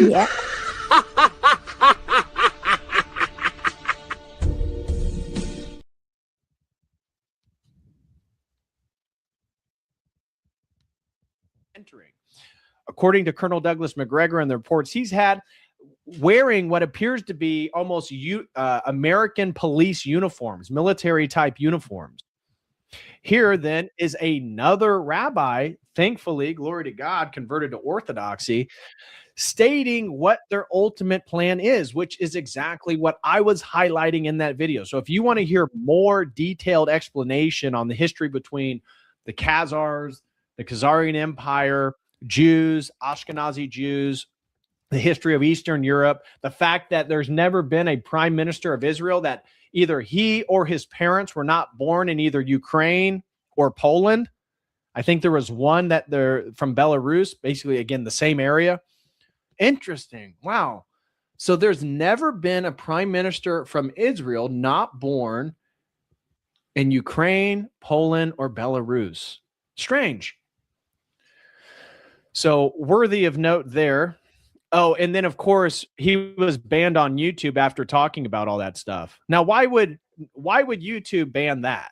Yeah. Entering. According to Colonel Douglas McGregor and the reports he's had, wearing what appears to be almost American police uniforms, military type uniforms. Here then is another rabbi, thankfully, glory to God, converted to Orthodoxy, stating what their ultimate plan is, which is exactly what I was highlighting in that video. So if you want to hear more detailed explanation on the history between the Khazars, the Khazarian Empire, Jews, Ashkenazi Jews, the history of Eastern Europe, the fact that there's never been a prime minister of Israel that either he or his parents were not born in either Ukraine or Poland. I think there was one that they're from Belarus, basically, again, the same area. Interesting. Wow. So there's never been a prime minister from Israel not born in Ukraine, Poland, or Belarus. Strange. So worthy of note there. Oh, and then of course he was banned on YouTube after talking about all that stuff. Now, why would YouTube ban that?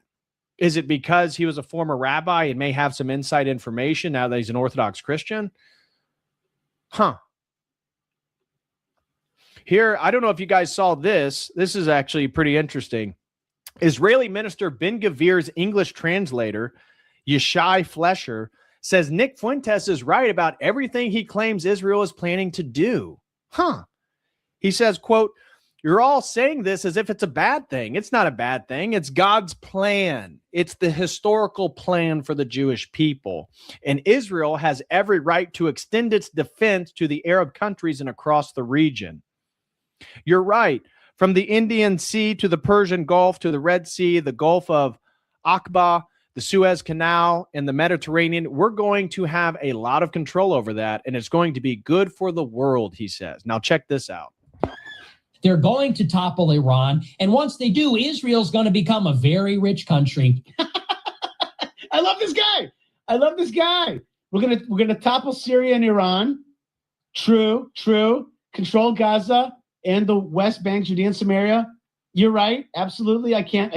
Is it because he was a former rabbi and may have some inside information now that he's an Orthodox Christian? Huh. Here, I don't know if you guys saw this. This is actually pretty interesting. Israeli minister Ben Gavir's English translator, Yeshai Flesher, says Nick Fuentes is right about everything he claims Israel is planning to do. Huh. He says, quote, "You're all saying this as if it's a bad thing. It's not a bad thing. It's God's plan. It's the historical plan for the Jewish people. And Israel has every right to extend its defense to the Arab countries and across the region. You're right. From the Indian Sea to the Persian Gulf to the Red Sea, the Gulf of Aqaba, the Suez Canal, and the Mediterranean, we're going to have a lot of control over that, and it's going to be good for the world," he says. Now, check this out. They're going to topple Iran, and once they do, Israel's going to become a very rich country. I love this guy. I love this guy. We're gonna topple Syria and Iran. True. Control Gaza and the West Bank, Judea and Samaria. You're right. Absolutely. I can't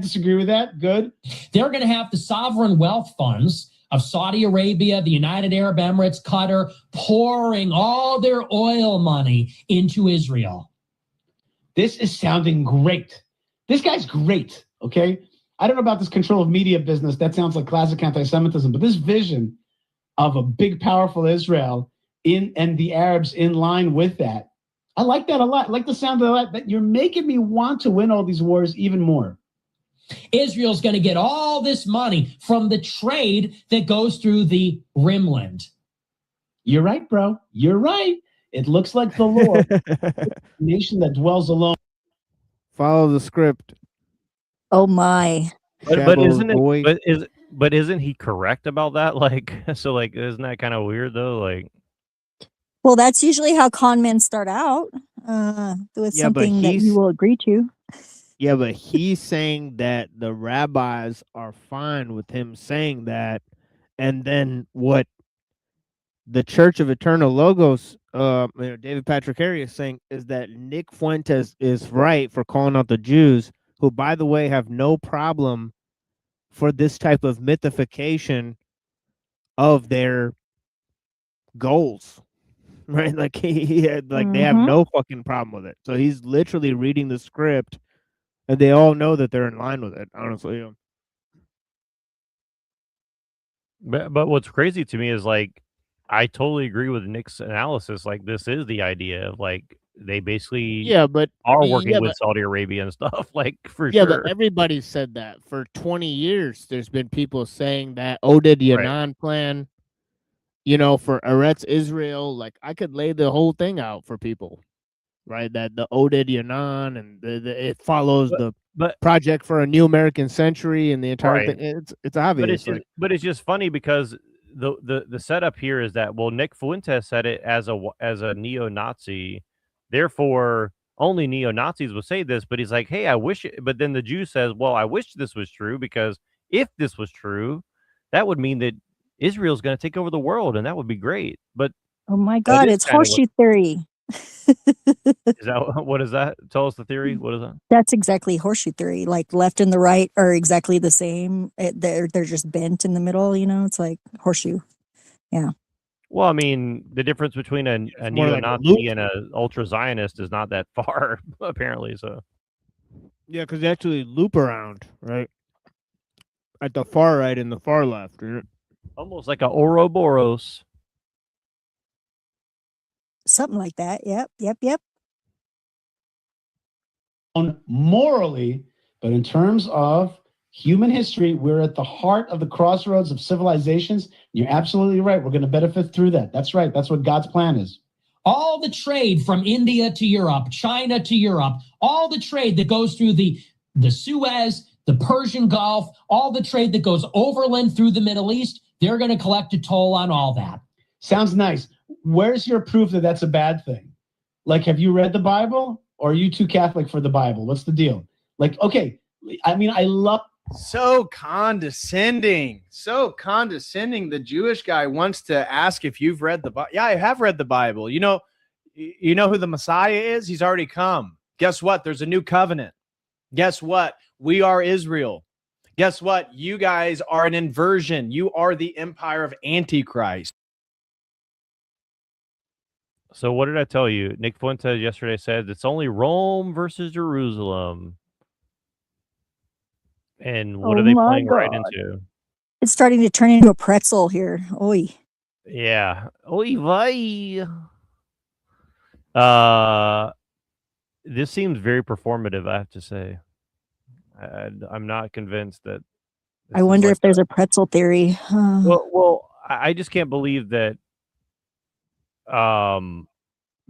disagree with that. Good. They're going to have the sovereign wealth funds of Saudi Arabia, the United Arab Emirates, Qatar, pouring all their oil money into Israel. This is sounding great. This guy's great. Okay. I don't know about this control of media business. That sounds like classic anti-Semitism, but this vision of a big, powerful Israel and the Arabs in line with that, I like that a lot. I like the sound of that. But you're making me want to win all these wars even more. Israel's going to get all this money from the trade that goes through the Rimland. You're right, bro. You're right. It looks like the Lord, nation that dwells alone. Follow the script. Oh my. But isn't he correct about that? Like, so like, isn't that kind of weird though? Like, Well, that's usually how con men start out, with something that you will agree to. Yeah, but he's saying that the rabbis are fine with him saying that, and then what the Church of Eternal Logos, David Patrick Harry is saying is that Nick Fuentes is right for calling out the Jews, who, by the way, have no problem for this type of mythification of their goals. Right, like he had, like they have no fucking problem with it. So he's literally reading the script, and they all know that they're in line with it. Honestly, but what's crazy to me is like, I totally agree with Nick's analysis. Like, this is the idea of like they basically are working with Saudi Arabia and stuff. Like for sure. but everybody said that for 20 years. There's been people saying that Oded Yanan plan. You know, for Eretz Israel, like I could lay the whole thing out for people, right? That the Oded Yanan and it follows the project for a new American century and the entire thing. It's obvious. But it's just funny because the setup here is that, well, Nick Fuentes said it as a neo-Nazi, therefore only neo-Nazis will say this. But he's like, hey, I wish it. But then the Jew says, well, I wish this was true, because if this was true, that would mean that Israel's going to take over the world, and that would be great. But Oh my God, it's horseshoe theory. Is that what is that? Tell us the theory. What is that? That's exactly horseshoe theory. Like left and the right are exactly the same. They're just bent in the middle. You know, it's like horseshoe. Yeah. Well, I mean, the difference between a neo-Nazi and an ultra-Zionist is not that far, apparently. So, yeah, because they actually loop around, right? At the far right and the far left, right? Almost like a Ouroboros. Something like that. Yep. Morally, but in terms of human history, we're at the heart of the crossroads of civilizations. You're absolutely right. We're going to benefit through that. That's right. That's what God's plan is. All the trade from India to Europe, China to Europe, all the trade that goes through the Suez, the Persian Gulf, all the trade that goes overland through the Middle East, they're going to collect a toll on all that. Sounds nice. Where's your proof that that's a bad thing? Like, have you read the Bible, or are you too Catholic for the Bible? What's the deal? Like, okay, I mean, I love... So condescending. The Jewish guy wants to ask if you've read the Bible. Yeah, I have read the Bible. You know who the Messiah is? He's already come. Guess what? There's a new covenant. Guess what? We are Israel. Guess what? You guys are an inversion. You are the empire of Antichrist. So what did I tell you? Nick Fuentes yesterday said it's only Rome versus Jerusalem. And what are they playing right into? It's starting to turn into a pretzel here. Oi. Yeah. Oy vey. This seems very performative, I have to say. I'm not convinced that. I wonder if there's a pretzel theory. Well, I just can't believe that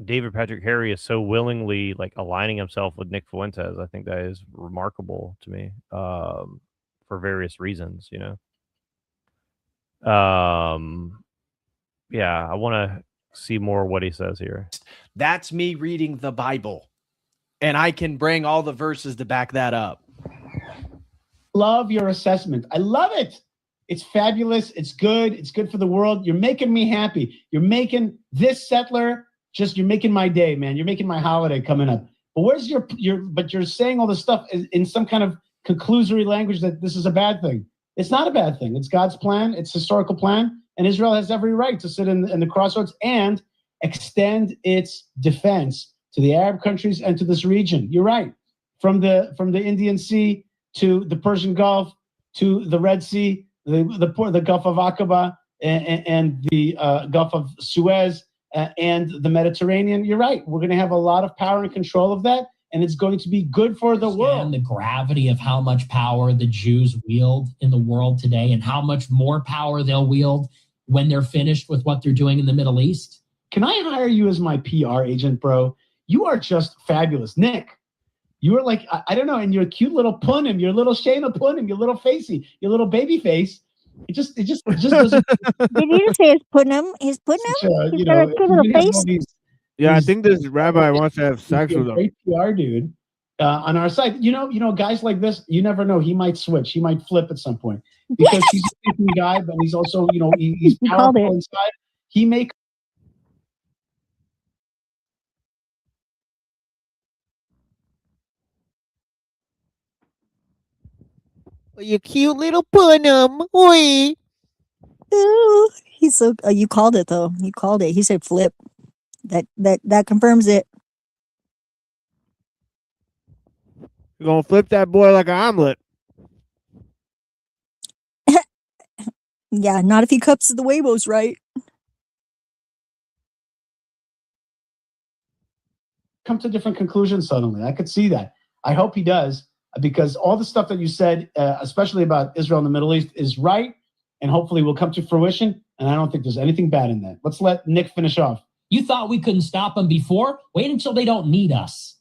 David Patrick Harry is so willingly like aligning himself with Nick Fuentes. I think that is remarkable to me, for various reasons, you know. Yeah, I want to see more of what he says here. That's me reading the Bible, and I can bring all the verses to back that up. Love your assessment. I love it. It's fabulous. It's good. It's good for the world. You're making me happy. You're making this settler you're making my day, man. You're making my holiday coming up. But where's but you're saying all this stuff in some kind of conclusory language that this is a bad thing. It's not a bad thing. It's God's plan. It's historical plan. And Israel has every right to sit in the crossroads and extend its defense to the Arab countries and to this region. You're right. From the Indian Sea to the Persian Gulf to the Red Sea, the Gulf of Aqaba and the Gulf of Suez and the Mediterranean. You're right. We're going to have a lot of power and control of that, and it's going to be good for the world. The gravity of how much power the Jews wield in the world today and how much more power they'll wield when they're finished with what they're doing in the Middle East. Can I hire you as my PR agent, bro? You are just fabulous. Nick, you are like, I don't know, and your cute little punim, your little Shayna punim, your little facey, your little baby face. It just doesn't. Did you say his punim? His punim? He's got a cute little face. Yeah, I think this rabbi wants to have sex with him. Great PR dude on our side. You know, guys like this, you never know. He might switch. He might flip at some point because he's a thinking guy, but he's also, he's powerful inside. He may. You cute little punim. Oi. Ooh, he's so. You called it though. You called it. He said flip. That confirms it. You're gonna flip that boy like an omelet. Yeah, not if he cups the huevos right. Come to different conclusions suddenly. I could see that. I hope he does, because all the stuff that you said, especially about Israel and the Middle East, is right, and hopefully will come to fruition. And I don't think there's anything bad in that. Let's let Nick finish off. You thought we couldn't stop them before? Wait until they don't need us.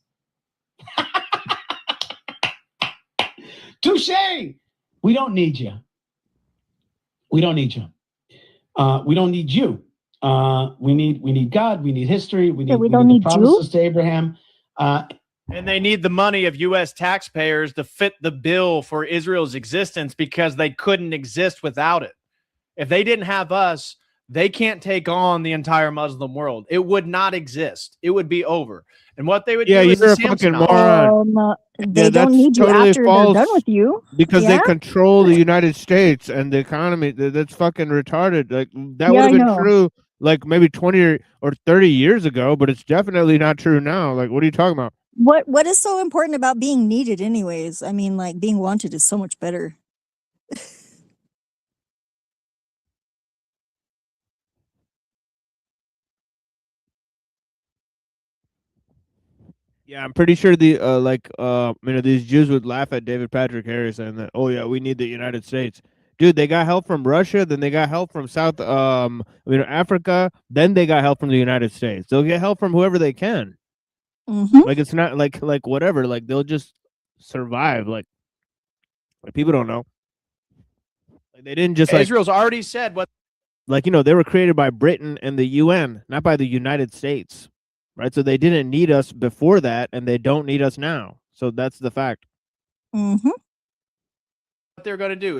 Touche! We don't need you. We don't need you. We don't need you. We need God. We need history. We need the promises to Abraham. And they need the money of U.S. taxpayers to fit the bill for Israel's existence, because they couldn't exist without it. If they didn't have us, they can't take on the entire Muslim world. It would not exist. It would be over. And what they would Yeah, do is you're the a fucking Samson moron. They Yeah, don't that's need you totally after they're done false with you. because they Yeah? control the United States and the economy. That's fucking retarded. Like that Yeah, would I have been know. true like maybe 20 or 30 years ago, but it's definitely not true now. Like, what are you talking about? What is so important about being needed anyways? I mean, like being wanted is so much better. Yeah, I'm pretty sure the these Jews would laugh at David Patrick Harris saying that, oh yeah, we need the United States. Dude, they got help from Russia, then they got help from South Africa, then they got help from the United States. They'll get help from whoever they can. Mm-hmm. Like it's not like whatever, like they'll just survive. Like people don't know. Like they didn't just like Israel's already said what they were created by Britain and the UN, not by the United States. Right? So they didn't need us before that, and they don't need us now. So that's the fact. Mm-hmm. they're going to do.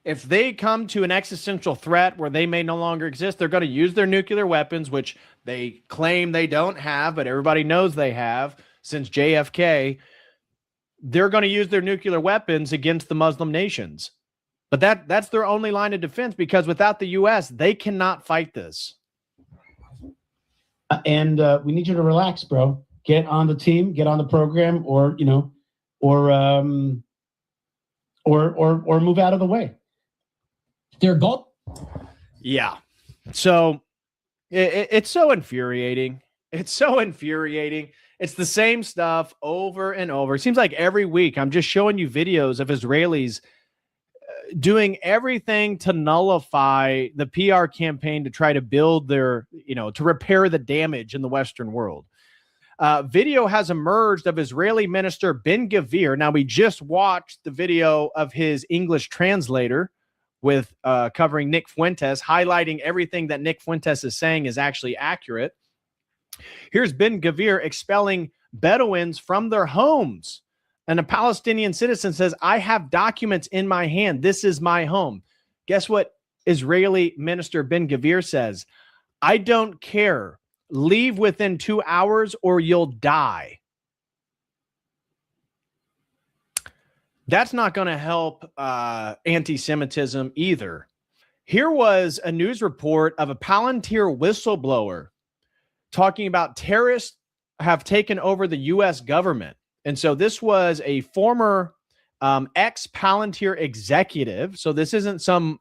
If they come to an existential threat where they may no longer exist, they're going to use their nuclear weapons, which they claim they don't have, but everybody knows they have since JFK. They're going to use their nuclear weapons against the Muslim nations. But that's their only line of defense, because without the U.S., they cannot fight this. And we need you to relax, bro. Get on the team, get on the program, or move out of the way. Their goal. Yeah. So it's so infuriating. It's so infuriating. It's the same stuff over and over. It seems like every week I'm just showing you videos of Israelis doing everything to nullify the PR campaign to try to build their, to repair the damage in the Western world. Video has emerged of Israeli minister Ben-Gvir. Now, we just watched the video of his English translator with covering Nick Fuentes, highlighting everything that Nick Fuentes is saying is actually accurate. Here's Ben-Gvir expelling Bedouins from their homes. And a Palestinian citizen says, I have documents in my hand. This is my home. Guess what Israeli minister Ben-Gvir says? I don't care. Leave within 2 hours or you'll die. That's not going to help anti-Semitism either. Here was a news report of a Palantir whistleblower talking about terrorists have taken over the U.S. government. And so this was a former ex-Palantir executive. So this isn't some,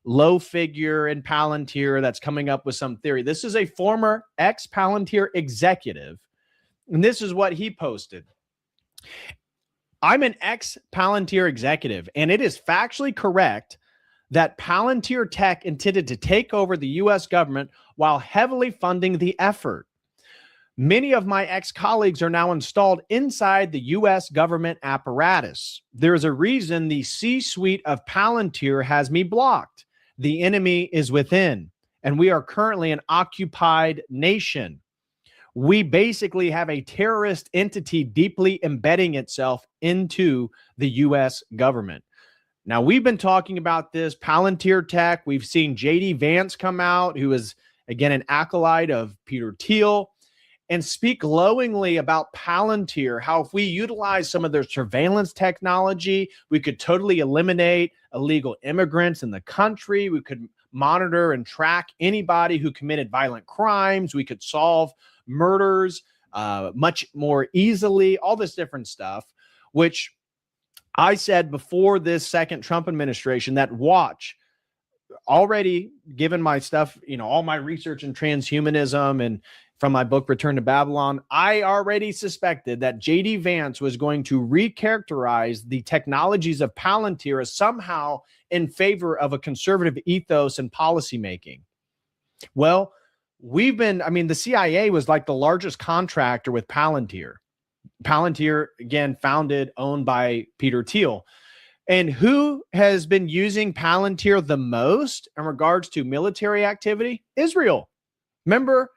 low figure in Palantir that's coming up with some theory. This is a former ex-Palantir executive. And this is what he posted. I'm an ex-Palantir executive, and it is factually correct that Palantir Tech intended to take over the U.S. government while heavily funding the effort. Many of my ex-colleagues are now installed inside the U.S. government apparatus. There is a reason the C-suite of Palantir has me blocked. The enemy is within, and we are currently an occupied nation. We basically have a terrorist entity deeply embedding itself into the U.S. government. Now, we've been talking about this Palantir Tech. We've seen J.D. Vance come out, who is, again, an acolyte of Peter Thiel, and speak glowingly about Palantir, how if we utilize some of their surveillance technology, we could totally eliminate illegal immigrants in the country. We could monitor and track anybody who committed violent crimes. We could solve murders much more easily, all this different stuff, which I said before this second Trump administration that watch, already given my stuff, all my research in transhumanism and from my book, Return to Babylon, I already suspected that J.D. Vance was going to recharacterize the technologies of Palantir as somehow in favor of a conservative ethos and policymaking. Well, the CIA was like the largest contractor with Palantir. Palantir, again, founded, owned by Peter Thiel. And who has been using Palantir the most in regards to military activity? Israel. Remember,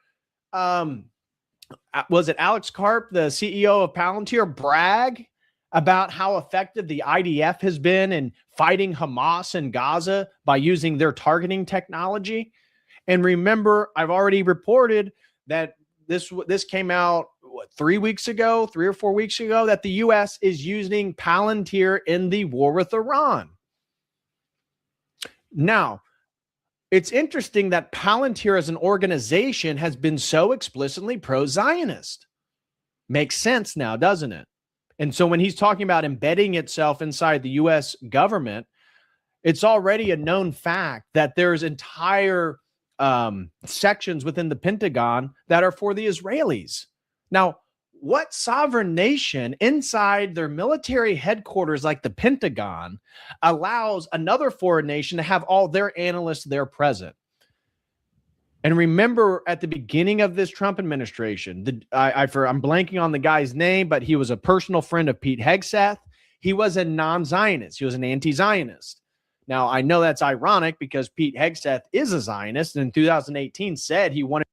was it Alex Karp, the CEO of Palantir, brag about how effective the IDF has been in fighting Hamas in Gaza by using their targeting technology? And remember, I've already reported that this came out 3 weeks ago, 3 or 4 weeks ago, that the U.S. is using Palantir in the war with Iran. Now, it's interesting that Palantir as an organization has been so explicitly pro-Zionist. Makes sense now, doesn't it? And so when he's talking about embedding itself inside the U.S. government, it's already a known fact that there's entire sections within the Pentagon that are for the Israelis. Now, what sovereign nation inside their military headquarters like the Pentagon allows another foreign nation to have all their analysts there present? And remember, at the beginning of this Trump administration, I'm blanking on the guy's name, but he was a personal friend of Pete Hegseth. He was a non-Zionist. He was an anti-Zionist. Now, I know that's ironic because Pete Hegseth is a Zionist and in 2018 said he wanted.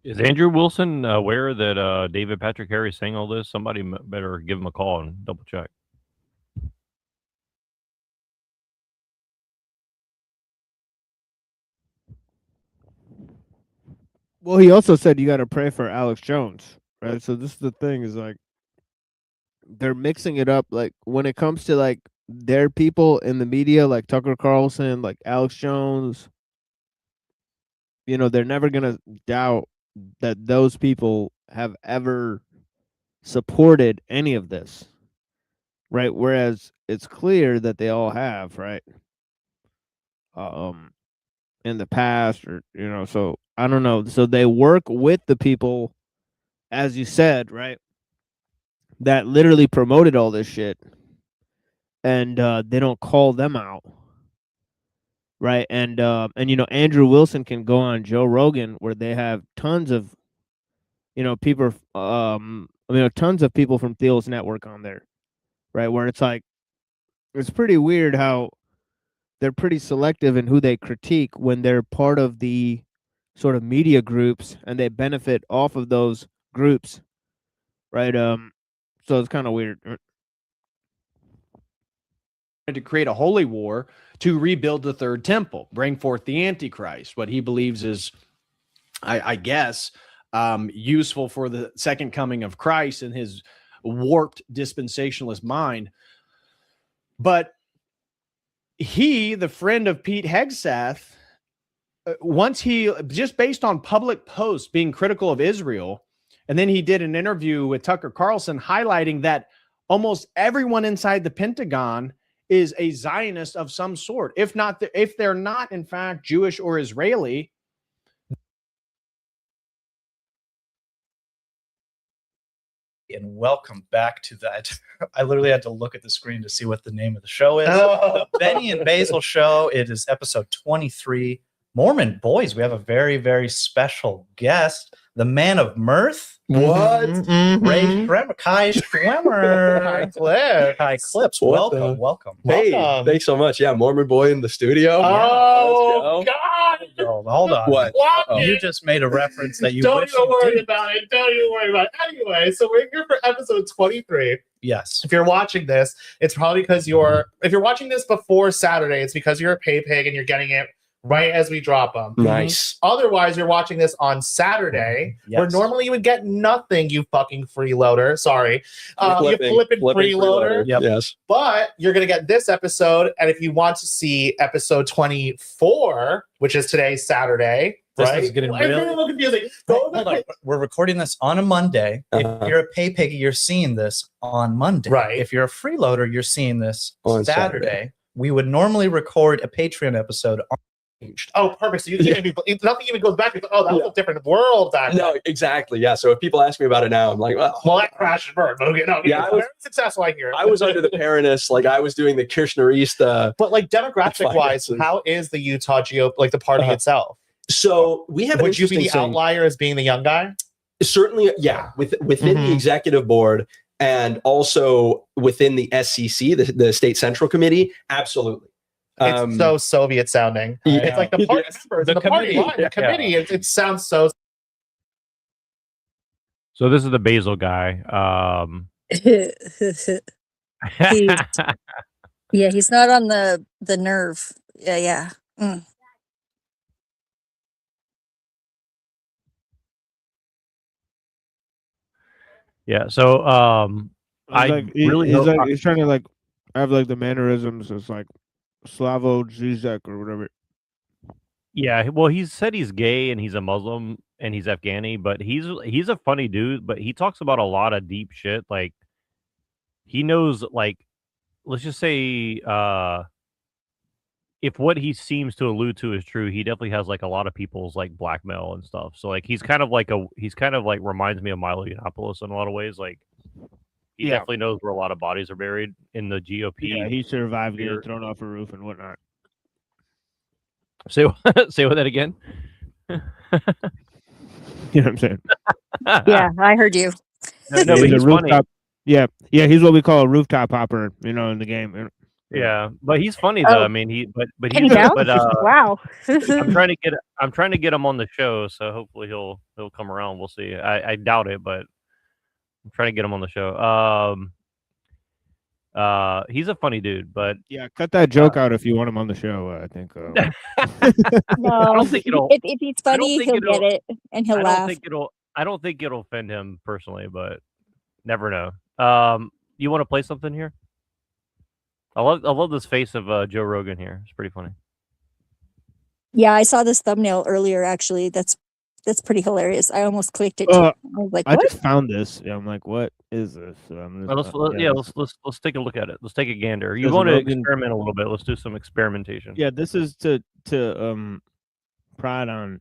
Is Andrew Wilson aware that David Patrick Harry is saying all this? Somebody better give him a call and double check. Well, he also said you got to pray for Alex Jones, right? So this is the thing is like they're mixing it up. Like when it comes to like their people in the media, like Tucker Carlson, like Alex Jones, they're never gonna doubt that those people have ever supported any of this, right? Whereas it's clear that they all have, right? In the past, or so I don't know. So they work with the people, as you said, right? That literally promoted all this shit, and they don't call them out, right? And Andrew Wilson can go on Joe Rogan, where they have tons of people, tons of people from Thiel's network on there, right? Where it's like, it's pretty weird how they're pretty selective in who they critique when they're part of the sort of media groups and they benefit off of those groups, right? So it's kind of weird. To create a holy war to rebuild the third temple, bring forth the Antichrist, what he believes is, I guess, useful for the second coming of Christ in his warped dispensationalist mind. But he, the friend of Pete Hegseth, once he, just based on public posts being critical of Israel, and then he did an interview with Tucker Carlson highlighting that almost everyone inside the Pentagon is a Zionist of some sort. If they're not, in fact, Jewish or Israeli. And welcome back to that. I literally had to look at the screen to see what the name of the show is. Oh. The Benny and Basil Show. It is episode 23. Mormon boys, we have a very, very special guest, the man of mirth. What? Ray Schremer, Kai Schwemmer. Kai Clips. Welcome. Hey, thanks so much. Yeah, Mormon boy in the studio. Oh, God. Oh, hold on. What? You just made a reference that you Don't wish even you worry did. about it. Don't even worry about it. Anyway, so we're here for episode 23. Yes. If you're watching this, it's probably because if you're watching this before Saturday, it's because you're a pay pig and you're getting it right as we drop them. Nice. Otherwise, you're watching this on Saturday, where normally you would get nothing, you fucking freeloader. Sorry. You flipping freeloader. Yep. Yes. But you're going to get this episode. And if you want to see episode 24, which is today's Saturday, This right? is getting It's really a little confusing. Hold on. We're recording this on a Monday. Uh-huh. If you're a pay piggy, you're seeing this on Monday. Right. If you're a freeloader, you're seeing this On Saturday. Saturday. We would normally record a Patreon episode on Oh, perfect. So nothing even goes back. Oh, that was a different world back then. No, exactly. Yeah. So if people ask me about it now, I'm like, well, that crashed and burned. Okay, no, Yeah, it's very successful, I hear. I was under the Paranist, like I was doing the Kirchner East. But like demographic wise, finances. how is the Utah like the party itself? So we have. Would you be the outlier as being the young guy? Certainly, yeah. Within the executive board and also within the SCC, the State Central Committee, absolutely. It's so Soviet sounding. Yeah. It's like the party Yes. members, The the party committee. line, the committee. It sounds so. So this is the Basil guy. Yeah, he's not on the nerve. Yeah. Mm. Yeah. So I like really he's hope like he's trying to like have like the mannerisms. It's like Slavo Zizek or whatever. yeah, well, he said he's gay and he's a Muslim and he's Afghani, but he's a funny dude, but he talks about a lot of deep shit. Like he knows, like, let's just say if what he seems to allude to is true, he definitely has like a lot of people's like blackmail and stuff. So like he's kind of like reminds me of Milo Yiannopoulos in a lot of ways. Like he Yeah. definitely knows where a lot of bodies are buried in the GOP. Yeah, he survived getting sphere. thrown off a roof and whatnot. Say say that again. You know what I'm saying? Yeah, I heard you. No, but He's a he's funny. rooftop. Yeah, he's what we call a rooftop hopper. You know, in the game. Yeah, but he's funny though. Oh. I mean, Can he bounce? but Wow. I'm trying to get him on the show, so hopefully he'll come around. We'll see. I doubt it, but I'm trying to get him on the show. He's a funny dude, but Yeah, cut that joke out if you want him on the show. I think. No, I don't think it'll. if he's I don't funny, think he'll get it and he'll laugh. I don't think it'll offend him personally, but never know. You want to play something here? I love this face of Joe Rogan here. It's pretty funny. Yeah, I saw this thumbnail earlier. Actually, that's pretty hilarious. I almost clicked it. I was like, I what? just found this. Yeah, I'm like, what is this? Let's take a look at it. Let's take a gander. You Does want to Rogan- experiment a little bit? Let's do some experimentation. Yeah, this is to pride on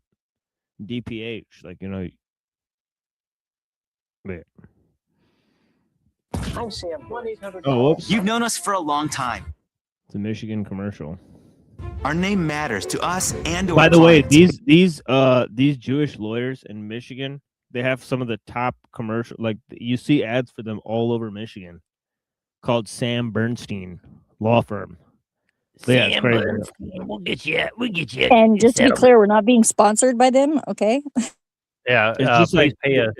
DPH, like Wait. I'm Sam. 1-800. Oh, whoops! You've known us for a long time. It's a Michigan commercial. Our name matters to us and to By our the way, clients. these Jewish lawyers in Michigan, they have some of the top commercial. Like you see ads for them all over Michigan, called Sam Bernstein Law Firm. Yeah, it's crazy. We'll get you. And just to be clear, we're not being sponsored by them. Okay. Yeah, It's just please like pay us.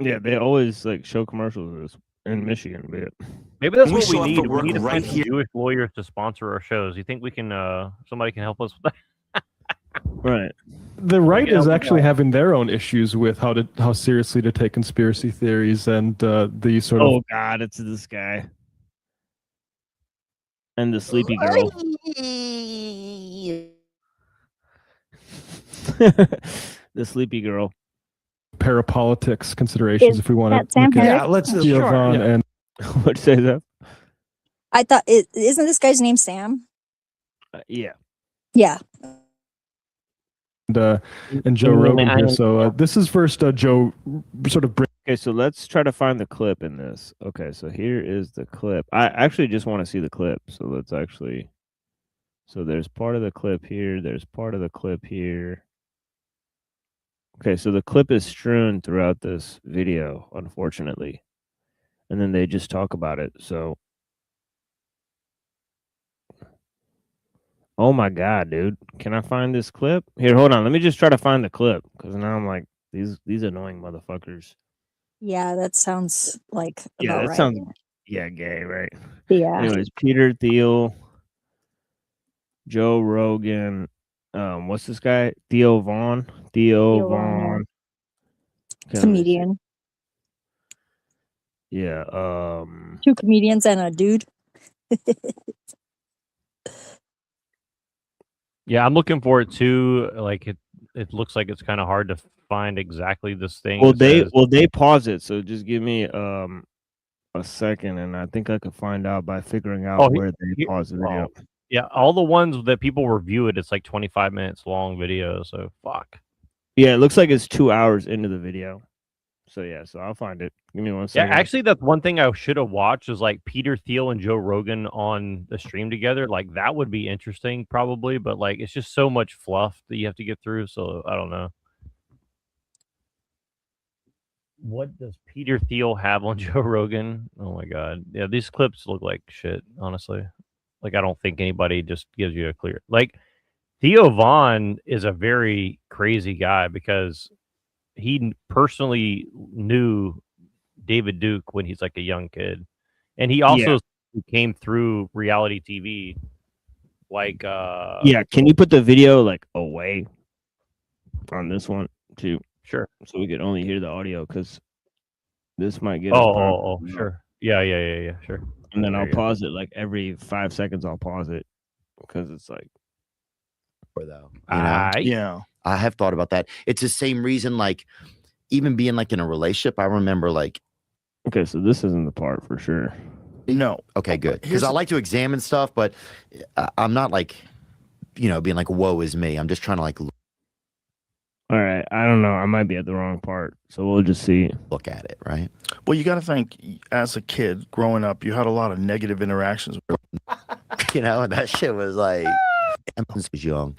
Yeah, they always like show commercials of this in Michigan. But Maybe that's We what we show up need. for We work need to right find some here. Jewish lawyers to sponsor our shows. You think we can? Somebody can help us with that? right. The right Yeah, is we actually know. having their own issues with how seriously to take conspiracy theories and the sort Oh of God, it's this guy and the sleepy girl. The sleepy girl. parapolitics considerations. Is if we want that to Sam look at Harris? Yeah, let's just Giovanni yeah. and What say that? I thought isn't this guy's name Sam? Yeah. Yeah. Joe Rogan here. So this is first Joe sort of Okay, so let's try to find the clip in this. Okay, so here is the clip. I actually just want to see the clip. So let's actually. So there's part of the clip here. There's part of the clip here. Okay, so the clip is strewn throughout this video, unfortunately. And then they just talk about it. So. Oh my God, dude. Can I find this clip? Here, hold on. Let me just try to find the clip. Because now I'm like, these annoying motherfuckers. Yeah, that sounds like Yeah, about that right. sounds gay, right? Yeah. Anyways, Peter Thiel, Joe Rogan, what's this guy? Theo Vaughn. Theo Vaughn, Okay, let me see. comedian. Yeah, Two comedians and a dude. Yeah, I'm looking for it too. Like it looks like it's kind of hard to find exactly this thing. well that says- they pause it, so just give me a second and I think I could find out by figuring out Oh, where they pause the video. Yeah, all the ones that people review it's like 25 minutes long video. So fuck. Yeah, it looks like it's 2 hours into the video. So yeah, so I'll find it. Give me one Yeah, second. actually, that's one thing I should have watched is like Peter Thiel and Joe Rogan on the stream together. Like that would be interesting, probably, but like it's just so much fluff that you have to get through. So I don't know. What does Peter Thiel have on Joe Rogan? Oh my God. Yeah, these clips look like shit, honestly. Like I don't think anybody just gives you a clear like Theo Vaughn is a very crazy guy because he personally knew David Duke when he's like a young kid. And he also who came through reality TV. Like Yeah, can you put the video like away on this one too? Sure. So we could only hear the audio because this might get us. Oh, sure. Yeah, sure. And then There I'll you go. pause it like every 5 seconds. I'll pause it because it's like, though, you know? Yeah. I have thought about that. It's the same reason, like even being like in a relationship. I remember like, okay, so this isn't the part for sure. No. Okay, good. Here's Because I like to examine stuff, but I'm not like, being like, woe is me. I'm just trying to like All right, I don't know. I might be at the wrong part, so we'll just see. look at it, right? Well, you got to think, as a kid growing up, you had a lot of negative interactions. And that shit was like, I was young.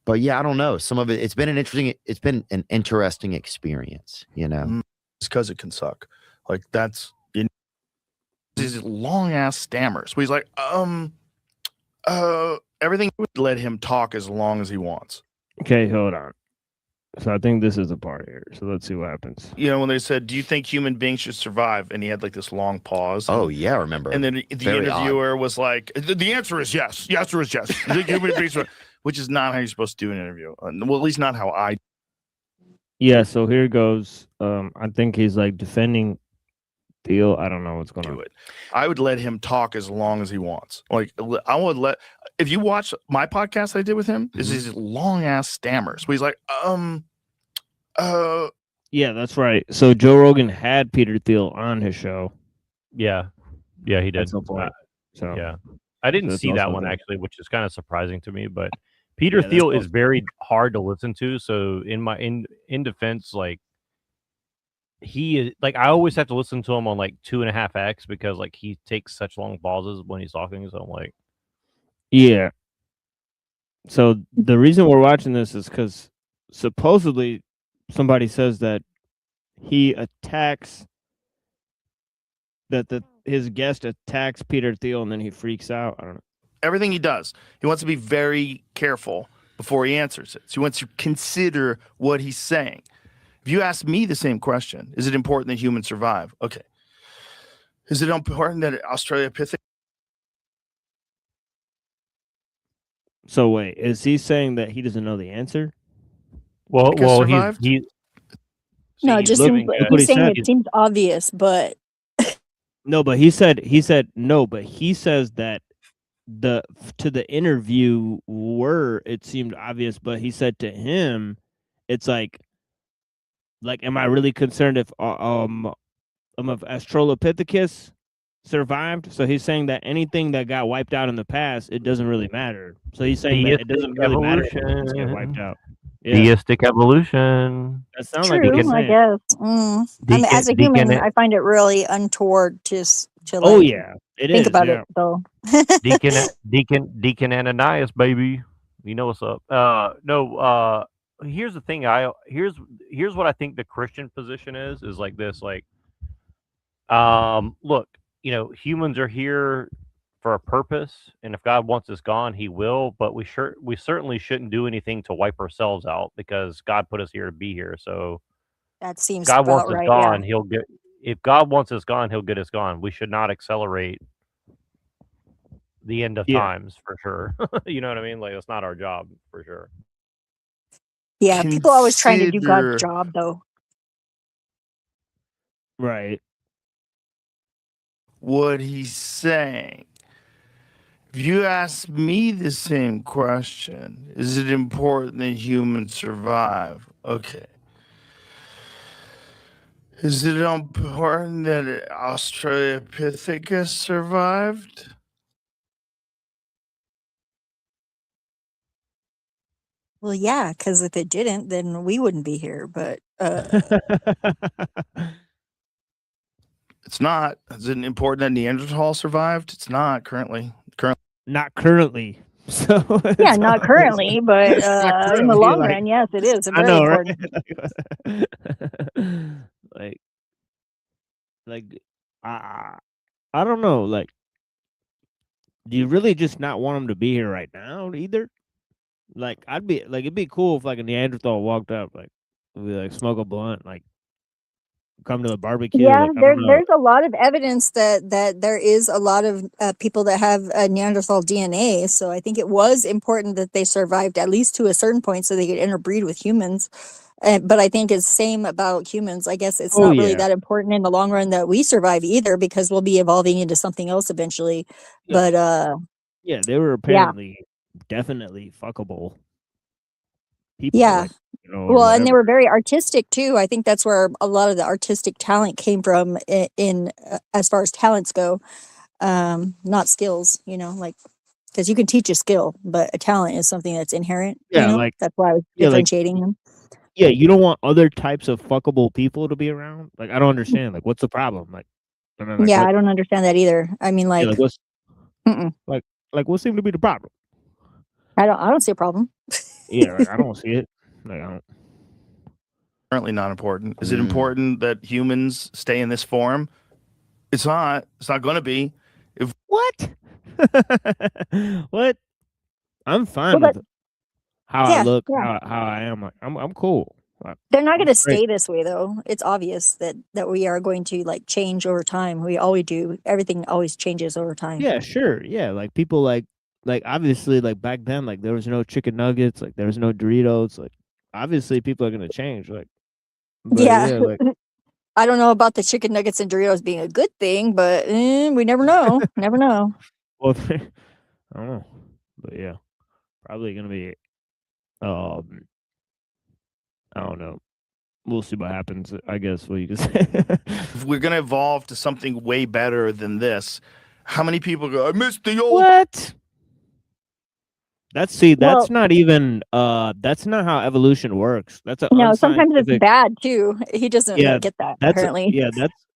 But yeah, I don't know. Some of it, it's been an interesting experience, It's because it can suck. Like that's these long ass stammers. Where he's like, everything would let him talk as long as he wants. Okay, hold on. So I think this is the part here. So let's see what happens. When they said, "Do you think human beings should survive?" and he had like this long pause. Oh yeah, I remember. And then the Very interviewer was like, "The answer is yes. The answer is yes." You think human beings should-" Which is not how you're supposed to do an interview. Well, at least not how I. Yeah, so here goes. I think he's like defending Theo. I don't know what's going on. I would let him talk as long as he wants. Like I would let. If you watch my podcast I did with him, is these long ass stammers where he's like, Yeah, that's right. So Joe Rogan had Peter Thiel on his show. Yeah, he did. At some point. So yeah, I didn't that's see that also one good. actually, which is kind of surprising to me. But Peter Yeah, that's Thiel is awesome. very hard to listen to. So in defense, like he is like I always have to listen to him on like 2.5x because like he takes such long pauses when he's talking. So I'm like, Yeah. So the reason we're watching this is because supposedly somebody says that he attacks his guest attacks Peter Thiel and then he freaks out. I don't know. everything he does, he wants to be very careful before he answers it. So he wants to consider what he's saying. If you ask me the same question, is it important that humans survive? Okay. Is it important that Australopithecus? So wait, is he saying that he doesn't know the answer? well, survived? he's No, he's just living seems, at- what he he's saying said. it seems obvious, but No, but he said no, but he says that to the interviewer it seemed obvious, but he said to him, it's like am I really concerned if Australopithecus survived? So he's saying that anything that got wiped out in the past, it doesn't really matter. So he's saying that it doesn't really matter if it's get wiped out. Yeah, Theistic evolution. that sounds like true, what he's I saying. guess. I mean, as a human, I find it really untoward to Oh like, yeah, it think is. about Yeah. it though. Deacon Ananias, baby. You know what's up. No, here's the thing. Here's what I think the Christian position is like this, like, look, humans are here for a purpose, and if God wants us gone, he will, but we certainly shouldn't do anything to wipe ourselves out because God put us here to be here. So That seems God about wants us right. gone, Yeah. if God wants us gone, he'll get us gone. We should not accelerate the end of times for sure. You know what I mean? Like, that's not our job for sure. Yeah. People always trying to do Consider- God's job though. Right. What he's saying. If you ask me the same question, is it important that humans survive? Okay. Is it important that Australopithecus survived? Well, yeah, because if it didn't, then we wouldn't be here. But It's not. Is it important that Neanderthal survived? It's not currently. Not currently. So yeah, not currently, but in the currently, long like- run, yes, it is. I Very know, important. right? I don't know. Like, do you really just not want him to be here right now either? Like, it'd be cool if like a Neanderthal walked up, like, we'd be like smoke a blunt, like, come to the barbecue. Yeah, Like, I don't know. there's a lot of evidence that there is a lot of people that have Neanderthal DNA. So I think it was important that they survived at least to a certain point so they could interbreed with humans. But I think it's same about humans. I guess it's Oh not really yeah, that important in the long run that we survive either, because we'll be evolving into something else eventually. yeah, But yeah. They were yeah, apparently definitely fuckable people, yeah. like, or Well, and they whatever. were very artistic too. I think that's where a lot of the artistic talent came from in as far as talents go, not skills, like, because you can teach a skill, but a talent is something that's inherent, Yeah, like that's why I was yeah, like differentiating them. yeah. You don't want other types of fuckable people to be around. Like, I don't understand. Like, what's the problem? Like, I mean, like Yeah, what? I don't understand that either. I mean, Yeah, like, like what's mm-mm, like what seemed to be the problem? I don't see a problem. Yeah, like, I don't see it. Like, I don't. Currently not important. Is it Mm. important that humans stay in this form? It's not. It's not going to be. If What? What? I'm fine Well, with how I yeah, look, yeah. how I am. Like, I'm cool. Like, They're not I'm going to straight. stay this way, though. It's obvious that we are going to like change over time. We always do. Everything always changes over time. Yeah, sure. Yeah, like people like obviously like back then, like there was no chicken nuggets, like there was no Doritos. Like obviously people are gonna change. Like, but Yeah. yeah, like I don't know about the chicken nuggets and Doritos being a good thing, but we never know. Never know. well, I don't know. But yeah, probably gonna be um I don't know. We'll see what happens. I guess what you can say. we're going to evolve to something way better than this, how many people go, I missed the old. What? That's Well, not even that's not how evolution works. That's an no, sometimes it's unscientific. bad too. He doesn't Yeah, get that that's apparently.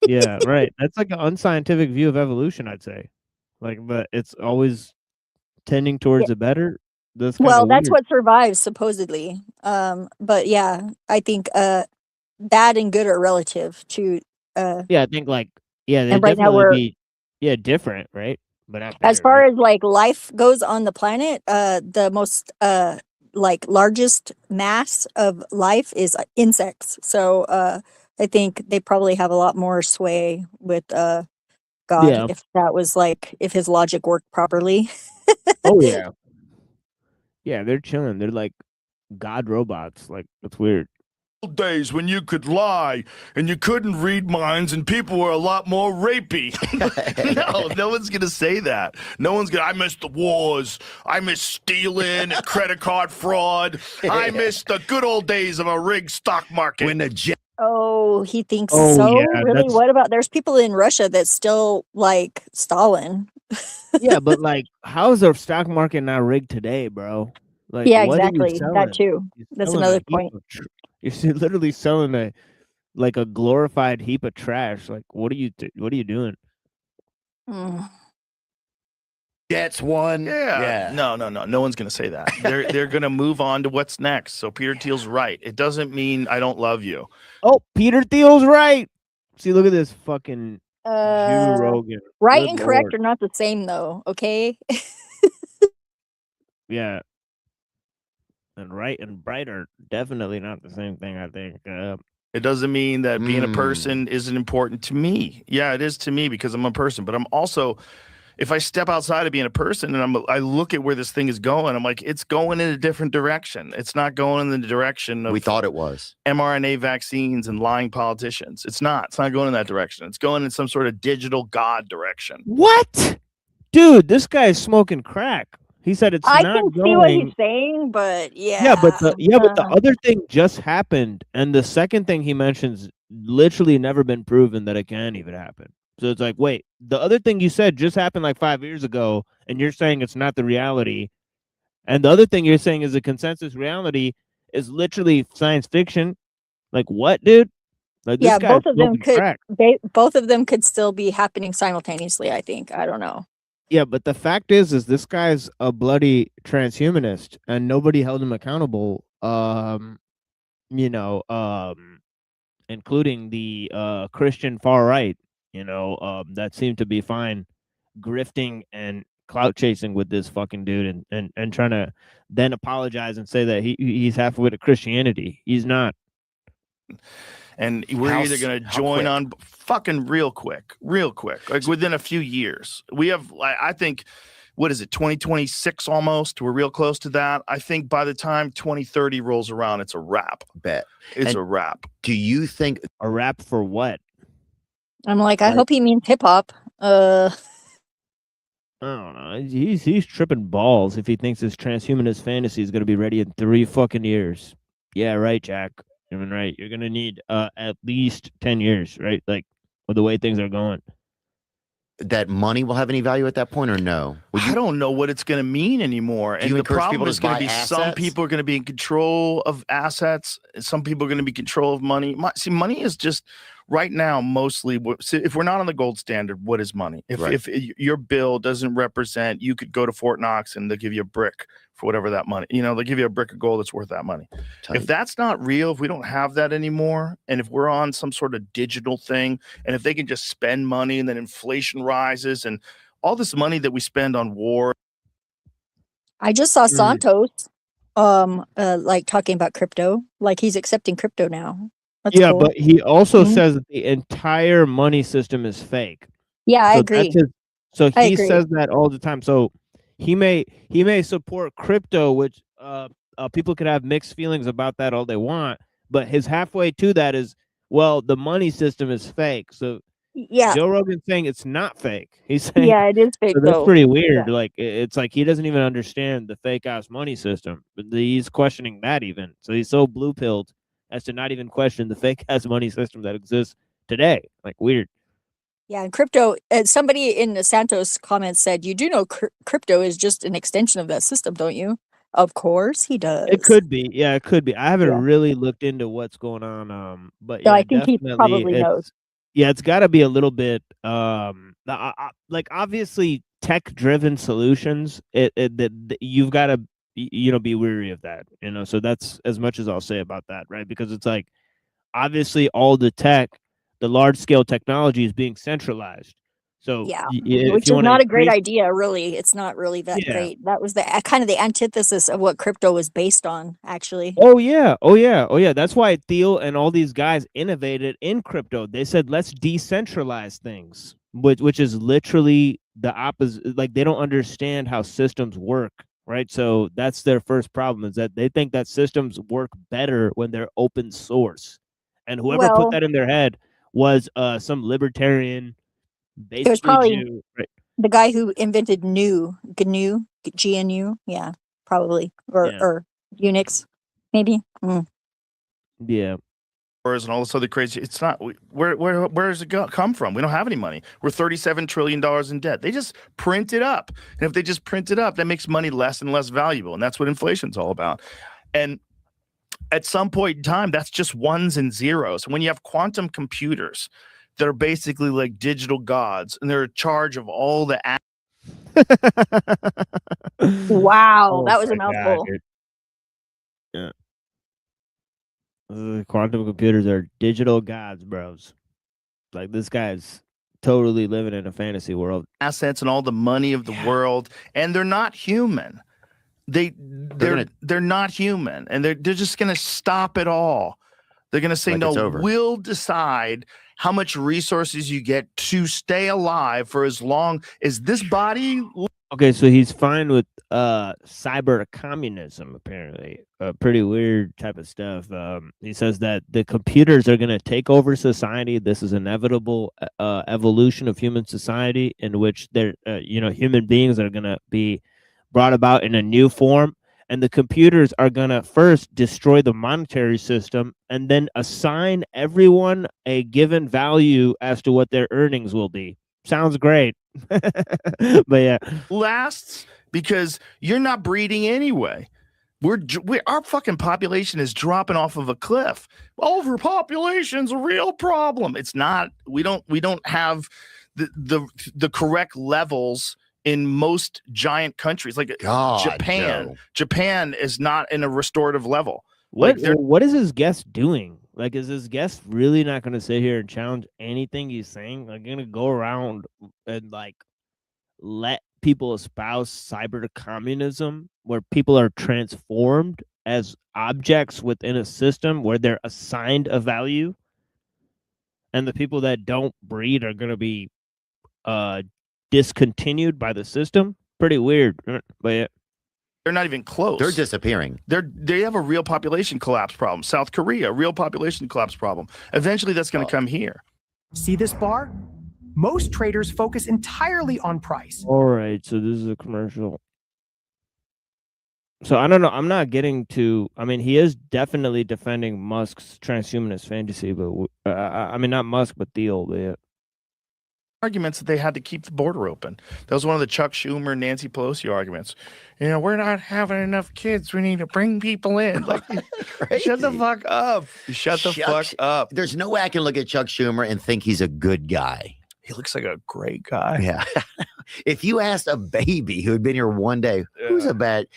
yeah, right. That's like an unscientific view of evolution, I'd say. Like, but it's always tending towards the better. That's kind Well, of that's weird. what survives supposedly. But yeah, I think bad and good are relative to Yeah, I think like yeah, they and right now definitely we're be different, right? But not as better, far right? as like life goes on the planet, the most like largest mass of life is insects. So I think they probably have a lot more sway with God Yeah. if his logic worked properly. Oh yeah. Yeah, they're chilling. They're like god robots. Like it's weird. Days when you could lie and you couldn't read minds and people were a lot more rapey. No one's gonna say that. No one's gonna. I miss the wars. I miss stealing and credit card fraud. I miss the good old days of a rigged stock market. When the Oh, he thinks Oh so? yeah, Really? that's What about there's people in Russia that still like Stalin. yeah, but like how is the stock market not rigged today, bro? Like Yeah, what are you exactly. That selling? too. You're That's selling a another heap point. of you're literally selling a like a glorified heap of trash. Like what are you what are you doing? Mm. Jets won. Yeah. No. No one's gonna say that. They're gonna move on to what's next. So Peter Thiel's right. It doesn't mean I don't love you. Oh, Peter Thiel's right. See, look at this fucking Jew Rogan. Right Good and correct Lord. are not the same though, okay? Yeah. And right and bright are definitely not the same thing, I think. It doesn't mean that being a person isn't important to me. Yeah, it is to me because I'm a person. But I'm also, if I step outside of being a person and I look at where this thing is going, I'm like, it's going in a different direction. It's not going in the direction of We thought it was. mRNA vaccines and lying politicians. It's not. It's not going in that direction. It's going in some sort of digital god direction. What? Dude, this guy's smoking crack. He said it's I not can going. see what he's saying, but Yeah, but the other thing just happened, and the second thing he mentions literally never been proven that it can even happen. So it's like, wait, the other thing you said just happened like 5 years ago, and you're saying it's not the reality, and the other thing you're saying is a consensus reality is literally science fiction. Like what, dude? Like this yeah, guy's both of them smoking crack. both of them could still be happening simultaneously, I think. I don't know. Yeah, but the fact is this guy's a bloody transhumanist, and nobody held him accountable. Including the Christian far right, that seemed to be fine, grifting and clout chasing with this fucking dude, and trying to then apologize and say that he's halfway to Christianity. He's not. and we're either going to join on fucking real quick, like within a few years. We have, I think, what is it, 2026 almost? We're real close to that. I think by the time 2030 rolls around, it's a wrap. Bet. It's a wrap. Do you think a wrap for what? I'm like, I hope he means hip hop. I don't know. He's tripping balls if he thinks his transhumanist fantasy is going to be ready in 3 fucking years. Yeah, right, Jack. I mean, right. You're going to need at least 10 years, right? Like, with the way things are going. That money will have any value at that point, or no? I don't know what it's going to mean anymore. Do you and the encourage problem people to is going to buy be assets? some people are going to be in control of assets. Some people are going to be in control of money. See, money is just right now mostly. If we're not on the gold standard, what is money? If your bill doesn't represent, you could go to Fort Knox and they'll give you a brick for whatever that money. You know, they'll give you a brick of gold that's worth that money. If that's not real, if we don't have that anymore, and if we're on some sort of digital thing, and if they can just spend money and then inflation rises and all this money that we spend on war. I just saw Santos like talking about crypto, like he's accepting crypto now. That's yeah, cool. but he also says that the entire money system is fake. Yeah, I agree. So I he agree. says that all the time. So he may support crypto, which people could have mixed feelings about that all they want. But his halfway to that is, well, the money system is fake. So yeah, Joe Rogan's saying it's not fake. He's saying yeah, it is fake. so that's though. pretty weird. Yeah. Like it's like he doesn't even understand the fake ass money system. But he's questioning that even. So he's so blue pilled as to not even question the fake ass money system that exists today. Like weird. Yeah, and crypto. Somebody in the Santos comments said, "You do know crypto is just an extension of that system, don't you?" Of course, he does. It could be. Yeah, it could be. I haven't Yeah. really looked into what's going on. But So yeah, I think he definitely probably knows. Yeah, it's got to be a little bit like obviously tech driven solutions. You've got to be wary of that. So that's as much as I'll say about that, right? Because it's like obviously all the tech, the large scale technology is being centralized. So Yeah, if which you is want not to a great idea, really. It's not really that Yeah. great. That was the kind of the antithesis of what crypto was based on, actually. Oh yeah. That's why Thiel and all these guys innovated in crypto. They said let's decentralize things, which is literally the opposite. Like they don't understand how systems work, right? So that's their first problem is that they think that systems work better when they're open source, and whoever put Well, that in their head was some libertarian, it was basically probably Jew. Right? the guy who invented GNU, yeah, probably, or Unix, maybe. Yeah. And all this other crazy. It's not. Where does it come from? We don't have any money. We're $37 trillion in debt. They just print it up, and if they just print it up, that makes money less and less valuable, and that's what inflation's all about. And at some point in time, that's just ones and zeros. When you have quantum computers that are basically like digital gods, and they're in charge of all the. Wow, Oh that was a my God, mouthful. dude. Yeah. Quantum computers are digital gods, bros. Like this guy's totally living in a fantasy world. Assets and all the money of the world, and they're not human. They're not human, and they're just gonna stop it all. They're gonna say, no, we'll decide how much resources you get to stay alive for as long as this body. Okay, so he's fine with cyber communism, apparently. Pretty weird type of stuff. He says that the computers are going to take over society. This is inevitable evolution of human society in which human beings are going to be brought about in a new form. And the computers are going to first destroy the monetary system and then assign everyone a given value as to what their earnings will be. Sounds great. But yeah, lasts because you're not breeding anyway. Our fucking population is dropping off of a cliff. Overpopulation's a real problem. It's not. We don't have the correct levels in most giant countries like Japan. Joe. Japan is not in a restorative level. What is his guest doing? Like, is his guest really not going to sit here and challenge anything he's saying? Like, going to go around and like let people espouse cyber communism, where people are transformed as objects within a system where they're assigned a value? and the people that don't breed are going to be discontinued by the system. Pretty weird, but yeah. They're not even close. They're disappearing. They have a real population collapse problem. South Korea, real population collapse problem. Eventually, that's going to come here. See this bar? Most traders focus entirely on price. All right, so this is a commercial. So I don't know. I'm not getting to. I mean, he is definitely defending Musk's transhumanist fantasy, but I mean, not Musk, but Thiel. But yeah. Arguments that they had to keep the border open. That was one of the Chuck Schumer, Nancy Pelosi arguments. You know, we're not having enough kids. We need to bring people in. Like, shut the fuck up. Shut the fuck up. There's no way I can look at Chuck Schumer and think he's a good guy. He looks like a great guy. Yeah. If you asked a baby who had been here one day,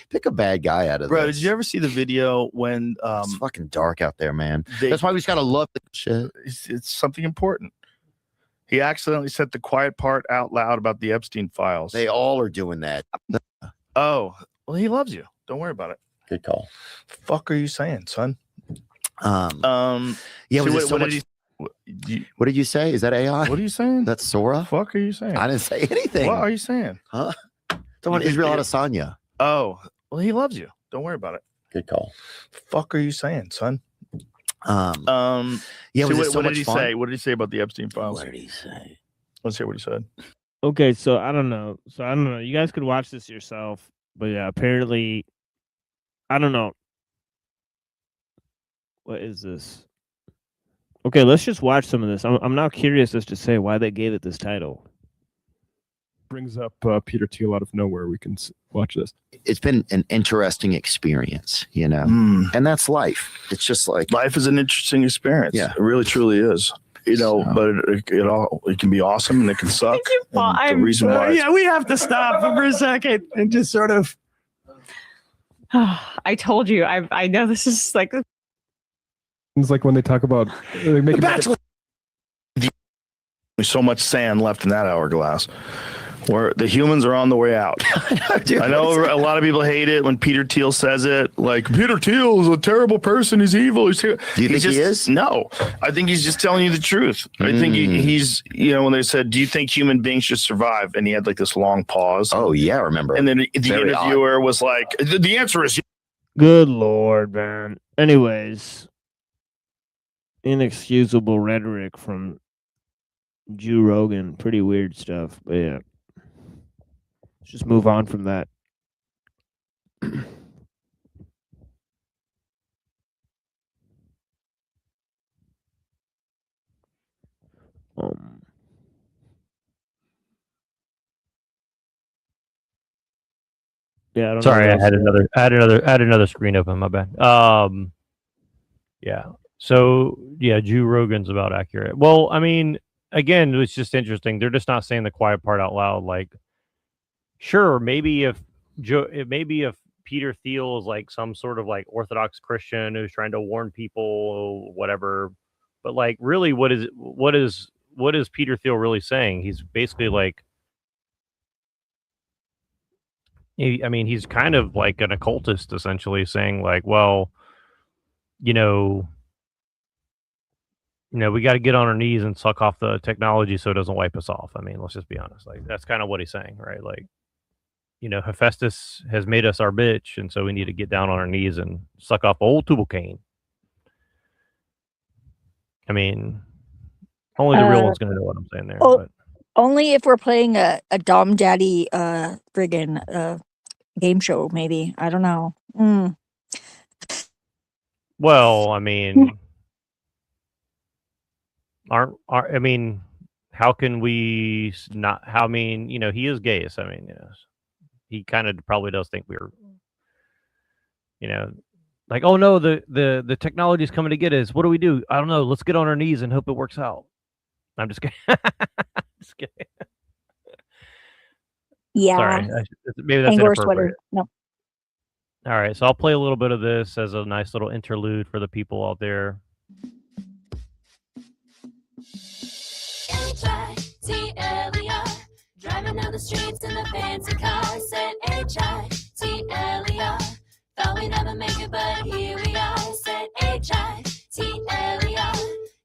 pick a bad guy out of Bro, this. did you ever see the video when it's fucking dark out there, man? That's why we just gotta love the shit. It's something important. He accidentally said the quiet part out loud about the Epstein files. They all are doing that. Oh, well, he loves you. Don't worry about it. Good call. Fuck are you saying, son? Yeah, what did you say? Is that AI? What are you saying? That's Sora? Fuck are you saying? I didn't say anything. What are you saying? Huh? Talking about Israel Adesanya. Oh, well, he loves you. Don't worry about it. Good call. Fuck are you saying, son? Yeah, what did he say? What did he say about the Epstein files? What did he say? Let's hear what he said. Okay, so I don't know. You guys could watch this yourself, but yeah, apparently, I don't know. What is this? Okay, let's just watch some of this. I'm now curious as to say why they gave it this title. Brings up Peter Thiel out of nowhere. We can watch this. It's been an interesting experience, you know, and that's life. It's just like life is an interesting experience. Yeah, it really truly is. You know, but it can be awesome and it can suck. The reason why, yeah, we have to stop for a second and just sort of. I told you. I know this is like. It's like when they talk about making so much sand left in that hourglass. Where the humans are on the way out. I know a lot of people hate it when Peter Thiel says it. Like, Peter Thiel is a terrible person. He's evil. Do you think he is? No. I think he's just telling you the truth. I think he's, you know, when they said, do you think human beings should survive? And he had like this long pause. Oh, yeah, I remember. And then the interviewer was like, the answer is. Good Lord, man. Anyways, inexcusable rhetoric from Joe Rogan. Pretty weird stuff, but yeah. Let's just move on from that. Yeah, I don't Sorry, know. I had another screen open. My bad. Yeah. So yeah, Joe Rogan's about accurate. Well, I mean, again, it's just interesting. They're just not saying the quiet part out loud. Like, sure, maybe if Peter Thiel is like some sort of like Orthodox Christian who's trying to warn people, whatever. But like, really, what is Peter Thiel really saying? He's basically like, I mean, he's kind of like an occultist, essentially saying like, well, you know, we got to get on our knees and suck off the technology so it doesn't wipe us off. I mean, let's just be honest. Like, that's kind of what he's saying, right? Like, you know, Hephaestus has made us our bitch, and so we need to get down on our knees and suck off old Tubal-Cain. I mean, only the real one's going to know what I'm saying there. But. Only if we're playing a Dom Daddy friggin' game show, maybe. I don't know. Well, I mean, I mean, how can we not? I mean, you know, he is gay. So I mean, you know, he kind of probably does think we're, you know, like, oh no, the technology is coming to get us. What do we do? I don't know. Let's get on our knees and hope it works out. I'm just kidding. Just kidding. Yeah. Sorry. Maybe that's Angor inappropriate. sweater. No. All right. So I'll play a little bit of this as a nice little interlude for the people out there. H-I-T-L-E-R, driving down the streets in the fancy car. Said H-I-T-L-E-R, thought we'd never make it, but here we are. Said H-I-T-L-E-R,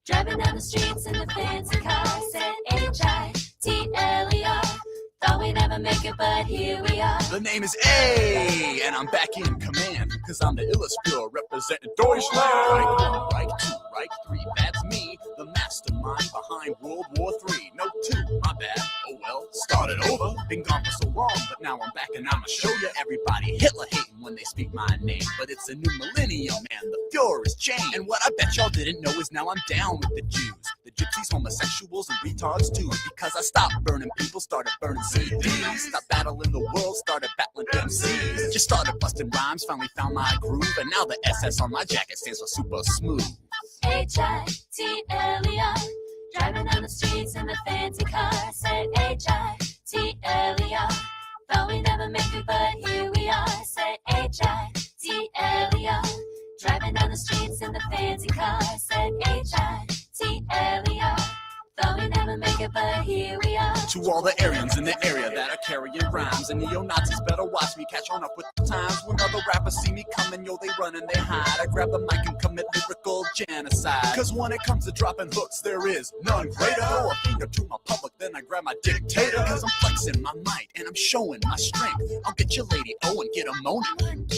Driving down the streets in the fancy car, said H-I-T-L-E-R. Thought we'd never make it, but here we are. The name is A, and I'm back in command, cause I'm the illest Führer representing Deutschland. Reich 1, Reich 2, Reich 3, that's me, the mastermind behind World War III. No 2, my bad, oh well, started over. Been gone for so long, but now I'm back and I'ma show you everybody Hitler hating when they speak my name. But it's a new millennium, and the Führer is changed. And what I bet y'all didn't know is now I'm down with the Jews, the gypsies, homosexuals, and retards too. Because I stopped burning people, started burning CDs. Stopped battling the world, started battling MCs. Just started busting rhymes, finally found my groove. And now the SS on my jacket stands for super smooth. H-I-T-L-E-R. Driving down the streets in the fancy car, said H-I-T-L-E-R. Thought we'd never make it, but here we are, said H-I-T-L-E-R. Driving down the streets in the fancy car, said H-I-T-L-E-R. Thought we'd never make it, but here we are. To all the Aryans in the area that are carrying rhymes, and neo-Nazis better watch me catch on up with the times. When other rappers see me coming, yo, they run and they hide. I grab the mic and commit lyrical genocide. Cause when it comes to dropping hooks, there is none greater. Throw a finger to my public, then I grab my dictator. Cause I'm flexing my might and I'm showing my strength. I'll get your lady O and get her moaning.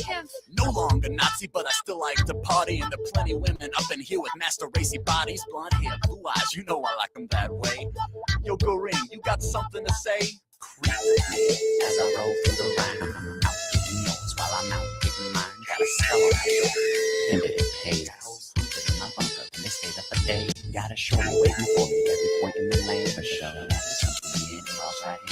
No longer Nazi, but I still like to party. And there are plenty women up in here with master racy bodies. Blonde hair, blue eyes, you know I like them that way. Yo, Goring, you got something to say? Creep with me as I roll through the line. I'm out getting yours while I'm out getting mine. Got a spell on my shoulder, and it pays. Put in my bunker, and they stayed up a day. Got a show waiting for me every point in the lane for sure. That's something in right.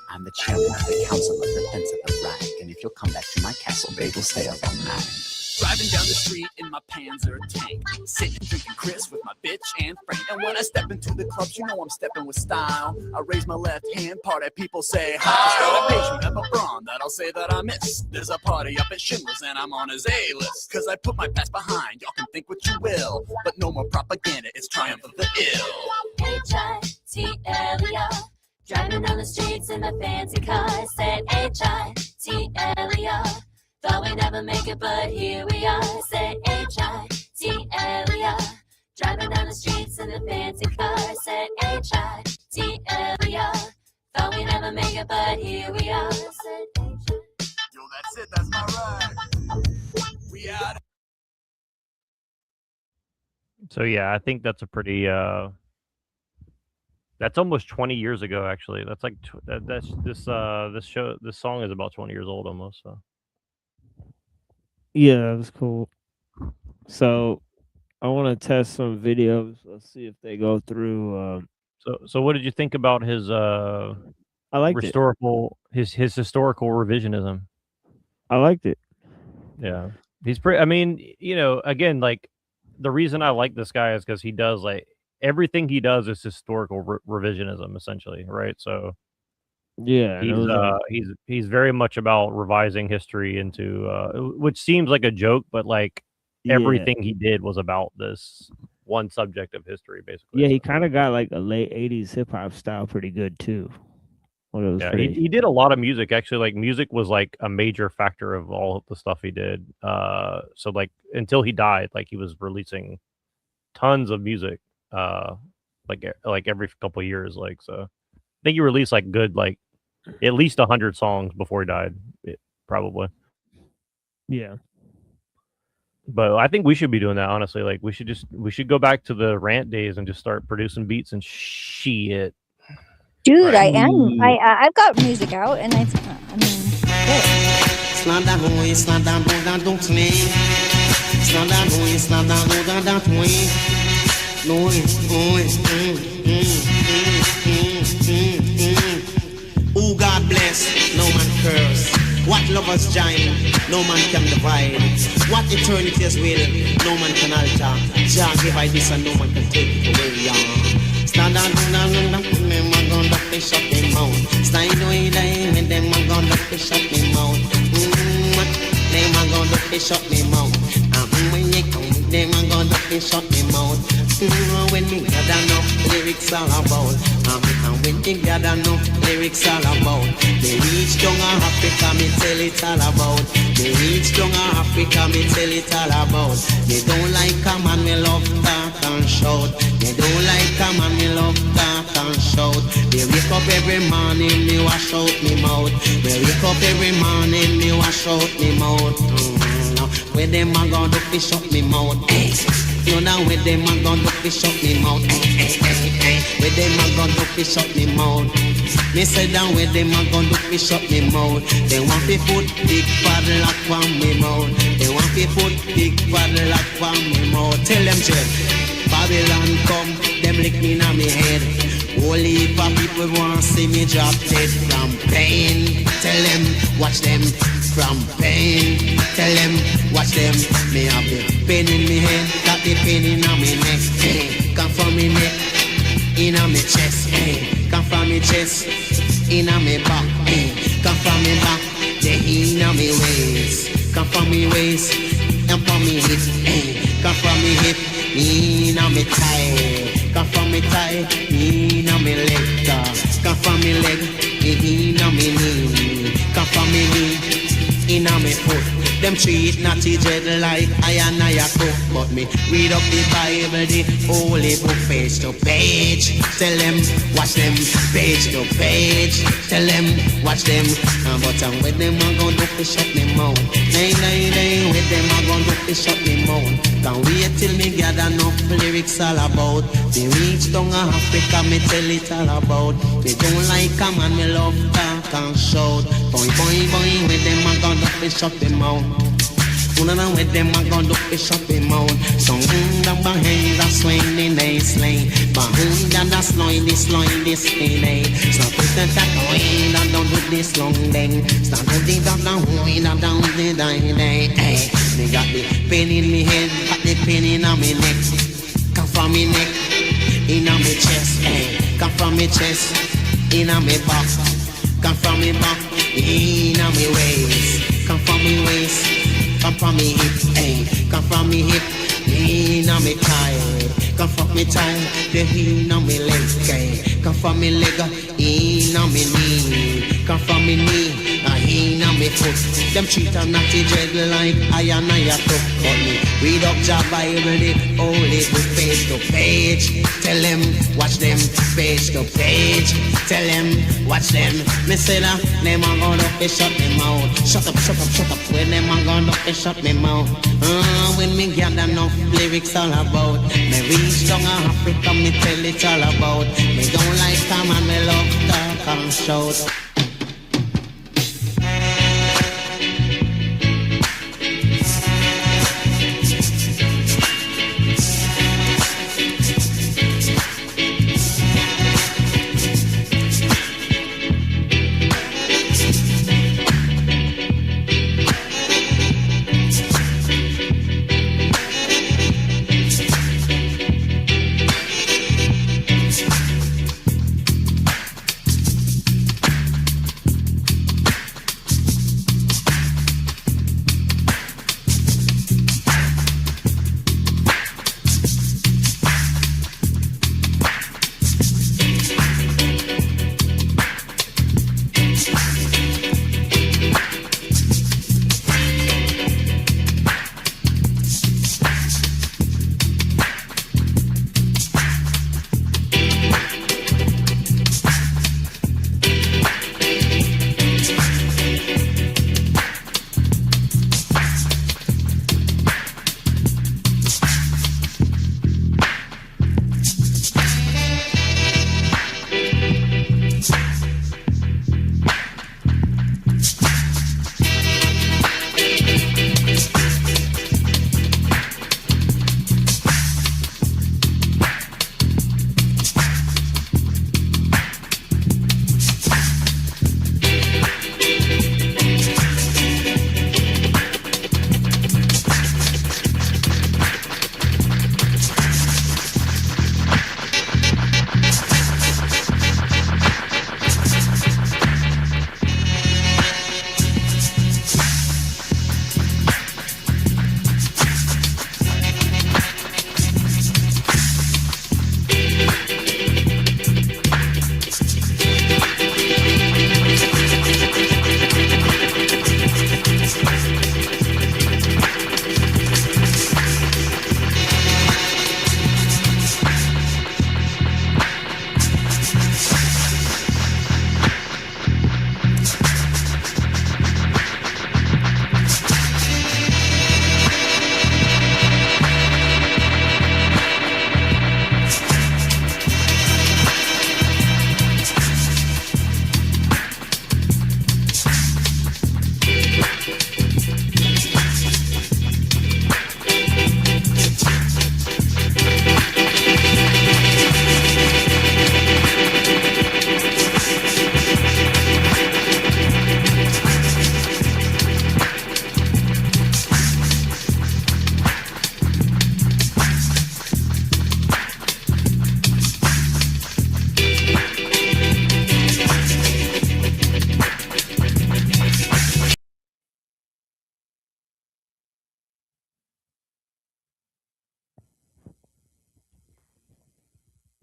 I'm the chairman of the Council of Defense of the Reich, and if you'll come back to my castle, babe, we'll stay up all night. Driving down the street in my Panzer tank, sitting drinking Chris with my bitch and Frank. And when I step into the clubs, you know I'm stepping with style. I raise my left hand, party people say hi. Start a page from Emma Braun that I'll say that I miss. There's a party up at Schindler's and I'm on his A-list. Cause I put my past behind, y'all can think what you will, but no more propaganda, it's triumph of the ill. H-I-T-L-E-R. Driving down the streets in the fancy car, said H-I-T-L-E-R. Thought we'd never make it, but here we are, said H-I-T-L-E-R. Driving down the streets in the fancy car, said H-I-T-L-E-R. Thought we'd never make it, but here we are, said H-I-T-L-E-R. Yo, that's it, that's my ride. We out. So yeah, I think that's a pretty that's almost 20 years ago actually. That's like this song is about 20 years old almost, so. Yeah, that was cool. So I want to test some videos. Let's see if they go through. So what did you think about his I liked his historical revisionism? I liked it. Yeah. He's pretty, I mean, you know, again, like the reason I like this guy is because he does like everything he does is historical revisionism essentially, right? So yeah, he's very much about revising history into which seems like a joke, but like everything he did was about this one subject of history, basically. Yeah, he kind of got like a late 80s hip hop style pretty good too. Yeah, he did a lot of music actually. Like music was like a major factor of all of the stuff he did. So like until he died, like he was releasing tons of music, like every couple of years. Like so, I think he released like good like at least 100 songs before he died, probably. Yeah. But I think we should be doing that, honestly. Like we should go back to the rant days and just start producing beats and shit. Dude, right. I've got music out, and I mean, Oh, God bless, no man curse. What lovers join, no man can divide. What eternity's will, no man can alter. Jah give I this and no man can take it away. Stand down, them a gonna fish up them mouth. Stand away, and them a gonna fish up them mouth. Them a gonna fish up them mouth. When you come, them a gonna fish up them mouth. When me got enough lyrics all about. when they gather no lyrics all about. They reach down Africa, me tell it all about. They reach down Africa, me tell it all about. They don't like a man, we love talk and shout. They don't like a man, we love talk and shout. They wake up every morning, me wash out me mouth. They wake up every morning, me wash out me mouth. Where them a gonna do fish up me mouth? You know where them a gonna do fish up me mouth? Where them a gonna do fish up me mouth? Me say down where them a gonna do fish up me mouth. They want to put big padlock on me mouth. They want to put big padlock on me mouth. Tell them, Jed, Babylon come, them lick me na me head. Only heap of people want see me drop dead from pain. Tell them, watch them from pain. Tell them, watch them. Me have the pain in me head, got the pain in me neck. Come from me neck, in me chest. Come from me chest, in me back. Come from me back, the in me waist. Come from me waist, and from me hip. Come from me hip, in me thigh. Come from me thigh, in me leg. Come from me leg, in me knee. Come from me knee, in me foot. Them treat naughty dread like I and I cook. But me read up the Bible, the holy book, page to page. Tell them, watch them, page to page. Tell them, watch them. But with them I'm gonna do to shut me mouth. Nay, with them I'm gonna do to shut me mouth. Can't wait till me gather enough lyrics all about. They reach down Africa, me tell it all about. They don't like a man, me love talk and shout. Boy, with them I'm gonna do to shut them mouth. Una with them I gonna do fish up in mouth. So down behind that swing in a sling. Behind that slide this in. Stop with the way that don't do this long thing. Stop with the way that down the day. They got the pain in me head, got the pain in me neck. Come from me neck, in me chest. Come from me chest, in me back. Come from me back, in me waist. Come from me waist. Come from me hip, come from me hip, in me thigh. Come from me thigh, the in me leg. Come from me leg, in me knee. Come from me knee, in me foot. Them treat a naughty dread like I and I took. But me read up the Bible, the holy book, page to page. Tell them, watch them, page to page. Tell them, watch them. Me say that, them a gonna shut me mouth. Shut up. When them a gonna shut me mouth. When me gather enough lyrics all about. Me reach down Africa, me tell it all about. Me don't like come and me love talk and shout.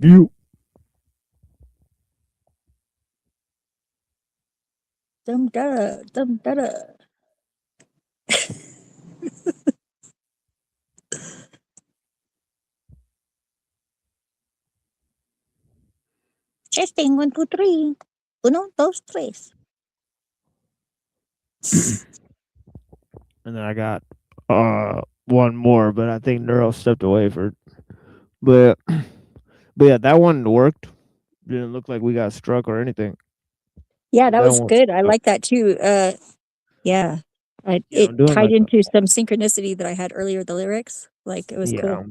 You. Dum da dum da da. Testing 1, 2, 3. Uno, dos, tres. And then I got one more, but I think Neuro stepped away for. But yeah, that one worked. Didn't look like we got struck or anything. Yeah, that That was one. good. I like that too. Yeah. Yeah, It I'm doing tied like into some synchronicity that I had earlier, the lyrics. Like, it was cool.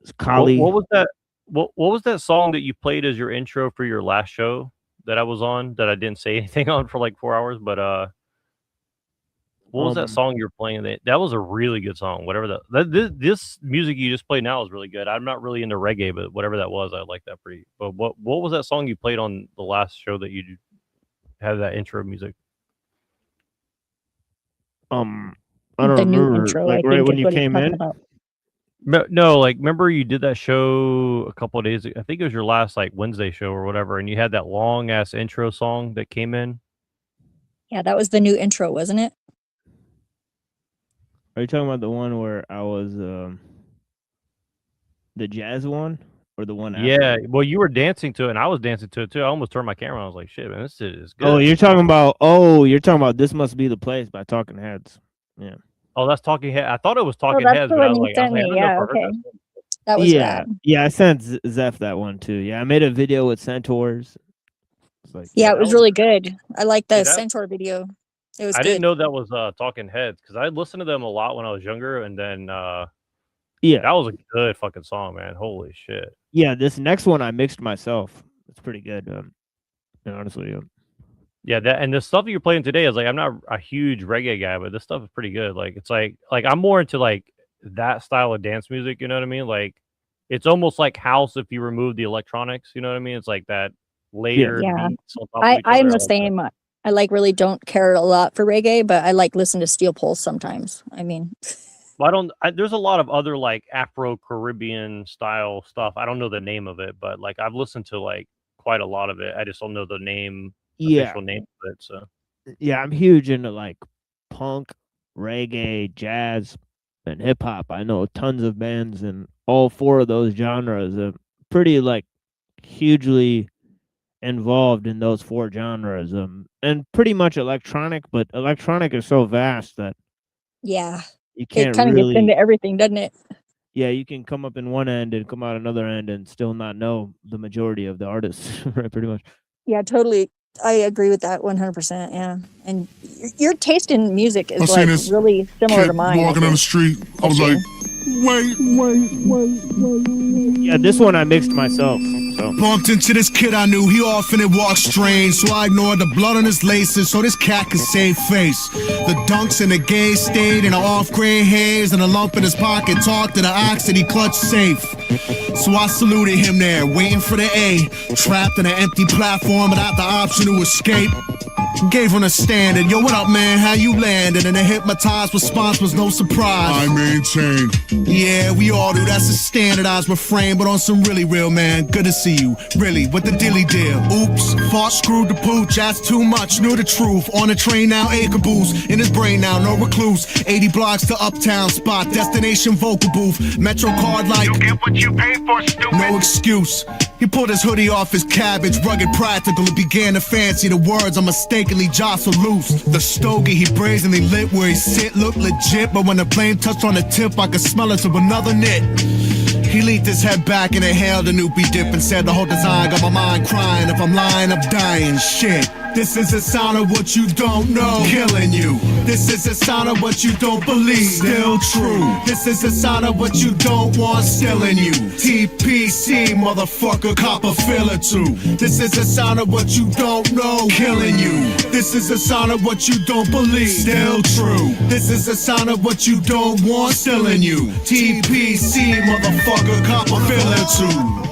It's Kali. What was that? What was that song that you played as your intro for your last show that I was on that I didn't say anything on for like 4 hours? But what was that song you were playing? That was a really good song. Whatever this music you just played now is really good. I'm not really into reggae, but whatever that was, I like that pretty. But what was that song you played on the last show that you had that intro music? I don't The new remember. intro, Like I right think, when is you what he's came talking in. about. No, like remember you did that show a couple of days ago. I think it was your last like Wednesday show or whatever, and you had that long ass intro song that came in. Yeah, that was the new intro, wasn't it? Are you talking about the one where I was the jazz one or the one after? Yeah, well, you were dancing to it, and I was dancing to it too. I almost turned my camera on. I was like, "Shit, man, this shit is good." Oh, you're talking about "This Must Be the Place" by Talking Heads. Yeah. Oh, that's Talking Head. I thought it was Talking that's Heads, the but I one was you like, sent I me. don't know Yeah, if I heard okay. that song. That was yeah. rad. Yeah, I sent Zeph that one too. Yeah, I made a video with Centaurs. It's like, Yeah, Yeah, it that was was really good. I like the See, that- Centaur video. It was I good. didn't know that was Talking Heads because I listened to them a lot when I was younger, and then yeah, that was a good fucking song, man. Holy shit. yeah. This next one I mixed myself. It's pretty good. Honestly, Yeah, that and the stuff that you're playing today is like I'm not a huge reggae guy, but this stuff is pretty good. Like it's like I'm more into like that style of dance music, you know what I mean? Like it's almost like house if you remove the electronics, you know what I mean? It's like that layered Yeah. beats on top of each I'm other. the same. I like really don't care a lot for reggae, but I like listen to Steel Pulse sometimes. I mean, Well, there's a lot of other like Afro Caribbean style stuff. I don't know the name of it, but like I've listened to like quite a lot of it. I just don't know the name, Yeah. official name of it. So yeah, I'm huge into like punk, reggae, jazz, and hip hop. I know tons of bands in all four of those genres. Pretty like hugely involved in those four genres. And pretty much electronic, but electronic is so vast that yeah, you it can't kind of really. gets into everything, doesn't it? Yeah, you can come up in one end and come out another end and still not know the majority of the artists, right? Pretty much. Yeah, totally. I agree with that 100%. Yeah, and your taste in music I is seen like this really similar to kid mine. walking down the street. I was like, wait. Yeah, this one I mixed myself. So. Bumped into this kid I knew, he often it walked strange. So I ignored the blood on his laces so this cat could save face. The dunks in the gaze stayed in an off-gray haze, and a lump in his pocket talked to the ox that he clutched safe. So I saluted him there, waiting for the A. Trapped in an empty platform without the option to escape. Gave him a standard, yo, what up, man, how you landed? And the hypnotized response was no surprise. I maintain. Yeah, we all do, that's a standardized refrain, but on some really real, man, good to see you, really, what the dilly deal? Oops, thought screwed the pooch, that's too much, knew the truth. On the train now, a caboose, in his brain now, no recluse. 80 blocks to uptown spot, destination vocal booth, Metro card like, you get what you pay for, stupid. No excuse. He pulled his hoodie off his cabbage, rugged practical, and began to fancy the words I mistakenly jostled loose. The stogie he brazenly lit where he sit looked legit, but when the flame touched on the tip, I could smell it to another knit. He leaned his head back and inhaled a Noopy dip and said the whole design got my mind crying. If I'm lying, I'm dying. Shit. This is the sound of what you don't know, killing you. This is the sound of what you don't believe, still true. This is the sound of what you don't want, still in you. TPC, motherfucker, cop a feel or two. This is the sound of what you don't know, killing you. This is the sound of what you don't believe, still true. This is the sound of what you don't want, still in you. TPC, motherfucker, cop a feel or two.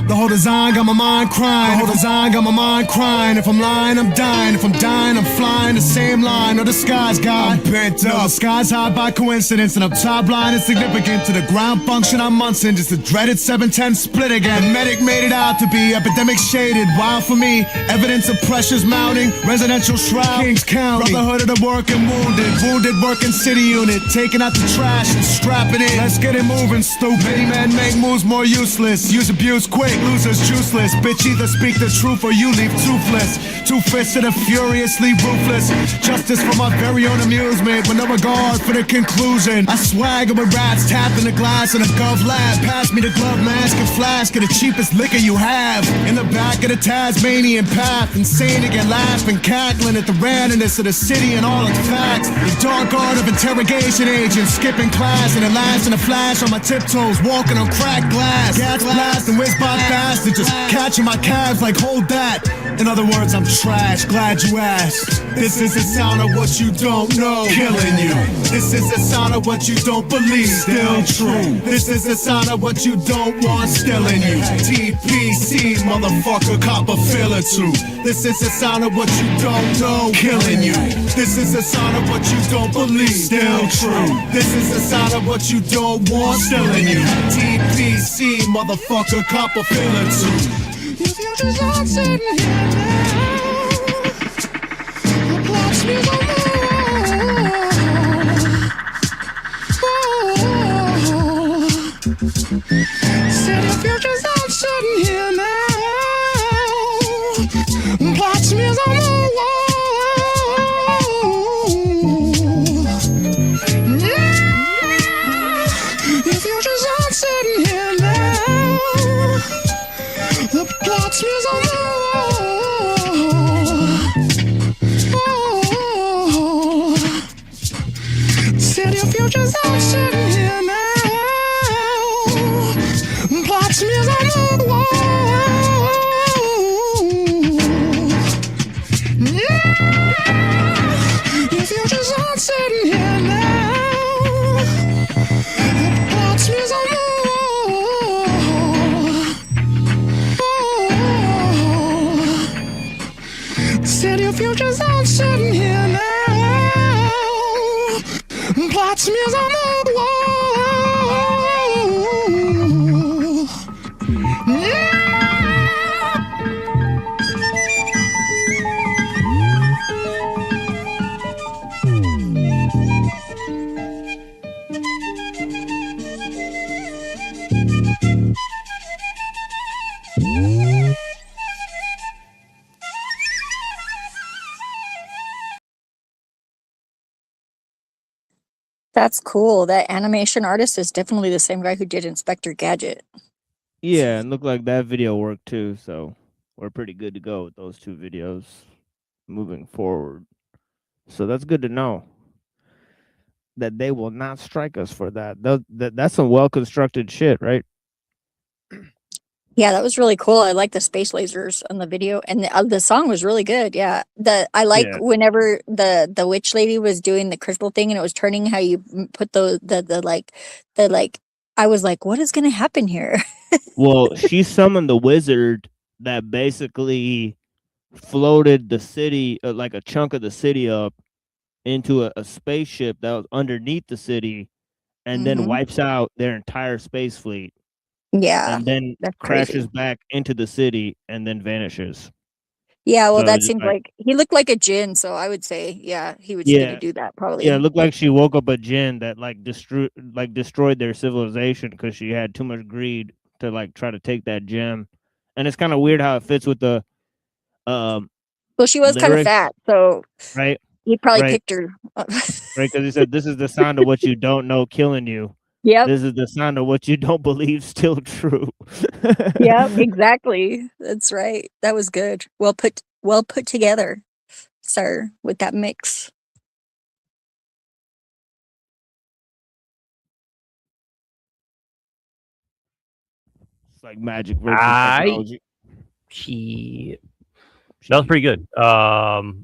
The whole design got my mind crying. The whole design got my mind crying. If I'm lying, I'm dying. If I'm dying, I'm flying the same line. No disguise, God. I'm bent up. No, the sky's high by coincidence, and I'm top line insignificant to the ground function. I'm munching, just a dreaded 710 split again. The medic made it out to be epidemic shaded. Wild for me, evidence of pressures mounting. Residential shroud, Kings County. Brotherhood of the working wounded. Wounded working city unit. Taking out the trash and strapping it. Let's get it moving, stupid. Many men make moves more useless. Use abuse quick, losers juiceless. Bitch, either speak the truth or you leave toothless. Two-fisted and furiously ruthless. Justice for my very own amusement, with no regard for the conclusion. I swagger with rats tapped in the glass in a gov lab. Pass me the glove mask and flask of the cheapest liquor you have. In the back of the Tasmanian path, insane to get laughing, cackling at the randomness of the city and all its facts. The dark art of interrogation agents, skipping class and at last in a flash on my tiptoes, walking on cracked glass. Gas blast and whiz by fast and just catching my calves like hold that. In other words, I'm trash, glad you asked. This is the sound of what you don't know, killing you. This is the sound of what you don't believe, still true. This is the sound of what you don't want, still in you. TPC, motherfucker, cop a feel or two. This is the sound of what you don't know, killing you. This is the sound of what you don't believe, still true. This is the sound of what you don't want, still in you. TPC, motherfucker, cop a feel or two. Your future's not sitting here now. The clock's on the said your future's not sitting here now. The clock's on the wall. Yeah. Your future's not sitting here now. The plot smears on the wall. Said your future's not sitting here now. The plot smears on the wall. Yeah. Your future's not sitting here now. The plot smears on the said your future's not sitting here now. Plot smears on the wall. Yeah. That's cool. That animation artist is definitely the same guy who did Inspector Gadget. Yeah, and looked like that video worked too, so we're pretty good to go with those two videos moving forward. So that's good to know that they will not strike us for that. That's some well-constructed shit, right? Yeah, that was really cool. I like the space lasers on the video, and the song was really good. Yeah, I like whenever the witch lady was doing the crystal thing, and it was turning how you put the I was like, what is going to happen here? Well, she summoned the wizard that basically floated the city, like a chunk of the city up into a spaceship that was underneath the city, and then wipes out their entire space fleet. Yeah, and then that's crashes crazy. back into the city and then vanishes. Yeah, well, So that it's seems like he looked like a djinn, so I would say, yeah, he was going to do that probably. Yeah, it looked like she woke up a djinn that destroyed their civilization because she had too much greed to like try to take that gem, and it's kind of weird how it fits with the Well, she was kind of lyrics, fat, so right? he probably Right, picked her. right, because he said, "This is the sound of what you don't know killing you. Yep. This is the sound of what you don't believe still true." Yep, exactly. That's right. That was good. Well put together, sir, with that mix. It's like magic versus technology. That was pretty good.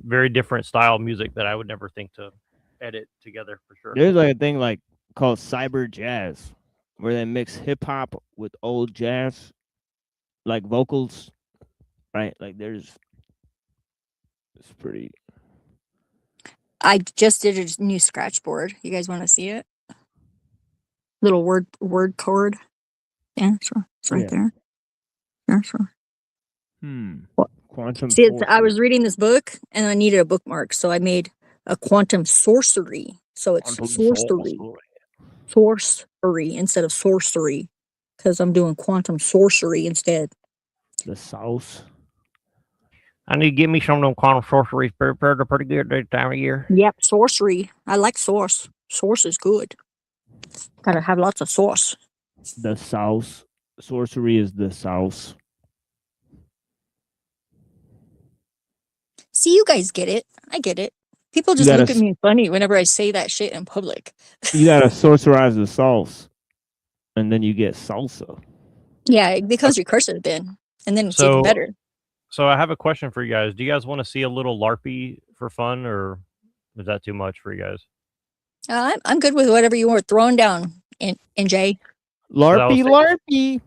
Very different style music that I would never think to edit together for sure. There's like a thing like called cyber jazz, where they mix hip hop with old jazz, like vocals, right? Like it's pretty. I just did a new scratch board. You guys want to see it? Little word chord. Yeah, sure. It's right there. Yeah, sure. Quantum. See, I was reading this book and I needed a bookmark, so I made a quantum sorcery. So it's sorcery instead of sorcery, because I'm doing quantum sorcery instead. The sauce. I need to get me some of them quantum sorceries prepared. They're pretty good this time of year. Yep, sorcery. I like sauce. Sauce is good. Gotta have lots of sauce. The sauce. Sorcery is the sauce. See, you guys get it. I get it. People just look at me funny whenever I say that shit in public. You gotta sorcerize the sauce, and then you get salsa. Yeah, it becomes recursive then, and then it's even better. So I have a question for you guys. Do you guys want to see a little LARPy for fun, or is that too much for you guys? I'm good with whatever you were throwing down, NJ. LARPy.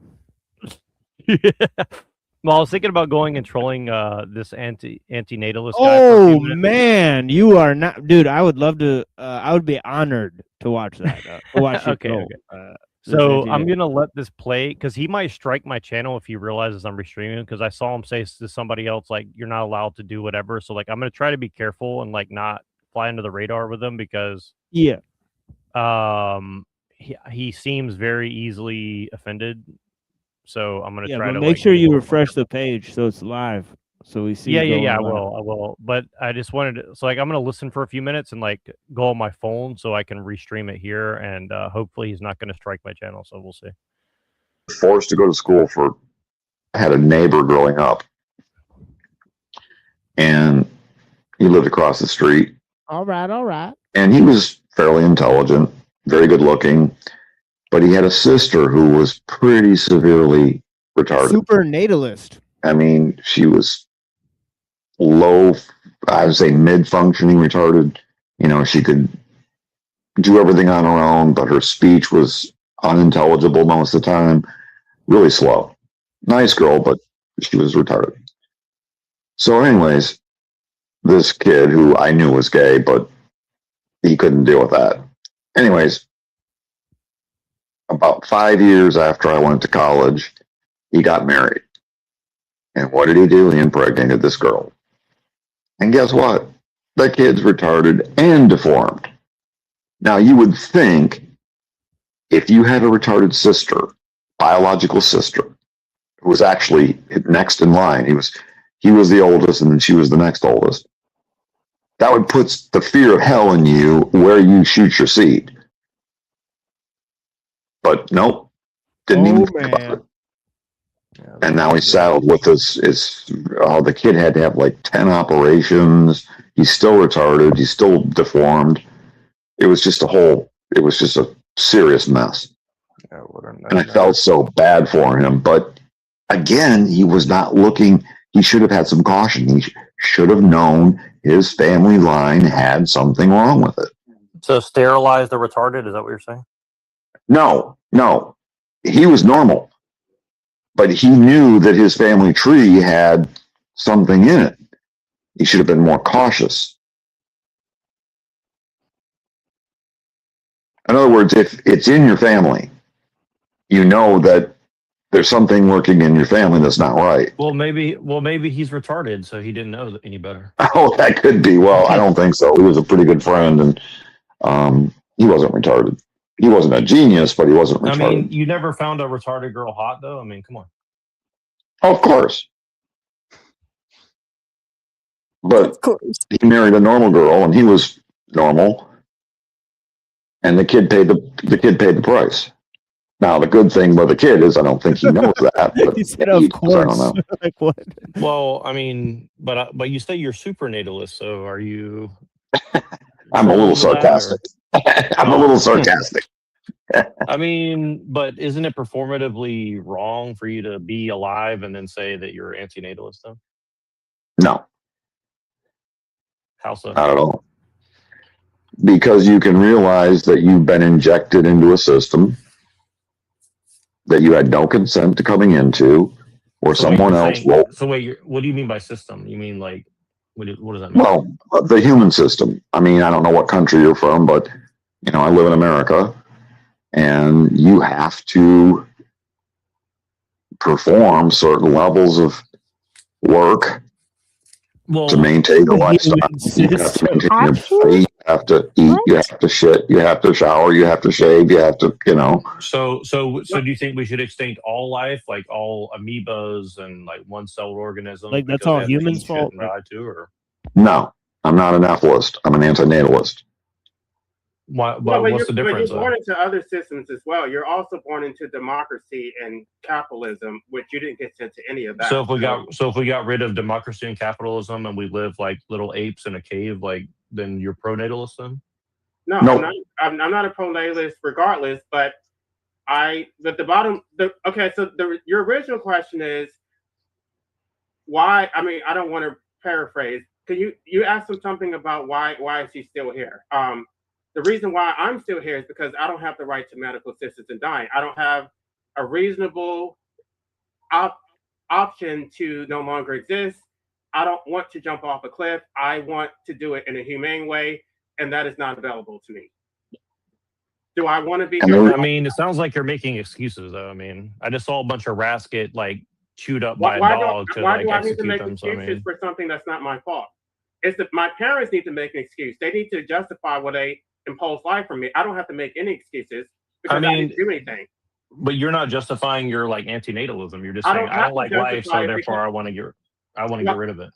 Well, I was thinking about going and trolling this antinatalist guy. Oh man, you are not, dude. I would love to. I would be honored to watch that. Okay. So I'm gonna let this play because he might strike my channel if he realizes I'm restreaming. Because I saw him say to somebody else like, "You're not allowed to do whatever." So like, I'm gonna try to be careful and like not fly under the radar with him because he seems very easily offended. So I'm gonna try to make sure you refresh the page so it's live, so we see. Yeah. I will. But I just wanted to, so like I'm gonna listen for a few minutes and like go on my phone so I can restream it here, and hopefully he's not gonna strike my channel. So we'll see. Forced to go to school I had a neighbor growing up, and he lived across the street. All right. And he was fairly intelligent, very good looking. But he had a sister who was pretty severely retarded. Super natalist. I mean, she was low, I would say mid-functioning retarded. You know, she could do everything on her own, but her speech was unintelligible most of the time. Really slow. Nice girl, but she was retarded. So anyways, this kid who I knew was gay, but he couldn't deal with that. Anyways, about 5 years after I went to college, he got married. And what did he do? He impregnated this girl. And guess what? That kid's retarded and deformed. Now, you would think if you had a retarded sister, biological sister, who was actually next in line, he was the oldest and then she was the next oldest, that would put the fear of hell in you where you shoot your seed. But nope, didn't even think about it. And now he's saddled with this. The kid had to have like 10 operations. He's still retarded. He's still deformed. It was just a serious mess. And I felt so bad for him. But again, he was not looking. He should have had some caution. He should have known his family line had something wrong with it. So sterilize the retarded? Is that what you're saying? No. He was normal. But he knew that his family tree had something in it. He should have been more cautious. In other words, if it's in your family, you know that there's something working in your family that's not right. Well, maybe he's retarded, so he didn't know any better. Oh, that could be. Well, I don't think so. He was a pretty good friend, and he wasn't retarded. He wasn't a genius, but he wasn't retarded. I mean, you never found a retarded girl hot, though? I mean, come on. Of course. But he married a normal girl, and he was normal, and the kid paid the price. Now, the good thing about the kid is I don't think he knows that. But He said, "Of I don't course." know. Like what? Well, I mean, but you say you're super natalist, so are you? I'm a little sarcastic. I'm a little sarcastic. I mean, but isn't it performatively wrong for you to be alive and then say that you're antinatalist, though? No, How so? not at all. Because you can realize that you've been injected into a system that you had no consent to coming into, or So wait, someone you're else saying- will. So wait, what do you mean by system? You mean like what does that mean? Well, the human system. I mean, I don't know what country you're from, but you know, I live in America, and you have to perform certain levels of work to maintain the lifestyle. You have to maintain your body. You have to eat. You have to shit. You have to shower. You have to shave. You have to, you know. So do you think we should extinct all life, like all amoebas and like one-celled organisms? Like, that's because all they have to humans' eat shit fault? and die too, or No, I'm not an ethicist. I'm an antinatalist. why? Well, What's the but difference? you're born into other systems as well. You're also born into democracy and capitalism, which you didn't get into any of that. So if we got rid of democracy and capitalism and we live like little apes in a cave, like then you're pro-natalist then? No, Nope. I'm not a pro-natalist regardless, but your original question is why? I mean, I don't want to paraphrase. Can you asked him something about why is he still here? The reason why I'm still here is because I don't have the right to medical assistance in dying. I don't have a reasonable option to no longer exist. I don't want to jump off a cliff. I want to do it in a humane way, and that is not available to me. Do I want to be here? I mean, it sounds like you're making excuses, though. I mean, I just saw a bunch of rats get like chewed up by a dog to why like do I need to execute make them. So I excuses mean, for something that's not my fault? It's that my parents need to make an excuse. They need to justify what they impose life from me. I don't have to make any excuses because I didn't do anything. but you're not justifying your like antinatalism. You're just saying I don't like life, so therefore I want to get rid of it.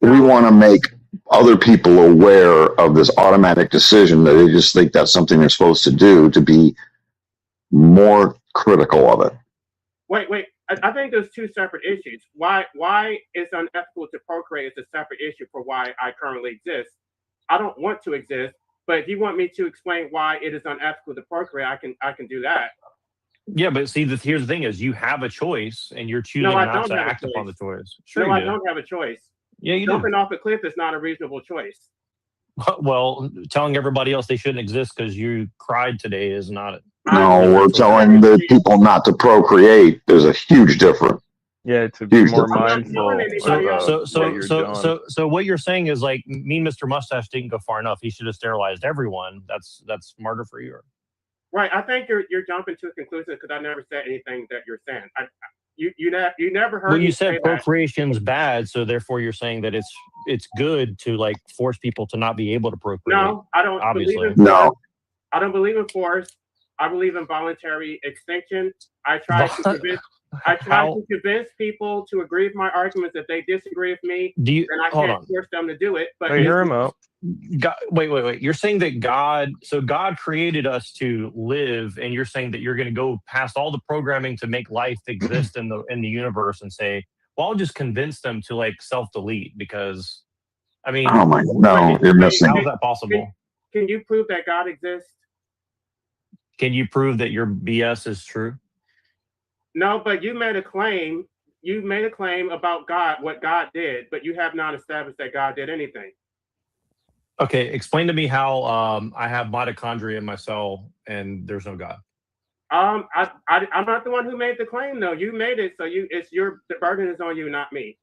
We want to make other people aware of this automatic decision that they just think that's something they're supposed to do, to be more critical of it. Wait. I think there's two separate issues. Why it's unethical to procreate is a separate issue for why I currently exist. I don't want to exist, but if you want me to explain why it is unethical to procreate, I can do that. Yeah, but see, here's the thing: is you have a choice, and you're choosing not to act upon the choice. Sure, I you do. don't have a choice. Yeah, you Jumping off a cliff is not a reasonable choice. Well, telling everybody else they shouldn't exist because you cried today is not. No, we're telling the people not to procreate. There's a huge difference. Yeah, to be Huge more difference. mindful. So what you're saying is like me and Mr. Mustache didn't go far enough. He should have sterilized everyone. That's smarter for you. Right. I think you're jumping to a conclusion because I never said anything that you're saying. You never heard. Well, you me said say procreation's bad, so therefore you're saying that it's good to like force people to not be able to procreate. No, I don't obviously. believe in force. I don't believe in force. I believe in voluntary extinction. I try to convince people to agree with my arguments. If they disagree with me, then I can't force them to do it. But hear him out. God, wait. You're saying that God created us to live, and you're saying that you're going to go past all the programming to make life exist in the universe and say, well, I'll just convince them to like self-delete because, I mean, oh my, no, you're missing. How is that possible? Can you prove that God exists? Can you prove that your BS is true? No, but you made a claim. You made a claim about God, what God did, but you have not established that God did anything. Okay, explain to me how I have mitochondria in my cell and there's no God. I'm not the one who made the claim, though. You made it, so the burden is on you, not me.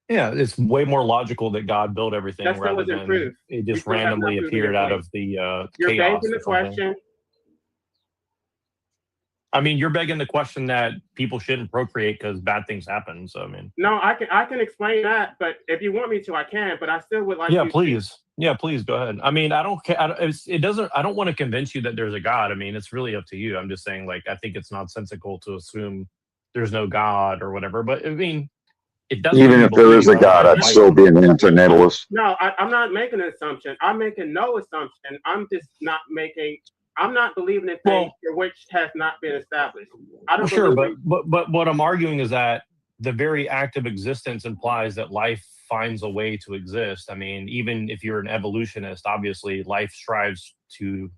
Yeah, it's way more logical that God built everything rather than it just randomly appeared out of the You're chaos. begging the question. I mean, you're begging the question that people shouldn't procreate because bad things happen. So I mean, no, I can explain that, but if you want me to, I can. But I still would like. Yeah, please. Yeah, please go ahead. I mean, I don't care. It doesn't. I don't want to convince you that there's a God. I mean, it's really up to you. I'm just saying, like, I think it's nonsensical to assume there's no God or whatever. But I mean, it doesn't. Even if there is a God, I'd still be an antinatalist. No, I'm not making an assumption. I'm making no assumption. I'm just not making. I'm not believing in things which has not been established. I don't sure, believe but what I'm arguing is that the very act of existence implies that life finds a way to exist. I mean, even if you're an evolutionist, obviously life strives to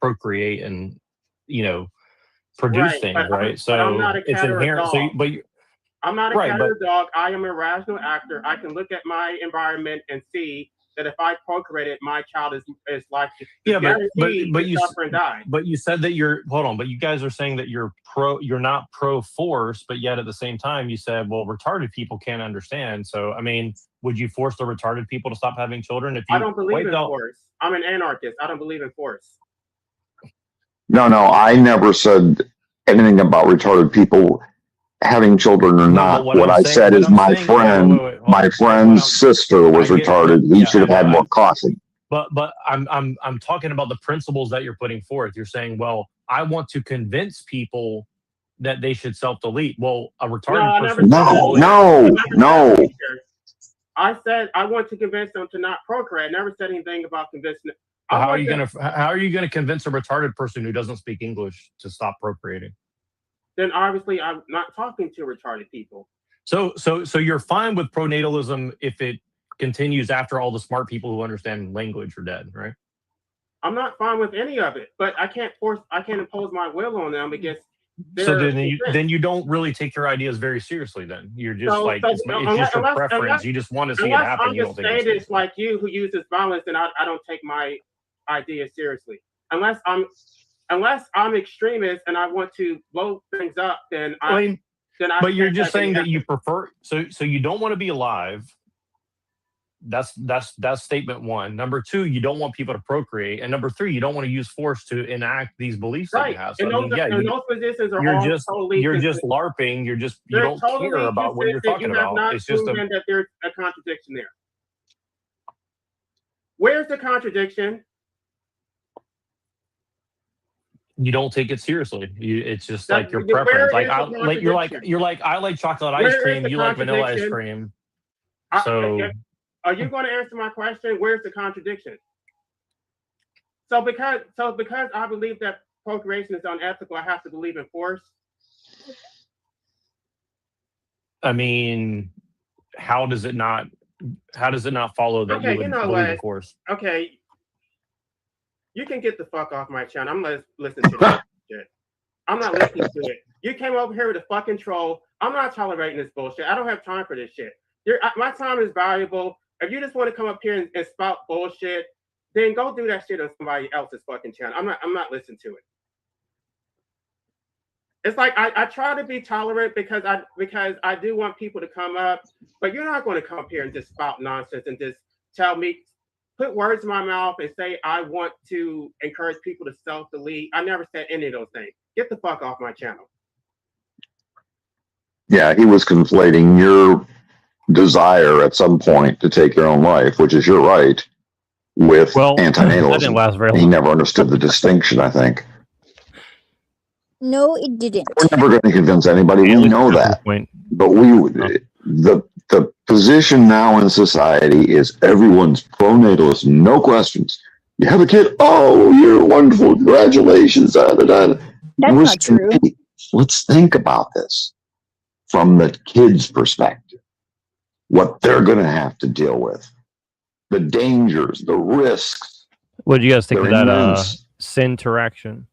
procreate and, you know, produce things, right? But I'm So not a it's cat or a inherent. dog. So, I'm not a right, cat but or a dog. I am a rational actor. I can look at my environment and see that if I procreated, my child is likely to suffer and die. But you said that hold on, but you guys are saying that you're not pro force, but yet at the same time you said, well, retarded people can't understand. So I mean, would you force the retarded people to stop having children if you I don't believe in force. I'm an anarchist. I don't believe in force. No, I never said anything about retarded people having children or not. What I said is my friend's sister was retarded. He should have had more caution. But I'm talking about the principles that you're putting forth. You're saying, well, I want to convince people that they should self-delete. Well, a retarded person. No. I said I want to convince them to not procreate. I never said anything about convincing. How are you gonna convince a retarded person who doesn't speak English to stop procreating? Then obviously I'm not talking to retarded people. So you're fine with pronatalism if it continues after all the smart people who understand language are dead, right? I'm not fine with any of it, but I can't impose my will on them because. So then you don't really take your ideas very seriously. Then you're just it's just a preference. You just want to see it happen. I'm just status like you who uses violence, and I don't take my ideas seriously unless I'm extremist and I want to blow things up. But you're just saying that you prefer. So you don't want to be alive. That's statement one. Number two, you don't want people to procreate, and number three, you don't want to use force to enact these beliefs that you have. So, those positions are you're just LARPing. You don't care about what you're talking about. It's just that there's a contradiction there. Where's the contradiction? You don't take it seriously. It's just like your preference. You're like I like chocolate ice cream. You like vanilla ice cream. So. Are you going to answer my question? Where's the contradiction? So because I believe that procreation is unethical, I have to believe in force. I mean, how does it not follow that you would believe in force? Okay. You can get the fuck off my channel. I'm not listening to that shit. I'm not listening to it. You came over here with a fucking troll. I'm not tolerating this bullshit. I don't have time for this shit. My time is valuable. If you just want to come up here and spout bullshit, then go do that shit on somebody else's fucking channel. I'm not listening to it. It's like I try to be tolerant because I do want people to come up, but you're not going to come up here and just spout nonsense and just put words in my mouth and say I want to encourage people to self-delete. I never said any of those things. Get the fuck off my channel. Yeah, he was conflating your desire at some point to take your own life, which is your right, with antinatalism. He never understood the distinction, I think. No, it didn't. We're never going to convince anybody. We know that. But the position now in society is everyone's pronatalist, no questions. You have a kid, oh, you're wonderful, congratulations. That's not true. Let's think about this from the kid's perspective. What they're going to have to deal with, the dangers, the risks. What do you guys think of that sin interaction?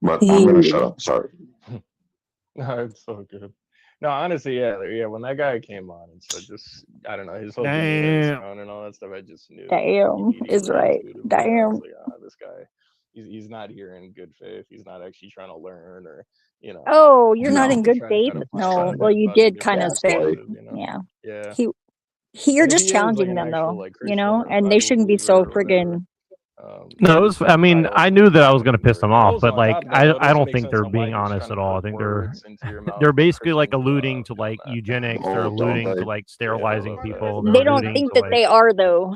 But I'm going to shut up. Sorry. No, it's so good. No, honestly, yeah. When that guy came on and said just, I don't know, his whole tone and all that stuff, I just knew. Damn is right. Damn. Like, this guy, he's not here in good faith. He's not actually trying to learn or. Oh, you're not in good faith? No. Well, you did kind of say, yeah. Yeah. You're just challenging them, though, and they shouldn't be so friggin'. No, it was. I mean, I knew that I was going to piss them off, Rules but on like, top, though, it I doesn't don't make think sense they're on being why he's honest trying at to all. I put think they're words into your mouth they're for basically like Christians, alluding to like eugenics. They're Oh, don't alluding to they? like sterilizing people. They're They don't alluding think to that like. they are, though.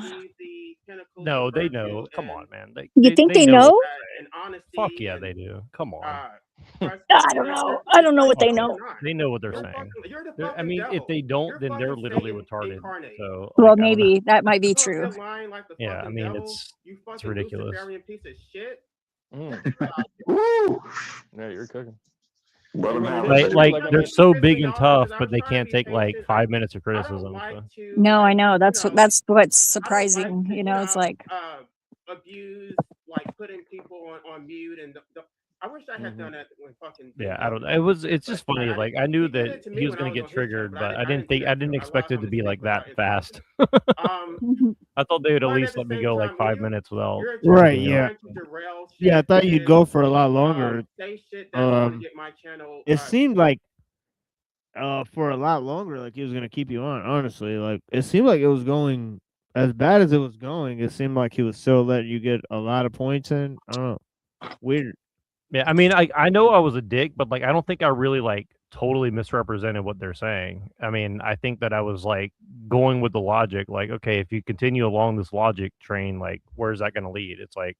No, they know. Come on, man. You think they know know? what they're saying. Fuck yeah, they do. Come on. I don't know. I don't know what they know. They know what they're saying. I mean, if they don't, then they're literally retarded. So, Well, like, I don't know. maybe that might be true. Yeah, I mean, it's ridiculous. Yeah, you're cooking. Let 'em have Like, it. like they're so big and tough, but they can't take like 5 minutes of criticism. So. No, I know. That's what's surprising. You know, it's like abuse, like putting people on mute, and I wish I had done that when fucking. Yeah, I don't. It's just funny. Like I knew that he was going to get triggered, but I didn't expect it to be like that fast. I thought they would at least let me go like 5 minutes without. Right, speaking yeah. up. Yeah, I thought you'd go for a lot longer. It seemed like for a lot longer, like he was gonna keep you on. Honestly, like it seemed like it was going as bad as it was going. It seemed like he was still letting you get a lot of points in. I don't know, weird. Yeah, I mean, I know I was a dick, but like I don't think I really like totally misrepresented what they're saying. I mean, I think that I was like going with the logic, like, okay, if you continue along this logic train, like, where's that going to lead? It's like,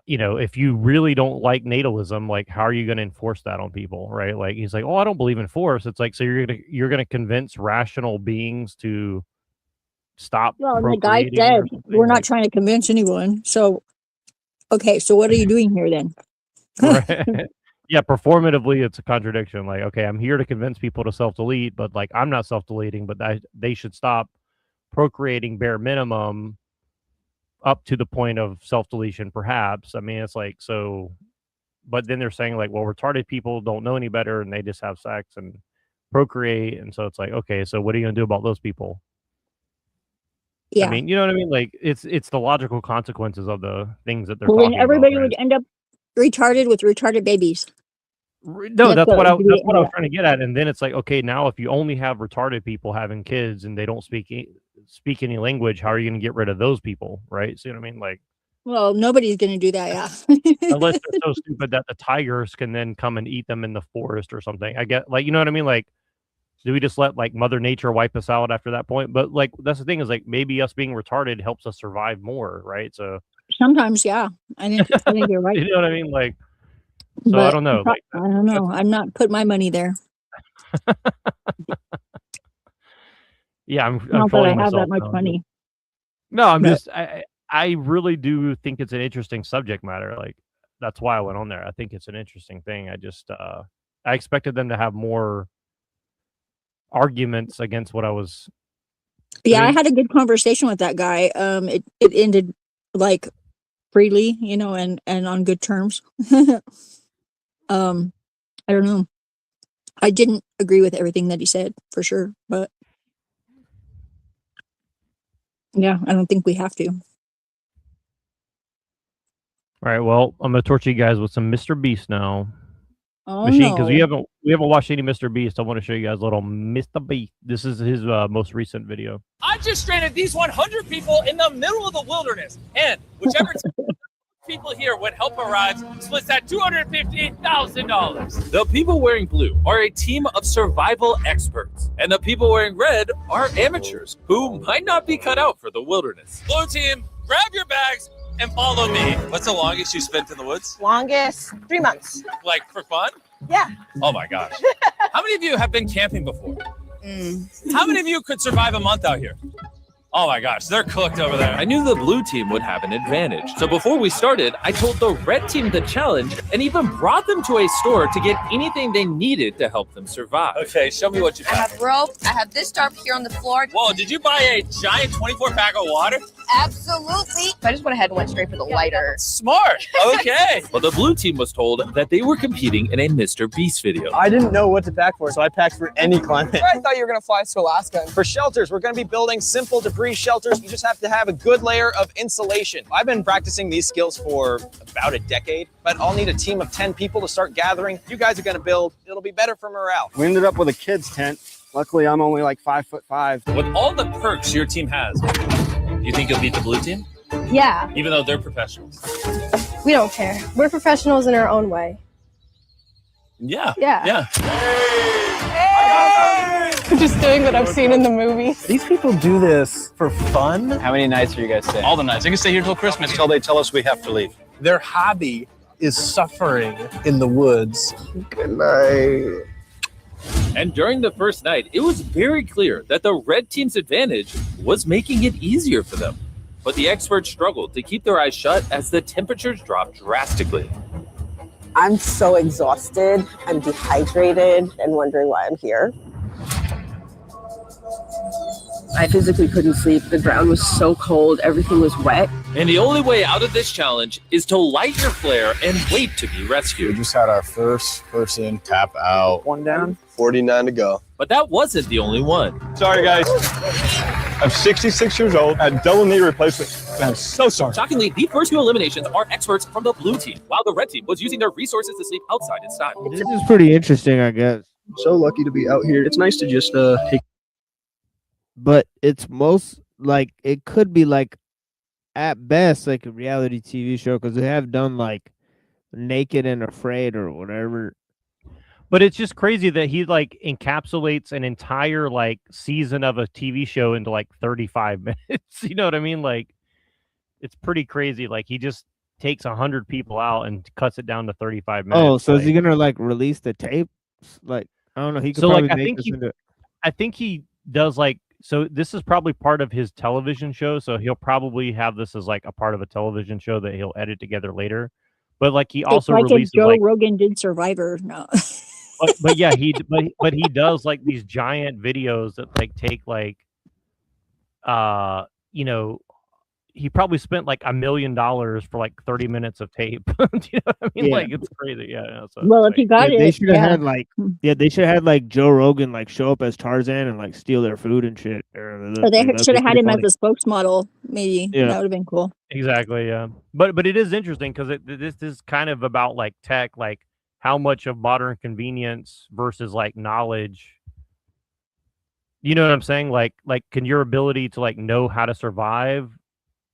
you know, if you really don't like natalism, like, how are you going to enforce that on people, right? Like, he's like, oh, I don't believe in force. It's like, so you're gonna convince rational beings to stop. well, and the guy said we're not trying to convince anyone. So, okay, so what are you doing here then? Right. Yeah, performatively, it's a contradiction. Like, okay, I'm here to convince people to self-delete, but like, I'm not self-deleting, but they should stop procreating bare minimum up to the point of self-deletion, perhaps. I mean, it's like, so, but then they're saying like, well, retarded people don't know any better and they just have sex and procreate. And so it's like, okay, so what are you gonna do about those people? Yeah. I mean, you know what I mean? Like, it's the logical consequences of the things that they're Well, talking then everybody about. would end up retarded with retarded babies. No, that's what I was trying to get at. And then it's like, okay, now if you only have retarded people having kids and they don't speak any language, how are you going to get rid of those people, right? See what I mean? Like, Well, nobody's going to do that, yeah. unless they're so stupid that the tigers can then come and eat them in the forest or something. I get, like, you know what I mean? Like, do we just let like Mother Nature wipe us out after that point? But like, that's the thing is like, maybe us being retarded helps us survive more, right? So Sometimes, yeah. I think you're right. you know what I mean? Like, so But I don't know. Like, I don't know. I'm not putting my money there. yeah, I'm Not that I trolling have myself that much now. money. No, I'm But- just I really do think it's an interesting subject matter. Like, that's why I went on there. I think it's an interesting thing. I just I expected them to have more arguments against what I was. Yeah, I mean, had a good conversation with that guy. It ended like freely, you know, and on good terms. I don't know. I didn't agree with everything that he said for sure, but yeah, I don't think we have to. All right, well, I'm gonna torture you guys with some Mr. Beast now. Oh, Machine, because we no. haven't watched any Mr. Beast. I want to show you guys a little Mr. Beast. This is his most recent video. I just stranded these 100 people in the middle of the wilderness, and whichever people here when help arrives splits that $250,000. The people wearing blue are a team of survival experts, and the people wearing red are amateurs who might not be cut out for the wilderness. Blue team, grab your bags and follow me. What's the longest you spent in the woods? Longest 3 months. Like for fun? Yeah. Oh my gosh. How many of you have been camping before? How many of you could survive a month out here? Oh my gosh, they're cooked over there. I knew the blue team would have an advantage. So before we started, I told the red team the challenge and even brought them to a store to get anything they needed to help them survive. Okay, show me what you I got. have rope. I have this tarp here on the floor. Whoa, did you buy a giant 24-pack of water? Absolutely. I just went ahead and went straight for the lighter. Smart. Okay. Well, the blue team was told that they were competing in a Mr. Beast video. I didn't know what to pack for, so I packed for any climate. I thought you were going to fly to Alaska. For shelters, we're going to be building simple debris shelters. You just have to have a good layer of insulation. I've been practicing these skills for about a decade, but I'll need a team of 10 people to start gathering. You guys are going to build. It'll be better for morale. We ended up with a kid's tent. Luckily, I'm only like 5'5". With all the perks your team has, you think you'll beat the blue team? Yeah, even though they're professionals. we don't care. We're professionals in our own way. Yeah. Yeah. I'm just doing what I've seen in the movies. These people do this for fun. How many nights are you guys staying? All the nights. You can stay here till Christmas until they tell us we have to leave. Their hobby is suffering in the woods. Good night. And during the first night, it was very clear that the red team's advantage was making it easier for them. But the experts struggled to keep their eyes shut as the temperatures dropped drastically. I'm so exhausted. I'm dehydrated and wondering why I'm here. I physically couldn't sleep. The ground was so cold. Everything was wet. And the only way out of this challenge is to light your flare and wait to be rescued. We just had our first person tap out. One down. 49 to go. But that wasn't the only one. Sorry, guys. I'm 66 years old. I had double knee replacement. I'm so sorry. Shockingly, the first two eliminations are experts from the blue team, while the red team was using their resources to sleep outside in style. This is pretty interesting, I guess. So lucky to be out here. It's nice to just take. But it's most like it could be like at best like a reality TV show because they have done like Naked and Afraid or whatever. But it's just crazy that he like encapsulates an entire like season of a TV show into like 35 minutes. You know what I mean? Like it's pretty crazy. Like he just takes 100 people out and cuts it down to 35 minutes. Oh, so like, is he gonna like release the tapes? Like I don't know. He could so probably like make this into. I think he does like so. This is probably part of his television show. So he'll probably have this as like a part of a television show that he'll edit together later. But like he also it's like releases if Joe like. Rogan did Survivor. No. But yeah, but he does like these giant videos that like take like you know, he probably spent like $1 million for like 30 minutes of tape. You know what I mean? Yeah. Like it's crazy. Yeah. So Well, if he got They it, should have yeah. had like they should have had like Joe Rogan like show up as Tarzan and like steal their food and shit. Or they That'd should be have had pretty him funny. as a spokesmodel. Maybe Yeah. that would have been cool. Exactly, yeah. But it is interesting because this is kind of about like tech, like how much of modern convenience versus like knowledge. You know what I'm saying? Like can your ability to like know how to survive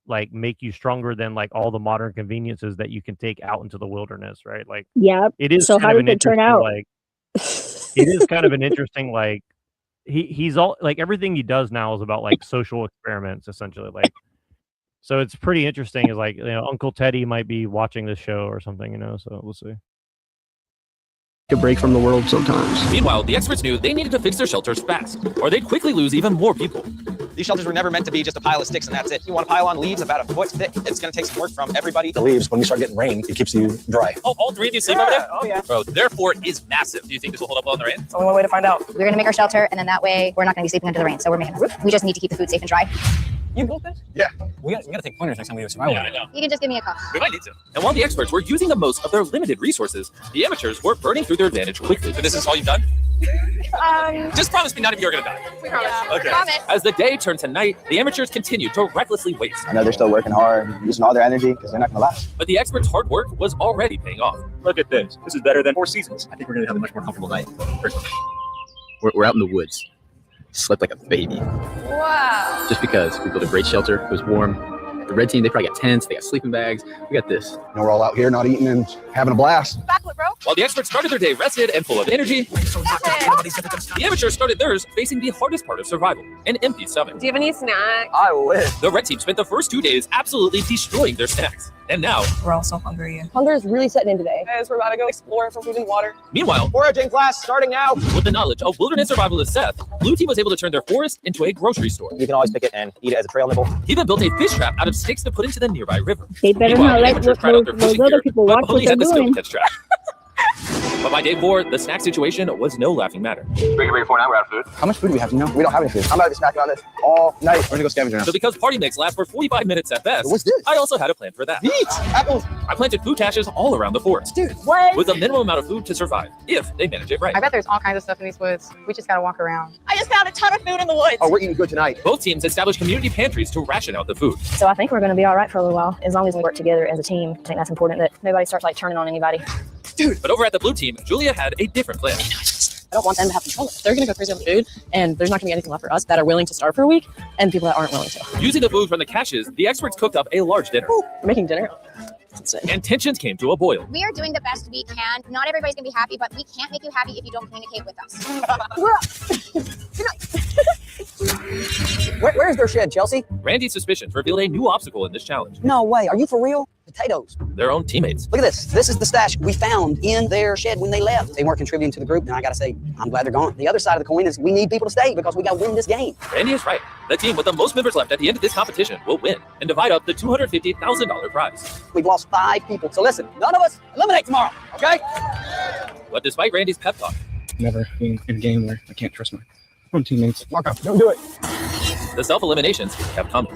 like make you stronger than like all the modern conveniences that you can take out into the wilderness, right? Like Yeah. it is So kind how of did an it turn interesting, out? like it is kind of an interesting like he's all like everything he does now is about like social experiments essentially, like so it's pretty interesting. Is like, you know, Uncle Teddy might be watching this show or something, you know, so we'll see. A break from the world sometimes. Meanwhile, the experts knew they needed to fix their shelters fast, or they'd quickly lose even more people. These shelters were never meant to be just a pile of sticks and that's it. You want to pile on leaves about a foot thick. It's going to take some work from everybody. The leaves, when we start getting rain, it keeps you dry. Oh, all three of you sleep over there? Oh, yeah. Bro, their fort is massive. Do you think this will hold up well in the rain? It's only one way to find out. We're going to make our shelter, and then that way we're not going to be sleeping under the rain. So we're making a roof. We just need to keep the food safe and dry. You built this? Yeah. We got to take pointers next time we do a survival. Yeah, I know. You can just give me a call. We might need to. And while the experts were using the most of their limited resources, the amateurs were burning through their advantage quickly. So this is all you've done? Just promise me none of you are going to die. We promise. Okay. Promise. As the day turned to night, the amateurs continued to recklessly waste. I know they're still working hard, using all their energy because they're not going to last. But the experts' hard work was already paying off. Look at this. This is better than 4 seasons. I think we're going to have a much more comfortable night. We're out in the woods. Slept like a baby. Wow. Just because we built a great shelter. It was warm. The red team, they probably got tents. They got sleeping bags. We got this. Now we're all out here not eating and having a blast. Backflip, bro. While the experts started their day rested and full of energy, the amateurs started theirs facing the hardest part of survival, an empty stomach. Do you have any snacks? I wish. The red team spent the first 2 days absolutely destroying their snacks. And now, We're all so hungry. Hunger is really setting in today. Guys, we're about to go explore for food and water. meanwhile, Foraging class starting now. with the knowledge of wilderness survivalist Seth, Blue Team was able to turn their forest into a grocery store. You can always pick it and eat it as a trail nibble. He even built a fish trap out of sticks to put into the nearby river. They better Meanwhile, not the let amateurs tried out their those fishing other gear, people but watch what only they're had the skill to doing. catch trash. But by day 4, the snack situation was no laughing matter. Bring 4 now, we're out of food. How much food do we have? No, we don't have any food. I'm about to be snacking on this all night. We're going to go scavenge around. So because party mix lasts for 45 minutes at best, What's this? I also had a plan for that. Eat apples. I planted food caches all around the forest, Dude, what? with a minimum amount of food to survive, if they manage it right. I bet there's all kinds of stuff in these woods. We just got to walk around. I just found a ton of food in the woods. Oh, we're eating good tonight. Both teams established community pantries to ration out the food. So I think we're going to be all right for a little while, as long as we work together as a team. I think that's important that nobody starts like turning on anybody. But over at the blue team, Julia had a different plan. I don't want them to have control. They're going to go crazy on the food, and there's not going to be anything left for us that are willing to starve for a week, and people that aren't willing to. Using the food from the caches, the experts cooked up a large dinner. We're making dinner. And tensions came to a boil. We are doing the best we can. Not everybody's gonna be happy, but we can't make you happy if you don't communicate with us. Where's their shed, Chelsea? Randy's suspicions revealed a new obstacle in this challenge. No way. Are you for real? Potatoes. Their own teammates. Look at this. This is the stash we found in their shed when they left. They weren't contributing to the group, and I gotta say, I'm glad they're gone. The other side of the coin is we need people to stay because we gotta win this game. Randy is right. The team with the most members left at the end of this competition will win and divide up the $250,000 prize. We've lost 5 people. So listen, none of us eliminate tomorrow, okay? But despite Randy's pep talk, Never being in a game where I can't trust my own teammates. Marco, don't do it. the self-eliminations kept coming.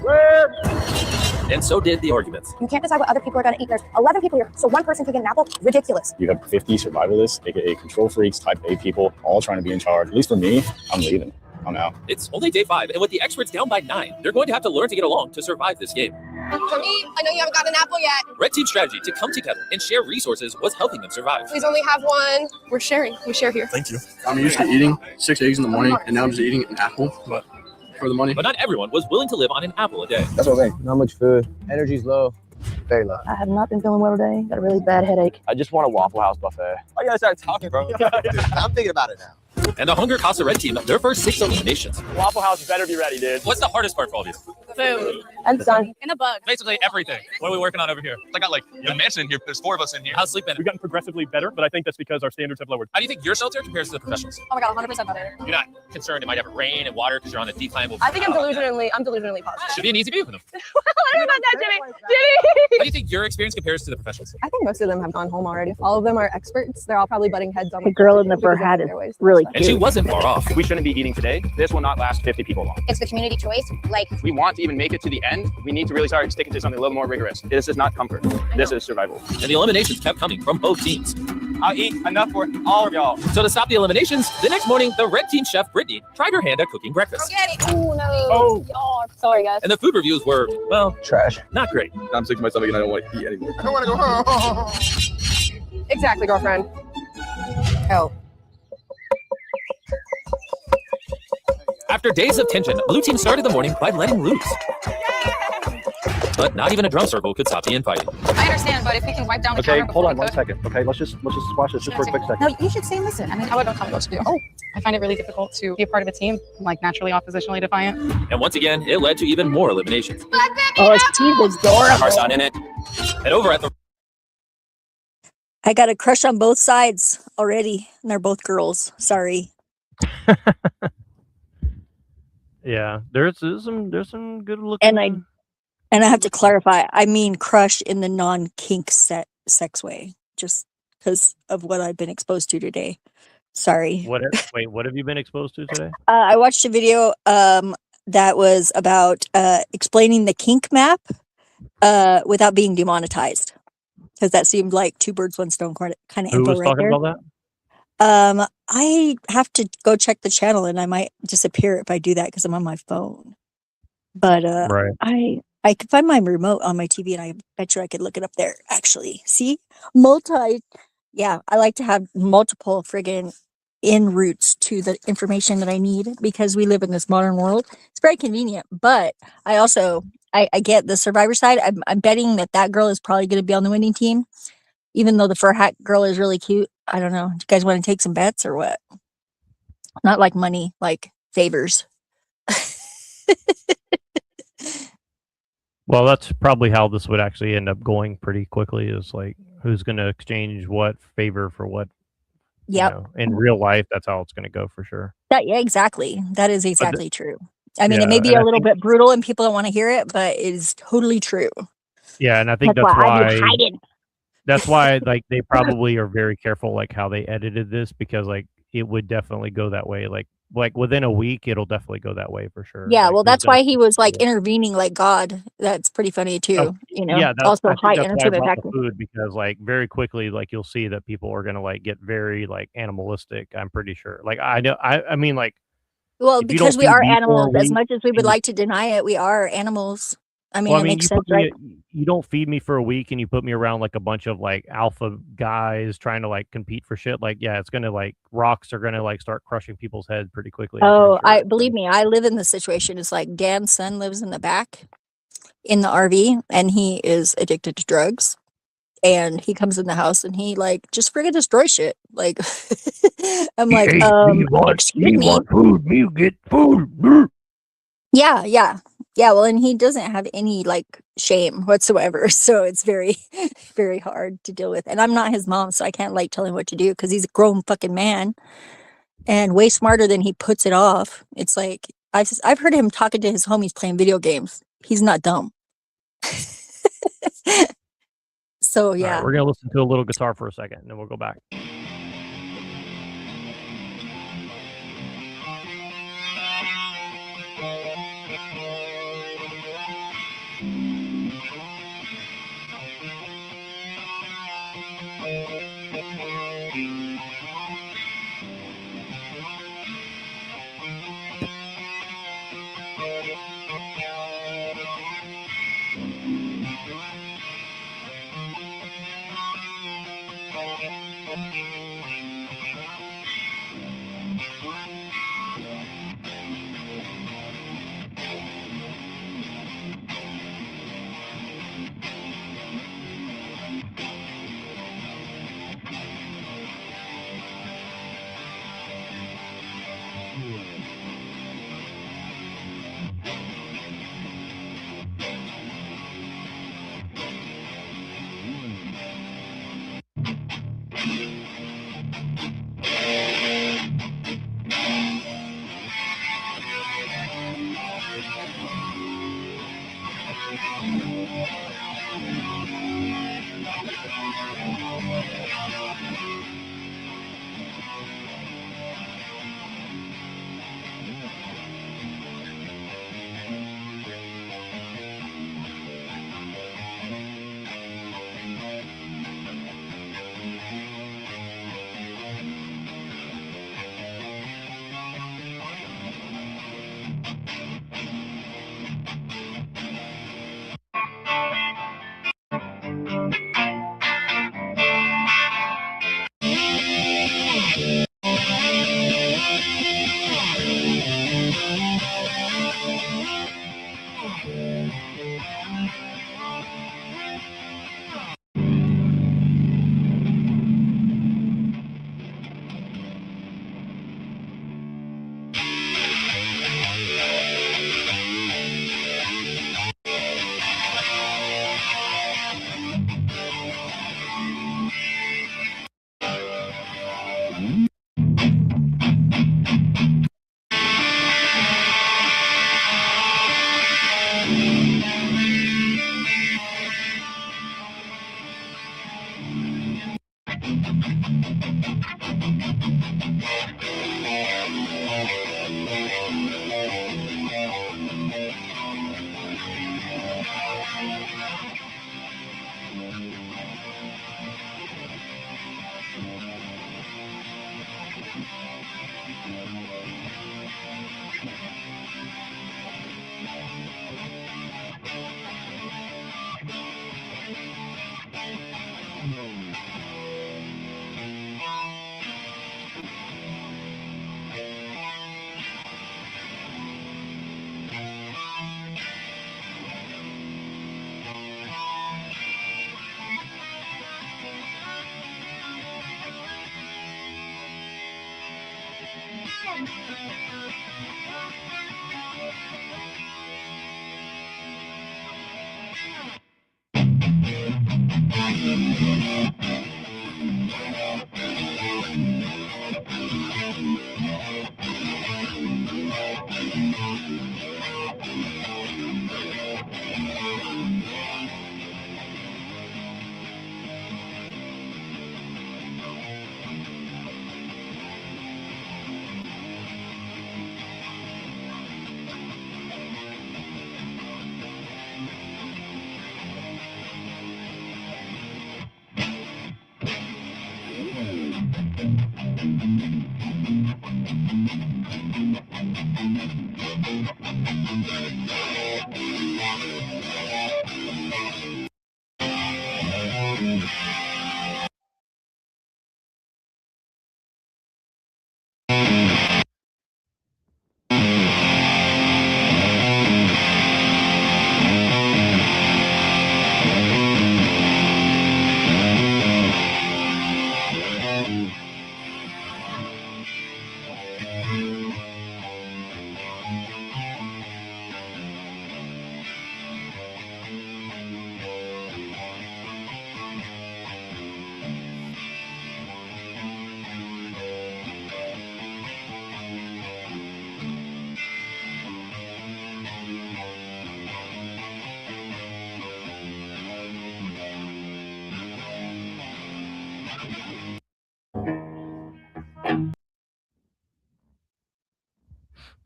And so did the arguments. You can't decide what other people are gonna eat. There's 11 people here, so one person can get an apple. Ridiculous. You have 50 survivalists, aka control freaks, type A people, all trying to be in charge. At least for me, I'm leaving. I'm out. It's only day 5, and with the experts down by 9, they're going to have to learn to get along to survive this game. For me, I know you haven't got an apple yet. Red Team's strategy to come together and share resources was helping them survive. Please only have one. We're sharing. We share here. Thank you. I'm used to eating 6 eggs in the morning, and now I'm just eating an apple, but for the money. But not everyone was willing to live on an apple a day. That's what I think. Not much food. Energy's low. Very low. I have not been feeling well today. Got a really bad headache. I just want a Waffle House buffet. I gotta start talking, bro. I'm thinking about it now. And the hunger cost the Red Team their first 6 eliminations. Waffle House better be ready, dude. What's the hardest part for all of you? Food. And sun. And the bug. Basically everything. What are we working on over here? I got like a mansion in here. There's 4 of us in here. How's sleep been? We've gotten progressively better, but I think that's because our standards have lowered. How do you think your shelter compares to the professionals? Oh my god, 100% better. You're not concerned it might have rain and water because you're on a decline? I think I'm delusionally positive. Should be an easy view for them. What about that, Jimmy? How do you think your experience compares to the professionals? I think most of them have gone home already. All of them are experts. They're all probably butting heads on The girl in the fur hat is really And she cute. wasn't far off. We shouldn't be eating today. This will not last 50 people long. It's the community choice. Like, If we want to even make it to the end, we need to really start sticking to something a little more rigorous. This is not comfort. This is survival. And the eliminations kept coming from both teams. I'll eat enough for all of y'all. So to stop the eliminations, the next morning, the Red Team chef, Brittany, tried her hand at cooking breakfast. Oh no. Oh. Y'all. Sorry, guys. And the food reviews were, well, Trash. not great. I'm sick to my stomach and I don't want to eat anymore. I don't want to go home. Exactly, girlfriend. Help. After days of tension, Blue Team started the morning by letting loose. But not even a drum circle could stop the infighting. I understand, but if we can wipe down the Okay, counter hold before on we one cook. second. Okay, let's just squash this just for a quick second. No, you should stay and listen. I mean, I would not tell me what to do. Oh, I find it really difficult to be a part of a team. I'm like naturally oppositionally defiant. And once again, it led to even more eliminations. Oh, his teeth is adorable. Car's not in it. And over at the I got a crush on both sides already, and they're both girls. Sorry. Yeah, there's some good looking. And I have to clarify. I mean, crush in the non-kink sex way, just because of what I've been exposed to today. Sorry. What have you been exposed to today? I watched a video that was about explaining the kink map without being demonetized, because that seemed like 2 birds, 1 stone kind of Who info was right talking there. about that? I have to go check the channel, and I might disappear if I do that because I'm on my phone. But Right. I could find my remote on my TV, and I bet you I could look it up there. Actually, see, Yeah, I like to have multiple friggin' in routes to the information that I need because we live in this modern world. It's very convenient, but I also I get the survivor side. I'm betting that girl is probably going to be on the winning team, even though the fur hat girl is really cute. I don't know. Do you guys want to take some bets or what? Not like money, like favors. Well, that's probably how this would actually end up going pretty quickly. Is like who's going to exchange what favor for what. Yep. In real life, that's how it's going to go for sure. Yeah, exactly. That is exactly true. I mean, yeah, it may be and a I little think- bit brutal and people don't want to hear it, but it is totally true. Yeah, and I think That's that's why I've why been hiding. that's why like they probably are very careful like how they edited this because like it would definitely go that way. Like within a week, it'll definitely go that way for sure. Yeah, Like, well, there's that's gonna why he was like intervening like God. That's pretty funny too. Yeah, also I think high that's why I entertainment brought factor. the food because like very quickly, like you'll see that people are gonna like get very like animalistic. I'm pretty sure. Like I know, I mean, like Well, if you because don't we feed are me for a animals. As week, much as we would and- like to deny it, we are animals. I mean, well, I it mean, makes sense, right? you don't feed me for a week and you put me around like a bunch of like alpha guys trying to like compete for shit. Like, yeah, it's gonna like rocks are gonna like start crushing people's head pretty quickly. I'm Oh, pretty I sure. believe me, I live in the situation. It's like Dan's son lives in the back in the RV, and he is addicted to drugs. And he comes in the house and he like just freaking destroys shit. Like I'm like, excuse me. food, me get food. Yeah, yeah. Yeah, well, and he doesn't have any like shame whatsoever. So it's very, very hard to deal with. And I'm not his mom, so I can't like tell him what to do because he's a grown fucking man and way smarter than he puts it off. It's like I've heard him talking to his homies playing video games. He's not dumb. So All right, yeah. we're gonna listen to a little guitar for a second, and then we'll go back.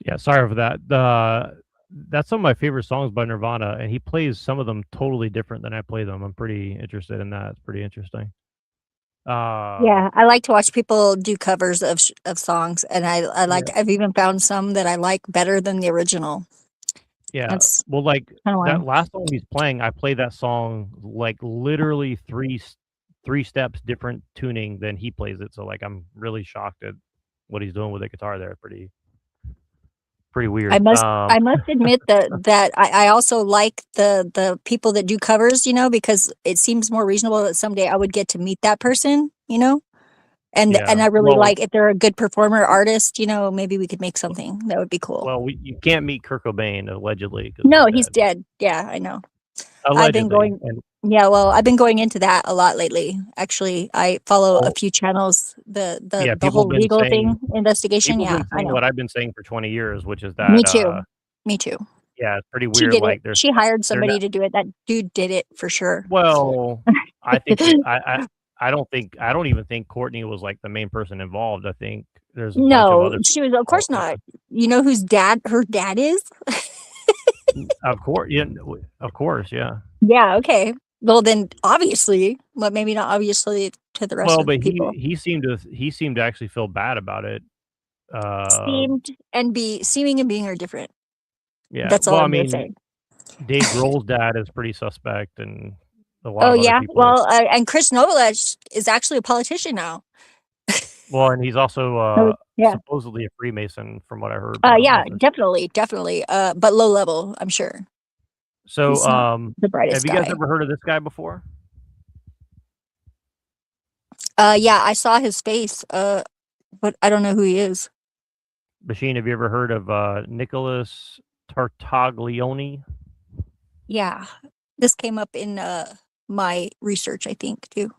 Yeah, sorry for that. That's some of my favorite songs by Nirvana, and he plays some of them totally different than I play them. I'm pretty interested in that. It's pretty interesting. Yeah, I like to watch people do covers of songs, and I like. Yeah. I've even found some that I like better than the original. Yeah. That's Well, like kinda that wild. last song he's playing, I play that song like literally three steps different tuning than he plays it. So like I'm really shocked at what he's doing with the guitar there. Pretty I weird. must admit that I also like the people that do covers, because it seems more reasonable that someday I would get to meet that person, and Yeah. I really Well, like if they're a good performer artist, maybe we could make something that would be cool. you can't meet Kurt Cobain allegedly. 'Cause No, he's dead. Yeah, I know. I've been Allegedly. going And Yeah, well, I've been going into that a lot lately. Actually, I follow a well, few channels, the yeah, the people whole have been legal saying thing, investigation. people have Yeah, been I saying know. what I've been saying for 20 years, which is Me that too. Me too. yeah, it's pretty She weird. did it. Like there's She hired they're somebody not to do it. That dude did it for sure. well, I think I don't even think Courtney was like the main person involved. I think there's a bunch of No, other she was, of people. course not. You know whose dad her dad is? Of course, yeah, of course, yeah. Yeah, okay. Well, then obviously, but maybe not obviously to the rest Well, of the but people. he seemed to actually feel bad about it. Seeming and being are different. Yeah. That's all Well, I I'm gonna mean, say. Dave Grohl's dad is pretty suspect, and a lot Oh of other yeah. people. Well, and Chris Novak is actually a politician now. Well, and he's also Oh, yeah. supposedly a Freemason, from what I heard. But I don't know Yeah, if that's definitely. But low level, I'm sure. so. He's not the Have brightest you guys guy. ever heard of this guy before? Yeah, I saw his face. But I don't know who he is. Machine, have you ever heard of Nicholas Tartaglione? Yeah. This came up in my research, I think, too.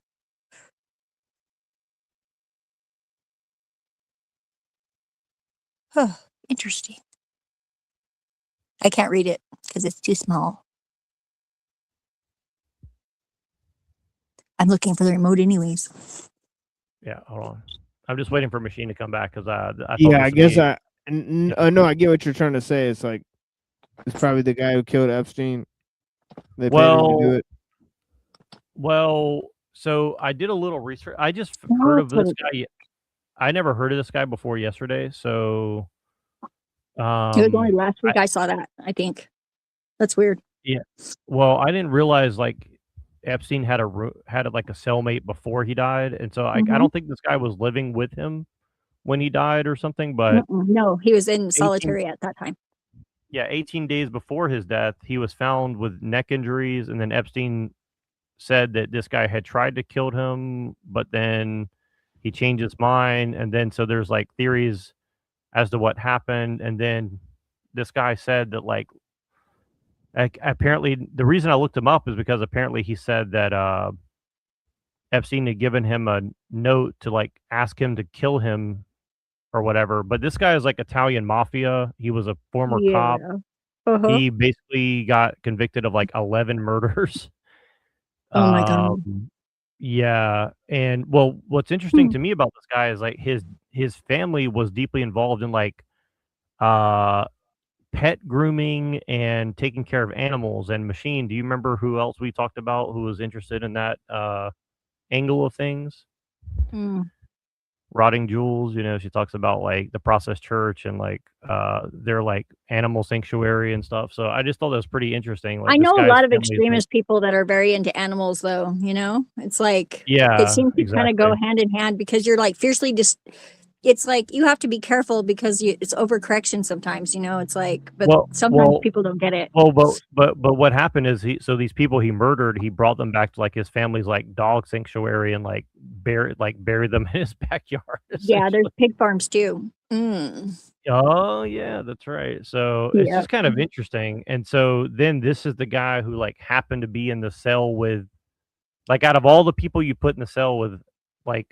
Huh, interesting. I can't read it because it's too small. I'm looking for the remote anyways. Yeah, hold on. I'm just waiting for Machine to come back because I thought Yeah, this I would guess be- no, I get what you're trying to say. It's like it's probably the guy who killed Epstein. They paid him to do it. Well, so I did a little research. I just No, heard of that's what this guy. I never heard of this guy before yesterday. So, It was only last week I saw that, I think. That's weird. yeah. Well, I didn't realize like Epstein had like a cellmate before he died, and so I Mhm. don't think this guy was living with him when he died or something. But No, he was in 18 solitary at that time. yeah, 18 days before his death, he was found with neck injuries, and then Epstein said that this guy had tried to kill him, but then he changed his mind, and then so there's like theories as to what happened, and then this guy said that like apparently the reason I looked him up is because apparently he said that Epstein had given him a note to like ask him to kill him or whatever. But this guy is like Italian mafia. He was a former cop. Yeah. Uh-huh. He basically got convicted of like 11 murders. Oh my God. Yeah, and well, what's interesting to me about this guy is like his family was deeply involved in like pet grooming and taking care of animals. And Machine, do you remember who else we talked about who was interested in that angle of things? Mm. Rotting Jewels, she talks about like the Process Church and like their like animal sanctuary and stuff. So I just thought that was pretty interesting. Like I this know a guy's lot of family is like- extremist people that are very into animals, though. It's like Yeah, it seems to kind exactly. of go hand in hand because you're like fiercely just. It's like you have to be careful because it's overcorrection sometimes. It's like, but sometimes people don't get it. Well, but what happened is these people he murdered, he brought them back to like his family's like dog sanctuary and like buried them in his backyard. Yeah, there's pig farms too. Mm. Oh yeah, that's right. So it's Yeah. just kind of interesting. And so then this is the guy who like happened to be in the cell with, like, out of all the people you put in the cell with, like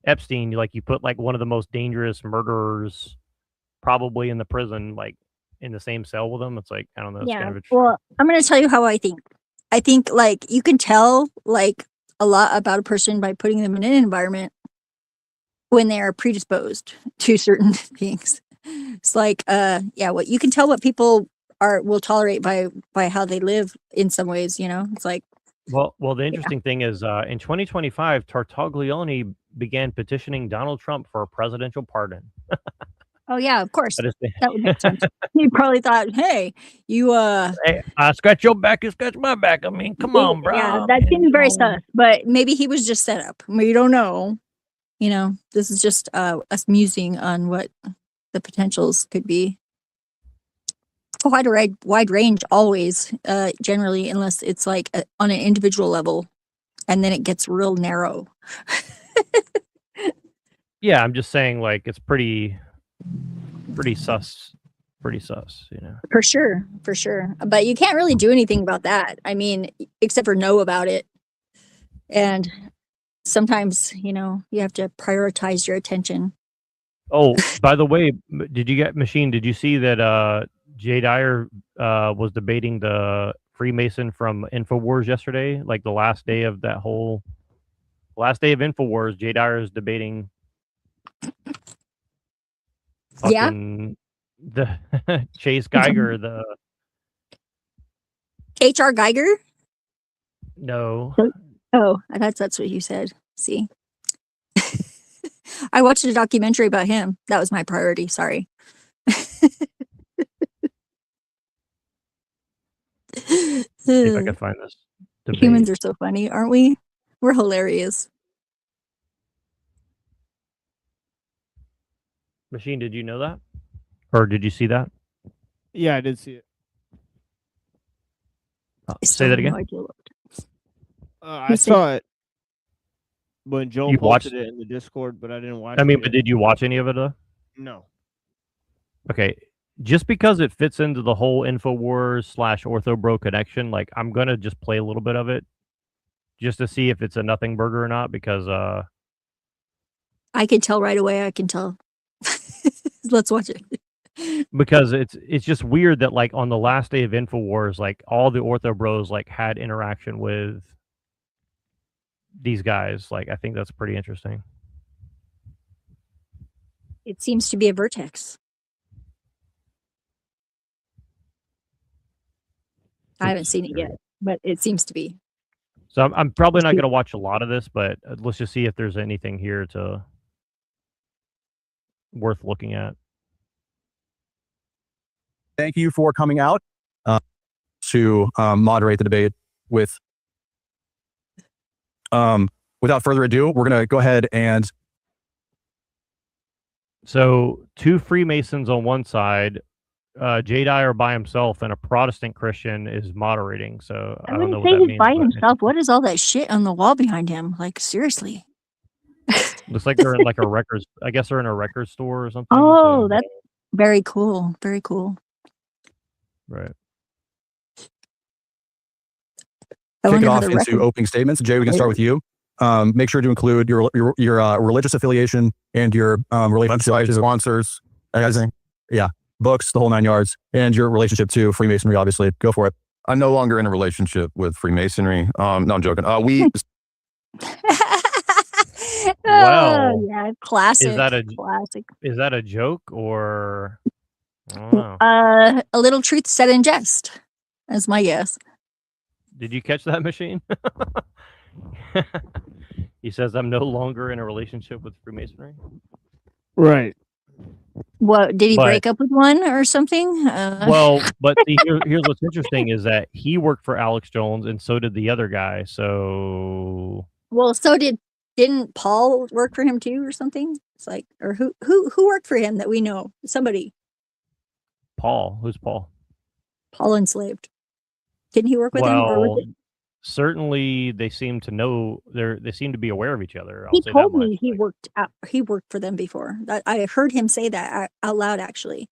Epstein, you put like one of the most dangerous murderers probably in the prison, like in the same cell with him. It's like, I don't know. It's kind Yeah. of interesting. Well, I'm going to tell you how I think. I think like you can tell like a lot about a person by putting them in an environment when they are predisposed to certain things. It's like, yeah, what you can tell what people will tolerate by how they live in some ways, you know? It's like, Well, the interesting thing is, in 2025, Tartaglione began petitioning Donald Trump for a presidential pardon. oh yeah, of course. That is That would make sense. He probably thought, hey, you Hey, I scratch your back, you scratch my back. I mean, come on, bro. yeah, that seems very sus, but maybe he was just set up. We don't know. You know, this is just us musing on what the potentials could be. A wide range always, generally, unless it's like on an individual level, and then it gets real narrow. Yeah, I'm just saying, like, it's pretty sus, you know. For sure. But you can't really do anything about that. I mean, except for know about it. And sometimes, you know, you have to prioritize your attention. Oh, by the way, did you see that Jay Dyer was debating the Freemason from InfoWars yesterday? Like the last day of InfoWars, Jay Dyer is debating fucking the Chase Geiger, the HR Geiger? no. Oh, that's what you said. See? I watched a documentary about him. That was my priority. Sorry. See if I can find this debate. Humans are so funny, aren't we? We're hilarious. Machine, did you know that? Or did you see that? Yeah, I did see it. Say that again. I saw it when Joel You posted watched- it in the Discord, but I didn't watch. I mean, it but yet. did you watch any of it though? No. Okay. Just because it fits into the whole InfoWars / OrthoBro connection, like I'm gonna just play a little bit of it just to see if it's a nothing burger or not, because I can tell right away. I can tell. Let's watch it. because it's just weird that like on the last day of InfoWars, like all the Ortho Bros like had interaction with these guys. Like I think that's pretty interesting. It seems to be a vertex. I haven't seen it yet, but it seems to be. So I'm probably not gonna watch a lot of this, but let's just see if there's anything here worth looking at. Thank you for coming out to moderate the debate with. Without further ado, we're going to go ahead and. So 2 Freemasons on one side, Jay Dyer by himself, and a Protestant Christian is moderating. So I don't know what that he's means. by but himself. What is all that shit on the wall behind him? Like, seriously. looks like they're in like a records. I guess they're in a record store or something. Oh, so- that's very cool. Very cool. right. I Kick it wonder how off the into record- opening statements. Jay, we can start with you. Make sure to include your religious affiliation and your relationship sponsors, books, the whole 9 yards, and your relationship to Freemasonry. Obviously, go for it. I'm no longer in a relationship with Freemasonry. No, I'm joking. We Well, yeah, classic. classic? Is that a joke or? I don't know. A little truth said in jest, is my guess. Did you catch that, Machine? He says, "I'm no longer in a relationship with Freemasonry." Right. What did he But- break up with one or something? Well, but see, here's what's interesting is that he worked for Alex Jones, and so did the other guy. So well, so didn't Paul work for him too, or something? It's like, or who worked for him that we know? Somebody. Paul, who's Paul? Paul enslaved. Didn't he work with him? Or Well, was it? certainly they seem to know. They seem to be aware of each other. I'll He say told that much. me he worked for them before. I heard him say that out loud, actually.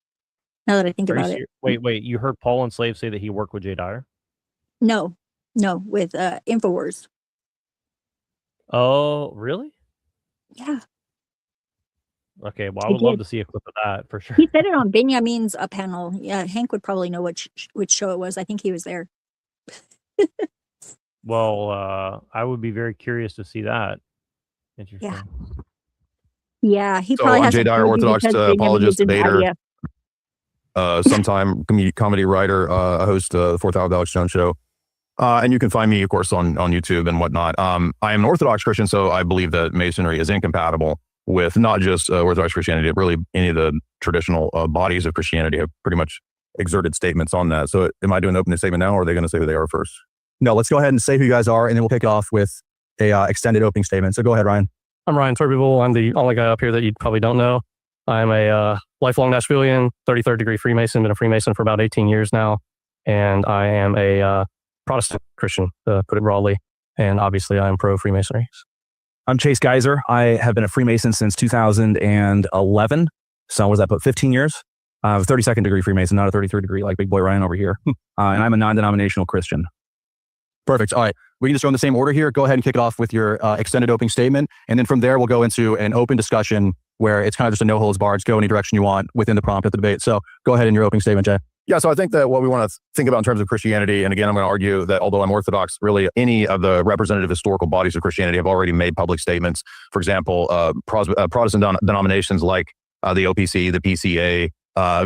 Now that I think Are you about it. Wait. You heard Paul Enslaved say that he worked with Jay Dyer? No, with InfoWars. Oh, really? Yeah. Okay. Well, I He would love did. to see a clip of that for sure. He said it on Benjamin's panel. Yeah, Hank would probably know which show it was. I think he was there. Well, I would be very curious to see that. Interesting. Yeah, he So probably on has Jay a Dyer, preview Orthodox because Benjamin apologist is in the debater. IDF. sometime comedy writer, a host of the Fourth Hour Alex Jones Show. And you can find me, of course, on YouTube and whatnot. I am an Orthodox Christian, so I believe that Masonry is incompatible with not just Orthodox Christianity, but really any of the traditional bodies of Christianity have pretty much exerted statements on that. So am I doing an opening statement now, or are they going to say who they are first? No, let's go ahead and say who you guys are, and then we'll kick it off with a extended opening statement. So go ahead, Ryan. I'm Ryan Torbuble. I'm the only guy up here that you probably don't know. I'm a lifelong Nashvilleian, 33rd degree Freemason, been a Freemason for about 18 years now. And I am a Protestant Christian, to put it broadly. And obviously I'm pro-Freemasonry. I'm Chase Geiser. I have been a Freemason since 2011. So what does that put, 15 years? 32nd degree Freemason, not a 33rd degree like big boy Ryan over here. And I'm a non-denominational Christian. Perfect. All right. We can just go in the same order here. Go ahead and kick it off with your extended opening statement. And then from there, we'll go into an open discussion where it's kind of just a no holds barred, go any direction you want within the prompt of the debate. So go ahead in your opening statement, Jay. Yeah, so I think that what we want to think about in terms of Christianity, and again, I'm going to argue that although I'm Orthodox, really any of the representative historical bodies of Christianity have already made public statements. For example, Protestant denominations like the OPC, the PCA,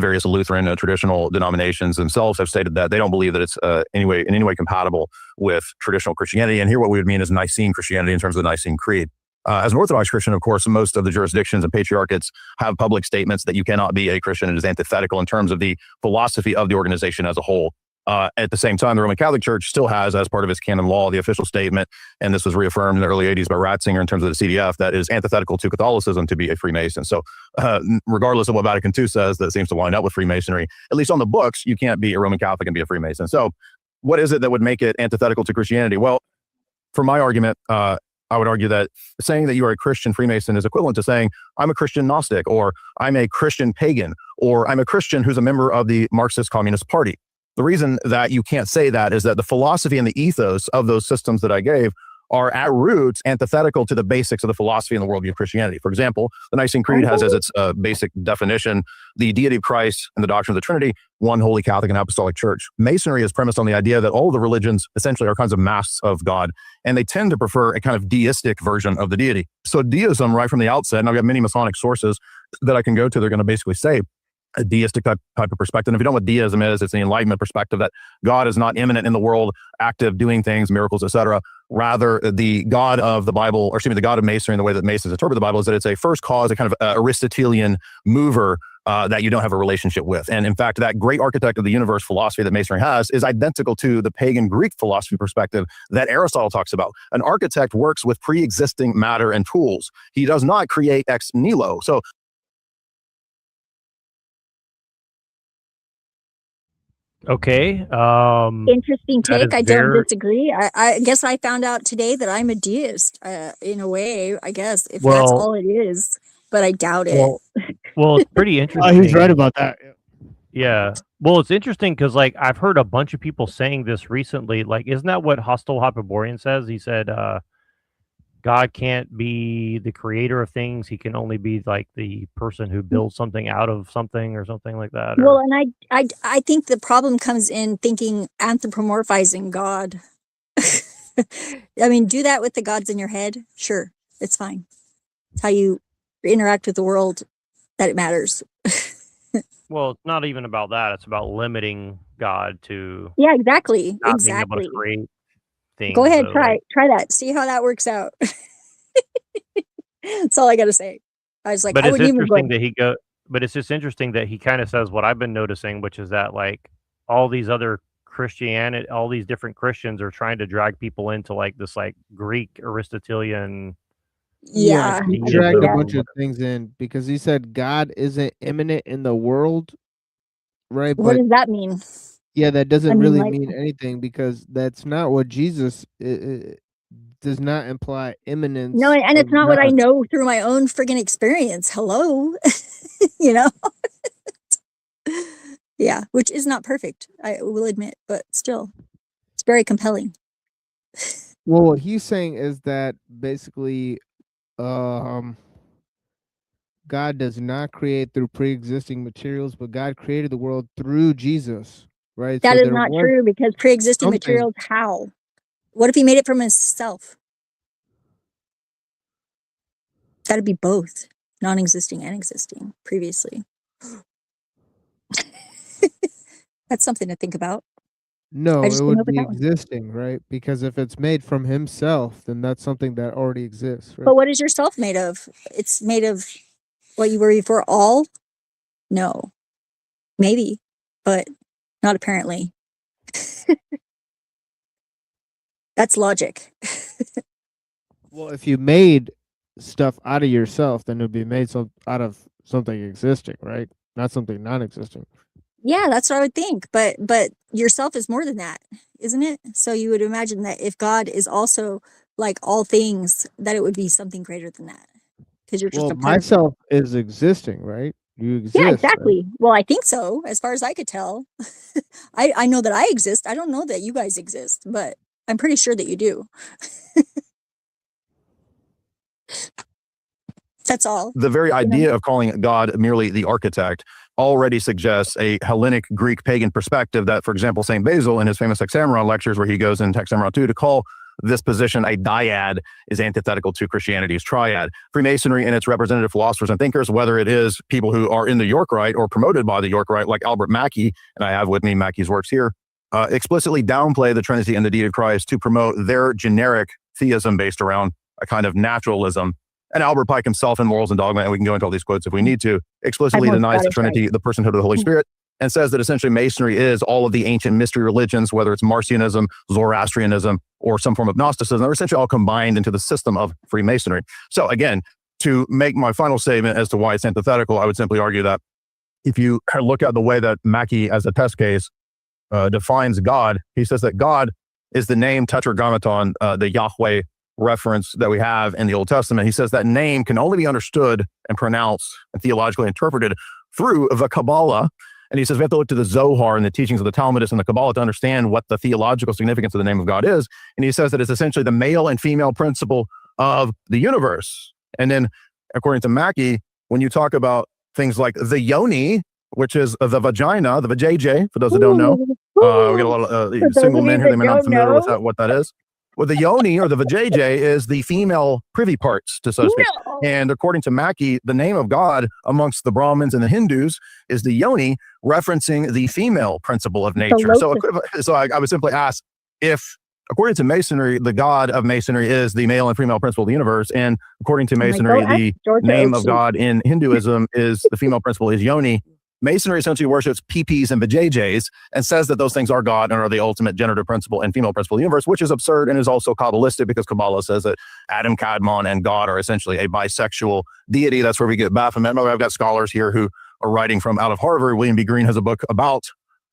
various Lutheran traditional denominations themselves have stated that they don't believe that it's in any way compatible with traditional Christianity. And here what we would mean is Nicene Christianity in terms of the Nicene Creed. As an Orthodox Christian, of course, most of the jurisdictions and patriarchates have public statements that you cannot be a Christian. It is antithetical in terms of the philosophy of the organization as a whole. At the same time, the Roman Catholic Church still has, as part of its canon law, the official statement, and this was reaffirmed in the early 80s by Ratzinger in terms of the CDF, that is antithetical to Catholicism to be a Freemason. So regardless of what Vatican II says, that seems to line up with Freemasonry, at least on the books, you can't be a Roman Catholic and be a Freemason. So what is it that would make it antithetical to Christianity? Well, for my argument, I would argue that saying that you are a Christian Freemason is equivalent to saying, I'm a Christian Gnostic, or I'm a Christian pagan, or I'm a Christian who's a member of the Marxist Communist Party. The reason that you can't say that is that the philosophy and the ethos of those systems that I gave are at roots antithetical to the basics of the philosophy and the worldview of Christianity. For example, the Nicene Creed has as its basic definition the deity of Christ and the doctrine of the Trinity, one holy Catholic and apostolic church. Masonry is premised on the idea that all of the religions essentially are kinds of masks of God, and they tend to prefer a kind of deistic version of the deity. So deism, right from the outset, and I've got many Masonic sources that I can go to, they're going to basically say a deistic type of perspective. And if you don't know what deism is, it's the Enlightenment perspective that God is not immanent in the world, active, doing things, miracles, etc. Rather, the God of the Bible, or excuse me, the God of Masonry, in the way that Masons interpret the Bible, is that it's a first cause, a kind of Aristotelian mover that you don't have a relationship with. And in fact, that great architect of the universe philosophy that Masonry has is identical to the pagan Greek philosophy perspective that Aristotle talks about. An architect works with pre-existing matter and tools. He does not create ex nihilo. So Okay. Interesting that take. is I don't very disagree. I guess I found out today that I'm a deist, in a way, I guess, if that's well. all it is, but I doubt it. Well, it's pretty interesting. He's right about that. Yeah. Well, it's interesting because, like, I've heard a bunch of people saying this recently. Like, isn't that what Hostel Hyperborean says? He said, God can't be the creator of things. He can only be like the person who builds something out of something or something like that. Well, and I think the problem comes in thinking anthropomorphizing God. I mean, do that with the gods in your head. Sure, it's fine. It's how you interact with the world that it matters. Well, it's not even about that. It's about limiting God to Yeah, exactly. not being able Exactly. to create things. Go ahead, So, try that. See how that works out. That's all I got to say. I was like, but I it's wouldn't even interesting go. but it's just interesting that he kind of says what I've been noticing, which is that like all these other Christianity, all these different Christians are trying to drag people into like this like Greek Aristotelian. Yeah, he dragged a bunch of things in because he said God isn't immanent in the world, right? What But does that mean? yeah, that doesn't I mean, really like, mean anything because that's not what Jesus does not imply immanence. no, and it's of not what I God. know through my own friggin' experience. Hello, you know? Yeah, which is not perfect, I will admit, but still, it's very compelling. Well, what he's saying is that basically, God does not create through pre-existing materials, but God created the world through Jesus, right? That So is there not was true because pre-existing something. materials, how? What if he made it from himself? Got to be both, non-existing and existing previously. That's something to think about. No, I it just came would up with be that one. existing, right? Because if it's made from himself, then that's something that already exists, right? But what is yourself made of? It's made of what you were before all? No. Maybe, but not apparently. That's logic. Well, if you made stuff out of yourself, then it would be made out of something existing, right? Not something non-existing. Yeah, that's what I would think. But yourself is more than that, isn't it? So you would imagine that if God is also like all things, that it would be something greater than that. Because you're just Well, a part of it. myself is existing, right? You Yeah, exist, right? exactly. Well, I think so, as far as I could tell. I know that I exist. I don't know that you guys exist, but I'm pretty sure that you do. That's all. The very You know? idea of calling God merely the architect already suggests a Hellenic Greek pagan perspective that, for example, St. Basil in his famous Hexameron lectures, where he goes in Hexameron 2 to call this position a dyad, is antithetical to Christianity's triad. Freemasonry and its representative philosophers and thinkers, whether it is people who are in the York Rite or promoted by the York Rite, like Albert Mackey, and I have with me Mackey's works here, explicitly downplay the Trinity and the deity of Christ to promote their generic theism based around a kind of naturalism. And Albert Pike himself in Morals and Dogma, and we can go into all these quotes if we need to, explicitly denies the Trinity, the personhood of the Holy Spirit, and says that essentially Masonry is all of the ancient mystery religions, whether it's Marcionism, Zoroastrianism, or some form of Gnosticism, are essentially all combined into the system of Freemasonry. So again, to make my final statement as to why it's antithetical, I would simply argue that if you look at the way that Mackey, as a test case, defines God, he says that God is the name Tetragrammaton, the Yahweh reference that we have in the Old Testament. He says that name can only be understood and pronounced and theologically interpreted through the Kabbalah. And he says we have to look to the Zohar and the teachings of the Talmudists and the Kabbalah to understand what the theological significance of the name of God is. And he says that it's essentially the male and female principle of the universe. And then, according to Mackey, when you talk about things like the yoni, which is the vagina, the vajayjay, for those that don't know, we get a lot of single men here, they may not be familiar with what that is. Well, the yoni or the vajayjay is the female privy parts, so to speak. No. And according to Mackey, the name of God amongst the Brahmins and the Hindus is the yoni, referencing the female principle of nature. So I would simply ask if, according to Masonry, the God of Masonry is the male and female principle of the universe, and according to Masonry, the name of God in Hinduism is the female principle is yoni. Masonry essentially worships PPs and vajayjays and says that those things are God and are the ultimate generative principle and female principle of the universe, which is absurd and is also Kabbalistic because Kabbalah says that Adam, Kadmon, and God are essentially a bisexual deity. That's where we get Baphomet. I've got scholars here who are writing from out of Harvard. William B. Green has a book about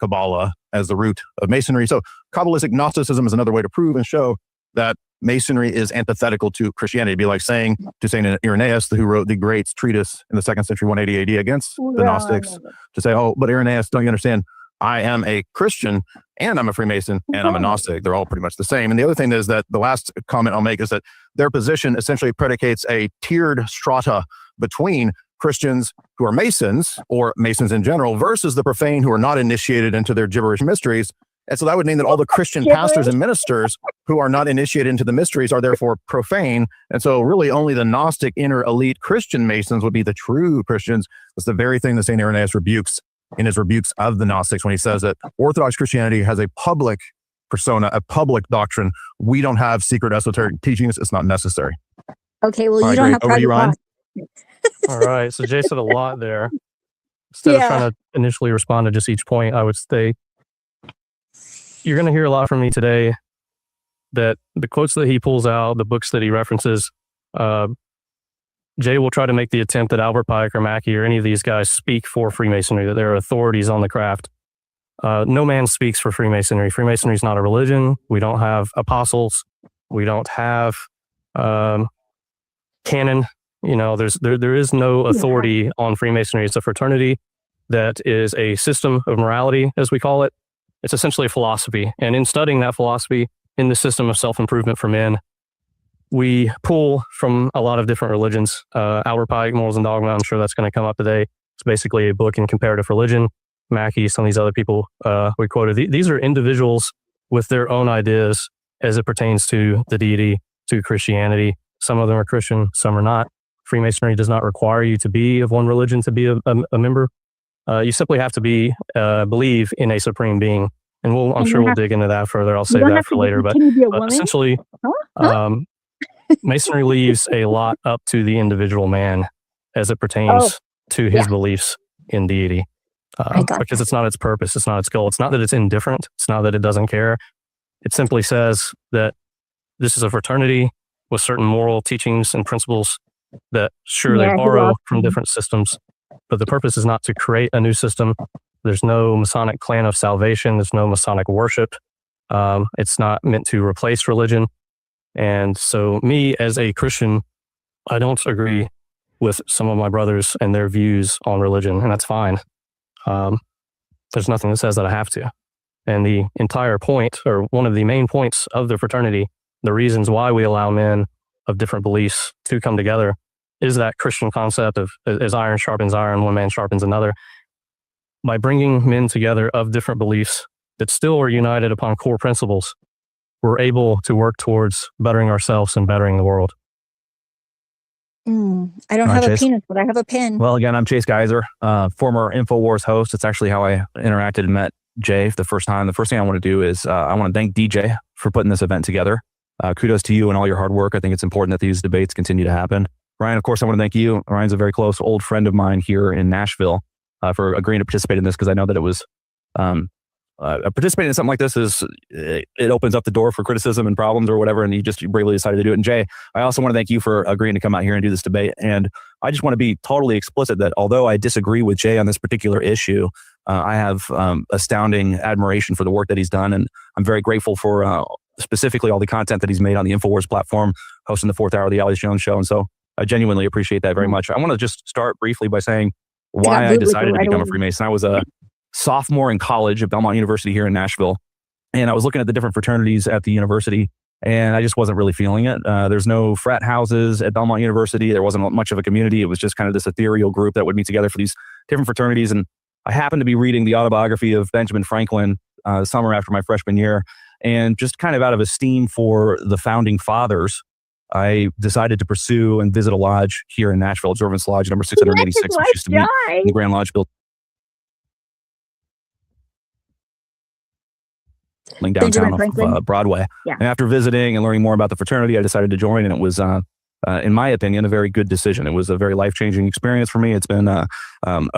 Kabbalah as the root of Masonry. So Kabbalistic Gnosticism is another way to prove and show that Masonry is antithetical to Christianity. It'd be like saying to St. Irenaeus, who wrote the great treatise in the 2nd century, 180 AD, against the Gnostics, to say, oh, but Irenaeus, don't you understand? I am a Christian and I'm a Freemason and I'm a Gnostic. They're all pretty much the same. And the other thing is that the last comment I'll make is that their position essentially predicates a tiered strata between Christians who are Masons or Masons in general versus the profane who are not initiated into their gibberish mysteries. And so that would mean that all the Christian pastors and ministers who are not initiated into the mysteries are therefore profane. And so really only the Gnostic inner elite Christian Masons would be the true Christians. That's the very thing that St. Irenaeus rebukes in his rebukes of the Gnostics when he says that Orthodox Christianity has a public persona, a public doctrine. We don't have secret esoteric teachings. It's not necessary. Okay, well, you don't have private thoughts. All right. So Jay said a lot there. Instead of trying to initially respond to just each point, I would say you're going to hear a lot from me today that the quotes that he pulls out, the books that he references, Jay will try to make the attempt that Albert Pike or Mackey or any of these guys speak for Freemasonry, that they're authorities on the craft. No man speaks for Freemasonry. Freemasonry is not a religion. We don't have apostles. We don't have canon. You know, there is no authority on Freemasonry. It's a fraternity that is a system of morality, as we call it. It's essentially a philosophy. And in studying that philosophy in the system of self-improvement for men, we pull from a lot of different religions. Albert Pike, Morals and Dogma, I'm sure that's going to come up today. It's basically a book in comparative religion. Mackey, some of these other people we quoted. These are individuals with their own ideas as it pertains to the deity, to Christianity. Some of them are Christian, some are not. Freemasonry does not require you to be of one religion to be a member. You simply have to believe in a supreme being. And I'm And sure you we'll have- dig into that further. I'll You save don't that have for to later. be, But can you be a woman? essentially, Masonry leaves a lot up to the individual man as it pertains to his beliefs in deity. Because it's not its purpose, it's not its goal. It's not that it's indifferent. It's not that it doesn't care. It simply says that this is a fraternity with certain moral teachings and principles that sure they borrow from different systems, but the purpose is not to create a new system. There's no Masonic clan of salvation. There's no Masonic worship. It's not meant to replace religion. And so me as a Christian, I don't agree with some of my brothers and their views on religion, and that's fine. There's nothing that says that I have to. And the entire point, or one of the main points of the fraternity, the reasons why we allow men of different beliefs to come together, is that Christian concept of as iron sharpens iron, one man sharpens another. By bringing men together of different beliefs that still are united upon core principles, we're able to work towards bettering ourselves and bettering the world. I don't All right, have a Chase. penis, but I have a pin. Well, again, I'm Chase Geiser, former InfoWars host. It's actually how I interacted and met Jay the first time. The first thing I want to do is I want to thank DJ for putting this event together. Kudos to you and all your hard work. I think it's important that these debates continue to happen. Ryan, of course, I want to thank you. Ryan's a very close old friend of mine here in Nashville for agreeing to participate in this, because I know that it was participating in something like this it opens up the door for criticism and problems or whatever, and you bravely decided to do it. And Jay, I also want to thank you for agreeing to come out here and do this debate. And I just want to be totally explicit that although I disagree with Jay on this particular issue, I have astounding admiration for the work that he's done, and I'm very grateful for specifically all the content that he's made on the InfoWars platform, hosting the 4th hour of the Alex Jones Show. And so I genuinely appreciate that very much. I want to just start briefly by saying why I decided to become a Freemason. I was a sophomore in college at Belmont University here in Nashville, and I was looking at the different fraternities at the university, and I just wasn't really feeling it. There's no frat houses at Belmont University. There wasn't much of a community. It was just kind of this ethereal group that would meet together for these different fraternities. And I happened to be reading the autobiography of Benjamin Franklin the summer after my freshman year, and just kind of out of esteem for the founding fathers, I decided to pursue and visit a lodge here in Nashville, Observance Lodge number 686, which used to be in the Grand Lodge building downtown of Broadway. Yeah. And after visiting and learning more about the fraternity, I decided to join, and it was, in my opinion, a very good decision. It was a very life-changing experience for me. It's been a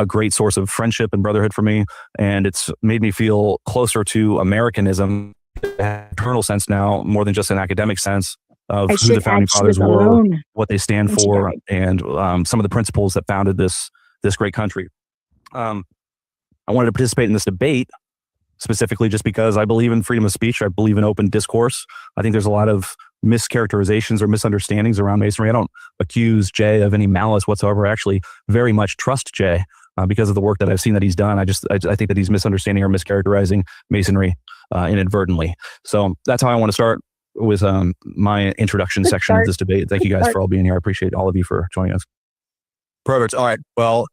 great source of friendship and brotherhood for me, and it's made me feel closer to Americanism in an eternal sense now, more than just an academic sense of who the founding fathers were, what they stand for, and some of the principles that founded this great country. I wanted to participate in this debate specifically just because I believe in freedom of speech. I believe in open discourse. I think there's a lot of mischaracterizations or misunderstandings around Masonry. I don't accuse Jay of any malice whatsoever. I actually very much trust Jay because of the work that I've seen that he's done. I think that he's misunderstanding or mischaracterizing Masonry inadvertently. So that's how I want to start with my introduction section of this debate. Thank you guys for all being here. I appreciate all of you for joining us. Perfect. All right. Well,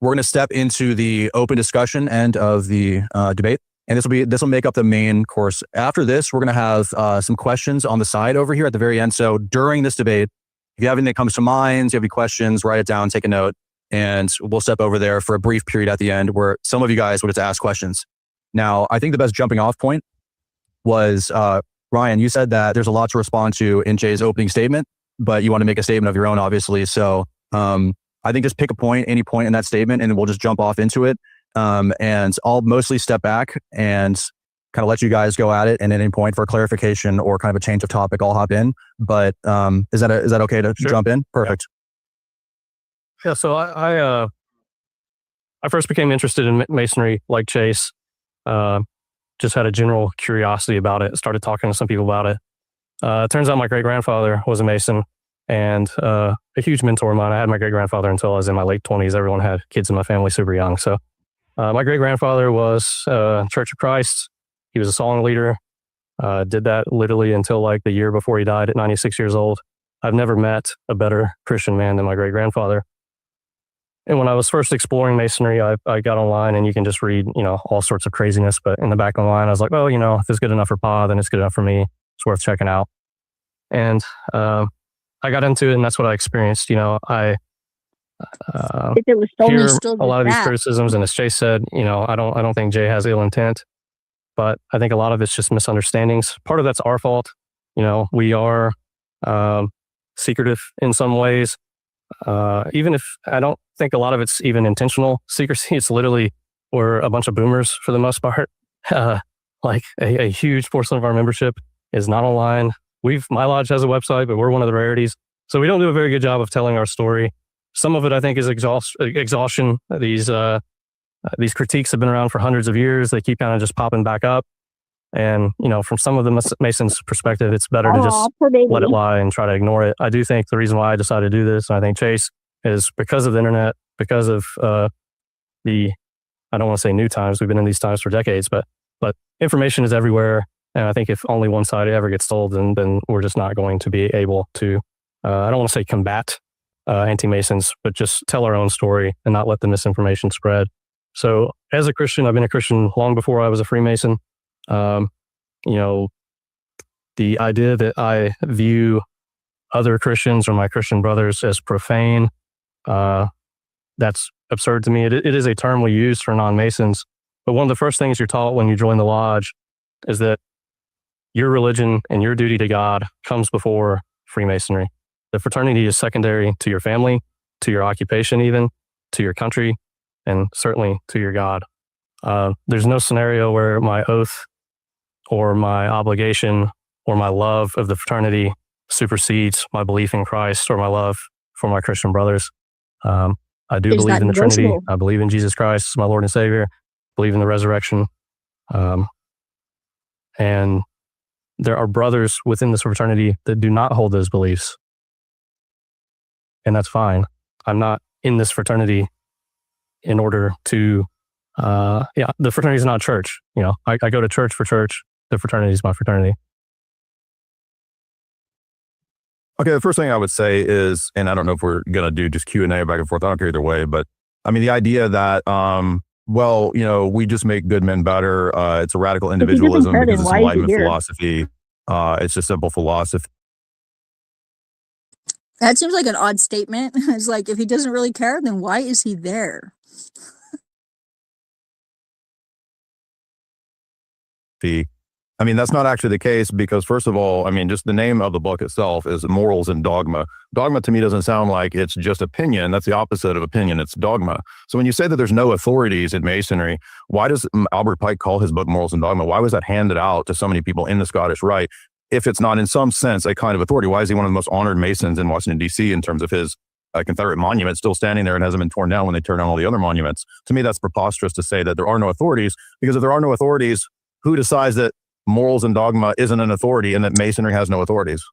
we're going to step into the open discussion end of the debate, and this will make up the main course. After this, we're going to have some questions on the side over here at the very end. So during this debate, if you have anything that comes to mind, if you have any questions, write it down, take a note, and we'll step over there for a brief period at the end where some of you guys would have to ask questions. Now, I think the best jumping off point was Ryan. You said that there's a lot to respond to in Jay's opening statement, but you want to make a statement of your own, obviously. So I think just pick a point, any point in that statement, and we'll just jump off into it. And I'll mostly step back and kind of let you guys go at it. And at any point for clarification or kind of a change of topic, I'll hop in. But is that okay to jump in? Perfect. Yeah. So I first became interested in Masonry like Chase. Just had a general curiosity about it. Started talking to some people about it. It turns out my great grandfather was a Mason, and a huge mentor of mine. I had my great grandfather until I was in my late 20s. Everyone had kids in my family super young. So my great grandfather was Church of Christ. He was a song leader. Did that literally until like the year before he died at 96 years old. I've never met a better Christian man than my great grandfather. And when I was first exploring Masonry, I got online and you can just read, all sorts of craziness. But in the back of the line, I was like, well, if it's good enough for Pa, then it's good enough for me. It's worth checking out. And I got into it, and that's what I experienced. I If it was only hear still a lot of these that. criticisms, and as Jay said, I don't think Jay has ill intent, but I think a lot of it's just misunderstandings. Part of that's our fault. We are secretive in some ways. Even if I don't think a lot of it's even intentional secrecy, it's literally we're a bunch of boomers for the most part. Like a huge portion of our membership is not online. My lodge has a website, but we're one of the rarities. So we don't do a very good job of telling our story. Some of it, I think, is exhaustion. These critiques have been around for hundreds of years. They keep kind of just popping back up. And, from some of the Masons' perspective, it's better to just let it lie and try to ignore it. I do think the reason why I decided to do this, and I think Chase, is because of the internet, because of I don't want to say new times. We've been in these times for decades, but information is everywhere. And I think if only one side ever gets told, then we're just not going to be able to, I don't want to say combat anti-Masons, but just tell our own story and not let the misinformation spread. So as a Christian, I've been a Christian long before I was a Freemason. The idea that I view other Christians or my Christian brothers as profane, that's absurd to me. It is a term we use for non-Masons, but one of the first things you're taught when you join the lodge is that your religion and your duty to God comes before Freemasonry. The fraternity is secondary to your family, to your occupation even, to your country, and certainly to your God. There's no scenario where my oath or my obligation or my love of the fraternity supersedes my belief in Christ or my love for my Christian brothers. I do believe in the Trinity. I believe in Jesus Christ as my Lord and Savior. Believe in the resurrection. And there are brothers within this fraternity that do not hold those beliefs. And that's fine. I'm not in this fraternity in order to, the fraternity is not church. I go to church for church. The fraternity is my fraternity. Okay, the first thing I would say is, and I don't know if we're going to do just Q&A back and forth. I don't care either way, but I mean, the idea that, we just make good men better. It's a radical individualism because it's Enlightenment philosophy. It's just simple philosophy. That seems like an odd statement. It's like, if he doesn't really care, then why is he there? I mean, that's not actually the case because, first of all, I mean, just the name of the book itself is Morals and Dogma. Dogma to me doesn't sound like it's just opinion. That's the opposite of opinion. It's dogma. So when you say that there's no authorities in Masonry, why does Albert Pike call his book Morals and Dogma? Why was that handed out to so many people in the Scottish Rite if it's not in some sense a kind of authority? Why is he one of the most honored Masons in Washington, D.C. in terms of his Confederate monument still standing there and hasn't been torn down when they tear down all the other monuments? To me, that's preposterous to say that there are no authorities, because if there are no authorities, who decides that Morals and Dogma isn't an authority and that Masonry has no authorities?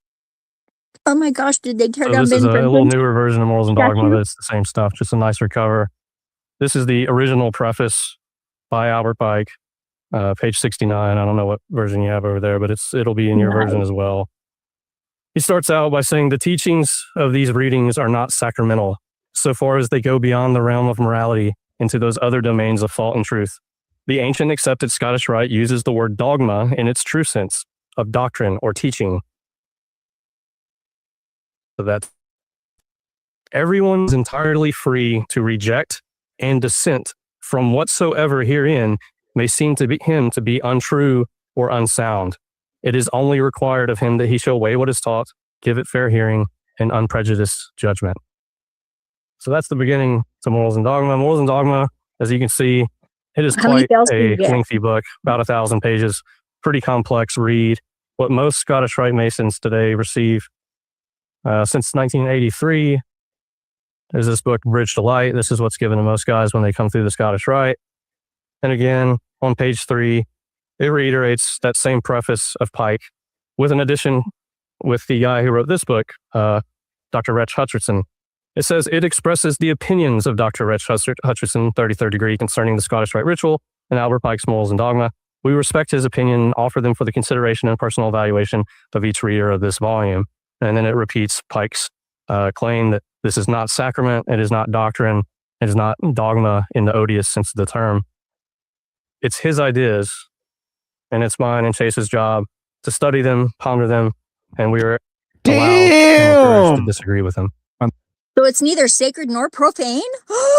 Oh my gosh, did they tear So down this is Ben a little Franklin's newer version of Morals and Dogma, statue? but it's the same stuff, just a nicer cover. This is the original preface by Albert Pike, page 69. I don't know what version you have over there, but it'll be in your version as well. He starts out by saying the teachings of these readings are not sacramental, so far as they go beyond the realm of morality into those other domains of thought and truth. The ancient accepted Scottish Rite uses the word dogma in its true sense of doctrine or teaching. So that everyone's entirely free to reject and dissent from whatsoever herein may seem to him to be untrue or unsound. It is only required of him that he shall weigh what is taught, give it fair hearing, and unprejudiced judgment. So that's the beginning to Morals and Dogma. Morals and Dogma, as you can see, it is quite a lengthy book, about 1,000 pages, pretty complex read. What most Scottish Rite Masons today receive since 1983 is this book, Bridge to Light. This is what's given to most guys when they come through the Scottish Rite. And again, on page 3, it reiterates that same preface of Pike with an addition with the guy who wrote this book, Dr. Reg Hutcherson. It says, it expresses the opinions of Dr. Reg Hutcherson, 33rd degree, concerning the Scottish Rite ritual and Albert Pike's Morals and Dogma. We respect his opinion and offer them for the consideration and personal evaluation of each reader of this volume. And then it repeats Pike's claim that this is not sacrament, it is not doctrine, it is not dogma in the odious sense of the term. It's his ideas, and it's mine and Chase's job to study them, ponder them, and we are allowed and encouraged to disagree with them. So it's neither sacred nor profane?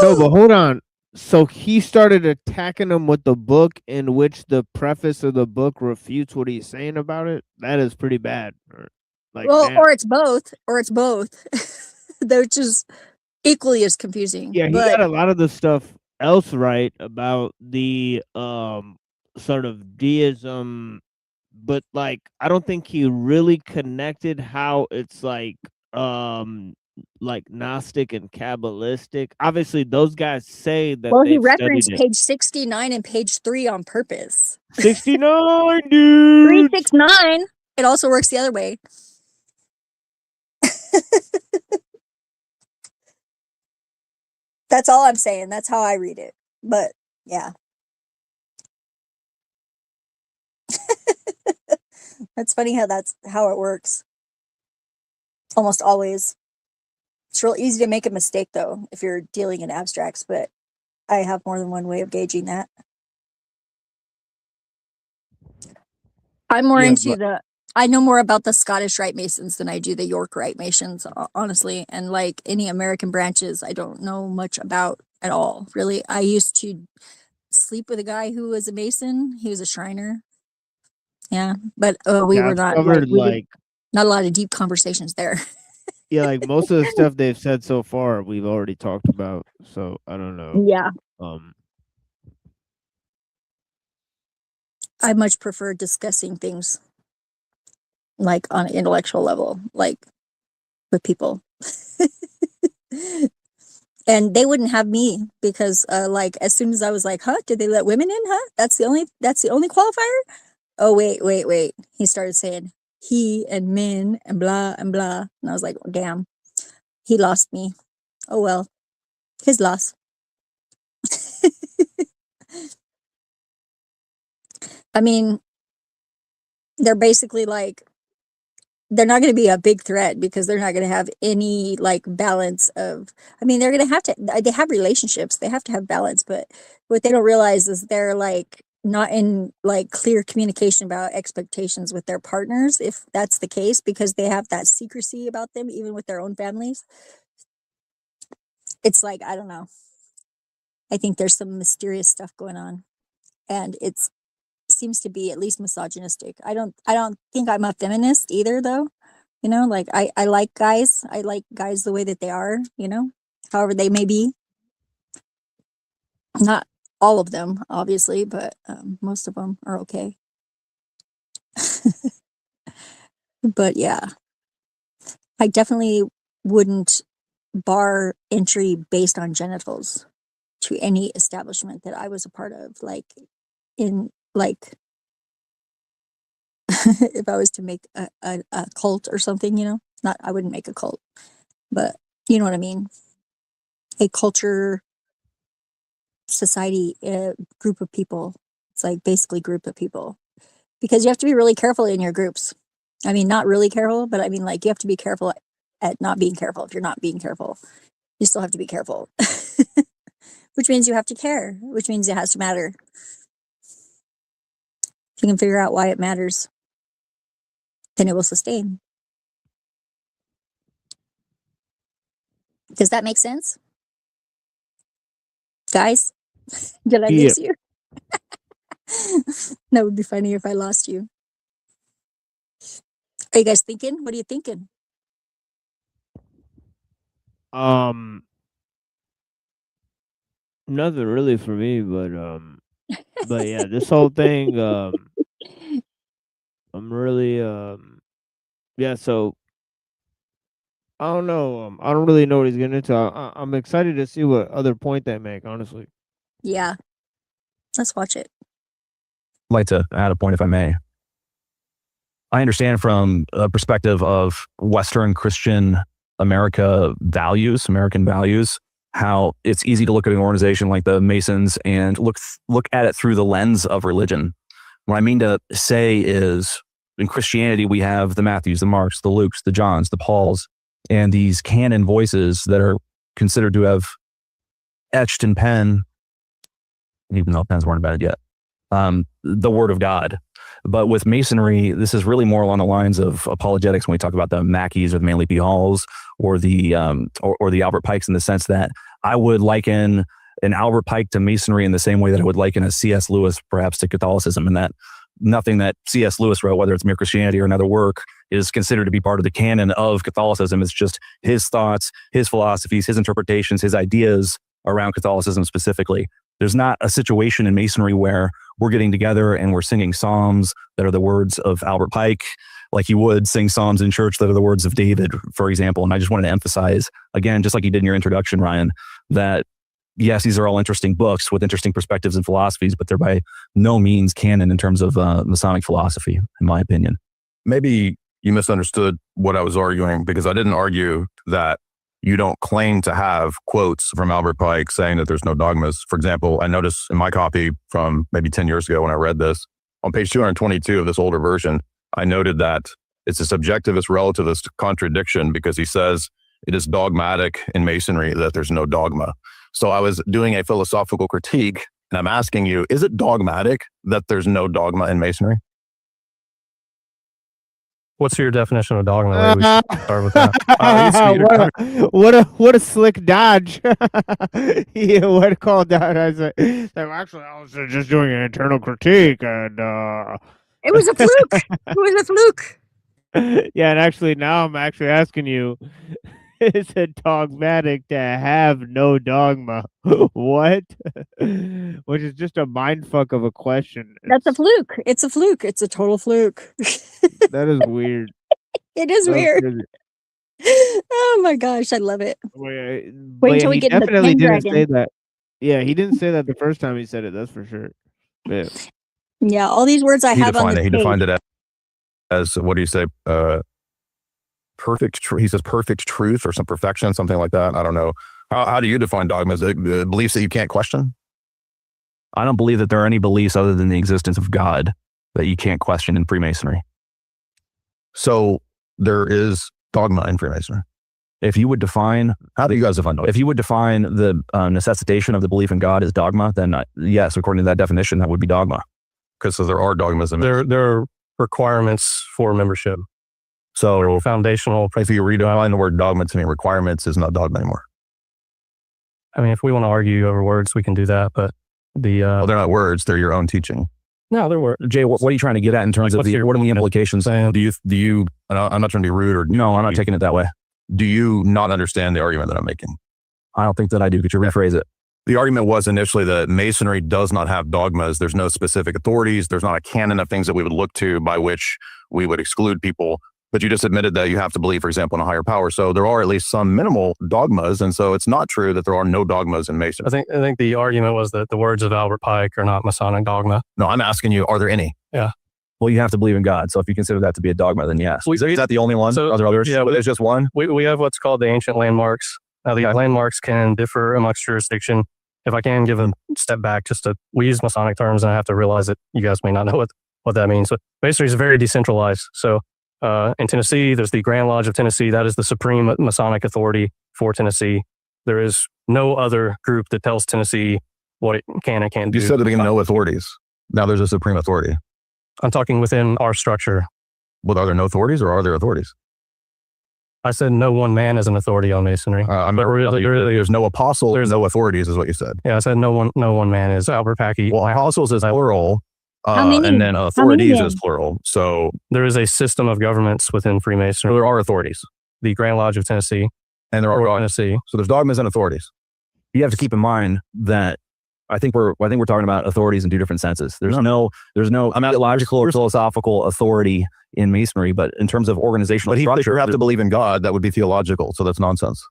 No, but hold on. So he started attacking him with the book in which the preface of the book refutes what he's saying about it. That is pretty bad. Like, Well, damn. or it's both, They're just equally as confusing. Yeah, he But got a lot of the stuff else right about the sort of deism, but like I don't think he really connected how it's like Gnostic and Kabbalistic. Obviously those guys say that well, he they've studied referenced it. page 69 and page 3 on purpose. 69, dude. 369. It also works the other way. That's all I'm saying. That's how I read it. But yeah. That's funny how that's how it works. Almost always. It's real easy to make a mistake though if you're dealing in abstracts, but I have more than one way of gauging that. I'm more into I know more about the Scottish Rite Masons than I do the York Rite Masons, honestly. And like any American branches, I don't know much about at all, really. I used to sleep with a guy who was a Mason. He was a Shriner. Yeah, but we were I've not covered not a lot of deep conversations there. yeah, like most of the stuff they've said so far we've already talked about. So I don't know. Yeah. I much prefer discussing things like on an intellectual level, like with people. And they wouldn't have me because like as soon as I was like, huh, did they let women in? Huh? That's the only qualifier? Oh, wait. He started saying he and men and blah and blah. And I was like, oh, damn, he lost me. Oh well, his loss. I mean, they're basically like, they're not going to be a big threat because they're not going to have any like balance of, I mean, they're going to have to, they have relationships, they have to have balance, but what they don't realize is they're like not in like clear communication about expectations with their partners, if that's the case, because they have that secrecy about them, even with their own families. It's like, I don't know. I think there's some mysterious stuff going on, and it's seems to be at least misogynistic. I don't think I'm a feminist either though. You know, like I like guys. I like guys the way that they are, you know, however they may be. Not all of them, obviously, but most of them are okay. But yeah, I definitely wouldn't bar entry based on genitals to any establishment that I was a part of. Like in like if I was to make a cult or something, you know, not, I wouldn't make a cult, but you know what I mean? A culture, society, group of people. It's like basically group of people, because you have to be really careful in your groups. I mean, not really careful, but I mean, like, you have to be careful at not being careful. If you're not being careful, you still have to be careful, which means you have to care, which means it has to matter. If you can figure out why it matters, then it will sustain. Does that make sense? Guys, did I lose you? That would be funny if I lost you. Are you guys thinking? What are you thinking? Nothing really for me, but yeah, this whole thing, I'm really, yeah, so I don't know. I don't really know what he's getting into. I'm excited to see what other point they make, honestly. Yeah. Let's watch it. I'd like to add a point if I may. I understand from a perspective of Western Christian American values, how it's easy to look at an organization like the Masons and look at it through the lens of religion. What I mean to say is, in Christianity, we have the Matthews, the Marks, the Lukes, the Johns, the Pauls, and these canon voices that are considered to have etched in pen, even though pens weren't invented yet, the Word of God. But with Masonry, this is really more along the lines of apologetics when we talk about the Mackeys or the Manly P. Halls or the or the Albert Pikes, in the sense that I would liken an Albert Pike to Masonry in the same way that I would liken a C.S. Lewis perhaps to Catholicism, and that nothing that C.S. Lewis wrote, whether it's Mere Christianity or another work, is considered to be part of the canon of Catholicism. It's just his thoughts, his philosophies, his interpretations, his ideas around Catholicism specifically. There's not a situation in Masonry where we're getting together and we're singing psalms that are the words of Albert Pike, like you would sing psalms in church that are the words of David, for example. And I just wanted to emphasize, again, just like you did in your introduction, Ryan, that yes, these are all interesting books with interesting perspectives and philosophies, but they're by no means canon in terms of Masonic philosophy, in my opinion. Maybe you misunderstood what I was arguing, because I didn't argue that you don't claim to have quotes from Albert Pike saying that there's no dogmas. For example, I noticed in my copy from maybe 10 years ago when I read this, on page 222 of this older version, I noted that it's a subjectivist relativist contradiction, because he says it is dogmatic in Masonry that there's no dogma. So I was doing a philosophical critique, and I'm asking you, is it dogmatic that there's no dogma in Masonry? What's your definition of dogma? Maybe we should start with that. What a slick dodge. Yeah, what a call down. I said, actually, I was just doing an internal critique, and It was a fluke. It was a fluke. yeah, and actually now I'm actually asking you, is it dogmatic to have no dogma? What? Which is just a mindfuck of a question. That's a fluke. It's a fluke. It's a total fluke. That is weird. It is That was weird. crazy. Oh my gosh, I love it. Wait until we he get into definitely didn't Pendragon. say that. Yeah, he didn't say that the first time he said it. That's for sure. Yeah. Yeah, all these words I He have on defined this it. He page. defined it as what do you say? Perfect. He says perfect truth or some perfection, something like that. I don't know. How do you define dogmas? Beliefs that you can't question? I don't believe that there are any beliefs other than the existence of God that you can't question in Freemasonry. So there is dogma in Freemasonry. If you would define, how do you guys define dogma? If you would define the necessitation of the belief in God as dogma, then yes, according to that definition, that would be dogma. Because so there are dogmas in There are requirements for membership. So foundational. If you redefine the word dogma to mean requirements, is not dogma anymore. I mean, if we want to argue over words, we can do that. But well, they're not words; they're your own teaching. No, they're words. Jay, what are you trying to get at in terms of what are the implications? Do you? I'm not trying to be rude, or no, I'm not taking it that way. Do you not understand the argument that I'm making? I don't think that I do. Could you rephrase it? The argument was initially that Masonry does not have dogmas. There's no specific authorities. There's not a canon of things that we would look to by which we would exclude people. But you just admitted that you have to believe, for example, in a higher power. So there are at least some minimal dogmas. And so it's not true that there are no dogmas in Masonry. I think the argument was that the words of Albert Pike are not Masonic dogma. No, I'm asking you, are there any? Yeah. Well, you have to believe in God. So if you consider that to be a dogma, then yes. Is that the only one? So, are there others? Yeah, there's just one? We have what's called the ancient landmarks. Now, the landmarks can differ amongst jurisdiction. If I can give a step back, we use Masonic terms, and I have to realize that you guys may not know what that means. But Masonry is very decentralized. So in Tennessee, there's the Grand Lodge of Tennessee. That is the supreme Masonic authority for Tennessee. There is no other group that tells Tennessee what it can and can't do. You said that there are no authorities. Now there's a supreme authority. I'm talking within our structure. Well, are there no authorities, or are there authorities? I said no one man is an authority on Masonry. There's no apostle. There's no authorities, is what you said. Yeah, I said no one man is. Albert Packy. Well, apostles is plural. How many? And then authorities is plural. So there is a system of governments within Freemasonry. There are authorities. The Grand Lodge of Tennessee. And there are Tennessee. So there's dogmas and authorities. You have to keep in mind that I think we're talking about authorities in two different senses. There's no logical or philosophical authority in Masonry, but in terms of organizational structure, you have to believe in God. That would be theological. So that's nonsense.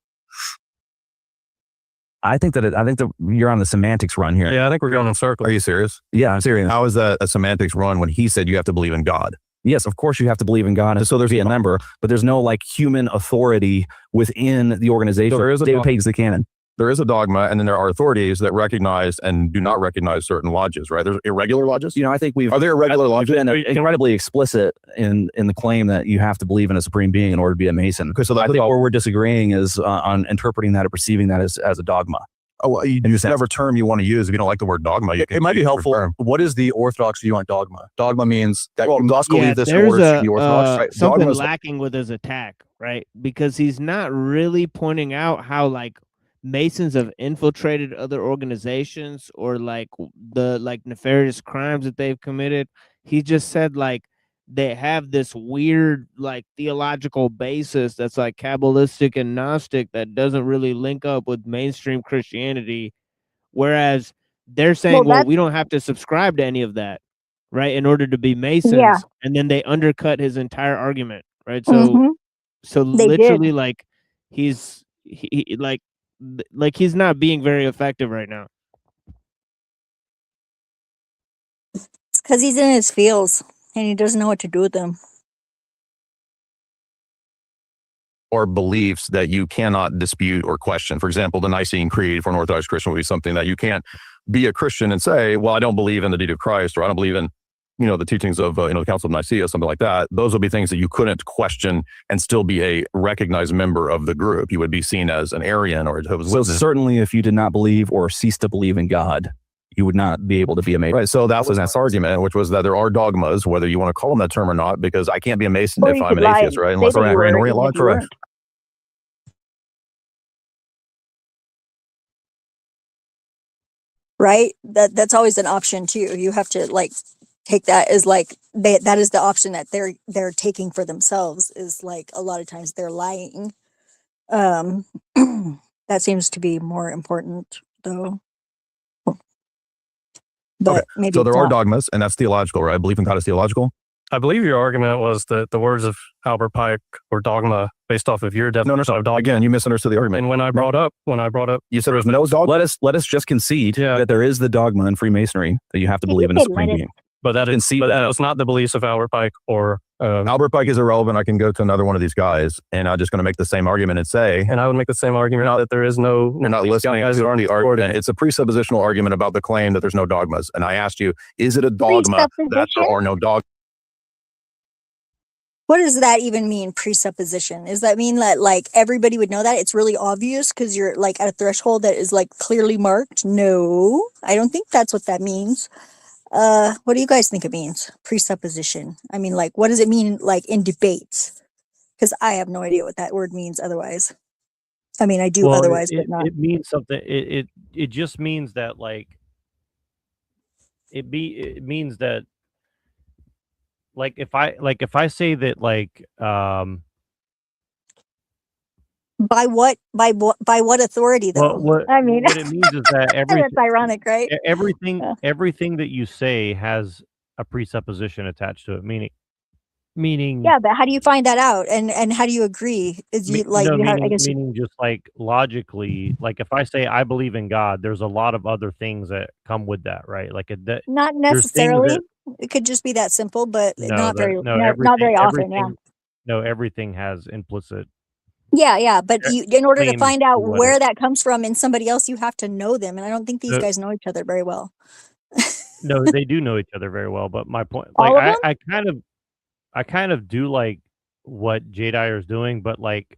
I think that you're on the semantics run here. Yeah, I think we're going in circles. Are you serious? Yeah, I'm serious. How is that a semantics run when he said you have to believe in God? Yes, of course you have to believe in God. And so there's a member, but there's no like human authority within the organization. So David Page's the canon. There is a dogma, and then there are authorities that recognize and do not recognize certain lodges, right? There's irregular lodges. I think are there irregular lodges? Been incredibly explicit in the claim that you have to believe in a supreme being in order to be a Mason. Okay, so I think where we're disagreeing is on interpreting that or perceiving that as a dogma. and use whatever term you want to use. If you don't like the word dogma, it might be helpful. What is the Orthodox view on dogma? Dogma means that you must believe this in there's order to be Orthodox. Right? something Dogma is lacking with his attack, right? Because he's not really pointing out how like Masons have infiltrated other organizations or like the nefarious crimes that they've committed. He just said like they have this weird like theological basis that's like Kabbalistic and Gnostic that doesn't really link up with mainstream Christianity, whereas they're saying, well, we don't have to subscribe to any of that, right, in order to be Masons. Yeah. And then they undercut his entire argument, right? So Mhm. so They literally did. like he's he's not being very effective right now. It's because he's in his feels and he doesn't know what to do with them. or beliefs that you cannot dispute or question. For example, the Nicene Creed for an Orthodox Christian would be something that you can't be a Christian and say, well, I don't believe in the deity of Christ, or I don't believe in, the teachings of, the Council of Nicaea, something like that. Those would be things that you couldn't question and still be a recognized member of the group. You would be seen as an Arian or a Jehovah's So Witness. certainly if you did not believe or cease to believe in God, you would not be able to be a Mason. Right. So that was Nat's argument, which was that there are dogmas, whether you want to call them that term or not, because I can't be a Mason if I'm an atheist, right? Unless I'm Arian Orient Lodge, correct? Right? That's always an option too. You have to like take that as like that is the option that they're taking for themselves, is like a lot of times they're lying. That seems to be more important though. But maybe So there it's are not. dogmas, and that's theological, right? Belief in God is theological. I believe your argument was that the words of Albert Pike were dogma based off of your definition of dogma. Again, you misunderstood the argument. And when I brought up, you said there was no dogma. Let us just concede that there is the dogma in Freemasonry that you have to believe in a supreme being. but that was not the beliefs of Albert Pike or Albert Pike is irrelevant. I can go to another one of these guys, and I'm just going to make the same argument and say, and I would make the same argument that there is no. You're not listening. Guys who aren't arguing. It's a presuppositional argument about the claim that there's no dogmas. And I asked you, is it a dogma that there are no dogmas? What does that even mean, presupposition? Does that mean that like everybody would know that? It's really obvious because you're like at a threshold that is like clearly marked? No, I don't think that's what that means. What do you guys think it means? Presupposition. I mean, like, what does it mean like in debates? Because I have no idea what that word means otherwise. I mean, I do otherwise, but not. It means something. It just means that like it means that like if I say that like By what authority though? what I mean, what it means is that that's ironic, right? everything that you say has a presupposition attached to it, meaning Yeah, but how do you find that out? And how do you agree? Is you like no, you have, I guess meaning just like logically, like if I say I believe in God, there's a lot of other things that come with that, right? Like not there's things necessarily. that, It could just be that simple, but not very everything, often. Yeah. No, everything has implicit. Yeah, but in order to claims find to out what where it- that comes from in somebody else, you have to know them, and I don't think these No. guys know each other very well. No, they do know each other very well, but my point, All like of them? I kind of do like what J Dyer is doing, but like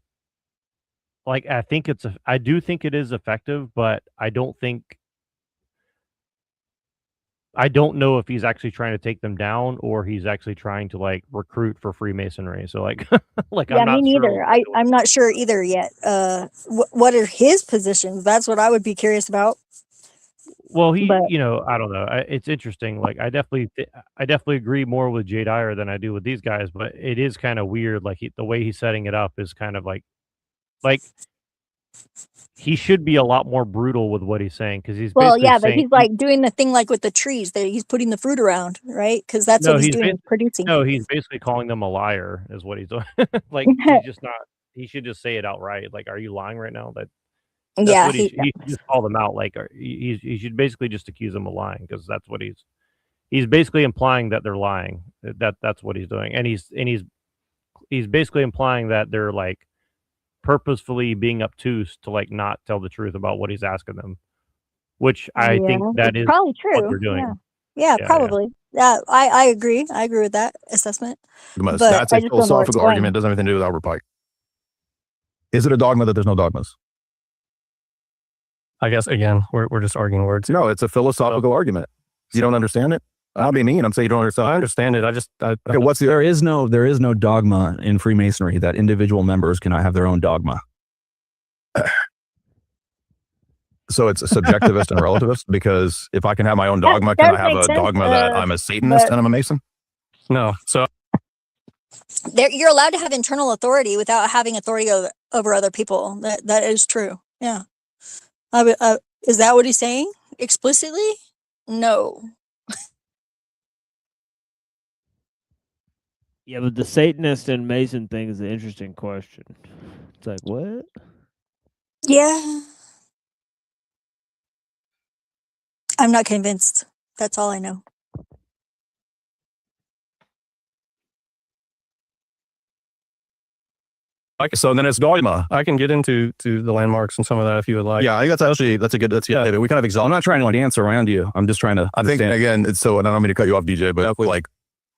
I think I do think it is effective, but I don't know if he's actually trying to take them down or he's actually trying to like recruit for Freemasonry. So like, Yeah, I'm not me sure. neither. I'm not sure either yet. What are his positions? That's what I would be curious about. Well, I But don't know. It's interesting. Like, I definitely agree more with Jay Dyer than I do with these guys. But it is kind of weird. Like the way he's setting it up is kind of like he should be a lot more brutal with what he's saying because he's well, basically yeah, but saying he's like doing the thing like with the trees that he's putting the fruit around, right? Because that's what he's doing, is producing. No, he's basically calling them a liar, is what he's doing. Like he's just not. He should just say it outright. Like, are you lying right now? That's Yeah, what he should just call them out. Like he should basically just accuse them of lying because that's what he's basically implying that they're lying. That's what he's doing, and he's basically implying that they're like purposefully being obtuse to like not tell the truth about what he's asking them, which I think that is probably true. what they're doing. Yeah, probably. Yeah, I agree. I agree with that assessment. But But that's I a just don't know where it's philosophical going. argument. It doesn't have anything to do with Albert Pike. Is it a dogma that there's no dogmas? I guess again, we're just arguing words. No, it's a philosophical argument. You don't understand it? I'll be mean. I'm saying you don't understand. I understand it. Okay, what's the? There is no dogma in Freemasonry that individual members cannot have their own dogma. So it's a subjectivist and relativist, because if I can have my own dogma, can I have a dogma that I'm a Satanist and I'm a Mason? No. So You're allowed to have internal authority without having authority over other people. That is true. Yeah. Is that what he's saying explicitly? No. Yeah, but the Satanist and Mason thing is an interesting question. It's like, what? Yeah. I'm not convinced. That's all I know. So then it's dogma. I can get into the landmarks and some of that if you would like. Yeah, I think that's a good. Yeah, we kind of I'm not trying to dance around you. I'm just trying to. I think again, it's so. And I don't mean to cut you off, DJ, but like,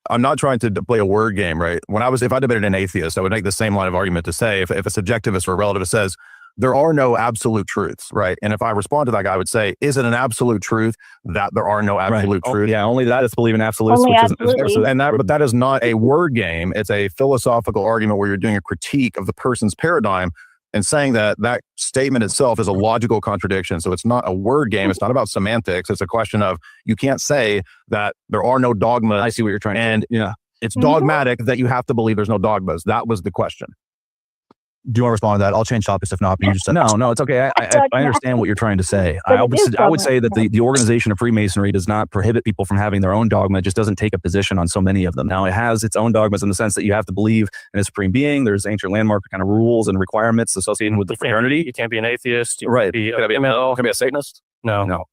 I'm not trying to play a word game, right? If I debated an atheist, I would make the same line of argument to say, if a subjectivist or a relativist says there are no absolute truths, right? And if I respond to that guy, I would say, is it an absolute truth that there are no absolute truths? Yeah, only that is believe in absolutes. But that is not a word game. It's a philosophical argument where you're doing a critique of the person's paradigm and saying that statement itself is a logical contradiction. So it's not a word game. It's not about semantics. It's a question of, you can't say that there are no dogmas. I see what you're trying to say. And yeah, it's dogmatic that you have to believe there's no dogmas. That was the question. Do you want to respond to that? I'll change topics if not. But you just said, no, it's okay. I understand what you're trying to say. I would say that the organization of Freemasonry does not prohibit people from having their own dogma. It just doesn't take a position on so many of them. Now, it has its own dogmas in the sense that you have to believe in a supreme being. There's ancient landmark kind of rules and requirements associated with the fraternity. You can't be an atheist. You Right. Can be Can I be a Satanist? No.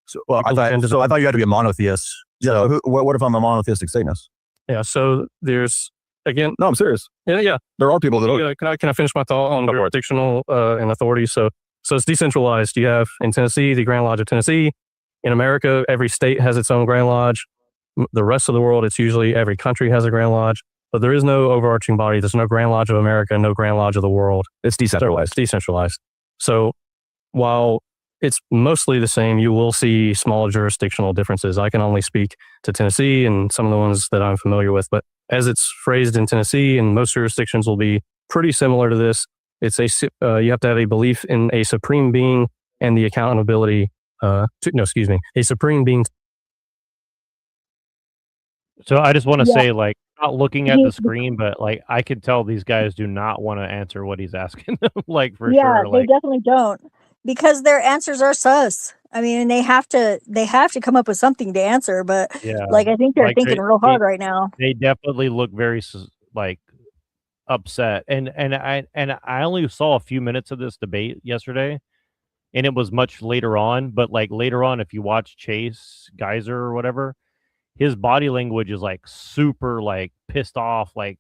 So, I thought you had to be a monotheist. So what if I'm a monotheistic Satanist? Yeah. So there's, again, no, I'm serious. Yeah. There are people that don't. Can I finish my thought on jurisdictional and authority? So it's decentralized. You have in Tennessee, the Grand Lodge of Tennessee. In America, every state has its own Grand Lodge. The rest of the world, it's usually every country has a Grand Lodge. But there is no overarching body. There's no Grand Lodge of America, no Grand Lodge of the world. It's decentralized. It's decentralized. So while it's mostly the same, you will see small jurisdictional differences. I can only speak to Tennessee and some of the ones that I'm familiar with, but as it's phrased in Tennessee, and most jurisdictions will be pretty similar to this. It's you have to have a belief in a supreme being and the accountability. A supreme being. So I just want to say, like, not looking at the screen, but like I could tell these guys do not want to answer what he's asking them. Like for sure, They definitely don't, because their answers are sus. I mean, they have to come up with something to answer, but I think they're thinking real hard right now. They definitely look very like upset, and I only saw a few minutes of this debate yesterday, and it was much later on. But like later on, if you watch Chase Geyser or whatever, his body language is like super like pissed off, like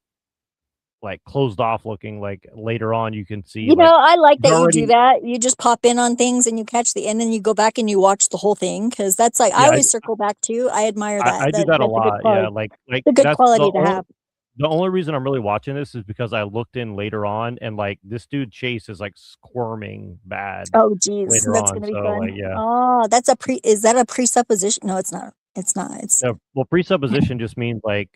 closed off looking. Like later on you can see, I like that you do that. You just pop in on things and you catch the end and you go back and you watch the whole thing, because that's like I always circle back too. I admire that. I do that a lot. Yeah, like a good quality to have. The only reason I'm really watching this is because I looked in later on, and like this dude Chase is like squirming bad. Oh geez, that's gonna be fun. Like, yeah. Oh, is that a presupposition? No, it's not. It's not. Well, presupposition just means like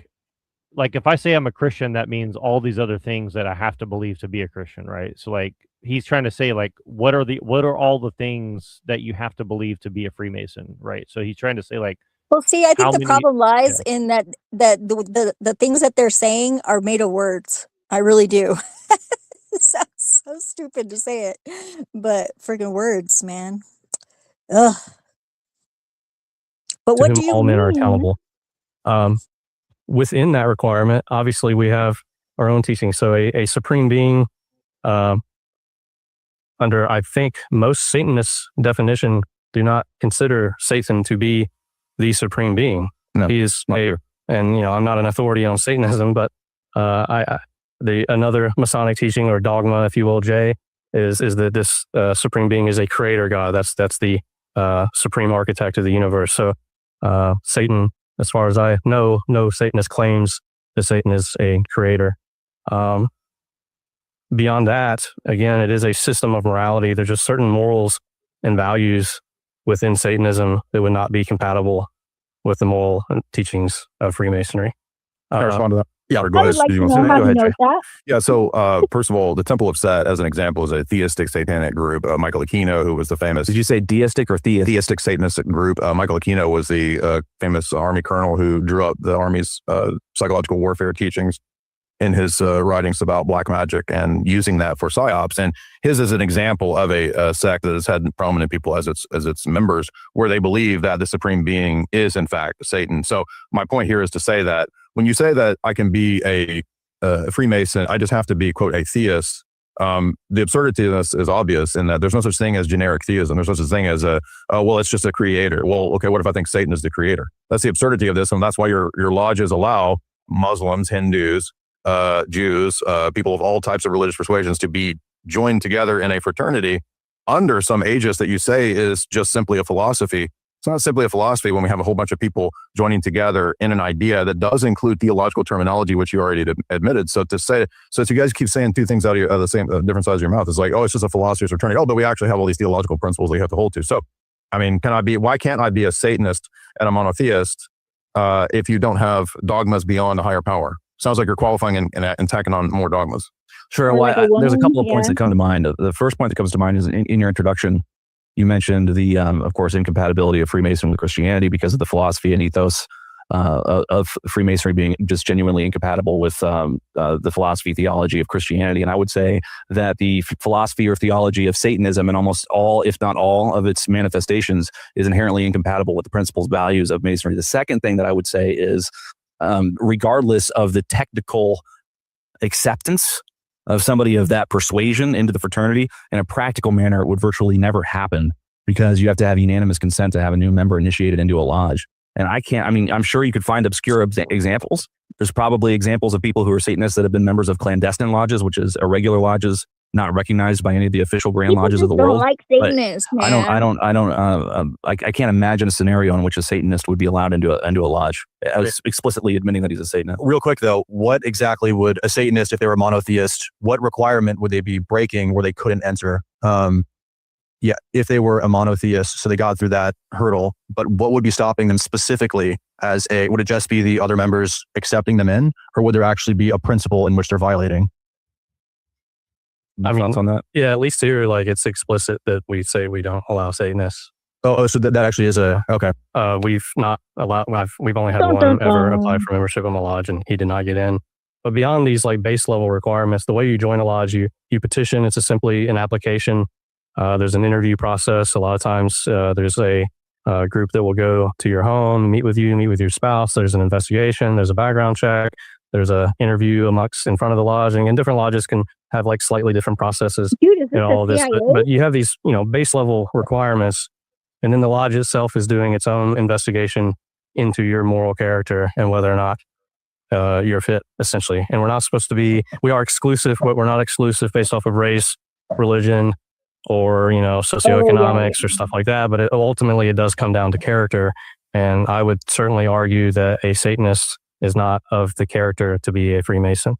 if I say I'm a Christian, that means all these other things that I have to believe to be a Christian, right? So like he's trying to say like what are all the things that you have to believe to be a Freemason, right? So he's trying to say like, well, see, I think the problem lies in that the things that they're saying are made of words. I really do. It sounds so stupid to say it, but freaking words, man. Ugh. But what do you all mean? men are accountable. Within that requirement, obviously, we have our own teaching. So a supreme being, under, I think, most Satanists' definition, do not consider Satan to be the supreme being. No. He is, and I'm not an authority on Satanism, but another Masonic teaching or dogma, if you will, Jay, is that this supreme being is a creator God. That's the supreme architect of the universe. So Satan, as far as I know, no Satanist claims that Satan is a creator. Beyond that, again, it is a system of morality. There's just certain morals and values within Satanism that would not be compatible with the moral teachings of Freemasonry. Can I respond to that? Yeah, go I ahead. would like Do to you know want to how go he ahead, knows Jay? that. Yeah, so first of all, the Temple of Set, as an example, is a theistic satanic group. Michael Aquino, who was the famous... Did you say deistic or theist? Theistic Satanistic group. Michael Aquino was the famous Army colonel who drew up the Army's psychological warfare teachings in his writings about black magic and using that for psyops. And his is an example of a sect that has had prominent people as its members, where they believe that the supreme being is in fact Satan. So my point here is to say that when you say that I can be a Freemason, I just have to be, quote, a theist. The absurdity of this is obvious in that there's no such thing as generic theism. There's no such thing as well, it's just a creator. Well, okay, what if I think Satan is the creator? That's the absurdity of this, and that's why your lodges allow Muslims, Hindus, Jews, people of all types of religious persuasions to be joined together in a fraternity under some aegis that you say is just simply a philosophy. It's not simply a philosophy when we have a whole bunch of people joining together in an idea that does include theological terminology, which you already admitted. So if you guys keep saying two things out of the same different sides of your mouth, it's like, oh, it's just a philosopher's fraternity. Oh, but we actually have all these theological principles that you have to hold to. So, I mean, why can't I be a Satanist and a monotheist if you don't have dogmas beyond a higher power? Sounds like you're qualifying and tacking on more dogmas. Sure. Well, there's a couple of points that come to mind. The first point that comes to mind is in your introduction, you mentioned the, of course, incompatibility of Freemason with Christianity because of the philosophy and ethos of Freemasonry being just genuinely incompatible with the philosophy, theology of Christianity. And I would say that the philosophy or theology of Satanism and almost all, if not all, of its manifestations is inherently incompatible with the principles, values of Masonry. The second thing that I would say is, regardless of the technical acceptance of somebody of that persuasion into the fraternity, in a practical manner, it would virtually never happen because you have to have unanimous consent to have a new member initiated into a lodge. And I'm sure you could find obscure examples. There's probably examples of people who are Satanists that have been members of clandestine lodges, which is irregular lodges, not recognized by any of the official grand lodges of the world. Like Satanists, man. I can't imagine a scenario in which a Satanist would be allowed into a lodge, explicitly admitting that he's a Satanist. Real quick though, what exactly would a Satanist, if they were a monotheist, what requirement would they be breaking where they couldn't enter? If they were a monotheist, so they got through that hurdle, but what would be stopping them specifically would it just be the other members accepting them in, or would there actually be a principle in which they're violating? Thoughts on that? Yeah, at least here, like it's explicit that we say we don't allow Satanists. Oh, so that actually is okay. We've not allowed. We've only had one ever apply for membership in the lodge, and he did not get in. But beyond these like base level requirements, the way you join a lodge, you petition. It's simply an application. There's an interview process. A lot of times, there's a group that will go to your home, meet with your spouse. There's an investigation. There's a background check. There's a interview in front of the lodge, and different lodges can have like slightly different processes. All of this, but you have these base level requirements, and then the lodge itself is doing its own investigation into your moral character and whether or not you're fit, essentially. And we are exclusive, but we're not exclusive based off of race, religion, or socioeconomics or stuff like that. But ultimately, it does come down to character, and I would certainly argue that a Satanist is not of the character to be a Freemason.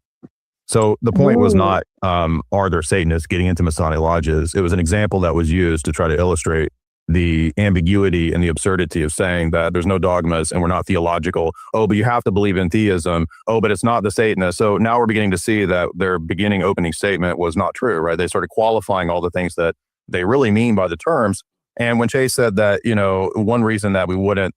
So the point was not, are there Satanists getting into Masonic lodges? It was an example that was used to try to illustrate the ambiguity and the absurdity of saying that there's no dogmas and we're not theological. Oh, but you have to believe in theism. Oh, but it's not the Satanists. So now we're beginning to see that their opening statement was not true, right? They started qualifying all the things that they really mean by the terms. And when Chase said that, one reason that we wouldn't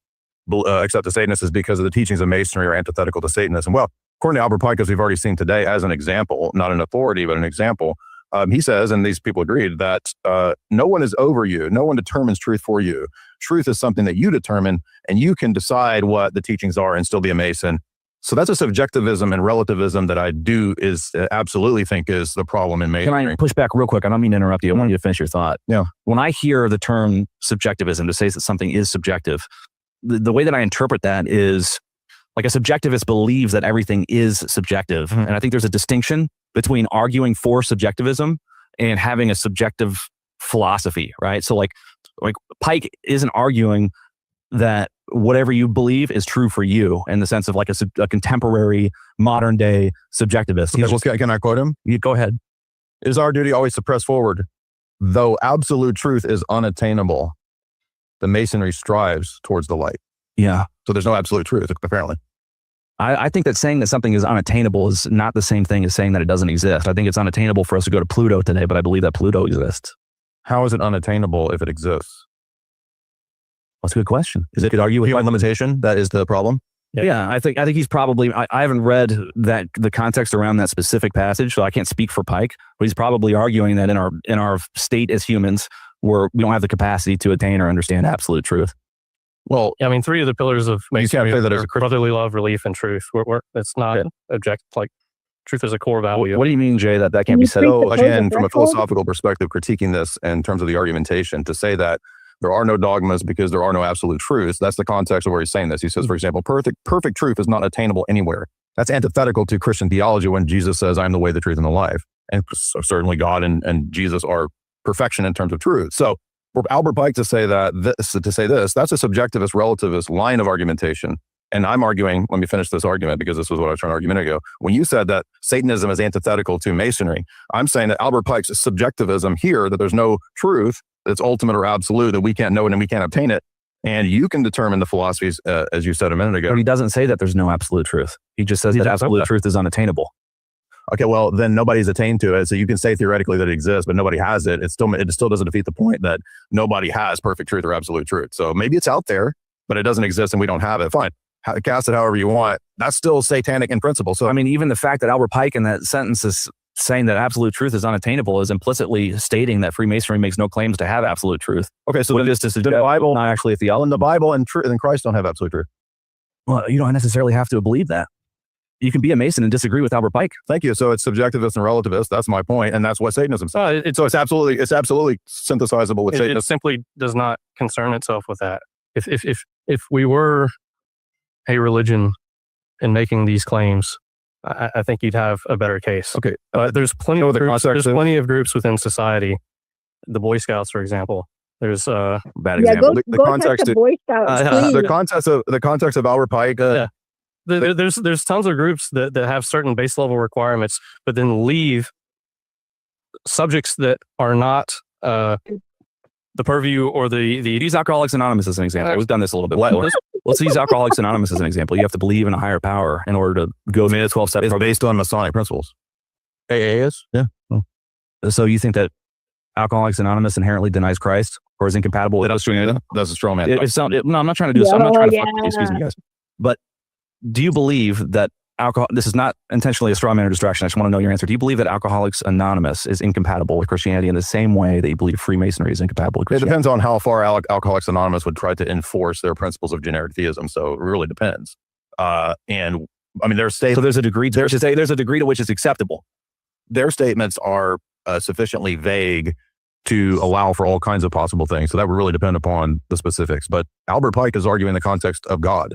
accept the Satanists is because of the teachings of Masonry are antithetical to Satanism. Well, according to Albert Pike, as we've already seen today, as an example, not an authority, but an example, he says, and these people agreed, that no one is over you. No one determines truth for you. Truth is something that you determine, and you can decide what the teachings are and still be a Mason. So that's a subjectivism and relativism that I absolutely think is the problem in Masonry. Can I push back real quick? I don't mean to interrupt you. I want you to finish your thought. Yeah. When I hear the term subjectivism to say that something is subjective, the way that I interpret that is like a subjectivist believes that everything is subjective. Mm-hmm. And I think there's a distinction between arguing for subjectivism and having a subjective philosophy, right? So like Pike isn't arguing that whatever you believe is true for you in the sense of like a contemporary modern day subjectivist. Can I quote him? You go ahead. It is our duty always to press forward though absolute truth is unattainable, the Masonry strives towards the light. Yeah. So there's no absolute truth, apparently. I think that saying that something is unattainable is not the same thing as saying that it doesn't exist. I think it's unattainable for us to go to Pluto today, but I believe that Pluto exists. How is it unattainable if it exists? That's a good question. Is it could argue with human limitation? That is the problem. Yeah, I think he's probably. I haven't read that the context around that specific passage, so I can't speak for Pike. But he's probably arguing that in our state as humans, we don't have the capacity to attain or understand absolute truth. Well, I mean, 3 of the pillars of Masonry say that are brotherly love, relief, and truth. It's not objective. Like truth is a core value. What do you mean, Jay? That can't be said? So again, from a philosophical perspective, critiquing this in terms of the argumentation, to say that there are no dogmas because there are no absolute truths, that's the context of where he's saying this. He says, for example, perfect truth is not attainable anywhere. That's antithetical to Christian theology when Jesus says, "I am the way, the truth, and the life." And so certainly God and Jesus are perfection in terms of truth. So for Albert Pike to say this, that's a subjectivist, relativist line of argumentation. And I'm arguing, let me finish this argument because this was what I was trying to argue a minute ago. When you said that Satanism is antithetical to Masonry, I'm saying that Albert Pike's subjectivism here, that there's no truth that's ultimate or absolute, that we can't know it and we can't obtain it. And you can determine the philosophies, as you said a minute ago. But he doesn't say that there's no absolute truth. He just says that absolute truth is unattainable. Okay, well, then nobody's attained to it. So you can say theoretically that it exists, but nobody has it. It still doesn't defeat the point that nobody has perfect truth or absolute truth. So maybe it's out there, but it doesn't exist and we don't have it. Fine. Cast it however you want. That's still satanic in principle. So I mean, even the fact that Albert Pike in that sentence is saying that absolute truth is unattainable is implicitly stating that Freemasonry makes no claims to have absolute truth. Okay, so the Bible, not actually a theology. The Bible and Christ don't have absolute truth. Well, you don't necessarily have to believe that. You can be a Mason and disagree with Albert Pike. Thank you. So it's subjectivist and relativist. That's my point, and that's what Satanism says. So it's absolutely synthesizable with Satanism. It simply does not concern itself with that. If we were a religion in making these claims, I think you'd have a better case. Okay. There's plenty of groups within society. The Boy Scouts, for example. There's a bad example. The context of Albert Pike. There's tons of groups that have certain base level requirements, but then leave subjects that are not the purview or the use Alcoholics Anonymous as an example. We've done this a little bit before. Let's use Alcoholics Anonymous as an example. You have to believe in a higher power in order to go through the 12 steps. It's based on Masonic principles. AA is? Yeah. So you think that Alcoholics Anonymous inherently denies Christ or is incompatible with Christianity? That's a straw man. No, I'm not trying to do this. I'm not trying to fuck with you, excuse me, guys. But do you believe that this is not intentionally a straw man or distraction. I just want to know your answer. Do you believe that Alcoholics Anonymous is incompatible with Christianity in the same way that you believe Freemasonry is incompatible with Christianity? It depends on how far Alcoholics Anonymous would try to enforce their principles of generic theism. So it really depends. And I mean, there's a degree to which it's acceptable. Their statements are sufficiently vague to allow for all kinds of possible things. So that would really depend upon the specifics. But Albert Pike is arguing the context of God.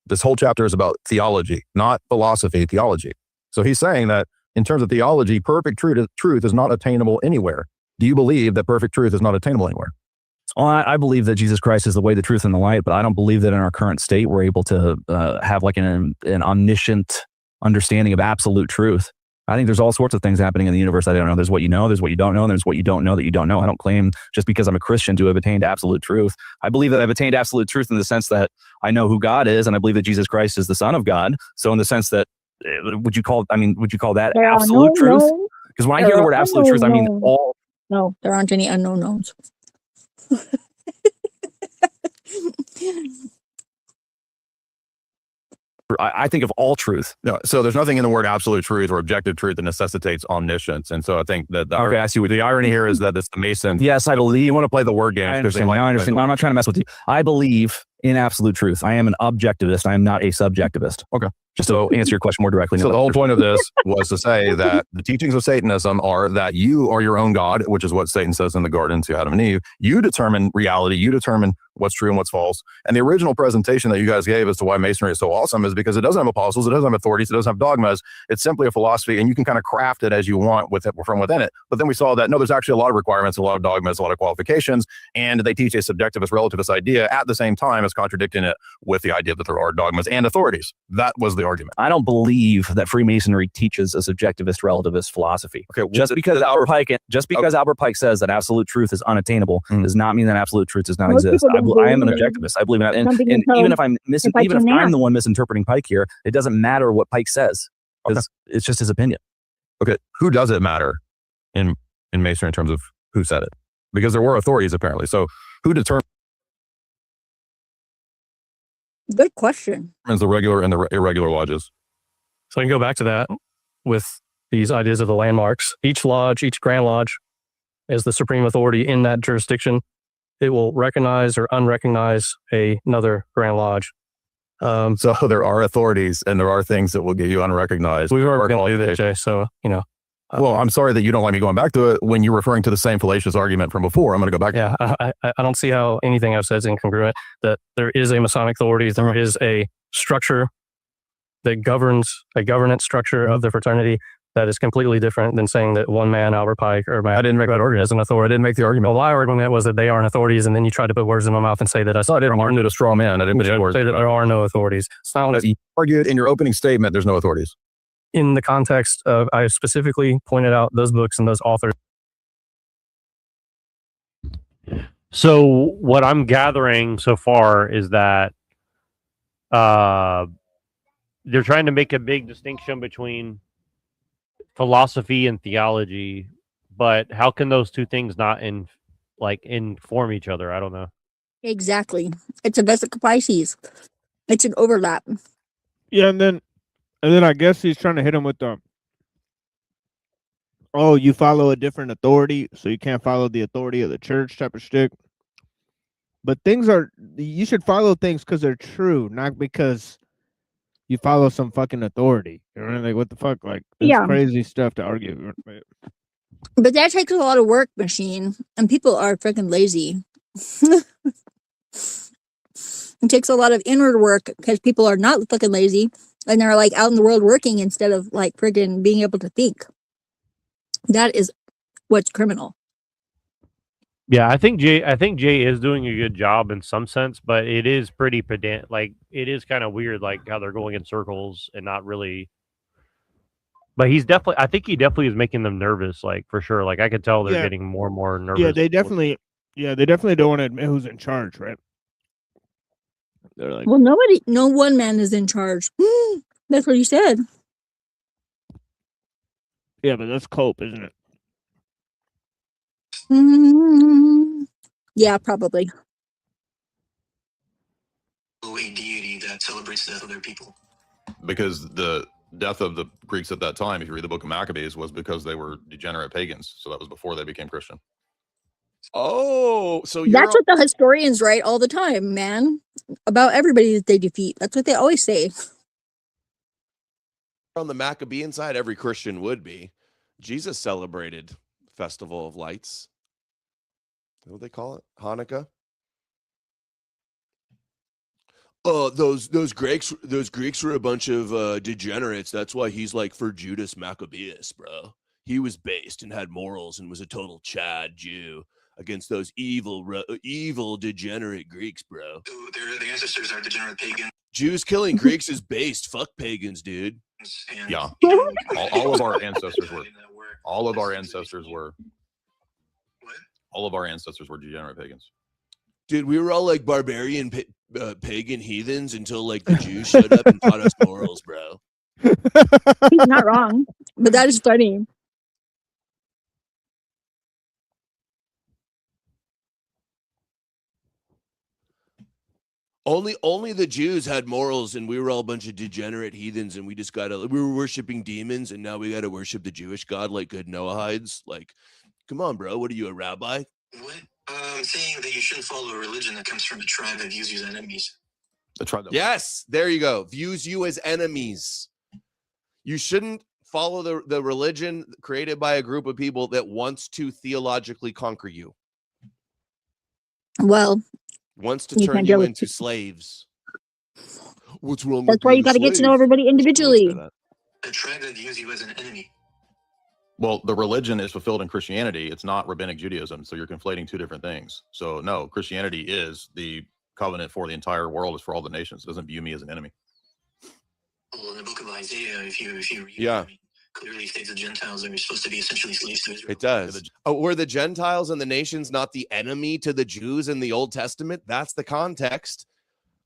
This whole chapter is about theology, not philosophy, theology. So he's saying that in terms of theology, perfect truth is not attainable anywhere. Do you believe that perfect truth is not attainable anywhere? Well, I believe that Jesus Christ is the way, the truth, and the light, but I don't believe that in our current state we're able to have like an omniscient understanding of absolute truth. I think there's all sorts of things happening in the universe I don't know. There's what you know, there's what you don't know, and there's what you don't know that you don't know. I don't claim just because I'm a Christian to have attained absolute truth. I believe that I've attained absolute truth in the sense that I know who God is, and I believe that Jesus Christ is the Son of God. So in the sense that, would you call that absolute truth? Because when I hear the word absolute truth, I mean all. No, there aren't any unknown knowns. I think of all truth. No, so there's nothing in the word absolute truth or objective truth that necessitates omniscience. And so I think that I see what the irony here is that it's the Mason. Yes, I believe. You want to play the word game. I understand. I'm not trying to mess with you. I believe in absolute truth. I am an objectivist. I am not a subjectivist. Okay. Just to answer your question more directly. So the whole point of this was to say that the teachings of Satanism are that you are your own God, which is what Satan says in the garden to Adam and Eve. You determine reality. You determine what's true and what's false. And the original presentation that you guys gave as to why Masonry is so awesome is because it doesn't have apostles, it doesn't have authorities, it doesn't have dogmas. It's simply a philosophy, and you can kind of craft it as you want with it from within it. But then we saw that, no, there's actually a lot of requirements, a lot of dogmas, a lot of qualifications, and they teach a subjectivist, relativist idea at the same time as contradicting it with the idea that there are dogmas and authorities. That was the argument. I don't believe that Freemasonry teaches a subjectivist relativist philosophy. Okay, just because Albert Pike says that absolute truth is unattainable does not mean that absolute truth does not Most exist. people don't I am an believe objectivist. I believe in that. And something until even if I'm the one misinterpreting Pike here, it doesn't matter what Pike says. It's just his opinion. Okay, who does it matter in Masonry in terms of who said it? Because there were authorities apparently. So who determines Good question. the regular and the irregular lodges? So I can go back to that with these ideas of the landmarks. Each lodge, each Grand Lodge, as the supreme authority in that jurisdiction, it will recognize or unrecognize another Grand Lodge. So there are authorities and there are things that will get you unrecognized. We've already working on Jay, so well, I'm sorry that you don't like me going back to it when you're referring to the same fallacious argument from before. I'm going to go back. Yeah, I don't see how anything I've said is incongruent. That there is a Masonic authority, there is a structure that governs a governance structure of the fraternity that is completely different than saying that one man, Albert Pike, I didn't make that argument as an authority. I didn't make the argument. Well, my argument was that they aren't authorities, and then you tried to put words in my mouth and say that I didn't argue to straw man. I didn't say that there are no authorities. It's not what you argued in your opening statement. There's no authorities. In the context of, I specifically pointed out those books and those authors. So what I'm gathering so far is that they're trying to make a big distinction between philosophy and theology, but how can those two things not inform each other? I don't know. Exactly. It's a Vesica Pisces. It's an overlap. Yeah, and then I guess he's trying to hit him with the, oh, you follow a different authority, so you can't follow the authority of the church type of shtick. But you should follow things because they're true, not because you follow some fucking authority. You know, like what the fuck? Like, that's crazy stuff to argue. But that takes a lot of work, Machine, and people are freaking lazy. It takes a lot of inward work because people are not fucking lazy and they're like out in the world working instead of like freaking being able to think. That is what's criminal. Yeah, I think Jay is doing a good job in some sense, but it is pretty pedant. Like, it is kind of weird, like how they're going in circles and not really. But I think he definitely is making them nervous, like for sure. Like I could tell they're getting more and more nervous. Yeah, they definitely don't want to admit who's in charge, right? They're like, well, no one man is in charge. That's what he said. Yeah, but that's cope, isn't it? Yeah, probably. A deity that celebrates the death of their people. Because the death of the Greeks at that time, if you read the book of Maccabees, was because they were degenerate pagans. So that was before they became Christian. Oh, so that's what the historians write all the time, man, about everybody that they defeat. That's what they always say. On the Maccabean side, every Christian would be. Jesus celebrated Festival of Lights. Is that what they call it? Hanukkah. Those Greeks were a bunch of degenerates. That's why he's like for Judas Maccabeus, bro. He was based and had morals and was a total Chad Jew against those evil degenerate Greeks, bro. So the ancestors are degenerate pagan. Jews killing Greeks is based. Fuck pagans, dude. And, Yeah. you know, All of our ancestors were. All of our ancestors were. What? All of our ancestors were degenerate pagans. Dude, we were all like barbarian pagan heathens until like the Jews showed up and taught us morals, bro. He's not wrong, but that is funny. Only the Jews had morals, and we were all a bunch of degenerate heathens, and we were worshiping demons, and now we gotta worship the Jewish God like good Noahides. Like, come on, bro. What are you, a rabbi? What? Saying that you shouldn't follow a religion that comes from a tribe that views you as enemies. The tribe. Yes, there you go. Views you as enemies. You shouldn't follow the religion created by a group of people that wants to theologically conquer you. Well, wants to turn you into slaves. What's wrong? That's why you got to get to know everybody individually. A tribe that views you as an enemy. Well, the religion is fulfilled in Christianity. It's not rabbinic Judaism. So you're conflating two different things. So no, Christianity is the covenant for the entire world, is for all the nations. It doesn't view me as an enemy. Oh, Well, in the book of Isaiah, if you read, Yeah. clearly states the Gentiles are supposed to be essentially slaves to Israel. It does. Oh, were the Gentiles and the nations not the enemy to the Jews in the Old Testament? That's the context.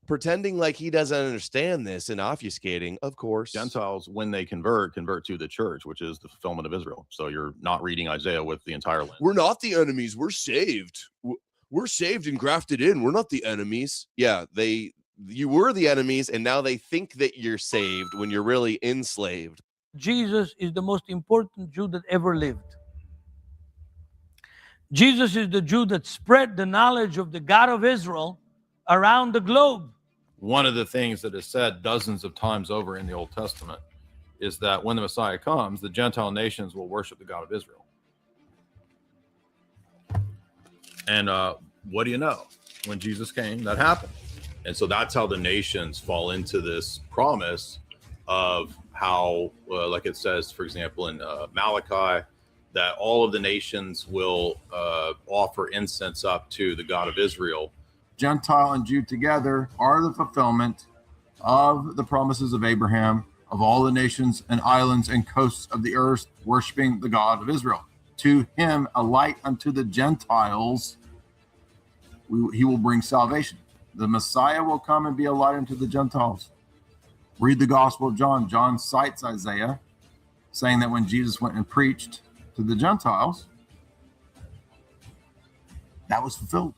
Pretending like he doesn't understand this and obfuscating, of course. Gentiles, when they convert to the church, which is the fulfillment of Israel. So you're not reading Isaiah with the entire lens. We're not the enemies. We're saved. We're saved and grafted in. We're not the enemies. Yeah, you were the enemies, and now they think that you're saved when you're really enslaved. Jesus is the most important Jew that ever lived. Jesus is the Jew that spread the knowledge of the God of Israel around the globe. One of the things that is said dozens of times over in the Old Testament is that when the Messiah comes, the Gentile nations will worship the God of Israel. And what do you know? When Jesus came, that happened. And so that's how the nations fall into this promise of how, like it says, for example, in Malachi, that all of the nations will offer incense up to the God of Israel. Gentile and Jew together are the fulfillment of the promises of Abraham, of all the nations and islands and coasts of the earth, worshiping the God of Israel. To him, a light unto the Gentiles, he will bring salvation. The Messiah will come and be a light unto the Gentiles. Read the Gospel of John. John cites Isaiah, saying that when Jesus went and preached to the Gentiles, that was fulfilled.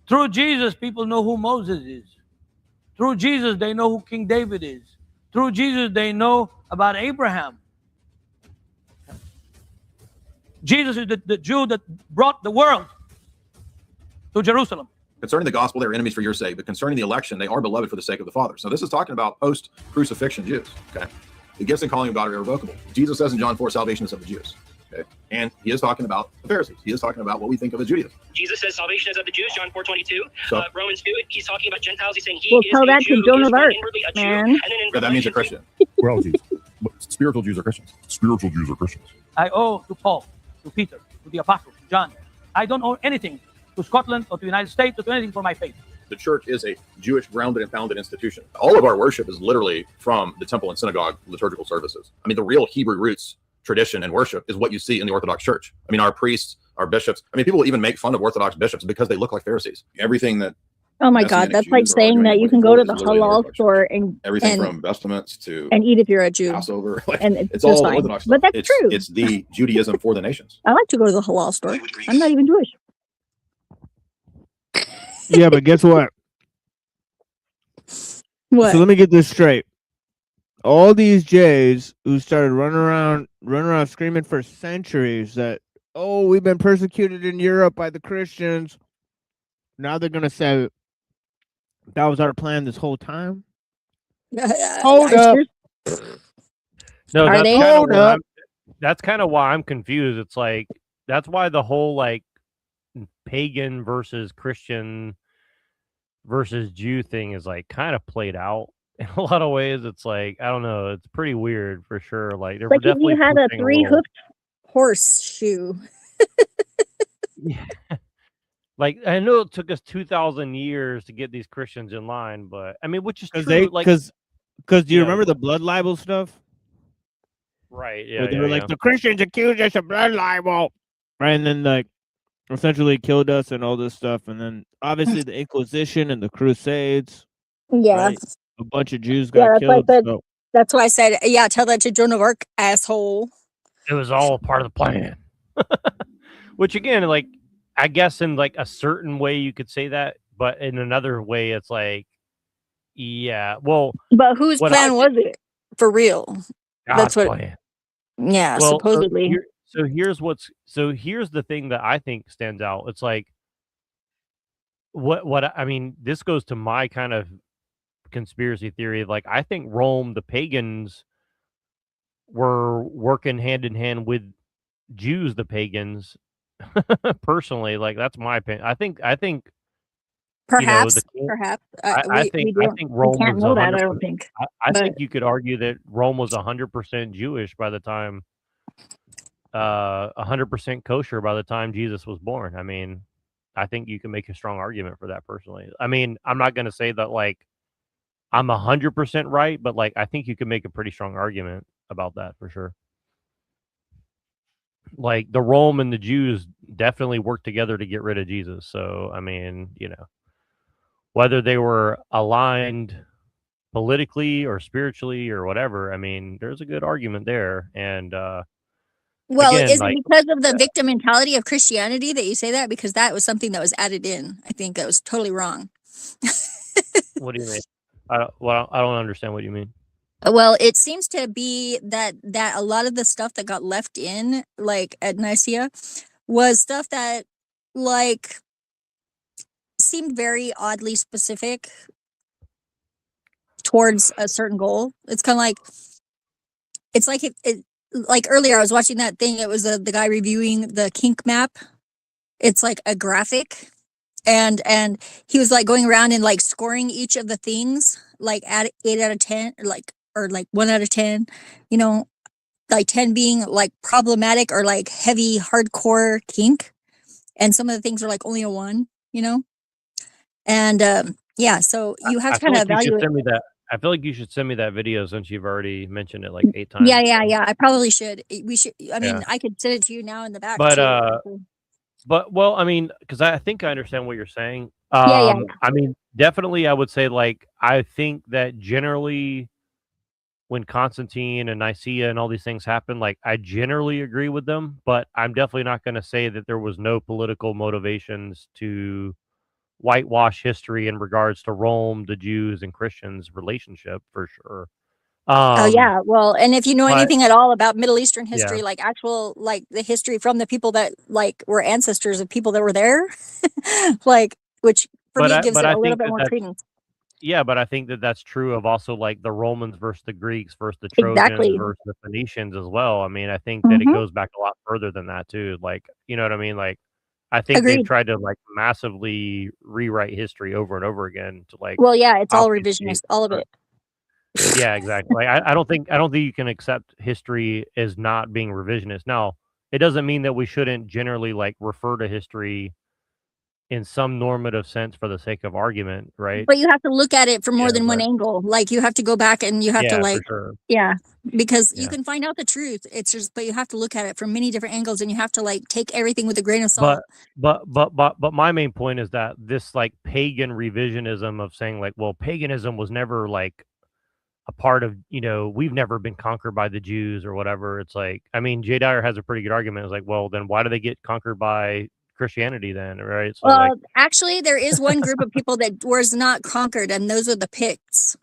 Through Jesus, people know who Moses is. Through Jesus, they know who King David is. Through Jesus, they know about Abraham. Jesus is the Jew that brought the world to Jerusalem. Concerning the gospel, they are enemies for your sake, but concerning the election, they are beloved for the sake of the Father. So this is talking about post-crucifixion Jews. Okay, the gifts and calling of God are irrevocable. Jesus says in John 4, salvation is of the Jews. Okay, and he is talking about the Pharisees. He is talking about what we think of as Judaism. Jesus says salvation is of the Jews, John 4:22. So, Romans 2, he's talking about Gentiles. He's saying he Well, is tell a that Jew, to Joan he is of Arc, inwardly a Jew. man. And then in yeah, that means a Christian. We're all Jews. Spiritual Jews are Christians. Spiritual Jews are Christians. I owe to Paul, to Peter, to the apostles, to John. I don't owe anything to Scotland or to the United States or to anything for my faith. The church is a Jewish grounded and founded institution. All of our worship is literally from the temple and synagogue liturgical services. I mean, the real Hebrew roots, tradition, and worship is what you see in the Orthodox Church. I mean, our priests, our bishops. I mean, people will even make fun of Orthodox bishops because they look like Pharisees. Everything that Oh my God, Messianic that's Jews like are saying arguing that you with can go to is the literally in the halal Orthodox store Church. and Everything from vestments to eat if you're a Jew. Passover, like, And it's just all fine. Orthodox But stuff. that's true. It's the Judaism for the nations. I like to go to the halal store. I'm not even Jewish. Yeah, but guess what? What? So let me get this straight. All these Jays who started running around screaming for centuries that, oh, we've been persecuted in Europe by the Christians. Now they're gonna say that was our plan this whole time. Hold up. No, Are that's they? kind of Hold up. that's kind of why I'm confused. It's like that's why the whole like pagan versus Christian versus Jew thing is like kind of played out in a lot of ways. It's like I don't know. It's pretty weird for sure. Like they're Like if definitely you had a pushing three-hoofed horseshoe. Yeah. Like I know it took us 2,000 years to get these Christians in line, but I mean, which is true. Because do you Yeah, remember the blood libel stuff? right? Where Yeah, they yeah, were yeah. like, the Christians accused us of blood libel, right? And then like essentially killed us and all this stuff, and then obviously the Inquisition and the Crusades. Yeah. Right? A bunch of Jews Yeah, got that's why I killed. said. So That's why I said, yeah. Tell that to Joan of Arc, asshole. It was all part of the plan. Which again, like I guess in like a certain way you could say that, but in another way it's like, yeah, well, But whose what plan I was it for real? God's That's what. plan. Yeah, Well, supposedly. here's the thing that I think stands out. It's like what I mean, this goes to my kind of conspiracy theory. Like I think Rome, the pagans, were working hand in hand with Jews, the pagans. Personally, like that's my opinion. I think Perhaps, you know, perhaps. I think We Rome can't was know that. 100%. I don't think. I But think you could argue that Rome was 100% Jewish by the time, 100% kosher by the time Jesus was born. I mean, I think you can make a strong argument for that personally. I mean, I'm not going to say that like I'm 100% right, but like I think you can make a pretty strong argument about that for sure. Like the Rome and the Jews definitely worked together to get rid of Jesus. So I mean, you know, whether they were aligned politically or spiritually or whatever, I mean, there's a good argument there. And Well, again, is it like because of the victim mentality of Christianity that you say that? Because that was something that was added in. I think that was totally wrong. what do you mean? I don't understand what you mean. Well, it seems to be that a lot of the stuff that got left in, like at Nicaea, was stuff that like seemed very oddly specific towards a certain goal. It's kind of like it's like it like earlier I was watching that thing. It was the guy reviewing the kink map. It's like a graphic, and he was like going around and like scoring each of the things like at 8 out of 10 or like 1 out of 10, you know, like 10 being like problematic or like heavy hardcore kink, and some of the things are like only a 1, you know. And yeah, so you have I to feel kind of like you should evaluate. send me that. I feel like you should send me that video since you've already mentioned it like 8 times. Yeah, I probably should. We should. I mean, Yeah. I could send it to you now in the back But too. well, I mean, because I think I understand what you're saying. Yeah. I mean, definitely, I would say like I think that generally, when Constantine and Nicaea and all these things happen, like I generally agree with them, but I'm definitely not going to say that there was no political motivations to whitewash history in regards to Rome, the Jews, and Christians relationship for sure. Oh yeah, well, and if you know but anything at all about Middle Eastern yeah, history, like actual like the history from the people that like were ancestors of people that were there, like which for me gives but it I a little think bit that more that's credence. yeah, but I think that that's true of also like the Romans versus the Greeks versus the Trojans Exactly. versus the Phoenicians as well. I mean, I think that it Mhm. goes back a lot further than that too. Like, you know what I mean? Like, I think they've Agreed. tried to like massively rewrite history over and over again to like Well, yeah, it's all obfuscate. revisionist, all of it. Yeah, exactly. Like, I don't think you can accept history as not being revisionist. Now, it doesn't mean that we shouldn't generally like refer to history in some normative sense for the sake of argument, right? But you have to look at it from more Yeah, than one but angle. Like you have to go back and you have to yeah, for like, sure. yeah, because you Yeah. can find out the truth. It's just, but you have to look at it from many different angles, and you have to like take everything with a grain of salt. But my main point is that this like pagan revisionism of saying like, well, paganism was never like a part of, you know, we've never been conquered by the Jews or whatever. It's like, I mean, Jay Dyer has a pretty good argument. It's like, well, then why do they get conquered by Christianity then, right? So like, Well, actually, there is one group of people that was not conquered, and those are the Picts.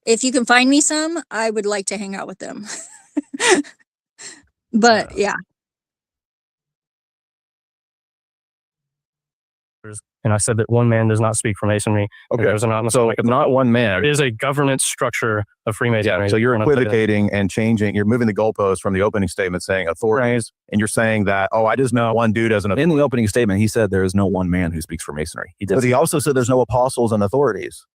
If you can find me some, I would like to hang out with them. But yeah. And I said that one man does not speak for Masonry. Okay. There's not So not one man. It is a governance structure of Freemasonry. So you're equivocating and changing. You're moving the goalpost from the opening statement saying authorities, and you're saying that, oh, I just know one dude as an. In the opening statement, he said there is no one man who speaks for Masonry. He did. But he also said there's no apostles and authorities.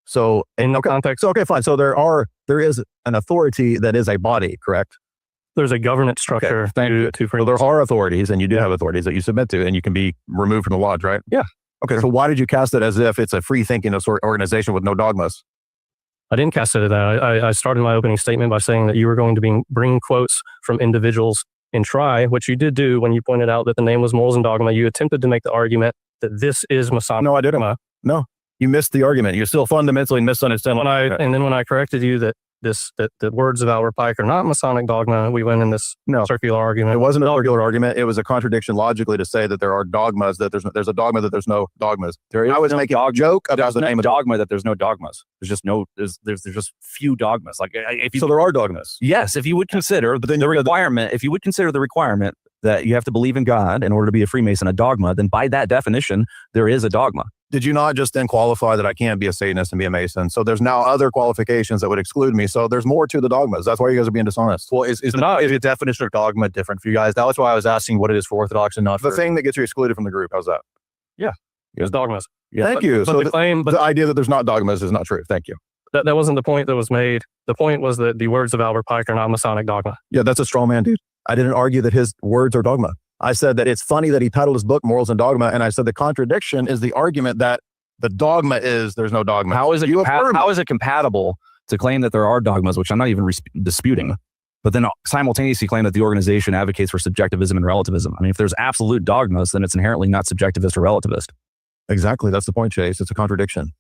So in no context. So okay, fine. So there is an authority that is a body, correct? There's a governance structure to So there are authorities, and you do have authorities that you submit to, and you can be removed from the lodge, right? Yeah. Okay, so why did you cast it as if it's a free-thinking organization with no dogmas? I didn't cast it at that. I started my opening statement by saying that you were going to bring quotes from individuals in Tri, which you did do when you pointed out that the name was Moles and Dogma. You attempted to make the argument that this is Masonic. No, I didn't. No, you missed the argument. You're still fundamentally misunderstanding. And then when I corrected you that the words of Albert Pike are not Masonic dogma, we went in this circular argument. It wasn't a circular argument. It was a contradiction logically to say that there are dogmas, that there's a dogma that there's no dogmas. I was making a joke about the name of dogma that there's no dogmas. There's just there's just few dogmas. Like if you, so there are dogmas. Yes, if you would consider the requirement, if you would consider the requirement that you have to believe in God in order to be a Freemason a dogma, then by that definition, there is a dogma. Did you not just then qualify that I can't be a Satanist and be a Mason? So there's now other qualifications that would exclude me. So there's more to the dogmas. That's why you guys are being dishonest. Well, is the definition of dogma different for you guys? That's why I was asking what it is for Orthodox and not the for thing that gets you excluded from the group. How's that? Yeah, it's dogmas. Yeah, thank you. But So the idea that there's not dogmas is not true. Thank you. That wasn't the point that was made. The point was that the words of Albert Pike are not Masonic dogma. Yeah, that's a straw man, dude. I didn't argue that his words are dogma. I said that it's funny that he titled his book Morals and Dogma, and I said the contradiction is the argument that The dogma is there's no dogma. How is it? You affirm How is it compatible to claim that there are dogmas, which I'm not even disputing, but then simultaneously claim that the organization advocates for subjectivism and relativism? I mean, if there's absolute dogmas, then it's inherently not subjectivist or relativist. Exactly. That's the point, Chase. It's a contradiction.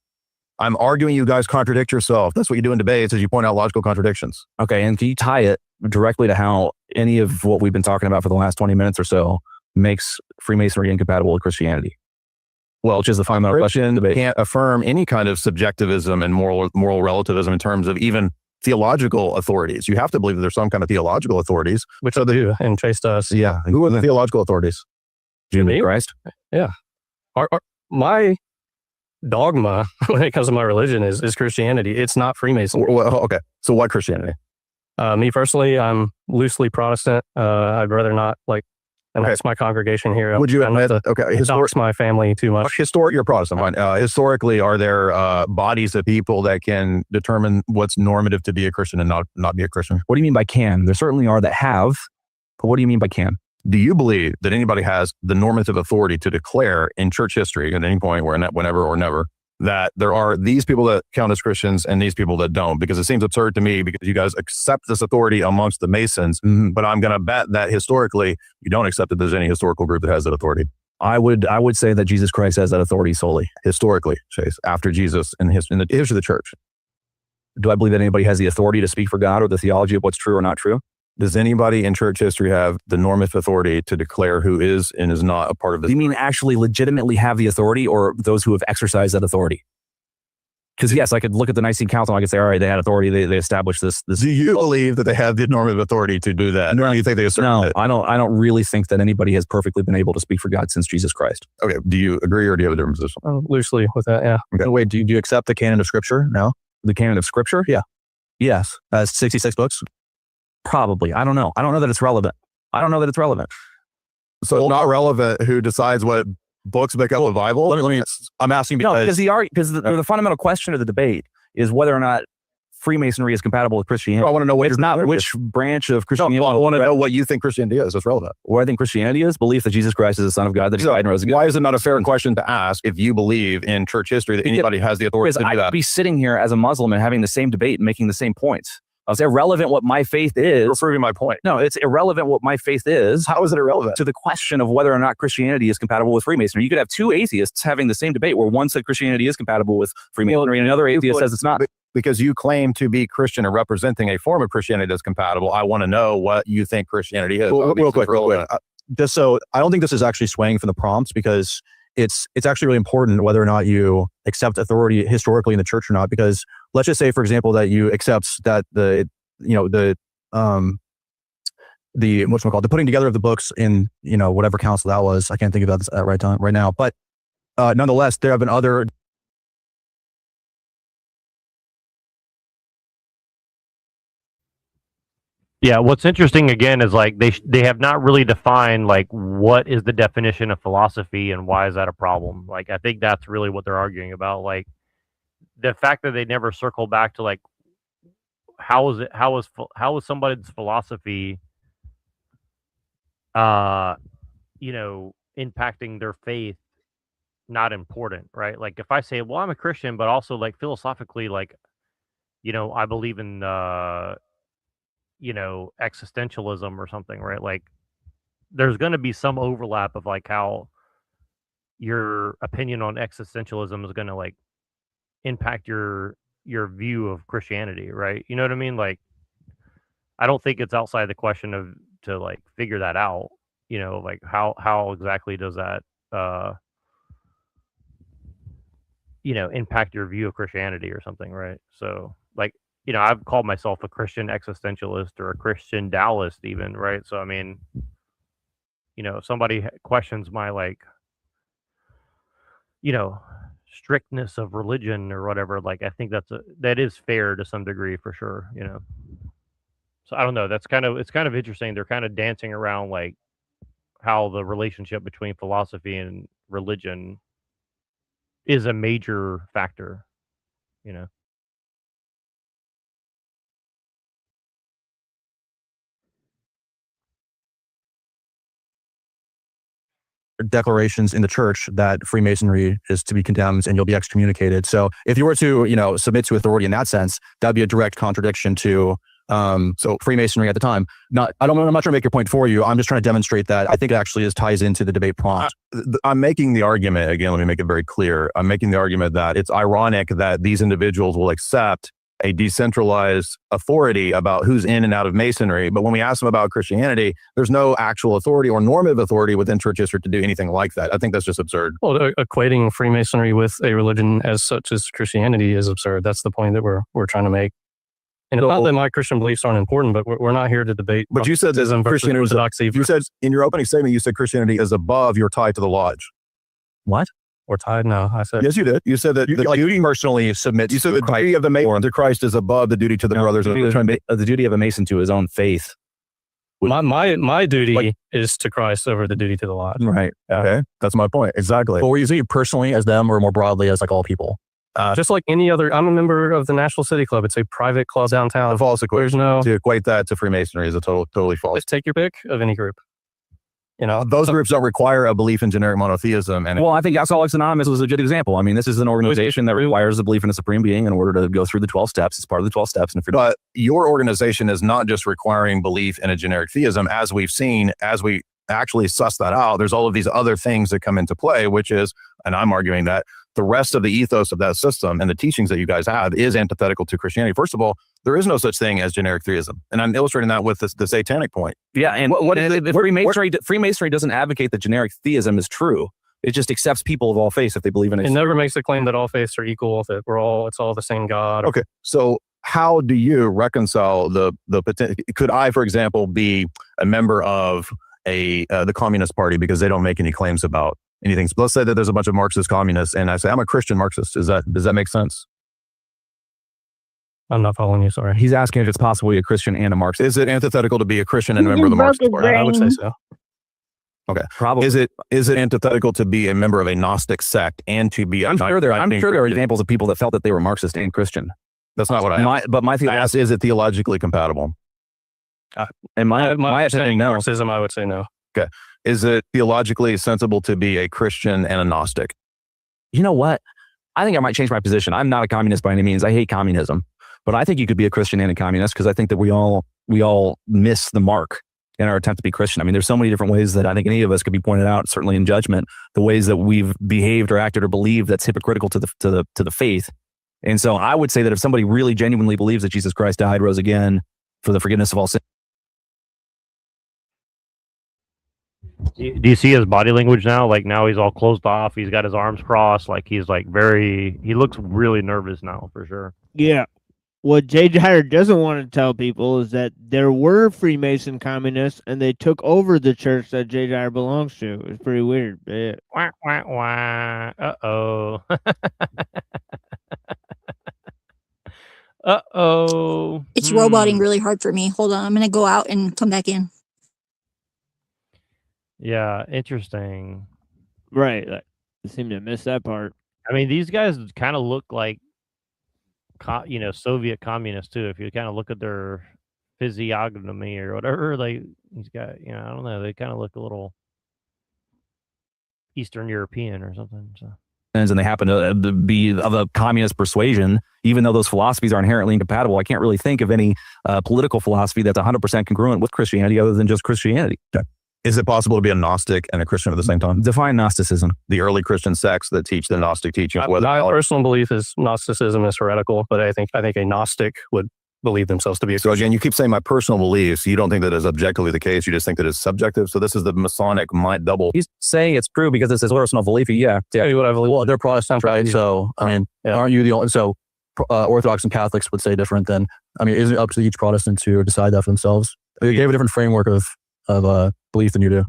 I'm arguing you guys contradict yourself. That's what you do in debates is you point out logical contradictions. Okay, and can you tie it directly to how any of what we've been talking about for the last 20 minutes or so makes Freemasonry incompatible with Christianity? Well, which is the fundamental question. Christian can't affirm any kind of subjectivism and moral relativism in terms of even theological authorities. You have to believe that there's some kind of theological authorities. Which I do, and Chase does. Yeah. Who are the theological authorities? Jesus Christ. Yeah. My dogma when it comes to my religion is Christianity. It's not Freemasonry. Well, okay. So why Christianity? Me personally, I'm loosely Protestant. I'd rather not and that's my congregation here. Would you admit, dox my family too much? You're Protestant, fine. Historically, are there bodies of people that can determine what's normative to be a Christian and not be a Christian? What do you mean by can? There certainly are that have, but what do you mean by can? Do you believe that anybody has the normative authority to declare in church history at any point, whenever or never, that there are these people that count as Christians and these people that don't? Because it seems absurd to me because you guys accept this authority amongst the Masons, but I'm going to bet that historically you don't accept that there's any historical group that has that authority. I would say that Jesus Christ has that authority solely. Historically, Chase, after Jesus in the history of the church. Do I believe that anybody has the authority to speak for God or the theology of what's true or not true? Does anybody in church history have the normative authority to declare who is and is not a part of this? Do you mean actually legitimately have the authority, or those who have exercised that authority? Because yes, I could look at the Nicene Council and I could say, all right, they had authority. They established this. Do you believe that they have the normative authority to do that? No, you think they assert No, I don't really think that anybody has perfectly been able to speak for God since Jesus Christ. Okay. Do you agree or do you have a different position? Loosely with that, yeah. Okay. Wait, do you accept the canon of Scripture now? The canon of Scripture? Yeah. Yes. 66 books? Probably. I don't know. I don't know that it's relevant. So it's not relevant who decides what books make up a Bible? Let me. I'm asking because the fundamental question of the debate is whether or not Freemasonry is compatible with Christianity. I want to know it's not which branch of Christianity. No, I want to know what you think Christianity is. That's relevant. What I think Christianity is belief that Jesus Christ is the Son of God, that He died and rose again. Why is it not a fair question to ask if you believe in church history that anybody has the authority to do that? I'd be sitting here as a Muslim and having the same debate and making the same points. It's irrelevant what my faith is. You're proving my point. No, it's irrelevant what my faith is. How is it irrelevant? To the question of whether or not Christianity is compatible with Freemasonry. You could have two atheists having the same debate where one said Christianity is compatible with Freemasonry and another atheist says it's not. Because you claim to be Christian or representing a form of Christianity that's compatible, I want to know what you think Christianity is. Well, real quick. Just so I don't think this is actually swaying from the prompts because it's actually really important whether or not you accept authority historically in the church or not. Because let's just say, for example, that you accept that the putting together of the books in whatever council that was. I can't think of that right now. But nonetheless, there have been other. Yeah, what's interesting again is like they have not really defined like what is the definition of philosophy and why is that a problem. Like I think that's really what they're arguing about. Like the fact that they never circle back to like how is somebody's philosophy impacting their faith not important, right? Like if I say, well, I'm a Christian, but also like philosophically, like I believe in existentialism or something, right? Like there's going to be some overlap of like how your opinion on existentialism is going to like impact your view of Christianity, right? You know what I mean? Like I don't think it's outside the question of to like figure that out, like how exactly does that impact your view of Christianity or something, right? So like I've called myself a Christian existentialist or a Christian Taoist even, right? So, I mean, if somebody questions my, like, strictness of religion or whatever, like, I think that is fair to some degree for sure, So I don't know. It's kind of interesting. They're kind of dancing around, like, how the relationship between philosophy and religion is a major factor, declarations in the church that Freemasonry is to be condemned and you'll be excommunicated. So if you were to, submit to authority in that sense, that'd be a direct contradiction to so Freemasonry at the time. I'm not trying to make your point for you. I'm just trying to demonstrate that I think it actually ties into the debate prompt. I'm making the argument, again, let me make it very clear. I'm making the argument that it's ironic that these individuals will accept a decentralized authority about who's in and out of Masonry. But when we ask them about Christianity, there's no actual authority or normative authority within church history to do anything like that. I think that's just absurd. Well, equating Freemasonry with a religion as such as Christianity is absurd. That's the point that we're trying to make. And it's not that my Christian beliefs aren't important, but we're not here to debate. But you said that Christianity was orthodoxy. You said in your opening statement, you said Christianity is above your tie to the lodge. What? Or tied? No, I said. Yes, you did. You said that duty personally submits. You said the duty of the Mason to Christ is above the duty to the brothers. The duty of a Mason to his own faith. My duty is to Christ over the duty to the lodge. Right. Okay. That's my point. Exactly. But were you saying personally as them or more broadly as like all people? Just like any other, I'm a member of the National City Club. It's a private club downtown. False equation. To equate that to Freemasonry is a totally false. Just take your pick of any group. Those groups don't require a belief in generic monotheism. And I think Alcoholics Anonymous was a good example. I mean, this is an organization that requires a belief in a supreme being in order to go through the 12 steps. It's part of the 12 steps. But your organization is not just requiring belief in a generic theism, as we've seen, as we actually suss that out. There's all of these other things that come into play, which is, and I'm arguing that the rest of the ethos of that system and the teachings that you guys have is antithetical to Christianity. First of all, there is no such thing as generic theism. And I'm illustrating that with the satanic point. Yeah. And Freemasonry doesn't advocate that generic theism is true. It just accepts people of all faiths if they believe in it. It never makes the claim that all faiths are equal, that it's all the same God. Okay. So how do you reconcile the could I, for example, be a member of the Communist Party because they don't make any claims about anything? So let's say that there's a bunch of Marxist communists and I say, I'm a Christian Marxist. Does that make sense? I'm not following you, sorry. He's asking if it's possible to be a Christian and a Marxist. Is it antithetical to be a Christian and a member of the Marxist Party? I would say so. Okay. Probably. Is it antithetical to be a member of a Gnostic sect and to be? I'm sure there are examples of people that felt that they were Marxist and Christian. That's not what I asked. But my theory is it theologically compatible? And my understanding, no. Marxism, I would say no. Okay. Is it theologically sensible to be a Christian and a Gnostic? You know what? I think I might change my position. I'm not a communist by any means. I hate communism. But I think you could be a Christian and a communist because I think that we all miss the mark in our attempt to be Christian. I mean, there's so many different ways that I think any of us could be pointed out, certainly in judgment, the ways that we've behaved or acted or believed that's hypocritical to the faith. And so I would say that if somebody really genuinely believes that Jesus Christ died, rose again for the forgiveness of all sin. Do you see his body language now? Like now he's all closed off. He's got his arms crossed. Like he looks really nervous now for sure. Yeah. What Jay Dyer doesn't want to tell people is that there were Freemason communists and they took over the church that Jay Dyer belongs to. It's pretty weird. Yeah. Wah, wah, wah. Uh-oh. Uh-oh. It's roboting really hard for me. Hold on. I'm going to go out and come back in. Yeah, interesting. Right. I seem to miss that part. I mean, these guys kind of look like Soviet communists too. If you kind of look at their physiognomy or whatever, like he's got, I don't know, they kind of look a little Eastern European or something. So. And they happen to be of a communist persuasion, even though those philosophies are inherently incompatible. I can't really think of any political philosophy that's 100% congruent with Christianity other than just Christianity. Okay. Is it possible to be a Gnostic and a Christian at the same time? Define Gnosticism. The early Christian sects that teach the Gnostic teaching. My personal belief is Gnosticism is heretical, but I think a Gnostic would believe themselves to be a Christian. So again, you keep saying my personal beliefs. You don't think that is objectively the case. You just think that it's subjective. So this is the Masonic mind double. He's saying it's true because it's his personal belief. Yeah. What I believe. Well, they're Protestant, right? So, I mean, aren't you the only... So Orthodox and Catholics would say different than... I mean, isn't it up to each Protestant to decide that for themselves? They gave a different framework of belief than you do.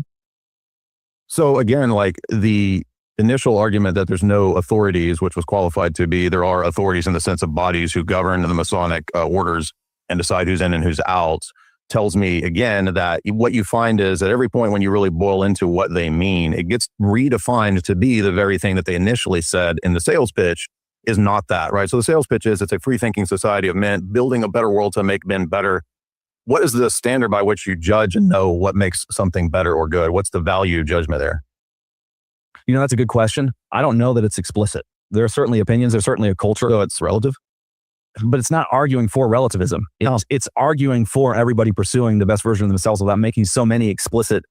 So again, like the initial argument that there's no authorities, which was qualified to be, there are authorities in the sense of bodies who govern the Masonic orders and decide who's in and who's out, tells me again that what you find is at every point when you really boil into what they mean, it gets redefined to be the very thing that they initially said in the sales pitch is not that, right? So the sales pitch is it's a free thinking society of men building a better world to make men better. What is the standard by which you judge and know what makes something better or good? What's the value judgment there? You know, that's a good question. I don't know that it's explicit. There are certainly opinions. There's certainly a culture. So it's relative. But it's not arguing for relativism. It's arguing for everybody pursuing the best version of themselves without making so many explicit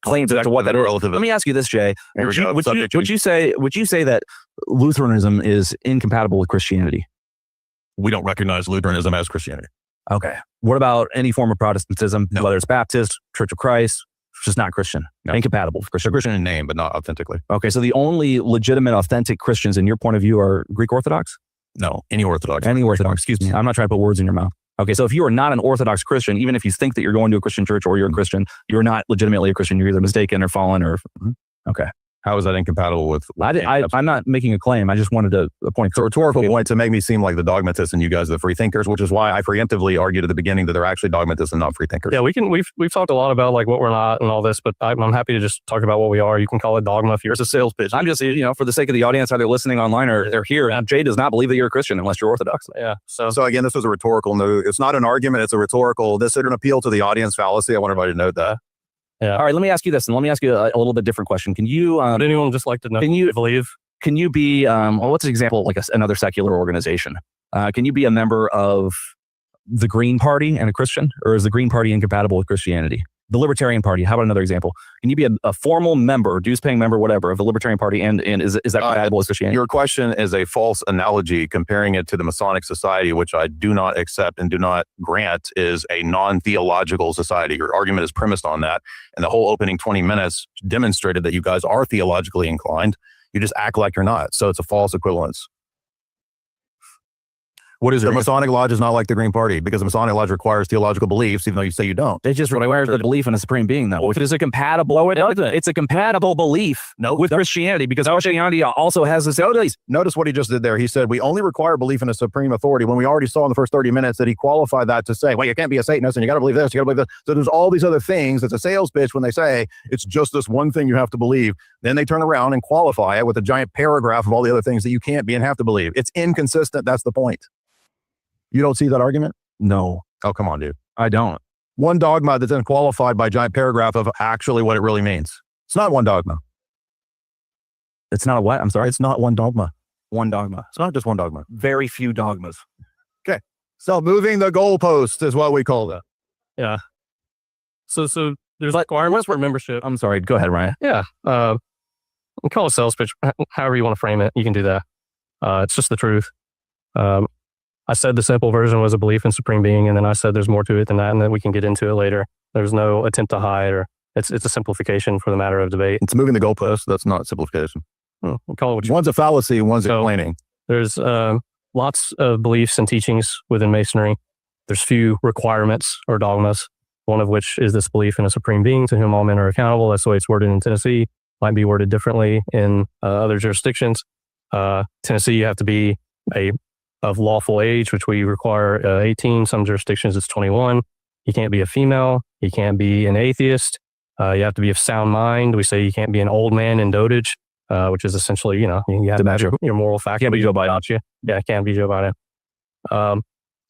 claims as to what that is. Relative. Let me ask you this, Jay. Would you say that Lutheranism is incompatible with Christianity? We don't recognize Lutheranism as Christianity. Okay. What about any form of Protestantism, whether it's Baptist, Church of Christ? It's just not Christian. No. Incompatible with Christian. They're Christian in name, but not authentically. Okay, so the only legitimate, authentic Christians in your point of view are Greek Orthodox? No, any Orthodox. Any Orthodox, excuse me. I'm not trying to put words in your mouth. Okay, so if you are not an Orthodox Christian, even if you think that you're going to a Christian church or you're a Christian, you're not legitimately a Christian. You're either mistaken or fallen or... Okay. How is that incompatible with... I'm not making a claim. I just wanted to point... It's a rhetorical point to make me seem like the dogmatist and you guys the free thinkers, which is why I preemptively argued at the beginning that they're actually dogmatists and not free thinkers. Yeah, we've talked a lot about like what we're not and all this, but I'm happy to just talk about what we are. You can call it dogma if you're a sales pitch. I'm just, for the sake of the audience, either listening online or they're here, Jay does not believe that you're a Christian unless you're Orthodox. Yeah. So again, this was a rhetorical note. It's not an argument. It's a rhetorical. This is an appeal to the audience fallacy. I want everybody to note that. Yeah. All right. Let me ask you this, and let me ask you a little bit different question. Can you? Would anyone just like to know? Can you be? What's an example like another secular organization? Can you be a member of the Green Party and a Christian, or is the Green Party incompatible with Christianity? The Libertarian Party. How about another example? Can you be a formal member, dues-paying member, whatever, of the Libertarian Party, and is that compatible with Christianity? Your question is a false analogy, comparing it to the Masonic Society, which I do not accept and do not grant is a non-theological society. Your argument is premised on that, and the whole opening 20 minutes demonstrated that you guys are theologically inclined. You just act like you're not, so it's a false equivalence. What is it? The Masonic Lodge is not like the Green Party because the Masonic Lodge requires theological beliefs, even though you say you don't. It just requires the belief in a supreme being, though. If it is a compatible, it's a compatible belief with Christianity because Christianity also has this. Notice what he just did there. He said we only require belief in a supreme authority when we already saw in the first 30 minutes that he qualified that to say, well, you can't be a Satanist and you got to believe this, you got to believe this. So there's all these other things. It's a sales pitch when they say it's just this one thing you have to believe. Then they turn around and qualify it with a giant paragraph of all the other things that you can't be and have to believe. It's inconsistent. That's the point. You don't see that argument? No. Oh, come on, dude. I don't. One dogma that's then qualified by a giant paragraph of actually what it really means. It's not one dogma. It's not a what? I'm sorry? It's not one dogma. One dogma. It's not just one dogma. Very few dogmas. Okay. So moving the goalpost is what we call that. Yeah. So there's requirements for membership. I'm sorry. Go ahead, Ryan. Yeah. We call it sales pitch. However you want to frame it, you can do that. It's just the truth. I said the simple version was a belief in supreme being, and then I said there's more to it than that, and then we can get into it later. There's no attempt to hide, or it's a simplification for the matter of debate. It's moving the goalpost. That's not simplification. We'll call it what you One's a fallacy, one's explaining. There's lots of beliefs and teachings within Masonry. There's few requirements or dogmas, one of which is this belief in a supreme being to whom all men are accountable. That's the way it's worded in Tennessee. Might be worded differently in other jurisdictions. Tennessee, you have to be of lawful age, which we require 18. Some jurisdictions it's 21. You can't be a female. You can't be an atheist. You have to be of sound mind. We say you can't be an old man in dotage, which is essentially, you have to match your moral faculty. Can't be Joe Biden. Yeah, can't be Joe Biden.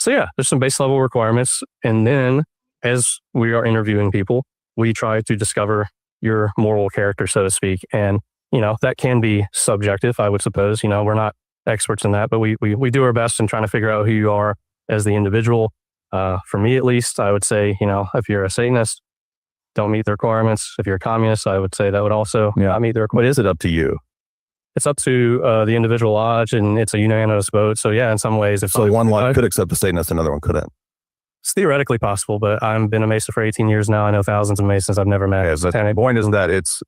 So yeah, there's some base level requirements. And then as we are interviewing people, we try to discover your moral character, so to speak. And, that can be subjective, I would suppose. We're not experts in that, but we do our best in trying to figure out who you are as the individual. For me, at least, I would say, if you're a Satanist, don't meet the requirements. If you're a communist, I would say that would also not meet the requirements. But is it up to you? It's up to the individual lodge, and it's a unanimous vote. So yeah, in some ways, if one lodge could accept the Satanist, another one couldn't. It's theoretically possible, but I've been a Mason for 18 years now. I know thousands of Masons. I've never met. The point isn't that it's.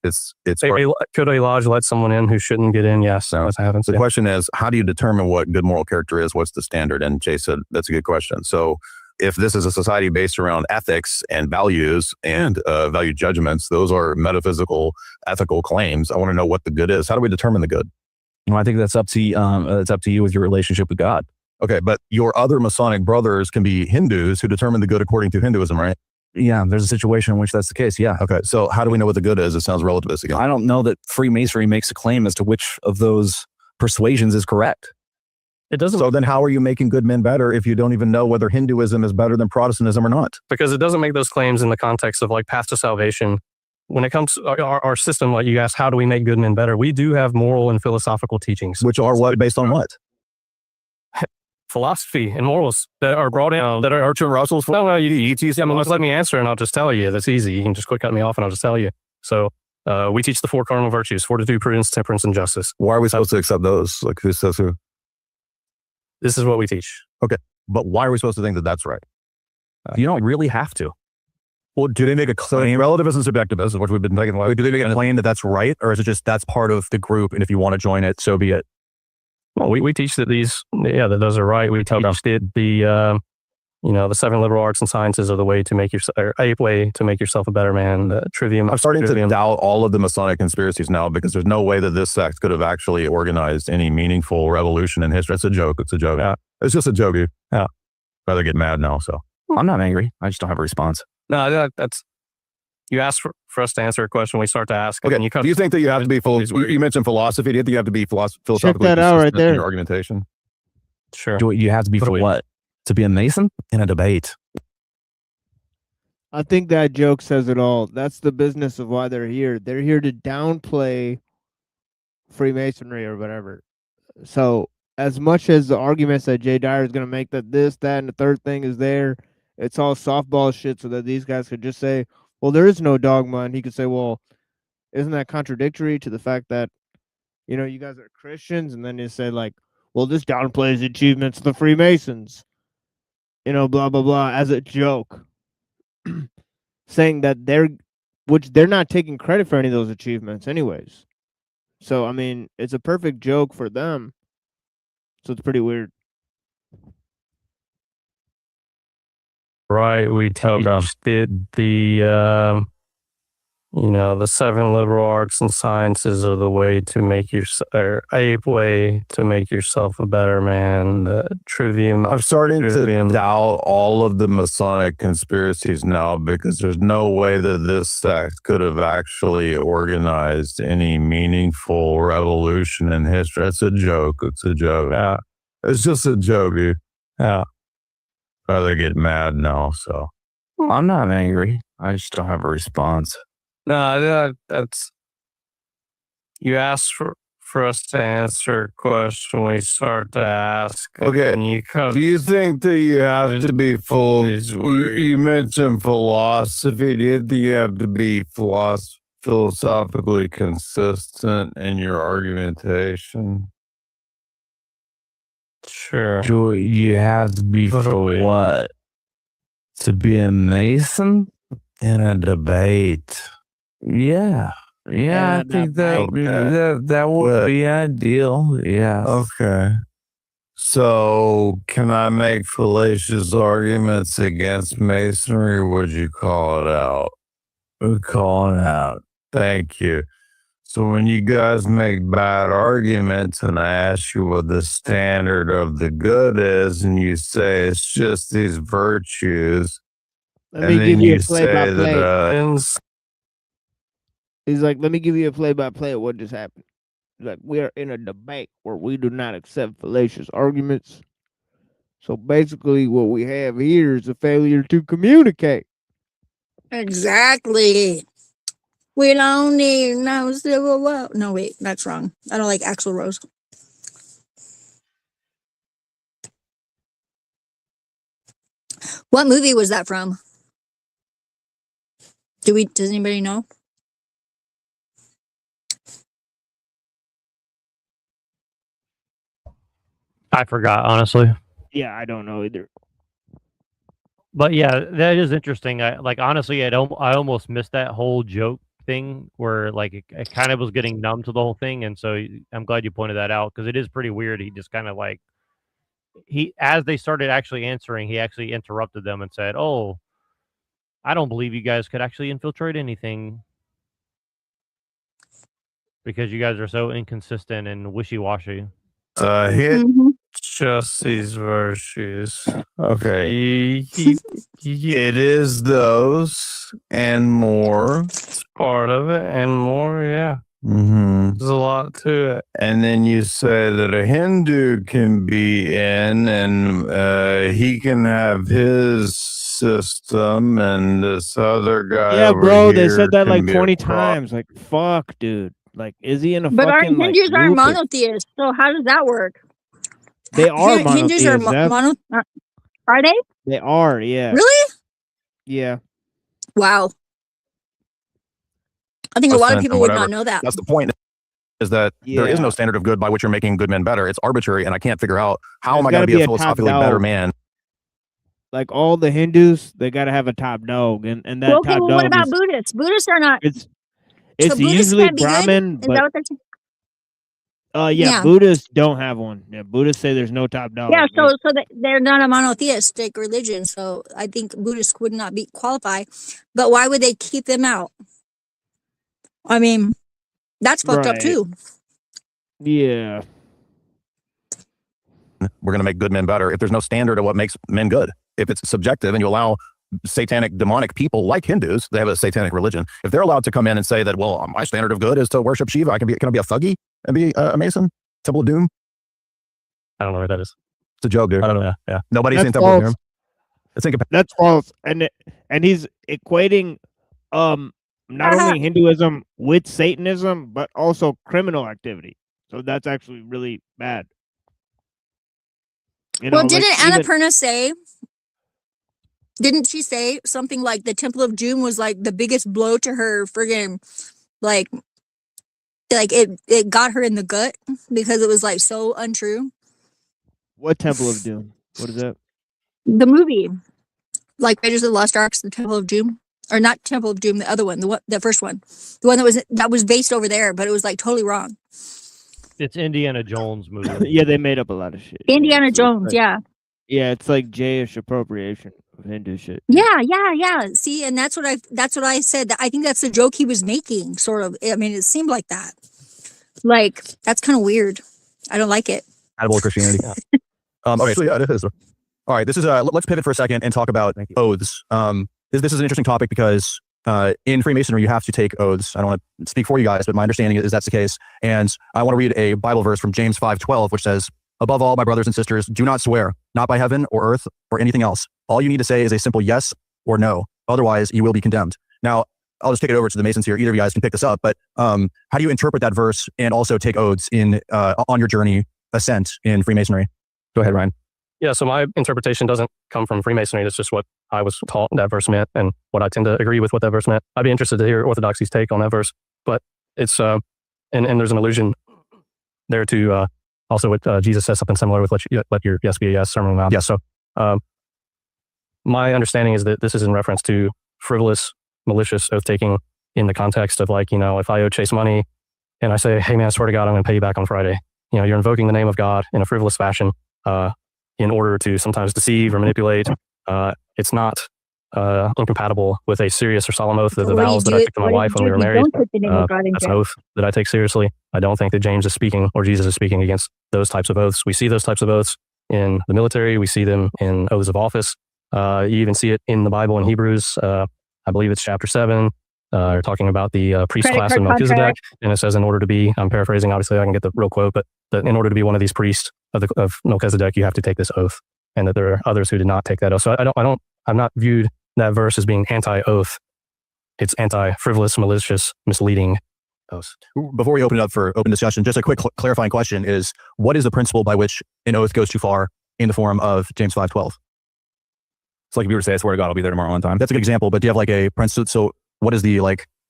Could a lodge let someone in who shouldn't get in? Yes, no. That happens. The question is, how do you determine what good moral character is? What's the standard? And Jay said that's a good question. So, if this is a society based around ethics and values and value judgments, those are metaphysical, ethical claims. I want to know what the good is. How do we determine the good? I think that's up to you. It's up to you with your relationship with God. Okay, but your other Masonic brothers can be Hindus who determine the good according to Hinduism, right? Yeah, there's a situation in which that's the case, yeah. Okay, so how do we know what the good is? It sounds relativist again. I don't know that Freemasonry makes a claim as to which of those persuasions is correct. It doesn't. So then how are you making good men better if you don't even know whether Hinduism is better than Protestantism or not? Because it doesn't make those claims in the context of like path to salvation when it comes to our system, like you asked, how do we make good men better? We do have moral and philosophical teachings. Which are what? Based on what? Philosophy and morals that are brought in, that are Bertrand Russell's. No, you teach them. Just let me answer and I'll just tell you. That's easy. You can just quit cutting me off and I'll just tell you. So we teach the 4 cardinal virtues: fortitude, prudence, temperance, and justice. Why are we supposed to accept those? Like, who says who? This is what we teach. Okay. But why are we supposed to think that that's right? You don't really have to. Well, do they make a claim? Relativism and subjectivism, which we've been taking. Do they make a claim that that's right? Or is it just that's part of the group? And if you want to join it, so be it. Well, we teach that that those are right. We teach that the 7 liberal arts and sciences are the way to make yourself, or a way to make yourself a better man. Trivium. I'm starting to doubt all of the Masonic conspiracies now, because there's no way that this sect could have actually organized any meaningful revolution in history. It's a joke. It's a joke. Yeah. It's just a joke. Yeah. Rather get mad now. So I'm not angry. I just don't have a response. No, that's. You ask for us to answer a question, we start to ask. Okay. Do you think that you have to be you mentioned philosophy. Do you think you have to be philosophically that out right consistent there. in your argumentation? Sure. Do you have to be for what? To be a Mason in a debate? I think that joke says it all. That's the business of why they're here. They're here to downplay Freemasonry or whatever. So as much as the arguments that Jay Dyer is going to make that this, that, and the third thing is there, it's all softball shit so that these guys could just say, well, there is no dogma. And he could say, well, isn't that contradictory to the fact that, you guys are Christians? And then you say, like, well, this downplays the achievements of the Freemasons, blah, blah, blah, as a joke. Saying that they're not taking credit for any of those achievements anyways. So, I mean, it's a perfect joke for them. So it's pretty weird. Right, we teach the 7 liberal arts and sciences are the way to make a way to make yourself a better man. Trivium. I'm starting to doubt all of the Masonic conspiracies now, because there's no way that this sect could have actually organized any meaningful revolution in history. It's a joke. It's a joke. Yeah. It's just a joke, dude. Yeah. Rather get mad now, so. I'm not angry. I just don't have a response. No, that's. You asked for us to answer a question. We start to ask. Okay. Do you think that you have to be you mentioned philosophy. Do you think you have to be philosophically consistent in your argumentation? Sure. Do you have to be for what? To be a Mason in a debate? Yeah. Yeah, I think that would be ideal. Yeah. Okay. So, can I make fallacious arguments against Masonry, or would you call it out? We'll call it out. Thank you. So when you guys make bad arguments and I ask you what the standard of the good is, and you say it's just these virtues, Let me give you a play-by-play. He's like, let me give you a play-by-play of what just happened. He's like, we are in a debate where we do not accept fallacious arguments. So basically what we have here is a failure to communicate. Exactly. We don't need no civil war. No, wait, that's wrong. I don't like Axl Rose. What movie was that from? Does anybody know? I forgot, honestly. Yeah, I don't know either. But yeah, that is interesting. Honestly, I almost missed that whole joke thing where it kind of was getting numb to the whole thing, and so I'm glad you pointed that out, because it is pretty weird. He just kind of as they started actually answering, he actually interrupted them and said, "Oh, I don't believe you guys could actually infiltrate anything because you guys are so inconsistent and wishy-washy." Just these virtues. Okay. It is those and more. It's part of it and more, yeah. Mm-hmm. There's a lot to it. And then you say that a Hindu can be in and he can have his system, and this other guy. Yeah, over bro, they here said that can like be a 20 pro- times. Like, fuck, dude. Like, is he in a But our fucking like Hindus aren't loop? monotheists, so how does that work? They are Hindus are monotheists. are they? They are, yeah. Really? Yeah. Wow. I think a lot of and people would whatever. not know that. That's the point. Is that there is no standard of good by which you're making good men better. It's arbitrary, and I can't figure out how am I going to be a philosophically better man. Like all the Hindus, they got to have a top dog, and that Well, okay, top well, dog what about is Buddhists? Buddhists are not. it's So Buddhists usually can't be Brahmin, good? Is that what they're saying? yeah, Yeah. Buddhists don't have one. Yeah, Buddhists say there's no top dog. Yeah, so they're not a monotheistic religion, so I think Buddhists would not be qualify. But why would they keep them out? I mean, that's fucked up Right. too. Yeah. We're going to make good men better if there's no standard of what makes men good. If it's subjective and you allow satanic, demonic people like Hindus, they have a satanic religion. If they're allowed to come in and say that, well, my standard of good is to worship Shiva, can I be a thuggy and be a Mason? Temple of Doom? I don't know what that is. It's a joke, dude. I don't know. Yeah. Nobody's That's seen Temple of false. Doom. It's incomplete. That's false. And he's equating not only Hinduism with Satanism, but also criminal activity. So that's actually really bad. You know, Well, like, didn't even- Annapurna say? Didn't she say something like the Temple of Doom was like the biggest blow to her friggin' like it got her in the gut because it was like so untrue. What Temple of Doom? What is that? The movie, like Raiders of the Lost Ark, the Temple of Doom, or not Temple of Doom, the other one, the first one, the one that was based over there, but it was like totally wrong. It's Indiana Jones movie. Yeah, they made up a lot of shit. Indiana It's Jones, like- yeah. Yeah, it's like Jayish appropriation of Hindu shit. Yeah. See, and that's what I said. That I think that's the joke he was making, sort of. I mean, it seemed like that. Like, that's kind of weird. I don't like it. Edible Christianity. Okay, so yeah, it is. All right, this is let's pivot for a second and talk about oaths. This is an interesting topic because in Freemasonry you have to take oaths. I don't want to speak for you guys, but my understanding is that's the case. And I want to read a Bible verse from James 5:12, which says, "Above all, my brothers and sisters, do not swear, not by heaven or earth or anything else. All you need to say is a simple yes or no. Otherwise, you will be condemned." Now, I'll just take it over to the Masons here. Either of you guys can pick this up, but how do you interpret that verse and also take oaths in on your journey ascent in Freemasonry? Go ahead, Ryan. Yeah, so my interpretation doesn't come from Freemasonry. It's just what I was taught that verse meant and what I tend to agree with what that verse meant. I'd be interested to hear Orthodoxy's take on that verse. But it's, and there's an allusion there to also what Jesus says something similar with let your yes be a yes, sermon on the Mount. Yes, so my understanding is that this is in reference to frivolous, malicious oath-taking in the context of like, if I owe Chase money and I say, hey man, I swear to God, I'm going to pay you back on Friday. You're invoking the name of God in a frivolous fashion. In order to sometimes deceive or manipulate. It's not incompatible with a serious or solemn oath of the vows that I took to my wife when we were married. That's an oath that I take seriously. I don't think that James is speaking or Jesus is speaking against those types of oaths. We see those types of oaths in the military. We see them in oaths of office. You even see it in the Bible in Hebrews. I believe it's chapter 7. You're talking about the priest Credit class card of Melchizedek. contract. And it says in order to be, I'm paraphrasing, obviously I can get the real quote, but that in order to be one of these priests of Melchizedek, you have to take this oath, and that there are others who did not take that oath. So I've not viewed that verse as being anti-oath. It's anti-frivolous, malicious, misleading oath. Before we open it up for open discussion, just a quick clarifying question is, what is the principle by which an oath goes too far in the form of James 5:12? It's like if you were to say, I swear to God, I'll be there tomorrow on time. That's a good example, but do you have like a principle? So what is the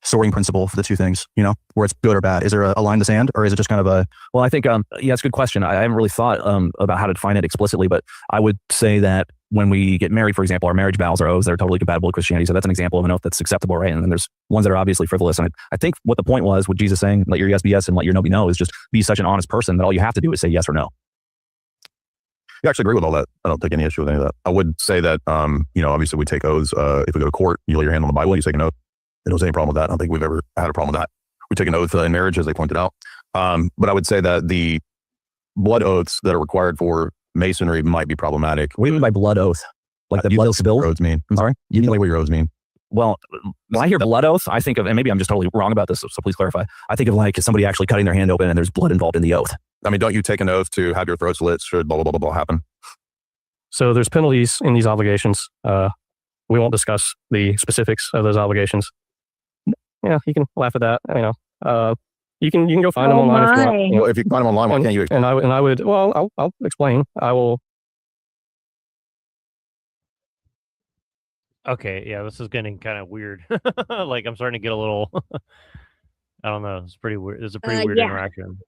sorting principle for the two things, where it's good or bad? Is there a line in the sand, or is it just kind of a... Well, I think, it's a good question. I haven't really thought about how to define it explicitly, but I would say that when we get married, for example, our marriage vows are oaths that are totally compatible with Christianity. So that's an example of an oath that's acceptable, right? And then there's ones that are obviously frivolous. And I think what the point was with Jesus saying, let your yes be yes and let your no be no, is just be such an honest person that all you have to do is say yes or no. Yeah, I actually agree with all that. I don't take any issue with any of that. I would say that, obviously we take oaths. If we go to court, you lay your hand on the Bible, you take an oath. I don't see any problem with that. I don't think we've ever had a problem with that. We take an oath in marriage, as they pointed out. But I would say that the blood oaths that are required for Masonry might be problematic. What do you mean by blood oath? Like the blood oath bill? Oaths mean. I'm sorry? You need like what your oaths mean. Well, when I hear blood oath, I think of, and maybe I'm just totally wrong about this, so please clarify. I think of like somebody actually cutting their hand open and there's blood involved in the oath. I mean, don't you take an oath to have your throat slit should blah, blah, blah, blah, blah happen? So there's penalties in these obligations. we won't discuss the specifics of those obligations. Yeah, you can laugh at that. You can go find them online if you want. Well, if you find them online, why can't you? And I would. Well, I'll explain. I will. Okay, yeah, this is getting kind of weird. Like I'm starting to get a little. I don't know. It's pretty weird. It's a pretty weird yeah. interaction.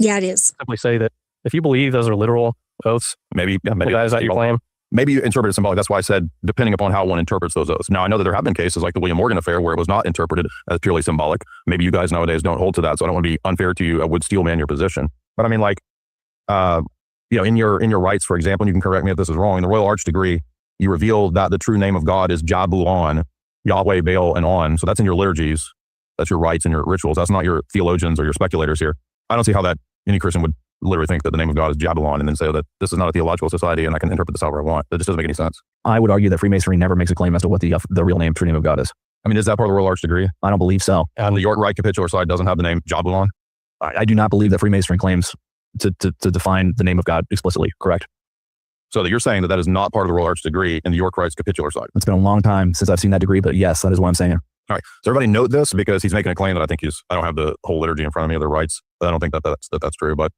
Yeah, it is. Simply say that if you believe those are literal oaths, maybe is that your claim? Maybe you interpret it symbolic. That's why I said depending upon how one interprets those oaths. Now I know that there have been cases like the William Morgan affair where it was not interpreted as purely symbolic. Maybe you guys nowadays don't hold to that, so I don't want to be unfair to you. I would steelman your position, but I mean, like, in your rights, for example, and you can correct me if this is wrong. In the Royal Arch degree, you reveal that the true name of God is Jabulon, Yahweh, Baal, and On. So that's in your liturgies. That's your rites and your rituals. That's not your theologians or your speculators here. I don't see how that any Christian would literally think that the name of God is Jabulon and then say that this is not a theological society and I can interpret this however I want. That just doesn't make any sense. I would argue that Freemasonry never makes a claim as to what the real name, true name of God is. I mean, is that part of the Royal Arch degree? I don't believe so. The York Rite Capitular side doesn't have the name Jabulon? I do not believe that Freemasonry claims to define the name of God explicitly, correct? So that you're saying that is not part of the Royal Arch degree in the York Rite's Capitular side? It's been a long time since I've seen that degree, but yes, that is what I'm saying. All right. So everybody note this because he's making a claim that I think I don't have the whole liturgy in front of me of the rites, but I don't think that's true. But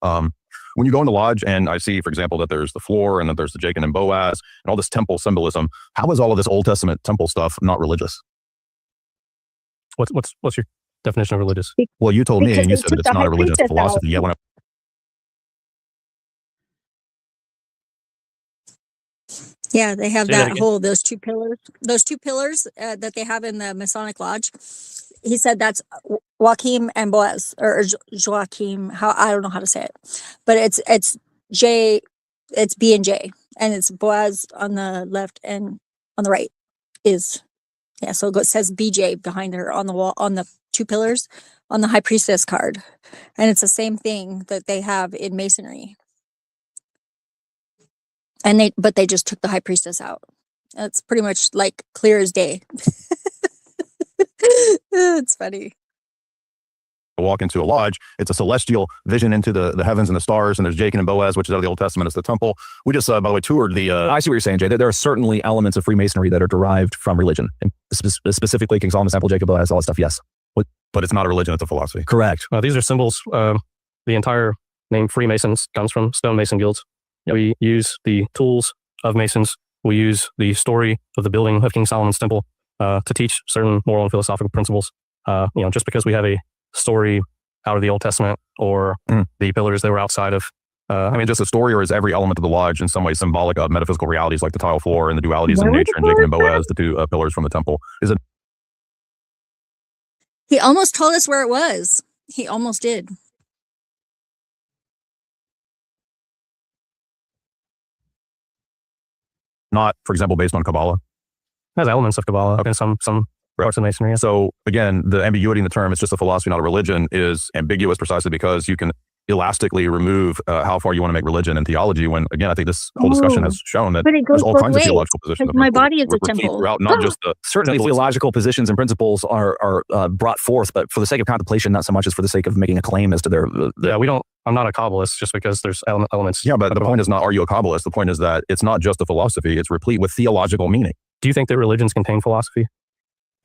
when you go into lodge and I see, for example, that there's the floor and that there's the Jachin and Boaz and all this temple symbolism, how is all of this Old Testament temple stuff not religious? What's your definition of religious? Well, you told me Because and you they said took it's the not high a religious priestess philosophy. out. Yet when Yeah, they have Say that that again. whole those two pillars that they have in the Masonic Lodge. He said that's Joachim and Boaz or Joachim. How I don't know how to say it, but it's J, it's B and J, and it's Boaz on the left and on the right is So it says BJ behind her on the wall on the two pillars on the high priestess card, and it's the same thing that they have in Masonry. And they just took the high priestess out. It's pretty much like clear as day. It's funny. walk into a lodge, it's a celestial vision into the heavens and the stars, and there's Jachin and Boaz, which is out of the Old Testament. It's the temple. We just, by the way, toured the... I see what you're saying, Jay. There are certainly elements of Freemasonry that are derived from religion. And specifically King Solomon's Temple, Jacob, Boaz, all that stuff, yes. But it's not a religion, it's a philosophy. Correct. These are symbols. The entire name Freemasons comes from stonemason guilds. We use the tools of Masons. We use the story of the building of King Solomon's Temple to teach certain moral and philosophical principles. Just because we have a story out of the Old Testament or the pillars that were outside of. Just a story, or is every element of the lodge in some way symbolic of metaphysical realities like the tile floor and the dualities in nature and Jachin and Boaz, the two pillars from the temple? Is it? He almost told us where it was. He almost did. Not, for example, based on Kabbalah? It has elements of Kabbalah and some parts of Masonry. So again, the ambiguity in the term, it's just a philosophy, not a religion, is ambiguous precisely because you can elastically remove how far you want to make religion and theology when, again, I think this whole discussion has shown that there's all kinds of theological positions. My body is a temple. Throughout, not just the certainly theological positions and principles are brought forth, but for the sake of contemplation, not so much as for the sake of making a claim as to their... I'm not a Kabbalist just because there's elements. Yeah, but the point is not, are you a Kabbalist? The point is that it's not just a philosophy, it's replete with theological meaning. Do you think that religions contain philosophy?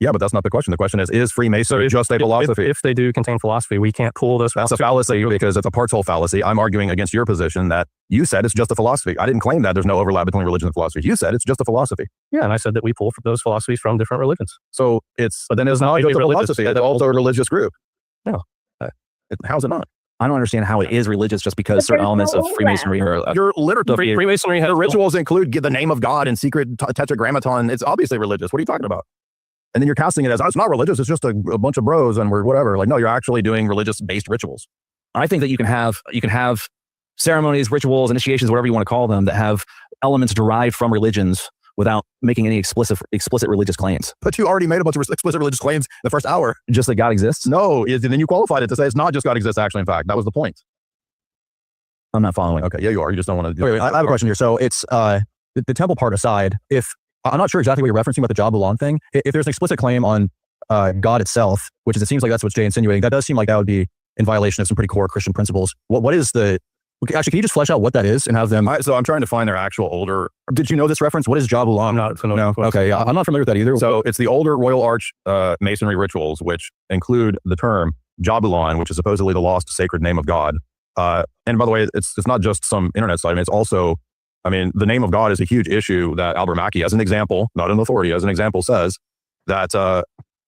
Yeah, but that's not the question. The question is Freemasonry just a philosophy? If they do contain philosophy, we can't pull those. That's a fallacy because it's a parts whole fallacy. I'm arguing against your position that you said it's just a philosophy. I didn't claim that there's no overlap between religion and philosophy. You said it's just a philosophy. Yeah, and I said that we pull those philosophies from different religions. So then it's not just a philosophy. It's also a religious group. No. How's it not? I don't understand how it is religious just because certain elements of Freemasonry are... Your liturgy, Freemasonry has... Your rituals include the name of God and secret tetragrammaton. It's obviously religious. What are you talking about? And then you're casting it as, it's not religious, it's just a bunch of bros and we're whatever. Like, no, you're actually doing religious-based rituals. I think that you can have ceremonies, rituals, initiations, whatever you want to call them, that have elements derived from religions without making any explicit religious claims. But you already made a bunch of explicit religious claims in the first hour. Just that God exists? No, then you qualified it to say it's not just God exists, actually, in fact. That was the point. I'm not following. Okay, yeah, you are. You just don't want to... Wait, I have a question here. So it's, the temple part aside, I'm not sure exactly what you're referencing about the Jabulon thing. If there's an explicit claim on God itself, which is, it seems like that's what Jay insinuating, that does seem like that would be in violation of some pretty core Christian principles. What is the Okay, actually, can you just flesh out what that is and have them? So I'm trying to find their actual older. Did you know this reference? What is Jabulon? I'm not familiar. No. Okay. Yeah, I'm not familiar with that either. So it's the older Royal Arch masonry rituals, which include the term Jabulon, which is supposedly the lost sacred name of God. And by the way, it's not just some internet site. I mean, it's also, I mean, the name of God is a huge issue that Albert Mackey, as an example, not an authority, as an example, says that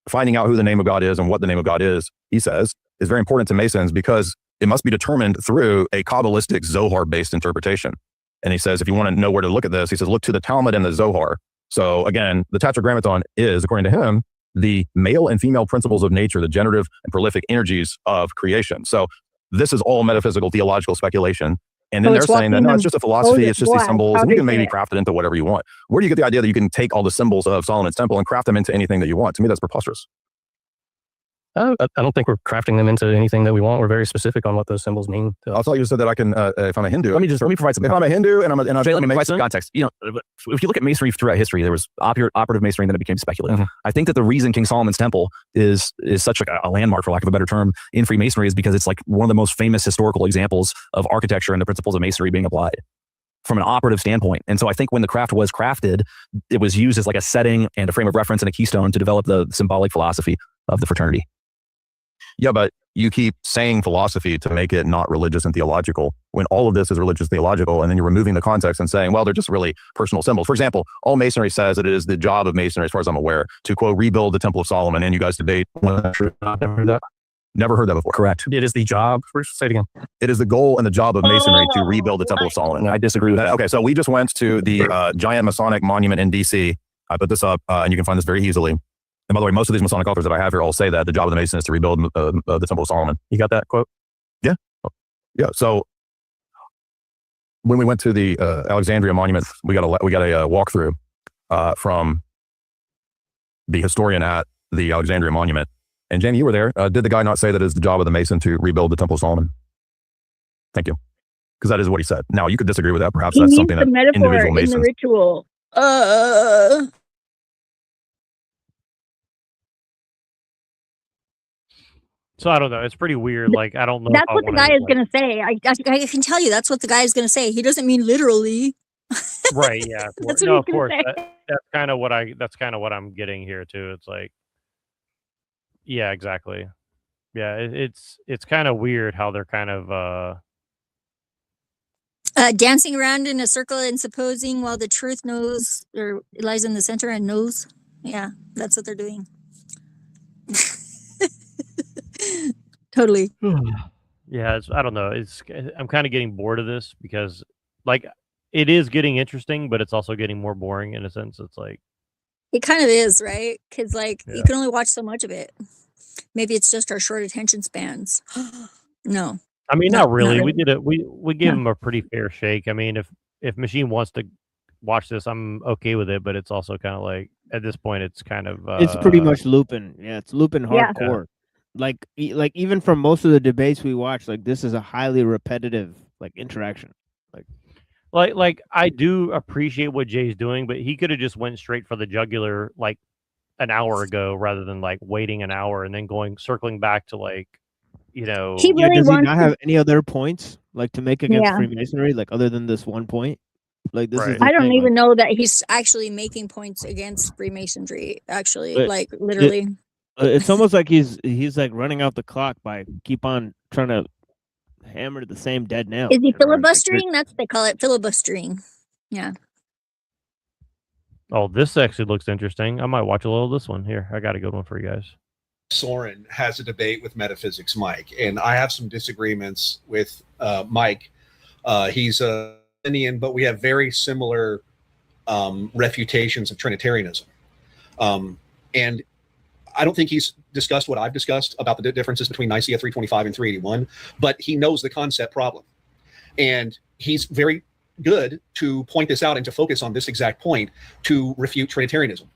finding out who the name of God is and what the name of God is, he says, is very important to Masons because it must be determined through a Kabbalistic Zohar-based interpretation. And he says, if you want to know where to look at this, he says, look to the Talmud and the Zohar. So again, the Tetragrammaton is, according to him, the male and female principles of nature, the generative and prolific energies of creation. So this is all metaphysical, theological speculation. And then they're saying that, no, it's just a philosophy, it's just these symbols, and you can maybe craft it into whatever you want. Where do you get the idea that you can take all the symbols of Solomon's temple and craft them into anything that you want? To me, that's preposterous. I don't think we're crafting them into anything that we want. We're very specific on what those symbols mean. I thought you said that I can, if I'm a Hindu. Let me provide some. If I'm a Hindu and let me provide some context. You know, if you look at masonry throughout history, there was operative masonry, and then it became speculative. Mm-hmm. I think that the reason King Solomon's Temple is such a landmark, for lack of a better term, in Freemasonry is because it's like one of the most famous historical examples of architecture and the principles of masonry being applied from an operative standpoint. And so I think when the craft was crafted, it was used as like a setting and a frame of reference and a keystone to develop the symbolic philosophy of the fraternity. Yeah, but you keep saying philosophy to make it not religious and theological when all of this is religious theological, and then you're removing the context and saying, well, they're just really personal symbols. For example, all masonry says that it is the job of masonry, as far as I'm aware, to, quote, rebuild the Temple of Solomon. And you guys debate. Never heard that. Never heard that before. Correct. It is the job. Say it again. It is the goal and the job of masonry to rebuild the Temple of Solomon. I disagree with that. Okay, so we just went to the giant Masonic monument in D.C. I put this up, and you can find this very easily. And by the way, most of these Masonic authors that I have here all say that the job of the Mason is to rebuild the Temple of Solomon. You got that quote? Yeah. Yeah. So when we went to the Alexandria monument, we got a walkthrough from the historian at the Alexandria monument. And Jamie, you were there. Did the guy not say that it's the job of the Mason to rebuild the Temple of Solomon? Thank you. Because that is what he said. Now, you could disagree with that. Perhaps that's something that individual Masons. In the ritual. So I don't know. It's pretty weird. Like, I don't know. That's what the guy is going to say. I can tell you that's what the guy is going to say. He doesn't mean literally. Right. Yeah. That's no, what of course. say. That's kind of what I'm getting here too. It's like, yeah, exactly. Yeah. It's kind of weird how they're kind of, dancing around in a circle and supposing while the truth knows or lies in the center and knows. Yeah, that's what they're doing. Totally. Yeah, I don't know. I'm kind of getting bored of this because, like, it is getting interesting, but it's also getting more boring in a sense. It's like it kind of is, right? Because you can only watch so much of it. Maybe it's just our short attention spans. No, I mean, not really. Not really. We gave him a pretty fair shake. I mean, if Machine wants to watch this, I'm okay with it. But it's also kind of like at this point, it's kind of it's pretty much looping. Yeah, it's looping hardcore. Yeah. Like even from most of the debates we watch, like this is a highly repetitive interaction. Like I do appreciate what Jay's doing, but he could have just went straight for the jugular like an hour ago rather than like waiting an hour and then circling back to he really does he not have any other points to make against Freemasonry other than this one point? Like this is I don't even know that he's actually making points against Freemasonry. Actually, literally. It's almost like he's like running out the clock by keep on trying to hammer the same dead nail. Is he filibustering? That's what they call it, filibustering. Yeah. Oh, this actually looks interesting. I might watch a little of this one. Here, I got a good one for you guys. Soren has a debate with Metaphysics Mike, and I have some disagreements with Mike. He's a Indian, but we have very similar refutations of Trinitarianism. And I don't think he's discussed what I've discussed about the differences between Nicaea 325 and 381, but he knows the concept problem. And he's very good to point this out and to focus on this exact point to refute Trinitarianism.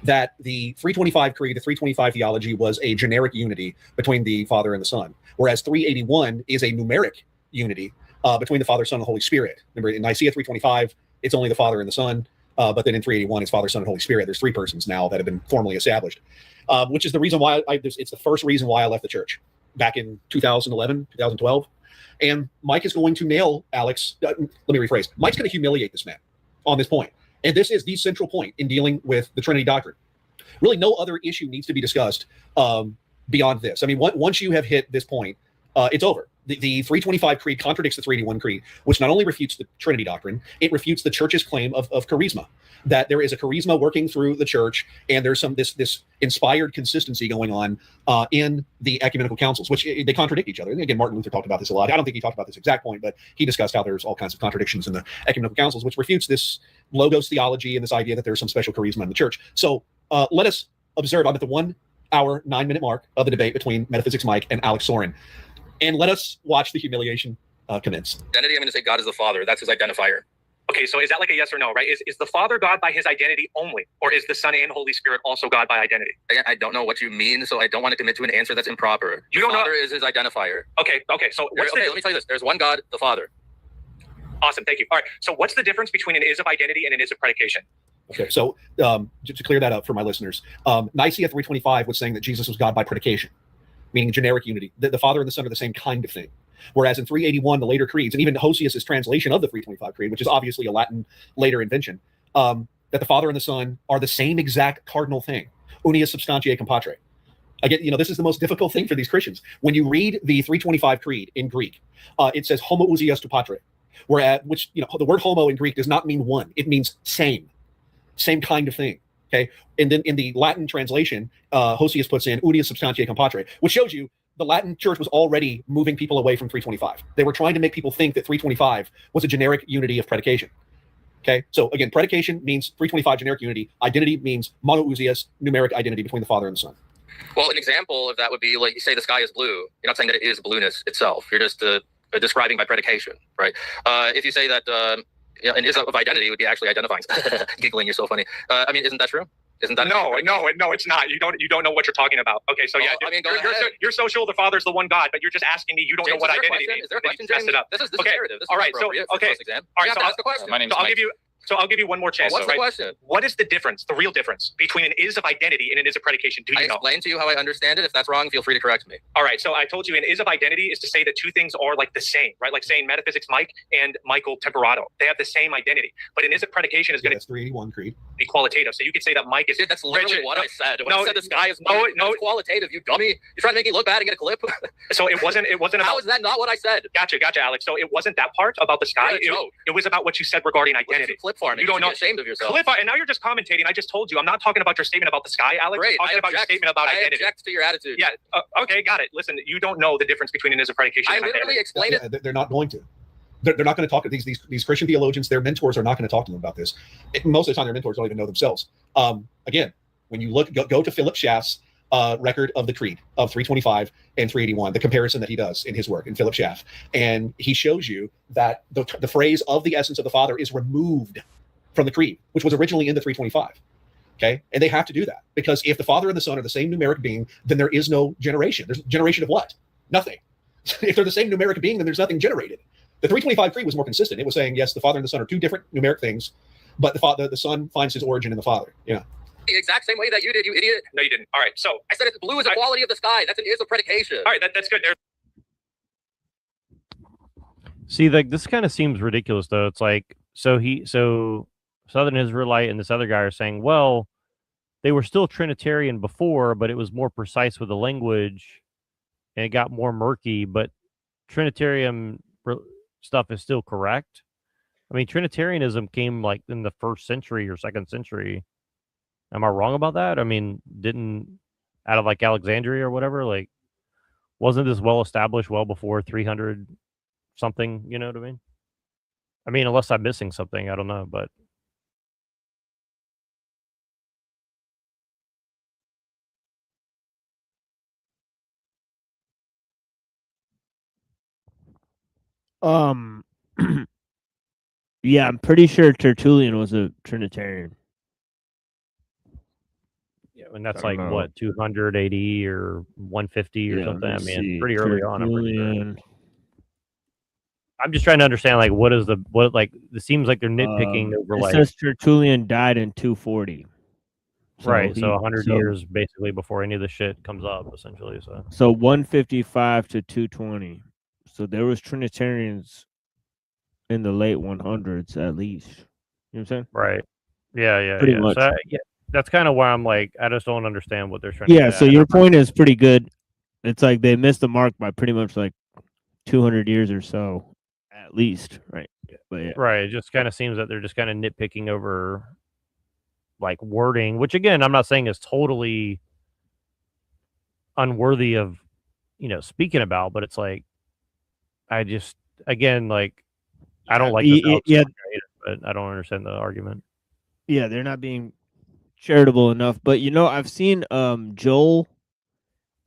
That the 325 creed, the 325 theology was a generic unity between the Father and the Son, whereas 381 is a numeric unity between the Father, Son, and Holy Spirit. Remember, in Nicaea 325, it's only the Father and the Son, but then in 381, it's Father, Son, and Holy Spirit. There's three persons now that have been formally established. Which is the reason why it's the first reason why I left the church back in 2011, 2012. And Mike is going to nail Alex. Let me rephrase. Mike's going to humiliate this man on this point. And this is the central point in dealing with the Trinity doctrine. Really, no other issue needs to be discussed beyond this. I mean, once you have hit this point, it's over. The 325 Creed contradicts the 381 Creed, which not only refutes the Trinity doctrine, it refutes the church's claim of charisma, that there is a charisma working through the church, and there's this inspired consistency going on in the ecumenical councils, which they contradict each other. And again, Martin Luther talked about this a lot. I don't think he talked about this exact point, but he discussed how there's all kinds of contradictions in the ecumenical councils, which refutes this logos theology and this idea that there's some special charisma in the church. So let us observe. I'm at the 1 hour, 9 minute mark of the debate between Metaphysics Mike and Alex Soren. And let us watch the humiliation commence. Identity, I'm going to say God is the Father. That's his identifier. Okay, so is that like a yes or no, right? Is the Father God by his identity only? Or is the Son and Holy Spirit also God by identity? Again, I don't know what you mean, so I don't want to commit to an answer that's improper. You don't know? Father is his identifier. Okay, so what's let me tell you this. There's one God, the Father. Awesome, thank you. All right, so what's the difference between an is of identity and an is of predication? Okay, so to clear that up for my listeners, Nicaea 325 was saying that Jesus was God by predication, meaning generic unity. The Father and the Son are the same kind of thing. Whereas in 381, the later creeds, and even Hosius's translation of the 325 Creed, which is obviously a Latin later invention, that the Father and the Son are the same exact cardinal thing. Unia substantiae compatre. Again, this is the most difficult thing for these Christians. When you read the 325 Creed in Greek, it says homoousios to patre, which the word homo in Greek does not mean one. It means same kind of thing. Okay, and then in the Latin translation, Hosius puts in unia substantiae compatre, which shows you the Latin church was already moving people away from 325. They were trying to make people think that 325 was a generic unity of predication. Okay, so again, predication means 325 generic unity. Identity means monoousios, numeric identity between the Father and the Son. Well, an example of that would be like you say the sky is blue. You're not saying that it is blueness itself. You're just describing by predication, right? If you say that an is of identity would be actually identifying. Giggling, you're so funny. I mean, isn't that true? Isn't that no, it's not. You don't know what you're talking about. Okay, so yeah, I mean, you're social. The Father's the one God, but you're just asking me. You don't know what identity means. Is there a question, James? This is narrative. This is all right. So okay, all right. So ask the question. My name's Mike. I'll give you one more chance. What's the question? What is the difference? The real difference between an is of identity and an is of predication? Do you know? I explain to you how I understand it. If that's wrong, feel free to correct me. All right. So I told you an is of identity is to say that two things are like the same, right? Like saying Metaphysics Mike and Michael Temperato. They have the same identity. But an is of predication is going to 381 Creed be qualitative. So you could say that Mike is. Dude, that's literally what I said. When I said this guy is no qualitative. You dummy. You're trying to make me look bad and get a clip. So it wasn't. About, how is that not what I said? Gotcha, Alex. So it wasn't that part about the sky. It was about what you said regarding identity. Clip farming. You don't know. Of yourself. And now you're just commentating. I just told you I'm not talking about your statement about the sky, Alex. Great. I'm talking about your statement about identity. I object to your attitude. Yeah. Okay, got it. Listen, you don't know the difference between an is of predication. I literally explained it. They're not going to. They're not going to talk to these Christian theologians. Their mentors are not going to talk to them about this. Most of the time, their mentors don't even know themselves. Again, when you go to Philip Schaff's record of the Creed of 325 and 381, the comparison that he does in his work in Philip Schaff, and he shows you that the phrase of the essence of the Father is removed from the Creed, which was originally in the 325. Okay, and they have to do that because if the Father and the Son are the same numeric being, then there is no generation. There's generation of what? Nothing. If they're the same numeric being, then there's nothing generated. The 325 Creed was more consistent. It was saying, yes, the Father and the Son are two different numeric things, but the Son finds his origin in the Father. Yeah. The exact same way that you did, you idiot. No, you didn't. All right, so I said it's blue is the quality of the sky. That's an is of predication. All right, that's good. See, like this kind of seems ridiculous, though. It's like so Southern Israelite and this other guy are saying, well, they were still Trinitarian before, but it was more precise with the language, and it got more murky. But Trinitarian stuff is still correct. I mean, Trinitarianism came like in the 1st century or 2nd century. Am I wrong about that? I mean, didn't out of like Alexandria or whatever, like wasn't this well established well before 300 something? You know what I mean? I mean, unless I'm missing something, I don't know, but. Yeah, I'm pretty sure Tertullian was a Trinitarian. Yeah, and that's like what 280 or 150 or something. I mean, pretty early on. I'm just trying to understand, like, what like it seems like they're nitpicking over it like. Says Tertullian died in 240. Right, so 100 years basically before any of the shit comes up, essentially. So 155 to 220. So there was Trinitarians in the late 100s at least. You know what I'm saying? Right. Yeah. Pretty much. So that's kind of why I'm like, I just don't understand what they're trying Yeah, to so your point is pretty good. It's like they missed the mark by pretty much like 200 years or so, at least, right? But yeah. Right. It just kind of seems that they're just kind of nitpicking over like wording, which again, I'm not saying is totally unworthy of, speaking about, but it's like, I just, again, like, I don't like this. Yeah, but I don't understand the argument. Yeah, they're not being charitable enough. But I've seen Joel,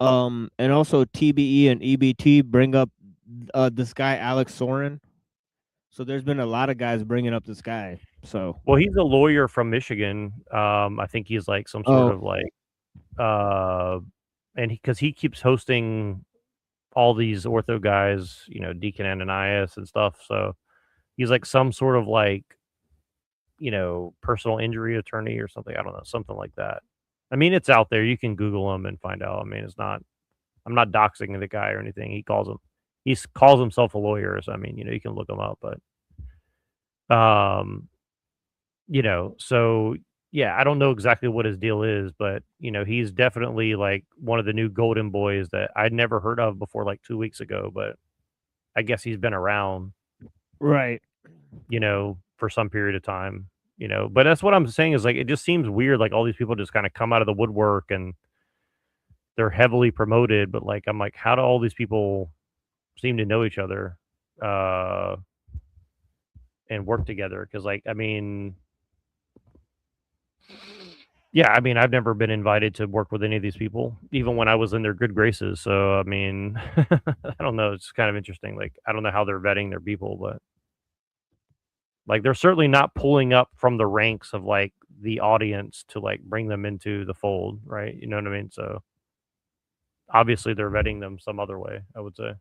and also TBE and EBT bring up this guy Alex Soren. So there's been a lot of guys bringing up this guy. So Well, he's a lawyer from Michigan. I think he's like some sort of like, and because he keeps hosting all these ortho guys, Deacon Ananias and stuff. So he's like some sort of like, personal injury attorney or something. I don't know, something like that. I mean, it's out there. You can Google him and find out. I mean, I'm not doxing the guy or anything. He calls himself a lawyer. So, I mean, you can look him up, but, so yeah, I don't know exactly what his deal is, but, he's definitely like one of the new golden boys that I'd never heard of before, like 2 weeks ago, but I guess he's been around, right. For some period of time, but that's what I'm saying is like, it just seems weird. Like all these people just kind of come out of the woodwork and they're heavily promoted, but like, I'm like, how do all these people seem to know each other, and work together? Cause like, I mean, yeah, I mean, I've never been invited to work with any of these people, even when I was in their good graces. So, I mean, I don't know. It's kind of interesting. Like, I don't know how they're vetting their people, but like, they're certainly not pulling up from the ranks of like the audience to like bring them into the fold, right? You know what I mean? So obviously they're vetting them some other way, I would say.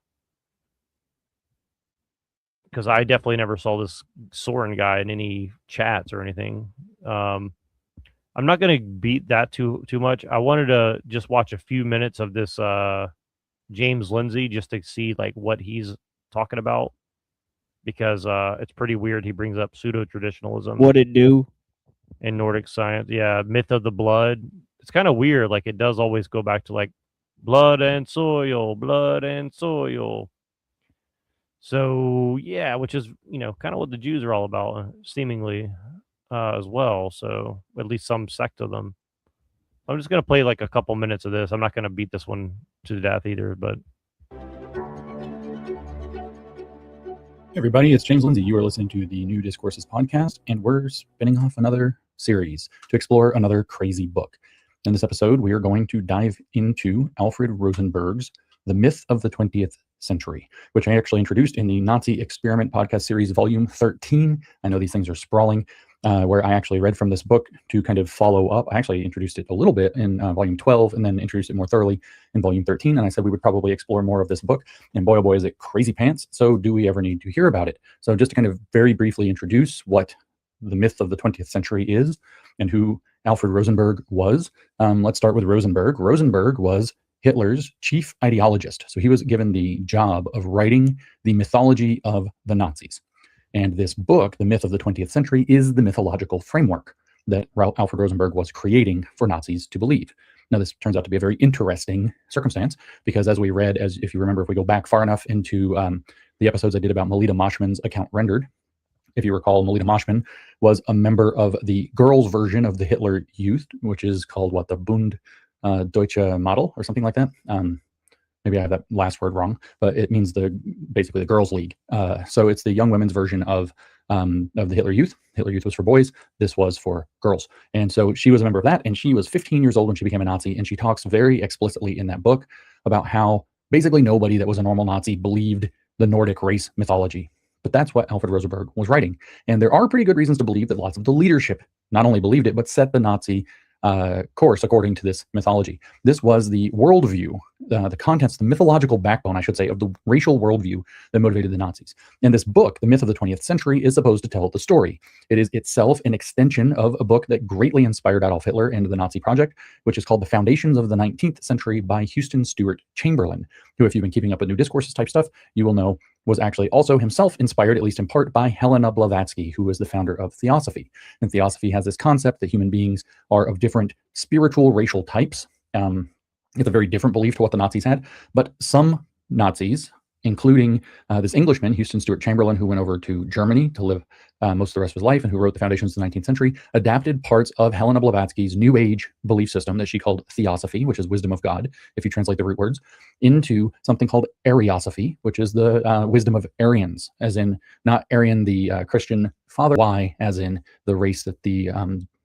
Because I definitely never saw this Soren guy in any chats or anything. I'm not going to beat that too much. I wanted to just watch a few minutes of this James Lindsay just to see like what he's talking about. Because it's pretty weird. He brings up pseudo-traditionalism. What it do? In Nordic science. Yeah, myth of the blood. It's kind of weird. Like, it does always go back to, like, blood and soil. So, yeah, which is, kind of what the Jews are all about, seemingly, as well. So, at least some sect of them. I'm just going to play, like, a couple minutes of this. I'm not going to beat this one to death either, but... Hey everybody, it's James Lindsay. You are listening to the New Discourses podcast, and we're spinning off another series to explore another crazy book. In this episode, we are going to dive into Alfred Rosenberg's The Myth of the 20th Century, which I actually introduced in the Nazi Experiment podcast series, volume 13. I know these things are sprawling, where I actually read from this book to kind of follow up. I actually introduced it a little bit in volume 12 and then introduced it more thoroughly in volume 13. And I said we would probably explore more of this book. And boy, oh boy, is it crazy pants. So do we ever need to hear about it? So just to kind of very briefly introduce what the myth of the 20th century is and who Alfred Rosenberg was. Let's start with Rosenberg. Rosenberg was Hitler's chief ideologist. So he was given the job of writing the mythology of the Nazis. And this book, The Myth of the 20th Century, is the mythological framework that Alfred Rosenberg was creating for Nazis to believe. Now, this turns out to be a very interesting circumstance because as we read, if you remember, if we go back far enough into the episodes I did about Melita Moshman's account rendered, if you recall, Melita Moshman was a member of the girls' version of the Hitler Youth, which is called, the Bund Deutsche Model or something like that. Maybe I have that last word wrong, but it means basically the girls' league. So it's the young women's version of the Hitler Youth. Hitler Youth was for boys. This was for girls. And so she was a member of that. And she was 15 years old when she became a Nazi. And she talks very explicitly in that book about how basically nobody that was a normal Nazi believed the Nordic race mythology. But that's what Alfred Rosenberg was writing. And there are pretty good reasons to believe that lots of the leadership not only believed it, but set the Nazi course according to this mythology. This was the worldview, the contents, the mythological backbone, I should say, of the racial worldview that motivated the Nazis. And this book, The Myth of the 20th Century, is supposed to tell the story. It is itself an extension of a book that greatly inspired Adolf Hitler and the Nazi Project, which is called The Foundations of the 19th Century by Houston Stewart Chamberlain, who, if you've been keeping up with New Discourses type stuff, you will know was actually also himself inspired, at least in part, by Helena Blavatsky, who was the founder of Theosophy. And Theosophy has this concept that human beings are of different spiritual racial types. It's a very different belief to what the Nazis had, but some Nazis, including this Englishman, Houston Stewart Chamberlain, who went over to Germany to live most of the rest of his life and who wrote The Foundations of the 19th Century, adapted parts of Helena Blavatsky's New Age belief system that she called Theosophy, which is wisdom of God, if you translate the root words, into something called Ariosophy, which is the wisdom of Aryans, as in not Aryan, the Christian father, Y, as in the race that the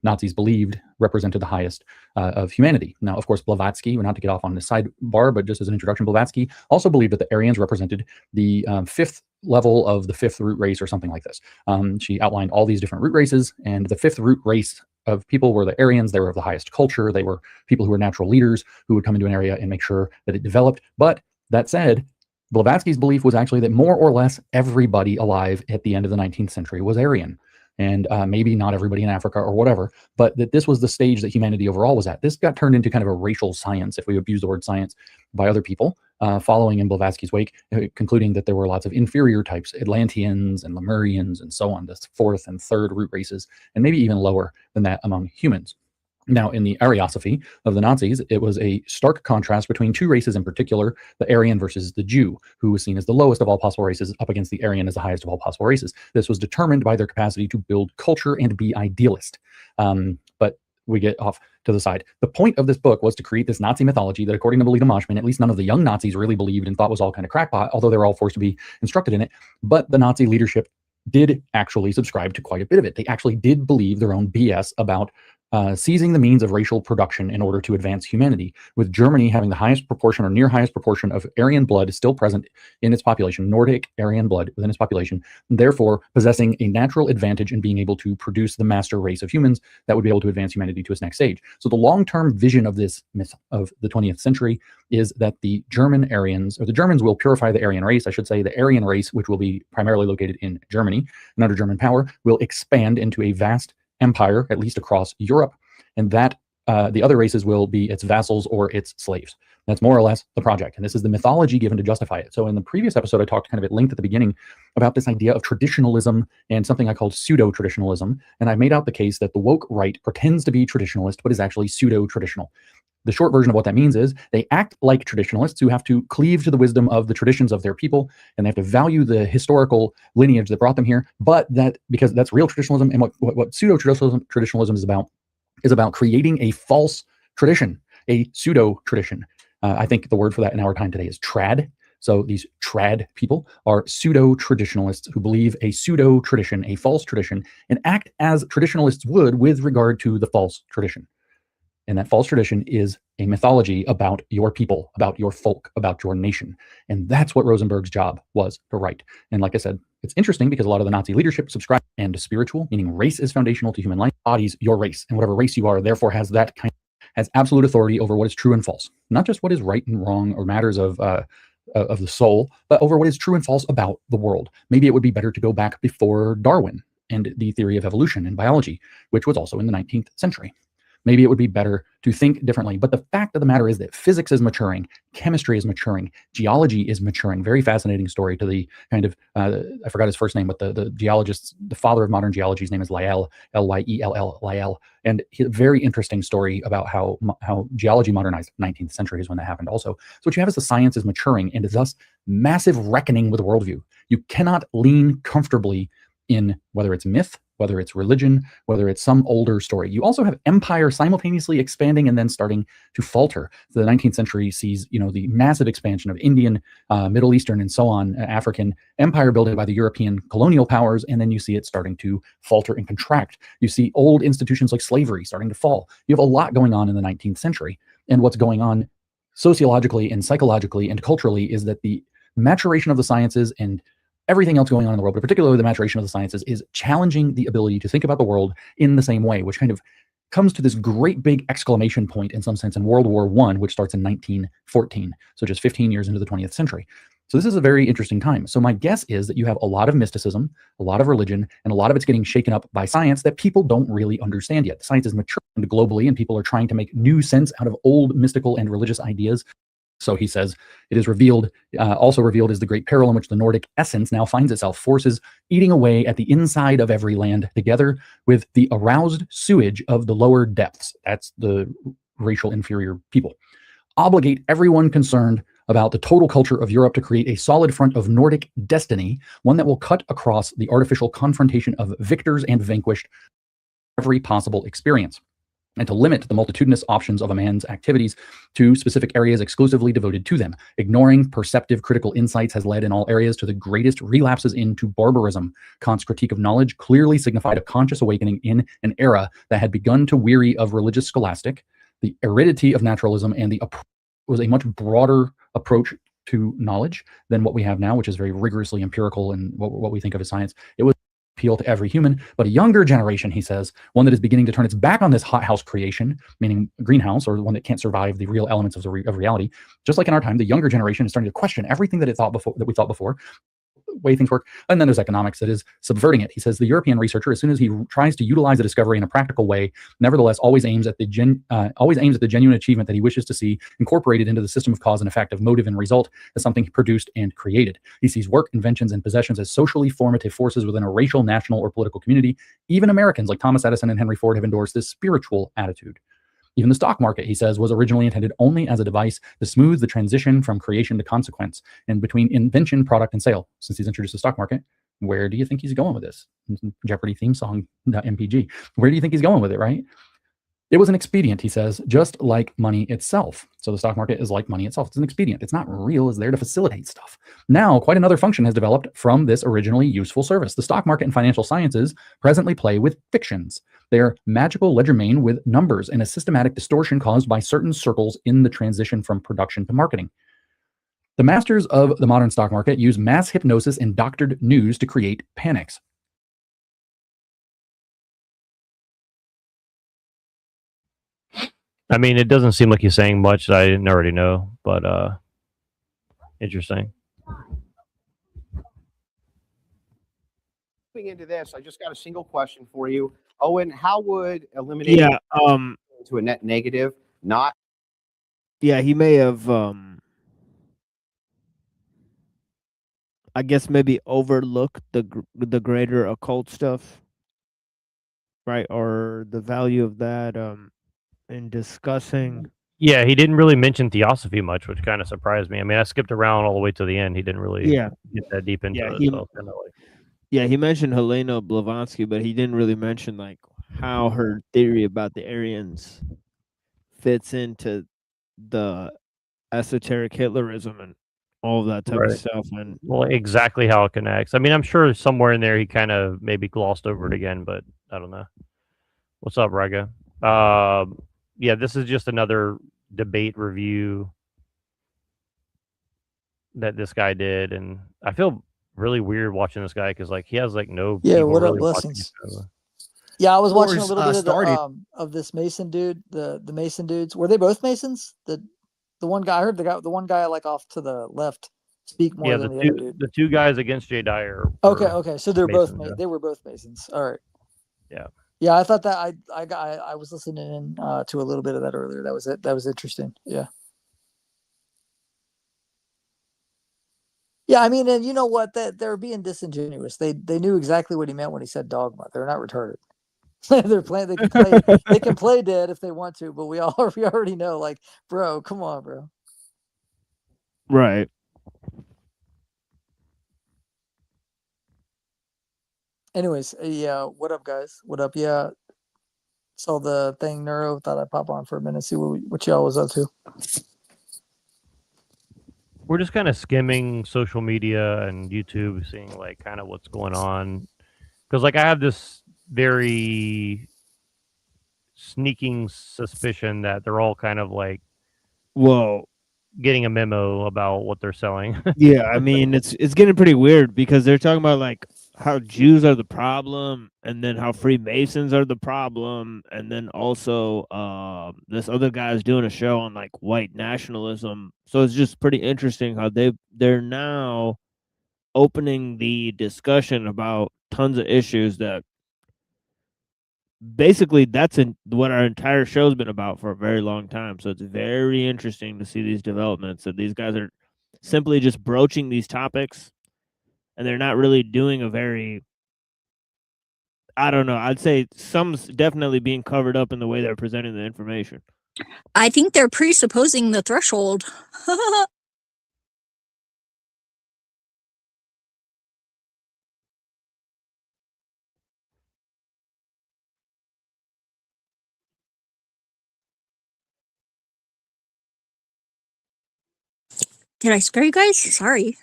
Nazis believed represented the highest of humanity. Now, of course, Blavatsky, not to get off on this sidebar, but just as an introduction, Blavatsky also believed that the Aryans represented the fifth level of the fifth root race or something like this. She outlined all these different root races, and the fifth root race of people were the Aryans. They were of the highest culture. They were people who were natural leaders who would come into an area and make sure that it developed. But that said, Blavatsky's belief was actually that more or less everybody alive at the end of the 19th century was Aryan. And maybe not everybody in Africa or whatever, but that this was the stage that humanity overall was at. This got turned into kind of a racial science, if we would use the word science, by other people, following in Blavatsky's wake, concluding that there were lots of inferior types, Atlanteans and Lemurians and so on, the fourth and third root races, and maybe even lower than that among humans. Now, in the Ariosophy of the Nazis, it was a stark contrast between two races in particular, the Aryan versus the Jew, who was seen as the lowest of all possible races up against the Aryan as the highest of all possible races. This was determined by their capacity to build culture and be idealist. But we get off to the side. The point of this book was to create this Nazi mythology that, according to Belita Moshman, at least none of the young Nazis really believed and thought was all kind of crackpot, although they were all forced to be instructed in it. But the Nazi leadership did actually subscribe to quite a bit of it. They actually did believe their own BS about seizing the means of racial production in order to advance humanity, with Germany having the highest proportion or near highest proportion of Aryan blood still present in its population, Nordic Aryan blood within its population, therefore possessing a natural advantage in being able to produce the master race of humans that would be able to advance humanity to its next stage. So the long-term vision of this myth of the 20th century is that the German Aryans, or the Germans will purify the Aryan race, I should say, the Aryan race, which will be primarily located in Germany and under German power, will expand into a vast empire, at least across Europe, and that the other races will be its vassals or its slaves. That's more or less the project, and this is the mythology given to justify it. So in the previous episode, I talked kind of at length at the beginning about this idea of traditionalism and something I called pseudo-traditionalism, and I made out the case that the woke right pretends to be traditionalist, but is actually pseudo-traditional. The short version of what that means is they act like traditionalists who have to cleave to the wisdom of the traditions of their people, and they have to value the historical lineage that brought them here, but that because that's real traditionalism, and what pseudo-traditionalism is about creating a false tradition, a pseudo-tradition. I think the word for that in our time today is trad. So these trad people are pseudo-traditionalists who believe a pseudo-tradition, a false tradition, and act as traditionalists would with regard to the false tradition. And that false tradition is a mythology about your people, about your folk, about your nation. And that's what Rosenberg's job was to write. And like I said, it's interesting because a lot of the Nazi leadership subscribed and spiritual, meaning race is foundational to human life, bodies your race, and whatever race you are, therefore has absolute authority over what is true and false, not just what is right and wrong or matters of the soul, but over what is true and false about the world. Maybe it would be better to go back before Darwin and the theory of evolution and biology, which was also in the 19th century. Maybe it would be better to think differently. But the fact of the matter is that physics is maturing, chemistry is maturing, geology is maturing. Very fascinating story to the kind of, I forgot his first name, but the geologist, the father of modern geology, his name is Lyell, Lyell, Lyell. And a very interesting story about how geology modernized. 19th century is when that happened also. So what you have is the science is maturing and is thus massive reckoning with worldview. You cannot lean comfortably in whether it's myth, whether it's religion, whether it's some older story. You also have empire simultaneously expanding and then starting to falter. The 19th century sees, the massive expansion of Indian, Middle Eastern, and so on, African empire building by the European colonial powers, and then you see it starting to falter and contract. You see old institutions like slavery starting to fall. You have a lot going on in the 19th century, and what's going on sociologically and psychologically and culturally is that the maturation of the sciences and everything else going on in the world, but particularly the maturation of the sciences, is challenging the ability to think about the world in the same way, which kind of comes to this great big exclamation point in some sense in World War I, which starts in 1914. So just 15 years into the 20th century. So this is a very interesting time. So my guess is that you have a lot of mysticism, a lot of religion, and a lot of it's getting shaken up by science that people don't really understand yet. Science is matured globally, and people are trying to make new sense out of old mystical and religious ideas. So he says, it is revealed, also revealed is the great peril in which the Nordic essence now finds itself, forces eating away at the inside of every land, together with the aroused sewage of the lower depths. That's the racial inferior people. Obligate everyone concerned about the total culture of Europe to create a solid front of Nordic destiny, one that will cut across the artificial confrontation of victors and vanquished every possible experience, and to limit the multitudinous options of a man's activities to specific areas exclusively devoted to them. Ignoring perceptive critical insights has led in all areas to the greatest relapses into barbarism. Kant's critique of knowledge clearly signified a conscious awakening in an era that had begun to weary of religious scholastic, the aridity of naturalism, and was a much broader approach to knowledge than what we have now, which is very rigorously empirical and what we think of as science. It was appeal to every human, but a younger generation, he says, one that is beginning to turn its back on this hothouse creation, meaning greenhouse, or one that can't survive the real elements of reality. Just like in our time, the younger generation is starting to question everything that we thought before, way things work. And then there's economics that is subverting it. He says the European researcher, as soon as he tries to utilize a discovery in a practical way, nevertheless always aims at the genuine achievement that he wishes to see incorporated into the system of cause and effect, of motive and result, as something he produced and created. He sees work, inventions, and possessions as socially formative forces within a racial, national, or political community. Even Americans like Thomas Edison and Henry Ford have endorsed this spiritual attitude. Even the stock market, he says, was originally intended only as a device to smooth the transition from creation to consequence and between invention, product, and sale. Since he's introduced the stock market, where do you think he's going with this? Jeopardy theme song, MPG. Where do you think he's going with it, right? It was an expedient, he says, just like money itself. So the stock market is like money itself. It's an expedient. It's not real. It's there to facilitate stuff. Now, quite another function has developed from this originally useful service. The stock market and financial sciences presently play with fictions. They are magical legerdemain with numbers and a systematic distortion caused by certain circles in the transition from production to marketing. The masters of the modern stock market use mass hypnosis and doctored news to create panics. I mean, it doesn't seem like he's saying much that I didn't already know, but interesting. Into this, I just got a single question for you, Owen. How would eliminating to a net negative not? Yeah, he may have I guess maybe overlooked the greater occult stuff, right? Or the value of that in discussing. Yeah, he didn't really mention theosophy much, which kind of surprised me. I mean, I skipped around all the way to the end. He didn't really get that deep into it. So kind of like... Yeah, he mentioned Helena Blavatsky, but he didn't really mention like how her theory about the Aryans fits into the esoteric Hitlerism and all of that type of stuff. And well, exactly how it connects. I mean, I'm sure somewhere in there he kind of maybe glossed over it again, but I don't know. What's up, Raga? Yeah, this is just another debate review that this guy did, and I feel really weird watching this guy because like he has like no what up, really blessings. Yeah, I was watching a Wars, little bit started- of this Mason dude, the Mason dudes. Were they both Masons? The one guy, I heard the one guy like off to the left speak more than the other dude. The two guys against Jay Dyer. Okay, so they're Masons, both yeah. they were both Masons. All right. Yeah. Yeah, I thought that I was listening in to a little bit of that earlier. That was it. That was interesting. Yeah. Yeah, I mean, and you know what? That they're being disingenuous. They knew exactly what he meant when he said dogma. They're not retarded. They're playing. They can play. They can play dead if they want to, but we already know. Like, bro, come on, bro. right. Anyways, yeah. What up, guys? What up? Yeah. Saw the thing, Neuro. Thought I'd pop on for a minute, see what y'all was up to. We're just kind of skimming social media and YouTube, seeing like kind of what's going on. Because like I have this very sneaking suspicion that they're all kind of like, getting a memo about what they're selling. Yeah, I mean it's getting pretty weird because they're talking about like how Jews are the problem, and then how Freemasons are the problem, and then also this other guy's doing a show on like white nationalism. So it's just pretty interesting how they're now opening the discussion about tons of issues that basically what our entire show's been about for a very long time. So it's very interesting to see these developments that these guys are simply just broaching these topics, and they're not really doing a very, I don't know, I'd say some's definitely being covered up in the way they're presenting the information. I think they're presupposing the threshold. Did I scare you guys? Sorry.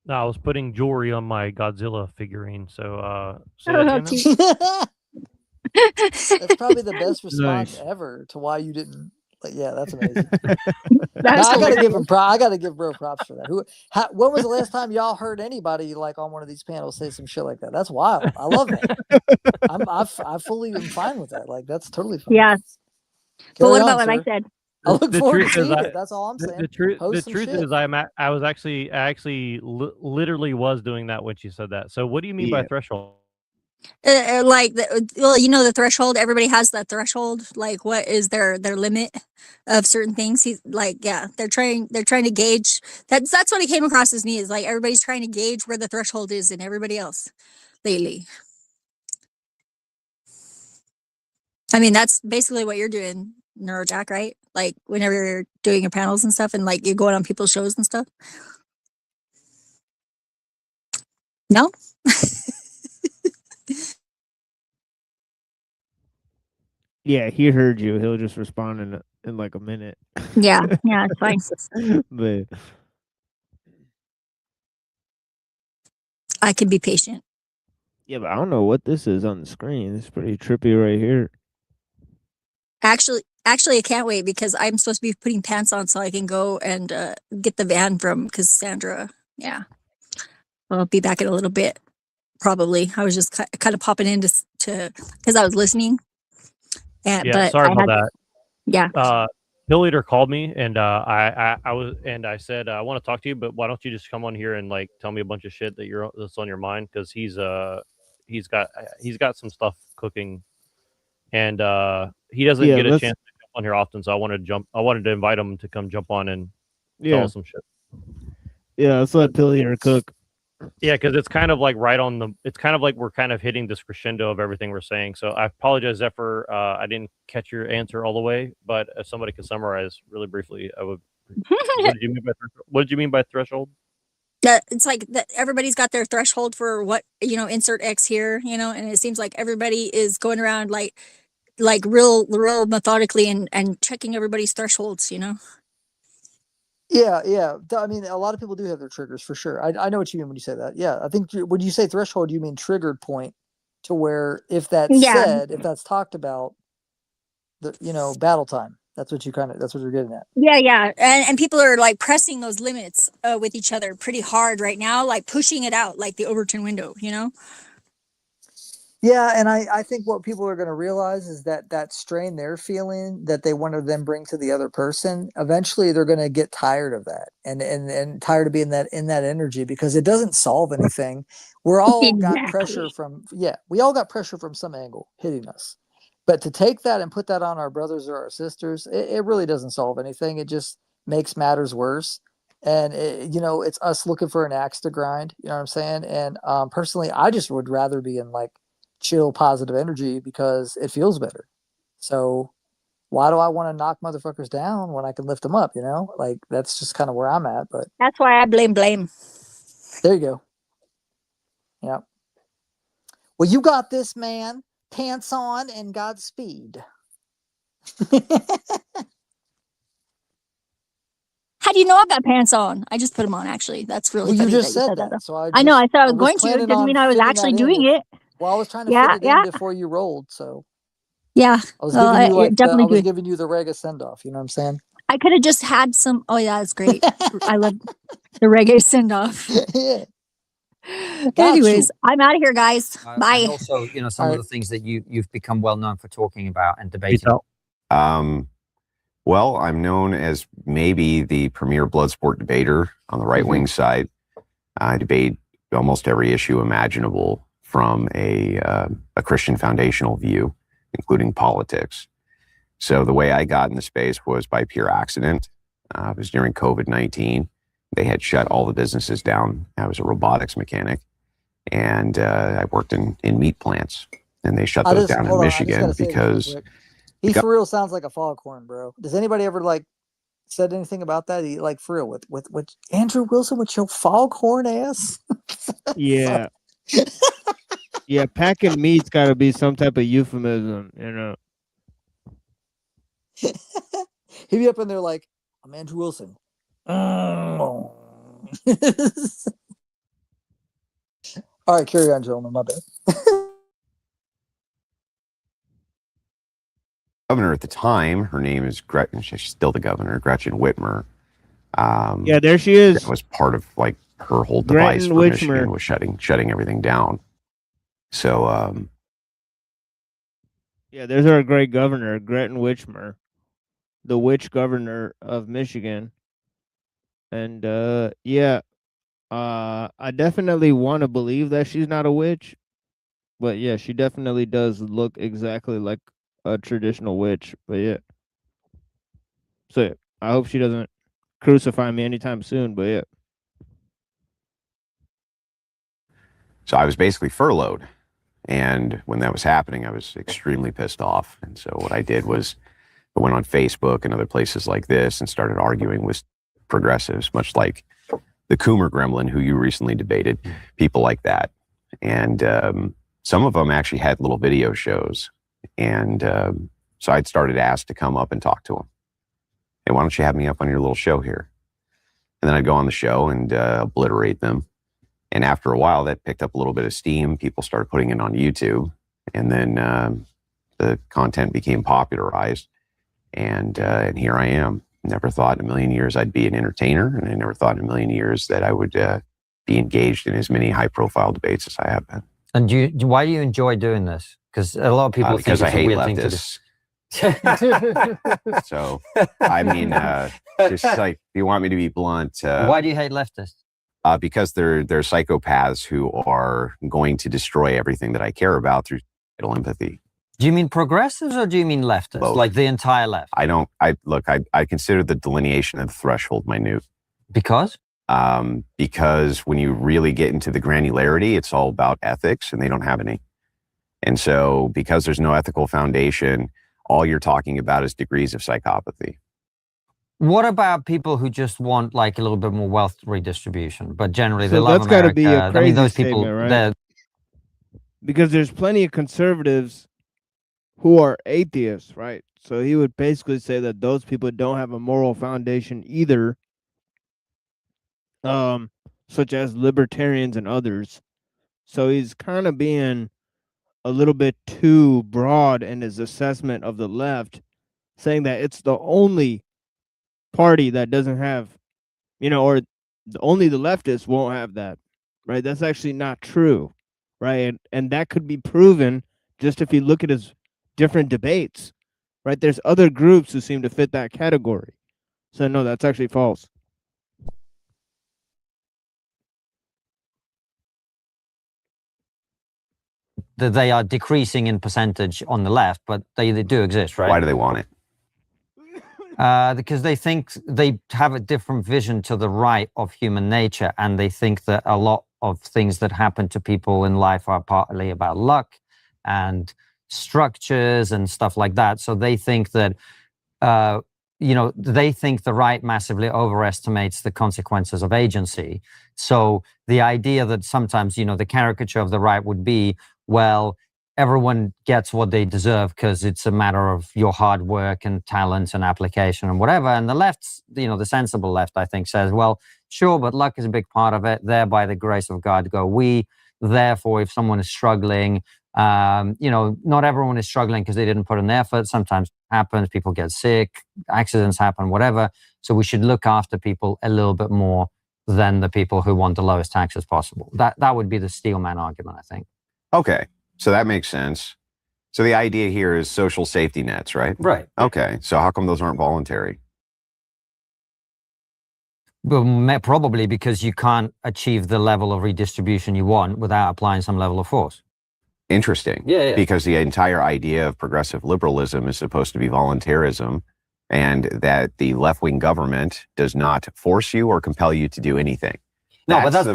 No, I was putting jewelry on my Godzilla figurine. So, say that again now? That's probably the best response Nice. ever to why you didn't. Like, yeah, that's amazing. That's I gotta give hilarious. him. I gotta give bro props for that. When was the last time y'all heard anybody like on one of these panels say some shit like that? That's wild. I love that. I fully am fine with that. Like that's totally fine. Yeah. But Carry what on, about what I sir. said? I look The forward to truth is, seeing it. That's all I'm saying. the truth Post some shit. is, I actually literally was doing that when she said that. So, what do you mean by Yeah. threshold? Well, you know the threshold. Everybody has that threshold. Like, what is their limit of certain things? They're trying to gauge. That's what it came across as me. Is like everybody's trying to gauge where the threshold is in everybody else lately. I mean, that's basically what you're doing, Neurojack, right? Like whenever you're doing your panels and stuff, and like you're going on people's shows and stuff. No. Yeah, he heard you. He'll just respond in like a minute. Yeah, it's fine. But I can be patient. yeah, but I don't know what this is on the screen. It's pretty trippy right here. Actually, I can't wait because I'm supposed to be putting pants on so I can go and get the van from Cassandra. Yeah, I'll be back in a little bit. Probably. I was just kind of popping in to because I was listening. And, Yeah, but sorry I about had, that. Yeah. Bill Leader called me, and I said I want to talk to you, but why don't you just come on here and like tell me a bunch of shit that's on your mind, because he's got some stuff cooking, and he doesn't get a chance to jump on here often, so I wanted to invite him to come jump on and tell us some shit. Yeah, let's let Bill Leader cook. Yeah, because it's kind of like it's kind of like we're kind of hitting this crescendo of everything we're saying. So I apologize, Zephyr. I didn't catch your answer all the way, but if somebody could summarize really briefly, I would. What did you mean by threshold? That it's like that everybody's got their threshold for what, insert X here, and it seems like everybody is going around like real methodically and checking everybody's thresholds, Yeah. I mean, a lot of people do have their triggers for sure. I know what you mean when you say that. Yeah, I think when you say threshold, you mean triggered point, to where if that's said, if that's talked about, battle time. That's what you're getting at. Yeah, and people are like pressing those limits with each other pretty hard right now, like pushing it out like the Overton window, Yeah, and I think what people are going to realize is that strain they're feeling that they want to then bring to the other person, eventually they're going to get tired of that and tired of being in that energy, because it doesn't solve anything. We're all got pressure we all got pressure from some angle hitting us. But to take that and put that on our brothers or our sisters, it really doesn't solve anything. It just makes matters worse. And it's us looking for an axe to grind. You know what I'm saying? And personally, I just would rather be in like chill, positive energy because it feels better. So why do I want to knock motherfuckers down when I can lift them up? Like that's just kind of where I'm at. But that's why I blame. There you go. Yeah. Well, you got this, man. Pants on and Godspeed. How do you know I got pants on? I just put them on. Actually, that's really funny. You just that you said that. though. So I know. I said I was going to. planning It doesn't on mean I was fitting actually that in doing it. Well, I was trying to fit it in before you rolled. So yeah, I was giving you definitely I was giving you the reggae send off. You know what I'm saying? I could have just had some. Oh yeah, that's great. I love the reggae send off. Yeah. Anyways, I'm out of here, guys. And Bye. also, you know, some All of right. the things that you've become well known for talking about and debating. Peace out. Well, I'm known as maybe the premier blood sport debater on the right wing side. I debate almost every issue imaginable from a Christian foundational view, including politics. So the way I got in the space was by pure accident. It was during COVID-19. They had shut all the businesses down. I was a robotics mechanic, and I worked in meat plants, and they shut those down in Michigan because he for real sounds like a foghorn, bro. Does anybody ever like said anything about that? He like for real with Andrew Wilson with your foghorn ass. Yeah. Yeah, packing meat's got to be some type of euphemism, you know. He'd be up in there like, I'm Andrew Wilson. All right, carry on, gentlemen. My bad. governor at the time, her name is Gretchen. She's still the governor, Gretchen Whitmer. Yeah, there she is. That was part of like her whole device Gretchen for Whitmer. Michigan was shutting everything down. So Yeah, there's our great governor, Gretchen Whitmer, the witch governor of Michigan. And yeah, I definitely want to believe that she's not a witch, but yeah, she definitely does look exactly like a traditional witch. But yeah, so I hope she doesn't crucify me anytime soon. But yeah. So I was basically furloughed. And when that was happening, I was extremely pissed off. And so what I did was I went on Facebook and other places like this and started arguing with progressives, much like the Coomer Gremlin, who you recently debated, people like that. And some of them actually had little video shows. And so I'd started asked to come up and talk to them. Hey, why don't you have me up on your little show here? And then I'd go on the show and obliterate them. And after a while, that picked up a little bit of steam. People started putting it on YouTube. And then the content became popularized. And here I am. Never thought in a million years I'd be an entertainer. And I never thought in a million years that I would be engaged in as many high-profile debates as I have been. And why do you enjoy doing this? Because a lot of people think it's I hate a weird thing to do. So, I mean, just like, if you want me to be blunt. Why do you hate leftists? Because they're psychopaths who are going to destroy everything that I care about through suicidal empathy. Do you mean progressives or do you mean leftists? Both. Like the entire left? I consider the delineation of the threshold minute. Because? Because when you really get into the granularity, it's all about ethics and they don't have any. And so because there's no ethical foundation, all you're talking about is degrees of psychopathy. What about people who just want like a little bit more wealth redistribution, but generally they So love that's got to America? be a crazy I mean, those people, statement, right? Because there's plenty of conservatives who are atheists, right? So he would basically say that those people don't have a moral foundation either, such as libertarians and others. So he's kind of being a little bit too broad in his assessment of the left, saying that it's the only party that doesn't have, or only the leftists won't have that, right? That's actually not true, right? And that could be proven just if you look at his different debates, right? There's other groups who seem to fit that category. So no, that's actually false. that they are decreasing in percentage on the left, but they do exist, right? Why do they want it? Because they think they have a different vision to the right of human nature, and they think that a lot of things that happen to people in life are partly about luck and structures and stuff like that. So they think that, they think the right massively overestimates the consequences of agency. So the idea that sometimes, the caricature of the right would be, well, everyone gets what they deserve because it's a matter of your hard work and talent and application and whatever. And the left, the sensible left, I think, says, well, sure, but luck is a big part of it. There, by the grace of God, go we. Therefore, if someone is struggling, not everyone is struggling because they didn't put in the effort. Sometimes it happens, people get sick, accidents happen, whatever. So we should look after people a little bit more than the people who want the lowest taxes possible. That would be the steelman argument, I think. Okay, so that makes sense. So the idea here is social safety nets, right? Right. Okay, so how come those aren't voluntary? Well, probably because you can't achieve the level of redistribution you want without applying some level of force. Interesting. Yeah. Because the entire idea of progressive liberalism is supposed to be voluntarism, and that the left-wing government does not force you or compel you to do anything. No, but that's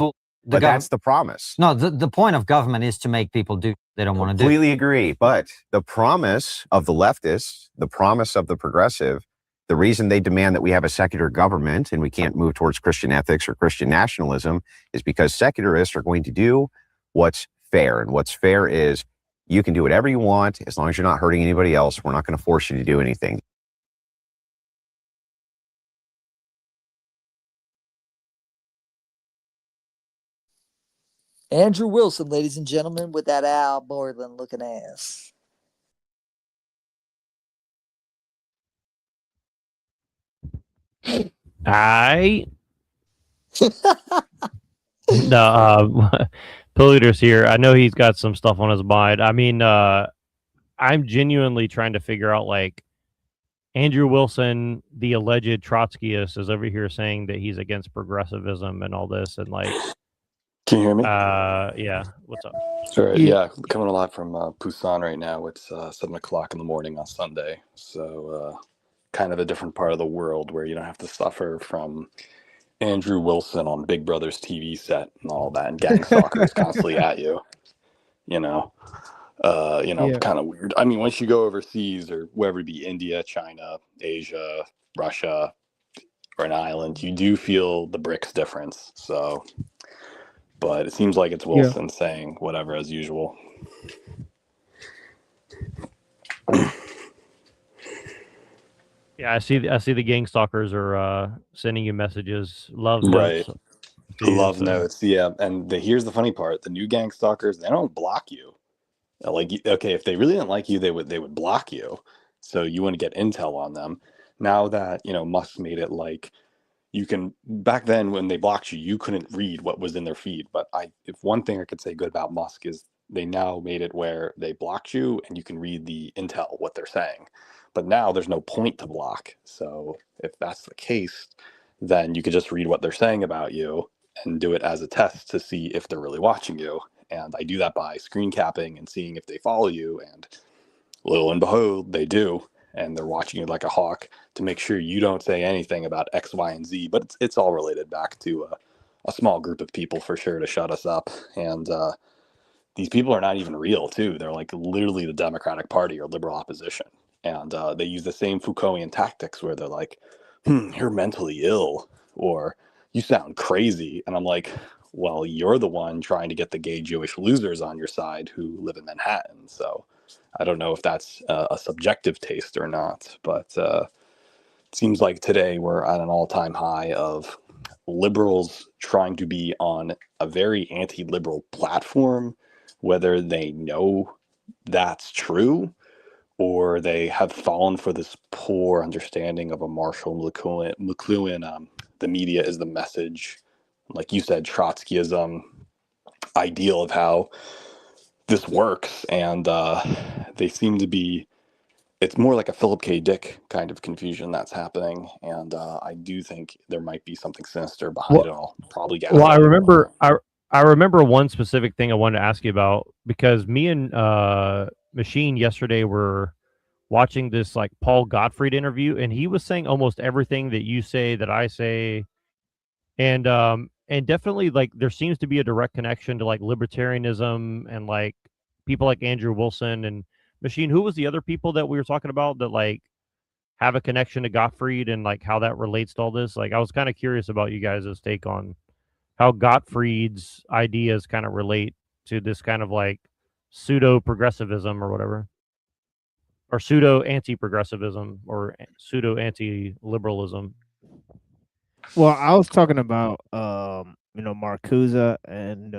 that's the promise. No, the point of government is to make people do what they don't want to do. Completely agree. But the promise of the leftists, the promise of the progressive, the reason they demand that we have a secular government and we can't move towards Christian ethics or Christian nationalism is because secularists are going to do what's fair. And what's fair is you can do whatever you want as long as you're not hurting anybody else. We're not going to force you to do anything. Andrew Wilson, ladies and gentlemen, with that Al Borland looking ass. Polluter's here. I know he's got some stuff on his mind. I mean, I'm genuinely trying to figure out, like, Andrew Wilson, the alleged Trotskyist, is over here saying that he's against progressivism and all this, and like, can you hear me? Yeah. What's up? Sure. Yeah, coming alive from Busan right now. It's 7 o'clock in the morning on Sunday, so kind of a different part of the world where you don't have to suffer from Andrew Wilson on Big Brother's TV set and all that, and gang stalkers constantly at you. Yeah. Kind of weird. I mean, once you go overseas or wherever it be, India, China, Asia, Russia, or an island, you do feel the BRICS difference. So, but it seems like it's Wilson saying whatever as usual. Yeah, I see the gang stalkers are sending you messages, love Right. notes. Love notes, yeah. And here's the funny part: the new gang stalkers, they don't block you. Like, okay, if they really didn't like you, they would block you, so you wouldn't get intel on them. Now that Musk made it like you can. Back then, when they blocked you, you couldn't read what was in their feed. But if one thing I could say good about Musk is they now made it where they blocked you and you can read the intel, what they're saying. But now there's no point to block. So if that's the case, then you could just read what they're saying about you and do it as a test to see if they're really watching you. And I do that by screen capping and seeing if they follow you. And lo and behold, they do. And they're watching you like a hawk to make sure you don't say anything about X, Y, and Z. But it's all related back to a small group of people for sure to shut us up. And these people are not even real, too. They're like literally the Democratic Party or liberal opposition. And they use the same Foucaultian tactics where they're like, you're mentally ill, or you sound crazy. And I'm like, well, you're the one trying to get the gay Jewish losers on your side who live in Manhattan. So I don't know if that's a subjective taste or not, but it seems like today we're at an all-time high of liberals trying to be on a very anti-liberal platform, whether they know that's true or they have fallen for this poor understanding of a Marshall McLuhan, the media is the message, like you said, Trotskyism ideal of how this works. And they seem to be, it's more like a Philip K. Dick kind of confusion that's happening. And I do think there might be something sinister behind it all. Probably gas. Well, I remember one specific thing I wanted to ask you about, because me and Machine yesterday were watching this like Paul Gottfried interview, and he was saying almost everything that you say, that I say, and definitely like there seems to be a direct connection to like libertarianism and like people like Andrew Wilson and Machine. Who was the other people that we were talking about that like have a connection to Gottfried and like how that relates to all this? Like I was kind of curious about you guys' take on how Gottfried's ideas kind of relate to this kind of like pseudo progressivism or whatever, or pseudo anti-progressivism or pseudo anti-liberalism. Well, I was talking about Marcuse and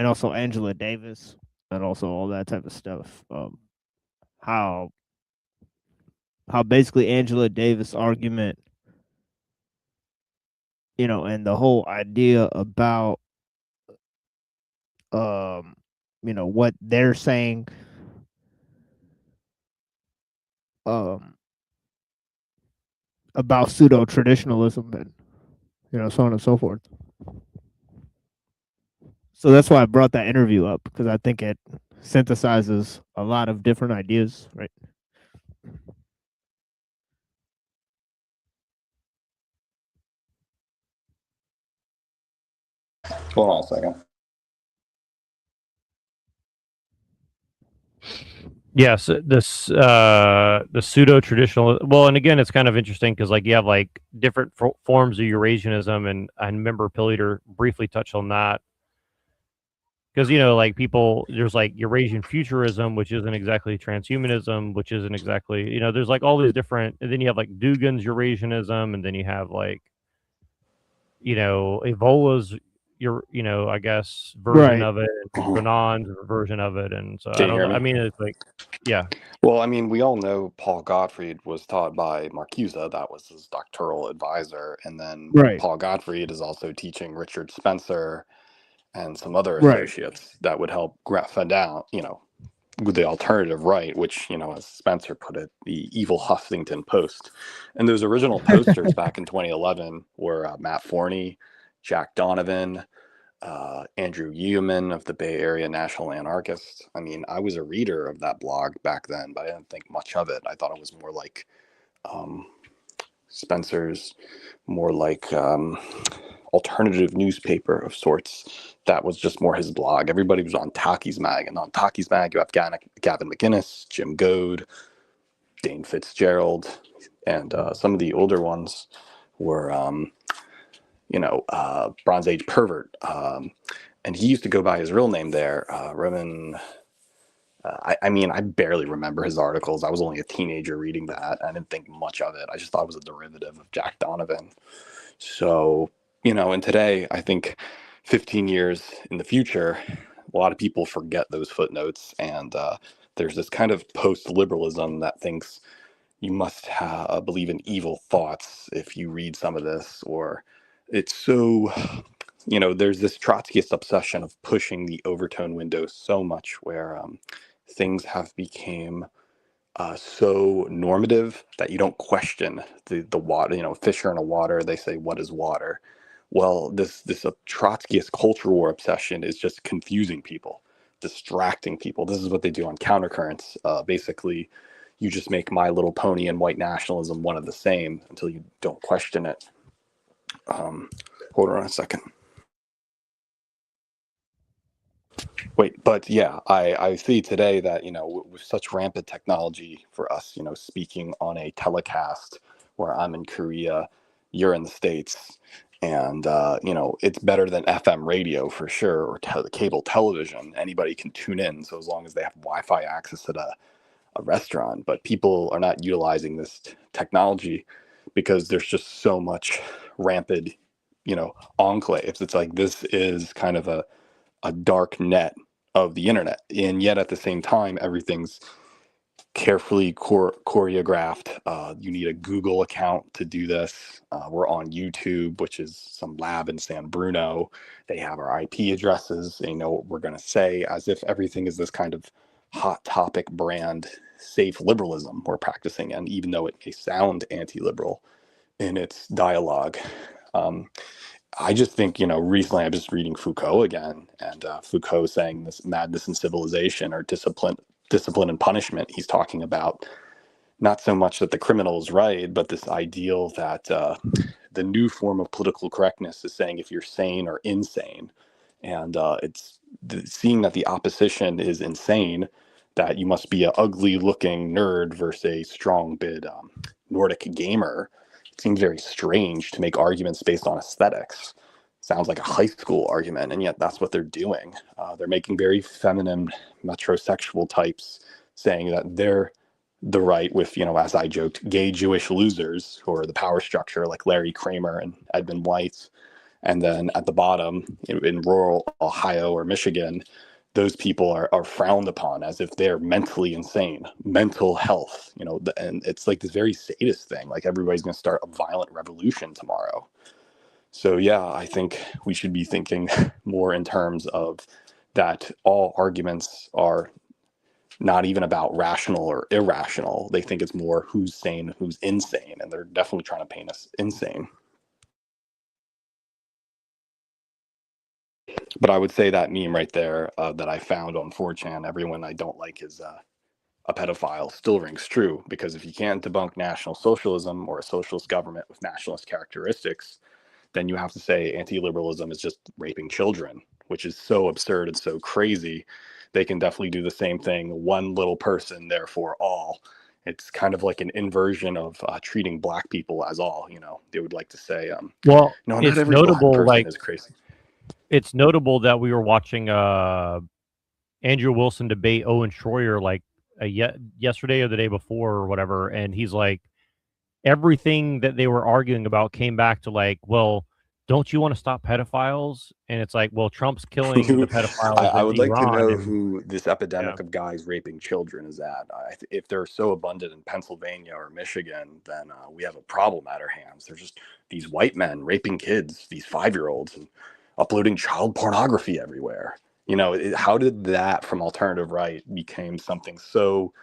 also Angela Davis and also all that type of stuff. How basically Angela Davis' argument and the whole idea about what they're saying, about pseudo traditionalism, and so on and so forth. So that's why I brought that interview up, because I think it synthesizes a lot of different ideas, right? Hold on a second. Yes, the pseudo traditional. Well, and again, it's kind of interesting because like you have like different forms of Eurasianism, and I remember Pilliter briefly touched on that because like people, there's like Eurasian futurism, which isn't exactly transhumanism, which isn't exactly there's like all these different, and then you have like Dugin's Eurasianism, and then you have like Evola's I guess version Right. of it, and Renan's version of it, and so Can I you don't hear know. me? I mean, it's like, yeah. Well, I mean, we all know Paul Gottfried was taught by Marcuse. That was his doctoral advisor. And then Right. Paul Gottfried is also teaching Richard Spencer and some other Right. associates that would help find out, with the alternative right, which, as Spencer put it, the evil Huffington Post. And those original posters back in 2011 were Matt Forney, Jack Donovan, Andrew Yeoman of the Bay Area National Anarchists. I mean, I was a reader of that blog back then, but I didn't think much of it. I thought it was more like Spencer's, more like alternative newspaper of sorts. That was just more his blog. Everybody was on Talkies Mag, and on Talkies Mag, you have Gavin McInnes, Jim Goad, Dane Fitzgerald, and some of the older ones were, Bronze Age Pervert. And he used to go by his real name there, Roman. I mean, I barely remember his articles. I was only a teenager reading that. I didn't think much of it. I just thought it was a derivative of Jack Donovan. So, and today, I think 15 years in the future, a lot of people forget those footnotes. And there's this kind of post-liberalism that thinks you must believe in evil thoughts if you read some of this, or it's so, there's this Trotskyist obsession of pushing the overtone window so much where things have become so normative that you don't question the water. Fish are in a water, they say, what is water? Well, this Trotskyist culture war obsession is just confusing people, distracting people. This is what they do on Countercurrents. Basically, you just make My Little Pony and white nationalism one of the same until you don't question it. Hold on a second. Wait, but yeah, I see today that, with such rampant technology for us, speaking on a telecast where I'm in Korea, you're in the States, and, it's better than FM radio for sure, or cable television. Anybody can tune in, so as long as they have Wi-Fi access at a restaurant. But people are not utilizing this technology because there's just so much rampant, enclaves. It's like this is kind of a dark net of the internet, and yet at the same time everything's carefully choreographed. You need a Google account to do this. We're on YouTube, which is some lab in San Bruno. They have our IP addresses. They know what we're going to say, as if everything is this kind of hot topic brand safe liberalism we're practicing. And even though it may sound anti-liberal in its dialogue, I just think, recently I'm just reading Foucault again, and Foucault saying this madness in civilization, or discipline and punishment. He's talking about not so much that the criminal is right, but this ideal that the new form of political correctness is saying if you're sane or insane. And it's seeing that the opposition is insane, that you must be an ugly looking nerd versus a strong bid Nordic gamer. It seems very strange to make arguments based on aesthetics. Sounds like a high school argument, and yet that's what they're doing. They're making very feminine metrosexual types saying that they're the right with, as I joked, gay Jewish losers who are the power structure, like Larry Kramer and Edmund White. And then at the bottom, in rural Ohio or Michigan, those people are frowned upon as if they're mentally insane, mental health, and it's like this very sadist thing, like everybody's going to start a violent revolution tomorrow. So yeah, I think we should be thinking more in terms of that all arguments are not even about rational or irrational. They think it's more who's sane, who's insane, and they're definitely trying to paint us insane. But I would say that meme right there that I found on 4chan, everyone I don't like is a pedophile, still rings true, because if you can't debunk National Socialism or a socialist government with nationalist characteristics, then you have to say anti-liberalism is just raping children, which is so absurd and so crazy. They can definitely do the same thing. One little person, therefore all. It's kind of like an inversion of treating black people as all. They would like to say, Well, no, not it's every black notable, person like is crazy. it's notable that we were watching Andrew Wilson debate Owen Schroyer like yesterday or the day before or whatever, and he's like, everything that they were arguing about came back to like, well, don't you want to stop pedophiles? And it's like, well, Trump's killing the pedophiles I in would like to Iran, know and who this epidemic yeah. of guys raping children is at. If they're so abundant in Pennsylvania or Michigan, then we have a problem at our hands. There's just these white men raping kids, these 5-year-olds, and uploading child pornography everywhere. How did that from alternative right became something so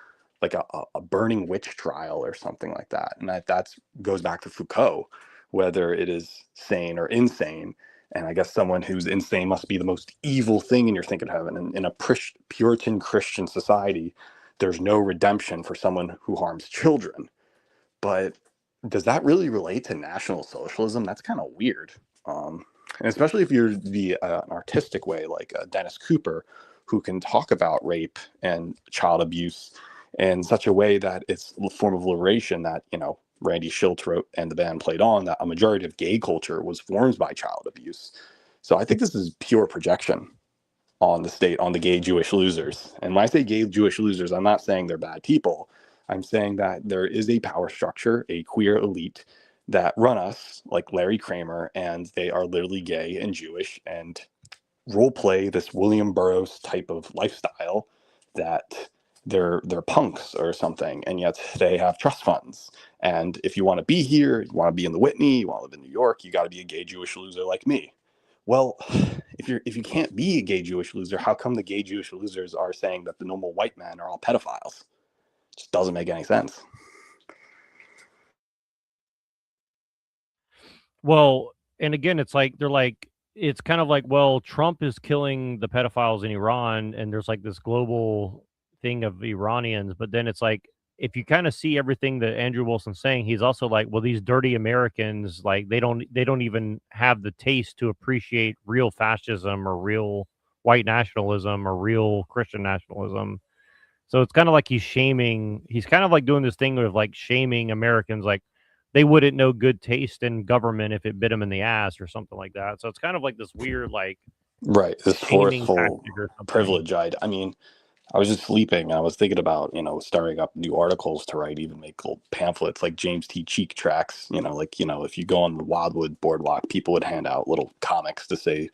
like a burning witch trial or something like that? And that goes back to Foucault, whether it is sane or insane. And I guess someone who's insane must be the most evil thing in your thinking heaven. And in a Puritan Christian society, there's no redemption for someone who harms children. But does that really relate to National Socialism? That's kind of weird. And especially if you're an artistic way, like Dennis Cooper, who can talk about rape and child abuse in such a way that it's a form of liberation that, Randy Schultz wrote and the band played on, that a majority of gay culture was formed by child abuse. So I think this is pure projection on the state, on the gay Jewish losers. And when I say gay Jewish losers, I'm not saying they're bad people. I'm saying that there is a power structure, a queer elite that run us, like Larry Kramer, and they are literally gay and Jewish and role play this William Burroughs type of lifestyle that they're punks or something, and yet they have trust funds. And if you want to be here, you want to be in the Whitney, you want to live in New York, you got to be a gay Jewish loser like me. Well, if you can't be a gay Jewish loser, how come the gay Jewish losers are saying that the normal white men are all pedophiles? It just doesn't make any sense. Well, and again, it's like they're like, it's kind of like, well, Trump is killing the pedophiles in Iran, and there's like this global thing of Iranians, but then it's like, if you kind of see everything that Andrew Wilson's saying, he's also like, well, these dirty Americans, like they don't even have the taste to appreciate real fascism or real white nationalism or real Christian nationalism. So it's kind of like he's kind of like doing this thing of like shaming Americans, like they wouldn't know good taste in government if it bit them in the ass or something like that. So it's kind of like this weird, like, Right, this shaming forceful tactic or something. privilege. I mean, I was just sleeping. I was thinking about, starting up new articles to write, even make little pamphlets like James T. Cheek tracts. If you go on the Wildwood Boardwalk, people would hand out little comics to say,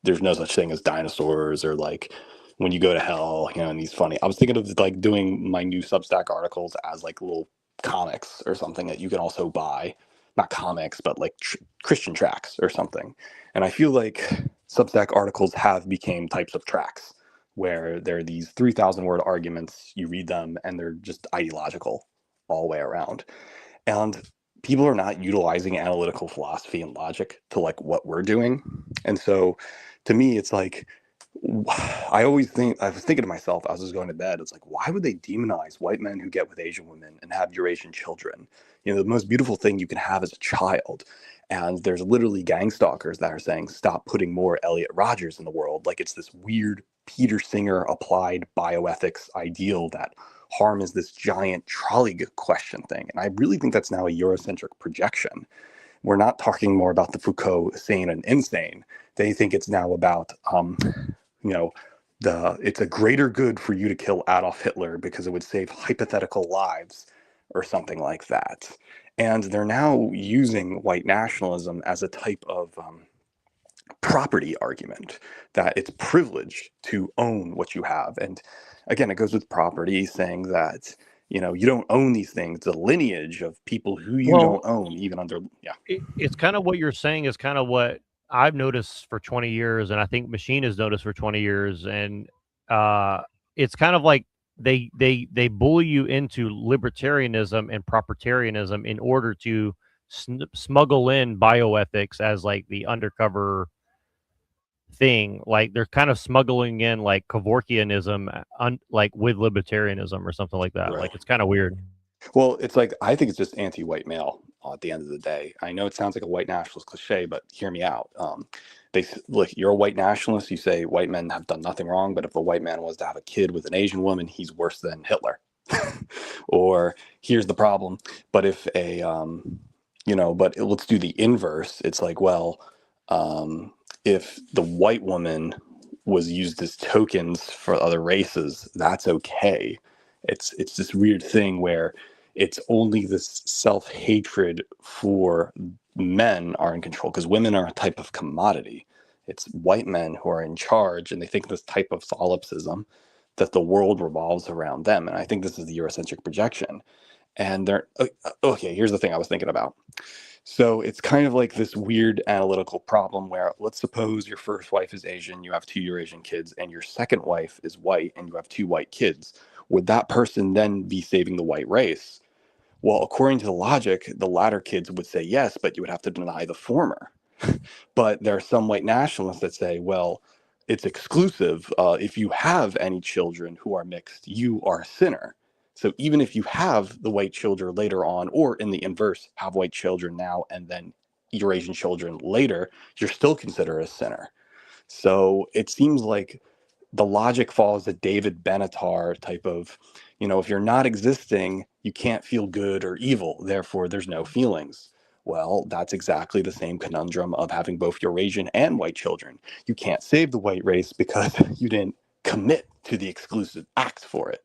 there's no such thing as dinosaurs, or like when you go to hell, and he's funny. I was thinking of like doing my new Substack articles as like little comics or something that you can also buy. Not comics, but like Christian tracts or something. And I feel like Substack articles have become types of tracts where there are these 3,000 word arguments, you read them, and they're just ideological all the way around. And people are not utilizing analytical philosophy and logic to like what we're doing. And so to me, it's like, I was thinking to myself as I was going to bed, it's like, why would they demonize white men who get with Asian women and have Eurasian children? The most beautiful thing you can have is a child. And there's literally gang stalkers that are saying, stop putting more Elliot Rodgers in the world. Like it's this weird Peter Singer applied bioethics ideal that harm is this giant trolley question thing. And I really think that's now a Eurocentric projection. We're not talking more about the Foucault sane and insane. They think it's now about, it's a greater good for you to kill Adolf Hitler because it would save hypothetical lives or something like that. And they're now using white nationalism as a type of property argument, that it's privilege to own what you have. And again, it goes with property, saying that You don't own these things. It's a lineage of people who you Well, don't own, even under, yeah. It's kind of what you're saying is kind of what I've noticed for 20 years, and I think Machine has noticed for 20 years, and it's kind of like they bully you into libertarianism and propertarianism in order to smuggle in bioethics as like the undercover thing. Like they're kind of smuggling in like Kevorkianism, like with libertarianism or something like that. Right. Like it's kind of weird. Well, it's like, I think it's just anti-white male at the end of the day. I know it sounds like a white nationalist cliche, but hear me out. Look, you're a white nationalist. You say white men have done nothing wrong, but if a white man was to have a kid with an Asian woman, he's worse than Hitler. Or here's the problem. But if let's do the inverse. It's like, well, if the white woman was used as tokens for other races, that's okay. It's this weird thing where it's only this self-hatred for men are in control, because women are a type of commodity. It's white men who are in charge, and they think this type of solipsism that the world revolves around them. And I think this is the Eurocentric projection. And they're okay. Here's the thing I was thinking about. So it's kind of like this weird analytical problem where, let's suppose your first wife is Asian, you have 2 Eurasian kids, and your second wife is white and you have 2 white kids. Would that person then be saving the white race? Well, according to the logic, the latter kids would say yes, but you would have to deny the former. But there are some white nationalists that say, well, it's exclusive. If you have any children who are mixed, you are a sinner. So even if you have the white children later on, or in the inverse, have white children now and then Eurasian children later, you're still considered a sinner. So it seems like the logic follows a David Benatar type of, if you're not existing, you can't feel good or evil, therefore there's no feelings. Well, that's exactly the same conundrum of having both Eurasian and white children. You can't save the white race because you didn't commit to the exclusive acts for it.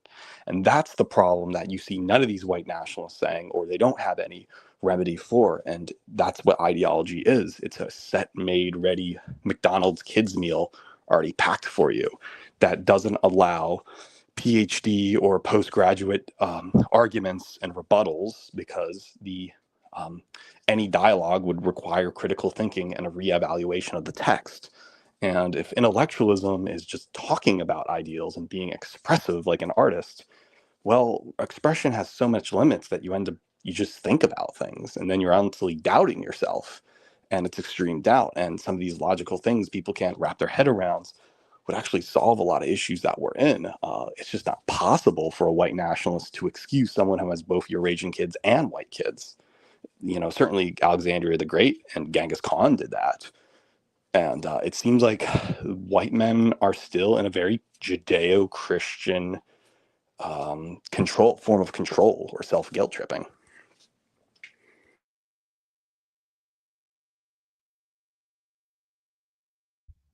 And that's the problem that you see none of these white nationalists saying, or they don't have any remedy for. And that's what ideology is. It's a set, made, ready McDonald's kids meal already packed for you that doesn't allow PhD or postgraduate arguments and rebuttals, because any dialogue would require critical thinking and a reevaluation of the text. And if intellectualism is just talking about ideals and being expressive like an artist, well, expression has so much limits that you just think about things, and then you're honestly doubting yourself, and it's extreme doubt. And some of these logical things people can't wrap their head around would actually solve a lot of issues that we're in. It's just not possible for a white nationalist to excuse someone who has both Eurasian kids and white kids. Certainly Alexander the Great and Genghis Khan did that. And it seems like white men are still in a very Judeo-Christian form of control or self-guilt tripping.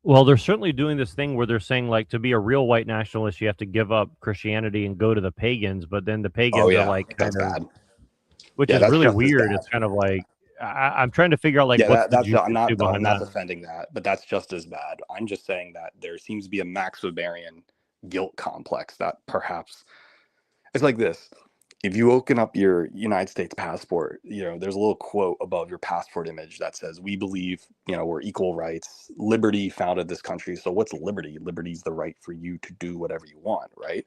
Well, they're certainly doing this thing where they're saying, like, to be a real white nationalist, you have to give up Christianity and go to the pagans. But then the pagans are like that's bad. Which Yeah, is that's really just as weird. bad. It's kind of like I'm trying to figure out like Yeah, what's the that's I'm not jujitsu behind that. defending that, but that's just as bad. I'm just saying that there seems to be a Max Weberian guilt complex that perhaps it's like this. If you open up your United States passport, there's a little quote above your passport image that says, "We believe, we're equal rights. Liberty founded this country." So what's liberty? Liberty is the right for you to do whatever you want, right?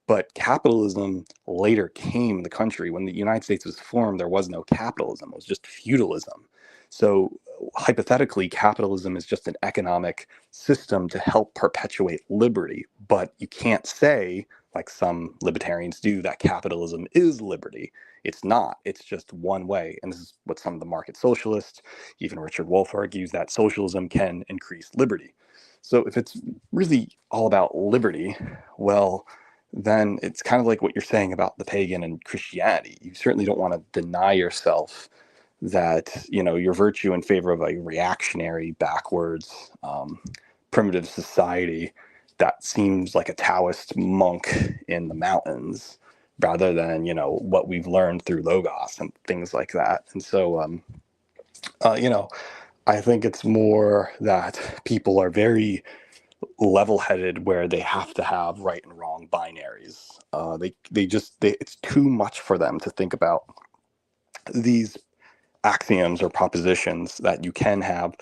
But capitalism later came in the country. When the United States was formed, there was no capitalism. It was just feudalism. So hypothetically, capitalism is just an economic system to help perpetuate liberty. But you can't say, like some libertarians do, that capitalism is liberty. It's not. It's just one way. And this is what some of the market socialists, even Richard Wolff, argues, that socialism can increase liberty. So if it's really all about liberty, well, then it's kind of like what you're saying about the pagan and Christianity. You certainly don't want to deny yourself that, your virtue in favor of a reactionary, backwards, primitive society that seems like a Taoist monk in the mountains, rather than, what we've learned through Logos and things like that. And so, I think it's more that people are very level-headed where they have to have right and wrong binaries. It's too much for them to think about these axioms or propositions that you can have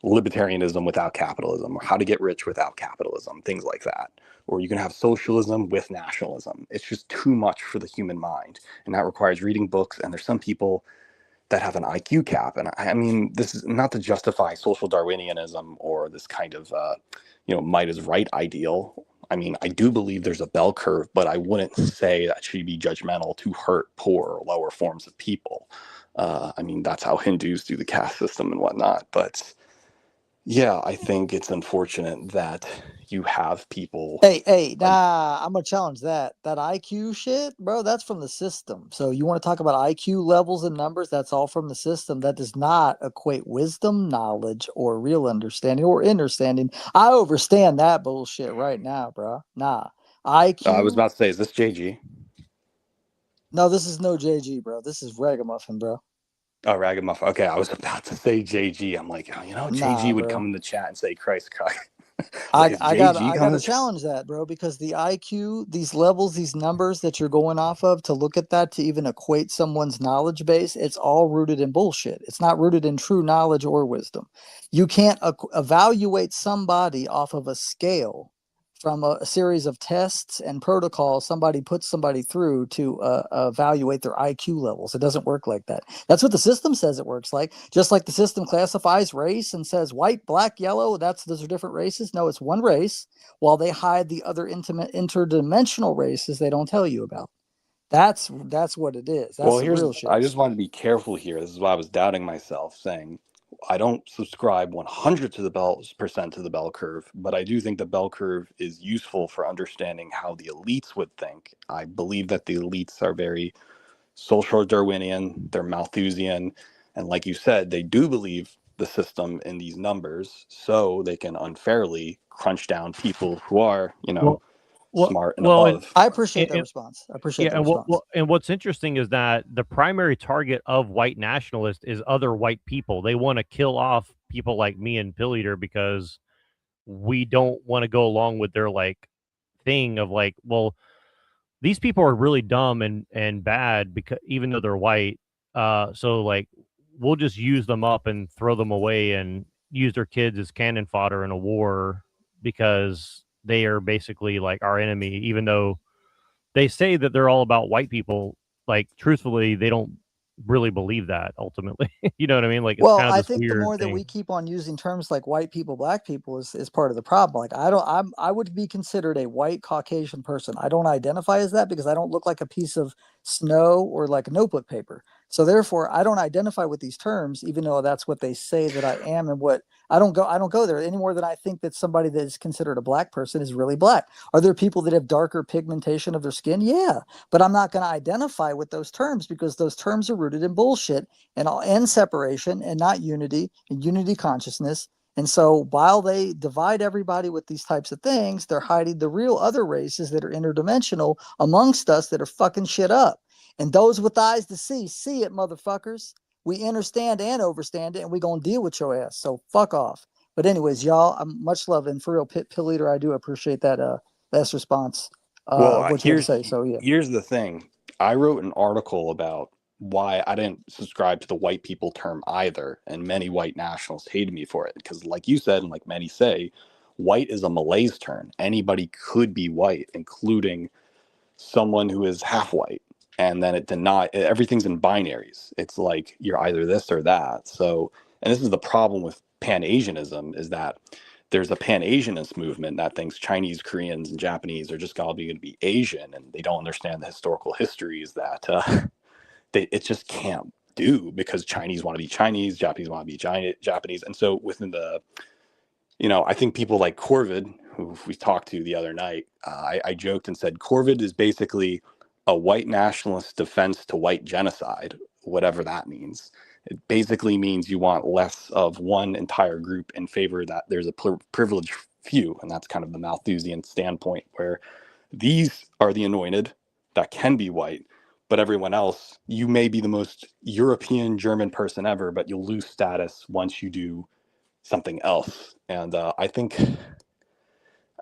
libertarianism without capitalism, or how to get rich without capitalism, things like that. Or you can have socialism with nationalism. It's just too much for the human mind. And that requires reading books. And there's some people that have an IQ cap. And I mean, this is not to justify social Darwinianism or this kind of, might is right ideal. I mean, I do believe there's a bell curve, but I wouldn't say that should be judgmental to hurt poor or lower forms of people. I mean, that's how Hindus do the caste system and whatnot. But yeah, I think it's unfortunate that you have people. Hey, nah, I'm gonna challenge that. That IQ shit, bro, that's from the system. So you want to talk about IQ levels and numbers? That's all from the system. That does not equate wisdom, knowledge, or real understanding or understanding. I overstand that bullshit right now, bro. Nah. IQ. I was about to say, is this JG? No, this is no JG, bro. This is Ragamuffin, bro. Oh, Ragamuffin. Okay, I was about to say JG. I'm like, JG would bro. come in the chat and say, Christ, Christ. I gotta challenge that, bro, because the IQ, these levels, these numbers that you're going off of to look at that, to even equate someone's knowledge base, it's all rooted in bullshit. It's not rooted in true knowledge or wisdom. You can't evaluate somebody off of a scale from a series of tests and protocols somebody puts somebody through to evaluate their IQ levels. It doesn't work like that. That's what the system says it works like. Just like the system classifies race and says white, black, yellow, those are different races. No, it's one race, while they hide the other interdimensional races they don't tell you about. That's what it is. That's the real shit. I just want to be careful here. This is why I was doubting myself, saying I don't subscribe 100% to the bell curve, but I do think the bell curve is useful for understanding how the elites would think. I believe that the elites are very social Darwinian, they're Malthusian, and like you said, they do believe the system in these numbers, so they can unfairly crunch down people who are, smart and above. I appreciate that response. I appreciate that response. And what's interesting is that the primary target of white nationalists is other white people. They want to kill off people like me and Pill Eater because we don't want to go along with their thing of well, these people are really dumb and bad because even though they're white, so we'll just use them up and throw them away and use their kids as cannon fodder in a war because they are basically our enemy, even though they say that they're all about white people. Truthfully, they don't really believe that ultimately. You know what I mean? It's kind of I this think the weird more thing. that we keep on using terms like white people, black people is part of the problem. I would be considered a white Caucasian person. I don't identify as that because I don't look like a piece of snow or like a notebook paper. So therefore, I don't identify with these terms, even though that's what they say that I am. And what I don't go there any more than I think that somebody that is considered a black person is really black. Are there people that have darker pigmentation of their skin? Yeah, but I'm not going to identify with those terms because those terms are rooted in bullshit and separation and not unity and unity consciousness. And so while they divide everybody with these types of things, they're hiding the real other races that are interdimensional amongst us that are fucking shit up. And those with eyes to see it, motherfuckers. We understand and overstand it, and we gonna deal with your ass. So fuck off. But anyways, y'all, I'm much love, and for real, Pill Eater, I do appreciate that last response. What you had to say. So yeah. Here's the thing. I wrote an article about why I didn't subscribe to the white people term either, and many white nationalists hated me for it because, like you said, and like many say, white is a Malays term. Anybody could be white, including someone who is half white. And then everything's in binaries. It's like you're either this or that. So, and this is the problem with Pan-Asianism, is that there's a Pan-Asianist movement that thinks Chinese, Koreans, and Japanese are just all going to be Asian, and they don't understand the historical histories that it just can't do, because Chinese want to be Chinese, Japanese want to be Japanese. And so within the, I think people like Corvid, who we talked to the other night, I joked and said, Corvid is basically a white nationalist defense to white genocide, whatever that means. It basically means you want less of one entire group in favor that there's a privileged few. And that's kind of the Malthusian standpoint, where these are the anointed that can be white, but everyone else, you may be the most European German person ever, but you'll lose status once you do something else. And I think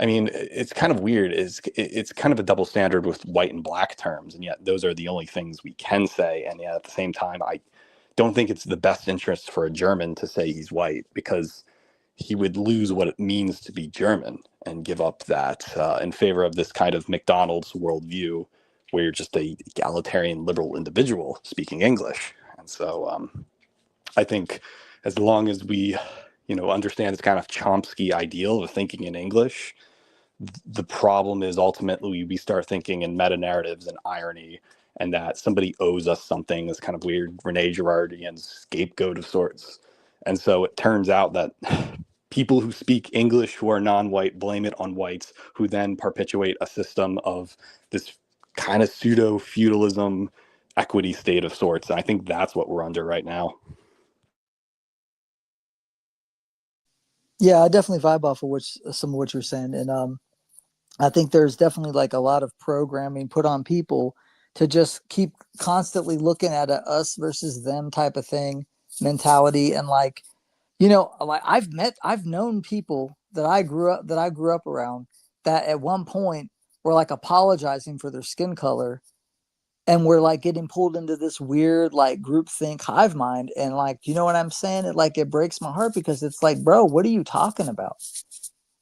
I mean, it's kind of weird. It's kind of a double standard with white and black terms, and yet those are the only things we can say. And yet at the same time, I don't think it's the best interest for a German to say he's white, because he would lose what it means to be German and give up that in favor of this kind of McDonald's worldview, where you're just a egalitarian liberal individual speaking English. And so I think as long as we, understand this kind of Chomsky ideal of thinking in English, the problem is ultimately we start thinking in meta narratives and irony, and that somebody owes us something, this kind of weird Rene Girardian scapegoat of sorts. And so it turns out that people who speak English who are non-white blame it on whites, who then perpetuate a system of this kind of pseudo feudalism equity state of sorts. And I think that's what we're under right now. Yeah, I definitely vibe off of some of what you're saying, and I think there's definitely like a lot of programming put on people to just keep constantly looking at a us versus them type of thing mentality, and like, like I've known people that I grew up around that at one point were like apologizing for their skin color, and we're like getting pulled into this weird like groupthink hive mind, and like, you know what I'm saying? It breaks my heart, because it's like, bro, what are you talking about?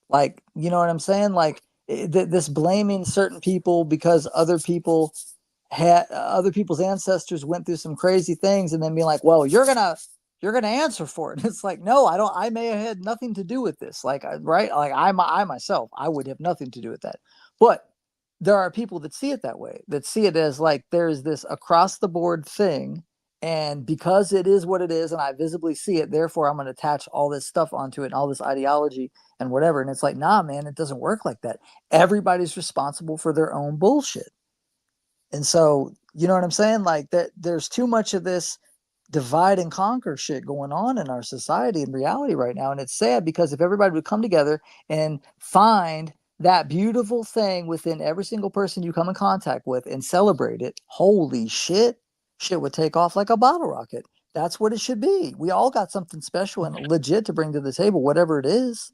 Like, you know what I'm saying? Like this blaming certain people because other people's ancestors went through some crazy things, and then being like, well, you're gonna answer for it. It's like, no, I don't. I may have had nothing to do with this. Like, right? Like I myself, I would have nothing to do with that. But there are people that see it that way, that see it as like there's this across the board thing, and because it is what it is, and I visibly see it, therefore I'm going to attach all this stuff onto it and all this ideology and whatever. And it's like, nah, man, it doesn't work like that. Everybody's responsible for their own bullshit. And so, you know what I'm saying? Like that, there's too much of this divide and conquer shit going on in our society and reality right now. And it's sad, because if everybody would come together and find that beautiful thing within every single person you come in contact with and celebrate it, holy shit would take off like a bottle rocket. That's what it should be. We all got something special and legit to bring to the table, whatever it is.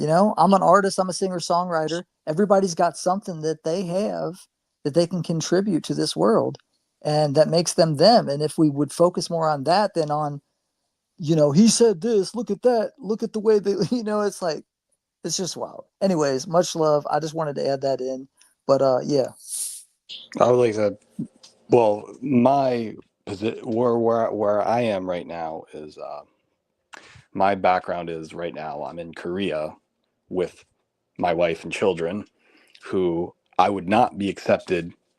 I'm an artist, I'm a singer songwriter. Everybody's got something that they have that they can contribute to this world, and that makes them them. And if we would focus more on that than on, he said this, look at that, look at the way that, it's like, it's just wild. Anyways, much love. I just wanted to add that in. But yeah. I would like to, well, my position, where I am right now is, my background is right now I'm in Korea with my wife and children, who I would not be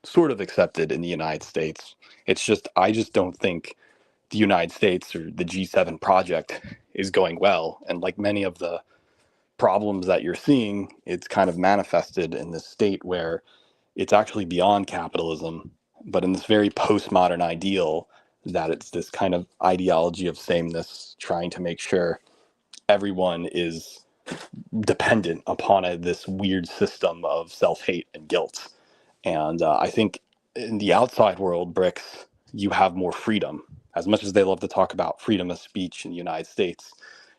sort of accepted in the United States. I just don't think the United States or the G7 project is going well. And like many of the problems that you're seeing, it's kind of manifested in this state where it's actually beyond capitalism, but in this very postmodern ideal that it's this kind of ideology of sameness, trying to make sure everyone is dependent upon this weird system of self-hate and guilt. And I think in the outside world, BRICS, you have more freedom. As much as they love to talk about freedom of speech in the United States,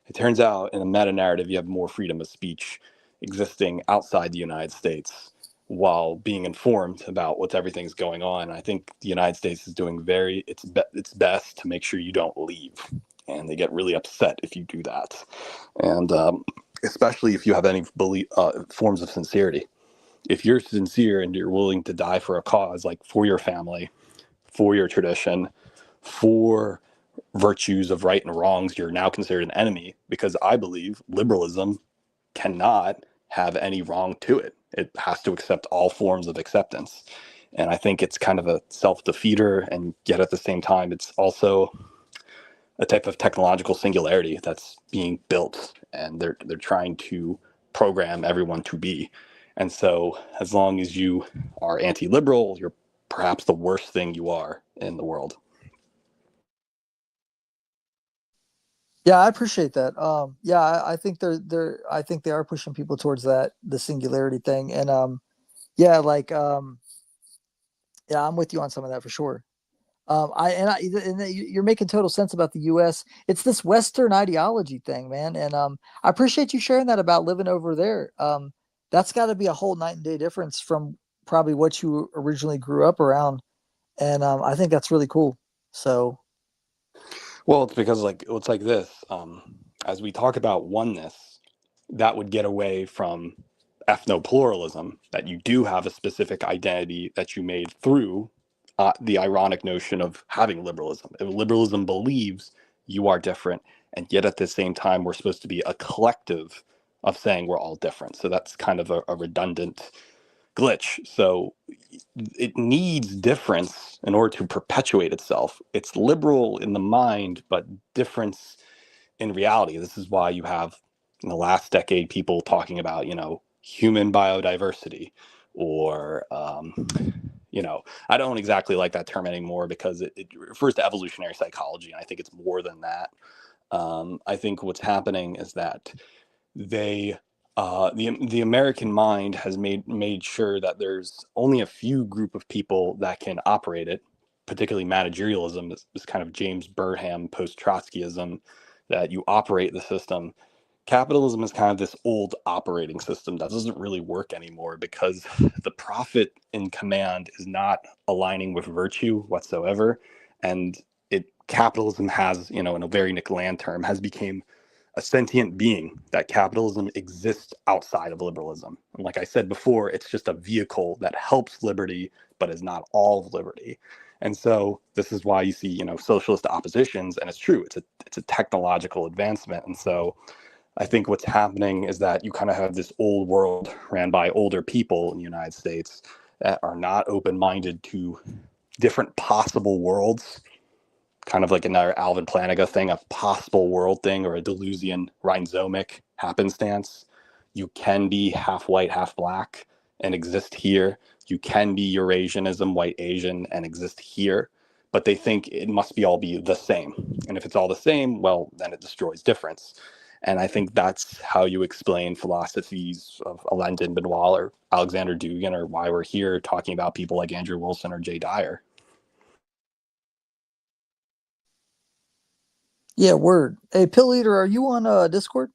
it turns out in a meta-narrative, you have more freedom of speech existing outside the United States while being informed about everything's going on. I think the United States is doing its best to make sure you don't leave. And they get really upset if you do that. And especially if you have any forms of sincerity. If you're sincere and you're willing to die for a cause, like for your family, for your tradition, for virtues of right and wrongs, you're now considered an enemy, because I believe liberalism cannot have any wrong to it. It has to accept all forms of acceptance. And I think it's kind of a self-defeater, and yet at the same time, it's also a type of technological singularity that's being built, and they're trying to program everyone to be. And so as long as you are anti-liberal, you're perhaps the worst thing you are in the world. Yeah, I appreciate that. Yeah, I think I think they are pushing people towards the singularity thing. And yeah, like yeah, I'm with you on some of that for sure. You're making total sense about the U.S. It's this Western ideology thing, man. And I appreciate you sharing that about living over there. that's got to be a whole night and day difference from probably what you originally grew up around. And I think that's really cool. So, Well, it's because it's like this. As we talk about oneness, that would get away from ethno-pluralism, that you do have a specific identity that you made through the ironic notion of having liberalism. If liberalism believes you are different, and yet at the same time, we're supposed to be a collective of saying we're all different. So that's kind of a redundant glitch. So it needs difference in order to perpetuate itself. It's liberal in the mind, but difference in reality. This is why you have in the last decade people talking about, human biodiversity, or I don't exactly like that term anymore because it refers to evolutionary psychology, and I think it's more than that. I think what's happening is that the American mind has made sure that there's only a few group of people that can operate it, particularly managerialism, this kind of James Burham post-Trotskyism, that you operate the system. Capitalism is kind of this old operating system that doesn't really work anymore because the profit in command is not aligning with virtue whatsoever. And capitalism has, in a very Nick Land term, has become a sentient being, that capitalism exists outside of liberalism. And like I said before, it's just a vehicle that helps liberty, but is not all of liberty. And so this is why you see, socialist oppositions, and it's true, it's a technological advancement. And so I think what's happening is that you kind of have this old world ran by older people in the United States that are not open-minded to different possible worlds, kind of like another Alvin Plantinga thing, a possible world thing, or a Deleuzian rhizomic happenstance. You can be half white, half black and exist here. You can be Eurasianism, white Asian, and exist here. But they think it must all be the same. And if it's all the same, well, then it destroys difference. And I think that's how you explain philosophies of Alain Benoit or Alexander Dugin, or why we're here talking about people like Andrew Wilson or Jay Dyer. yeah, word. Hey, Pill Eater, are you on Discord?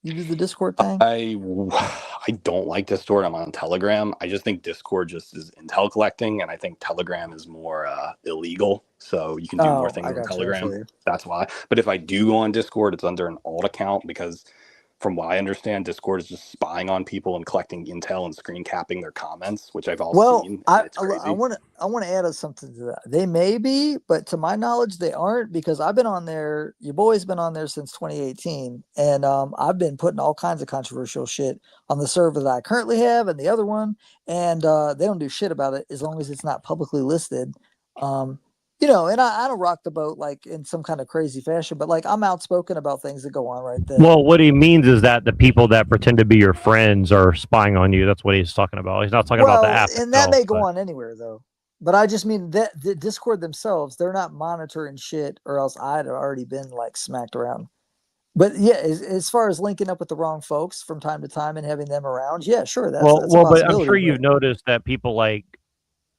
You do the Discord thing? I don't like Discord. I'm on Telegram. I just think Discord just is intel collecting, and I think Telegram is more illegal. So you can do more things on Telegram. That's why. But if I do go on Discord, it's under an alt account, because from what I understand, Discord is just spying on people and collecting intel and screen capping their comments, which I've all seen. It's crazy. I want to add something to that. They may be, but to my knowledge, they aren't, because I've been on there. Your boy's been on there since 2018, and I've been putting all kinds of controversial shit on the server that I currently have and the other one, and they don't do shit about it as long as it's not publicly listed. And I don't rock the boat like in some kind of crazy fashion, but like I'm outspoken about things that go on right there. Well, what he means is that the people that pretend to be your friends are spying on you. That's what he's talking about. He's not talking about the app. And that may go on anywhere though. But I just mean that the Discord themselves, they're not monitoring shit, or else I'd already been like smacked around. But yeah, as far as linking up with the wrong folks from time to time and having them around, yeah, sure. That's but I'm sure you've noticed that people like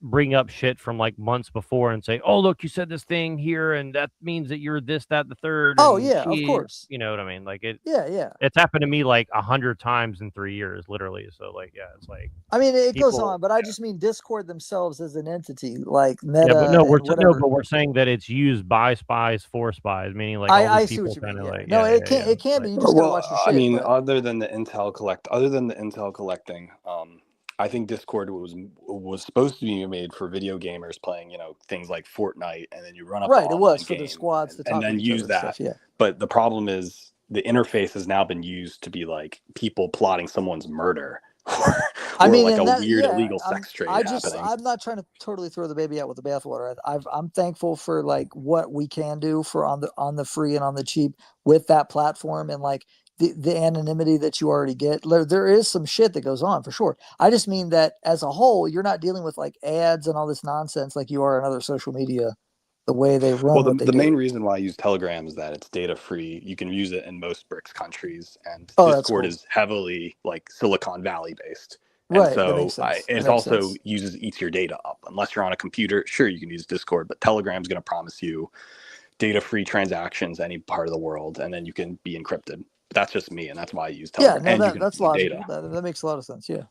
bring up shit from like months before and say, "Oh, look, you said this thing here, and that means that you're this, that, the third." Oh yeah, of course. You know what I mean? Like it. Yeah. It's happened to me like 100 times in 3 years, literally. So like, yeah, it's like. I mean, it goes on, but I just mean Discord themselves as an entity, like Meta. Yeah, but we're saying that it's used by spies for spies, meaning like all these people kind of like. No, it can't be. You just gotta watch your shit. I mean, other than the intel collecting, I think Discord was supposed to be made for video gamers playing, things like Fortnite, and then you run up it was for the squads to talk and then use that. Stuff, yeah. But the problem is the interface has now been used to be like people plotting someone's murder. I mean, like a weird illegal sex trade happening. I'm not trying to totally throw the baby out with the bathwater. I'm thankful for like what we can do for on the free and on the cheap with that platform, and like the anonymity that you already get. There is some shit that goes on for sure. I just mean that as a whole, you're not dealing with like ads and all this nonsense like you are in other social media. The way they run. Well, the main reason why I use Telegram is that it's data free. You can use it in most BRICS countries, and Discord is heavily like Silicon Valley based. And so it also eats your data up. Unless you're on a computer, sure, you can use Discord, but Telegram's going to promise you data free transactions any part of the world, and then you can be encrypted. That's just me, and that's why I use Yeah, Telegram. no, And you can that's upload logical. data. That makes a lot of sense. Yeah.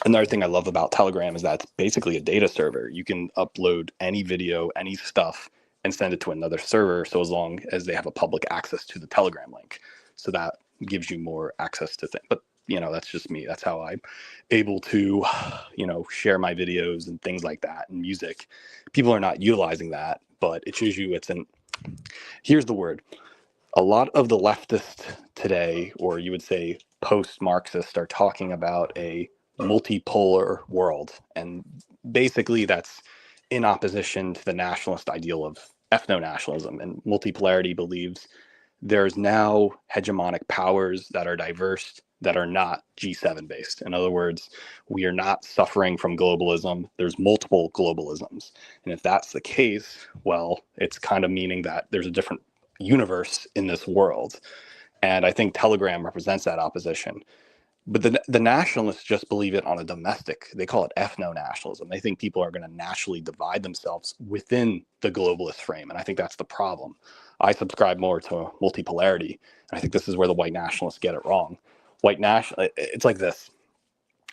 Another thing I love about Telegram is that it's basically a data server. You can upload any video, any stuff, and send it to another server, so as long as they have a public access to the Telegram link. So that gives you more access to things. But, that's just me. That's how I'm able to, share my videos and things like that, and music. People are not utilizing that, but it shows you here's the word. A lot of the leftists today, or you would say post-Marxist, are talking about a multipolar world. And basically that's in opposition to the nationalist ideal of ethno-nationalism. And multipolarity believes there's now hegemonic powers that are diverse, that are not G7 based. In other words, we are not suffering from globalism. There's multiple globalisms. And if that's the case, well, it's kind of meaning that there's a different universe in this world. And I think Telegram represents that opposition. But the nationalists just believe it on a domestic. They call it ethno-nationalism. They think people are going to nationally divide themselves within the globalist frame. And I think that's the problem. I subscribe more to multipolarity. And I think this is where the white nationalists get it wrong. It's like this.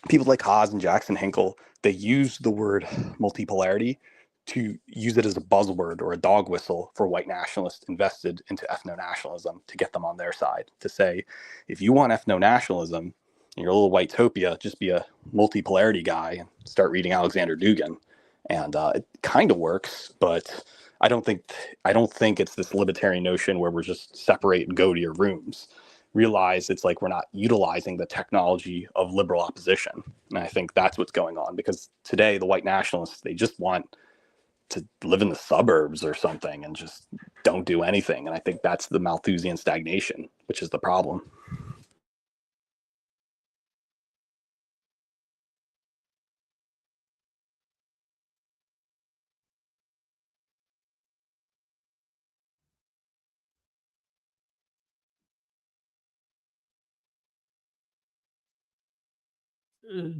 People like Haas and Jackson Hinkle, they use the word multipolarity to use it as a buzzword or a dog whistle for white nationalists invested into ethno-nationalism to get them on their side. To say, if you want ethno-nationalism and you're a little white topia, just be a multipolarity guy and start reading Alexander Dugin. And it kind of works, but I don't think it's this libertarian notion where we're just separate and go to your rooms. Realize it's like we're not utilizing the technology of liberal opposition. And I think that's what's going on, because today the white nationalists, they just want to live in the suburbs or something and just don't do anything. And I think that's the Malthusian stagnation, which is the problem.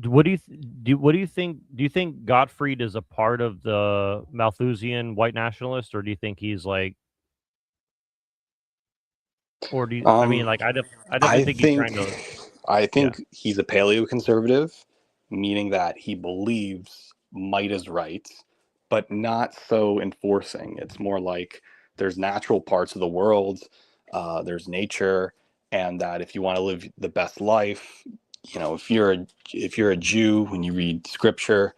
What do you think? Do you think Gottfried is a part of the Malthusian white nationalist, or do you think he's like, or do you? I mean, like, I definitely think he's trying to. I think he's a paleoconservative, meaning that he believes might is right, but not so enforcing. It's more like there's natural parts of the world, there's nature, and that if you want to live the best life, if you're a Jew, when you read scripture,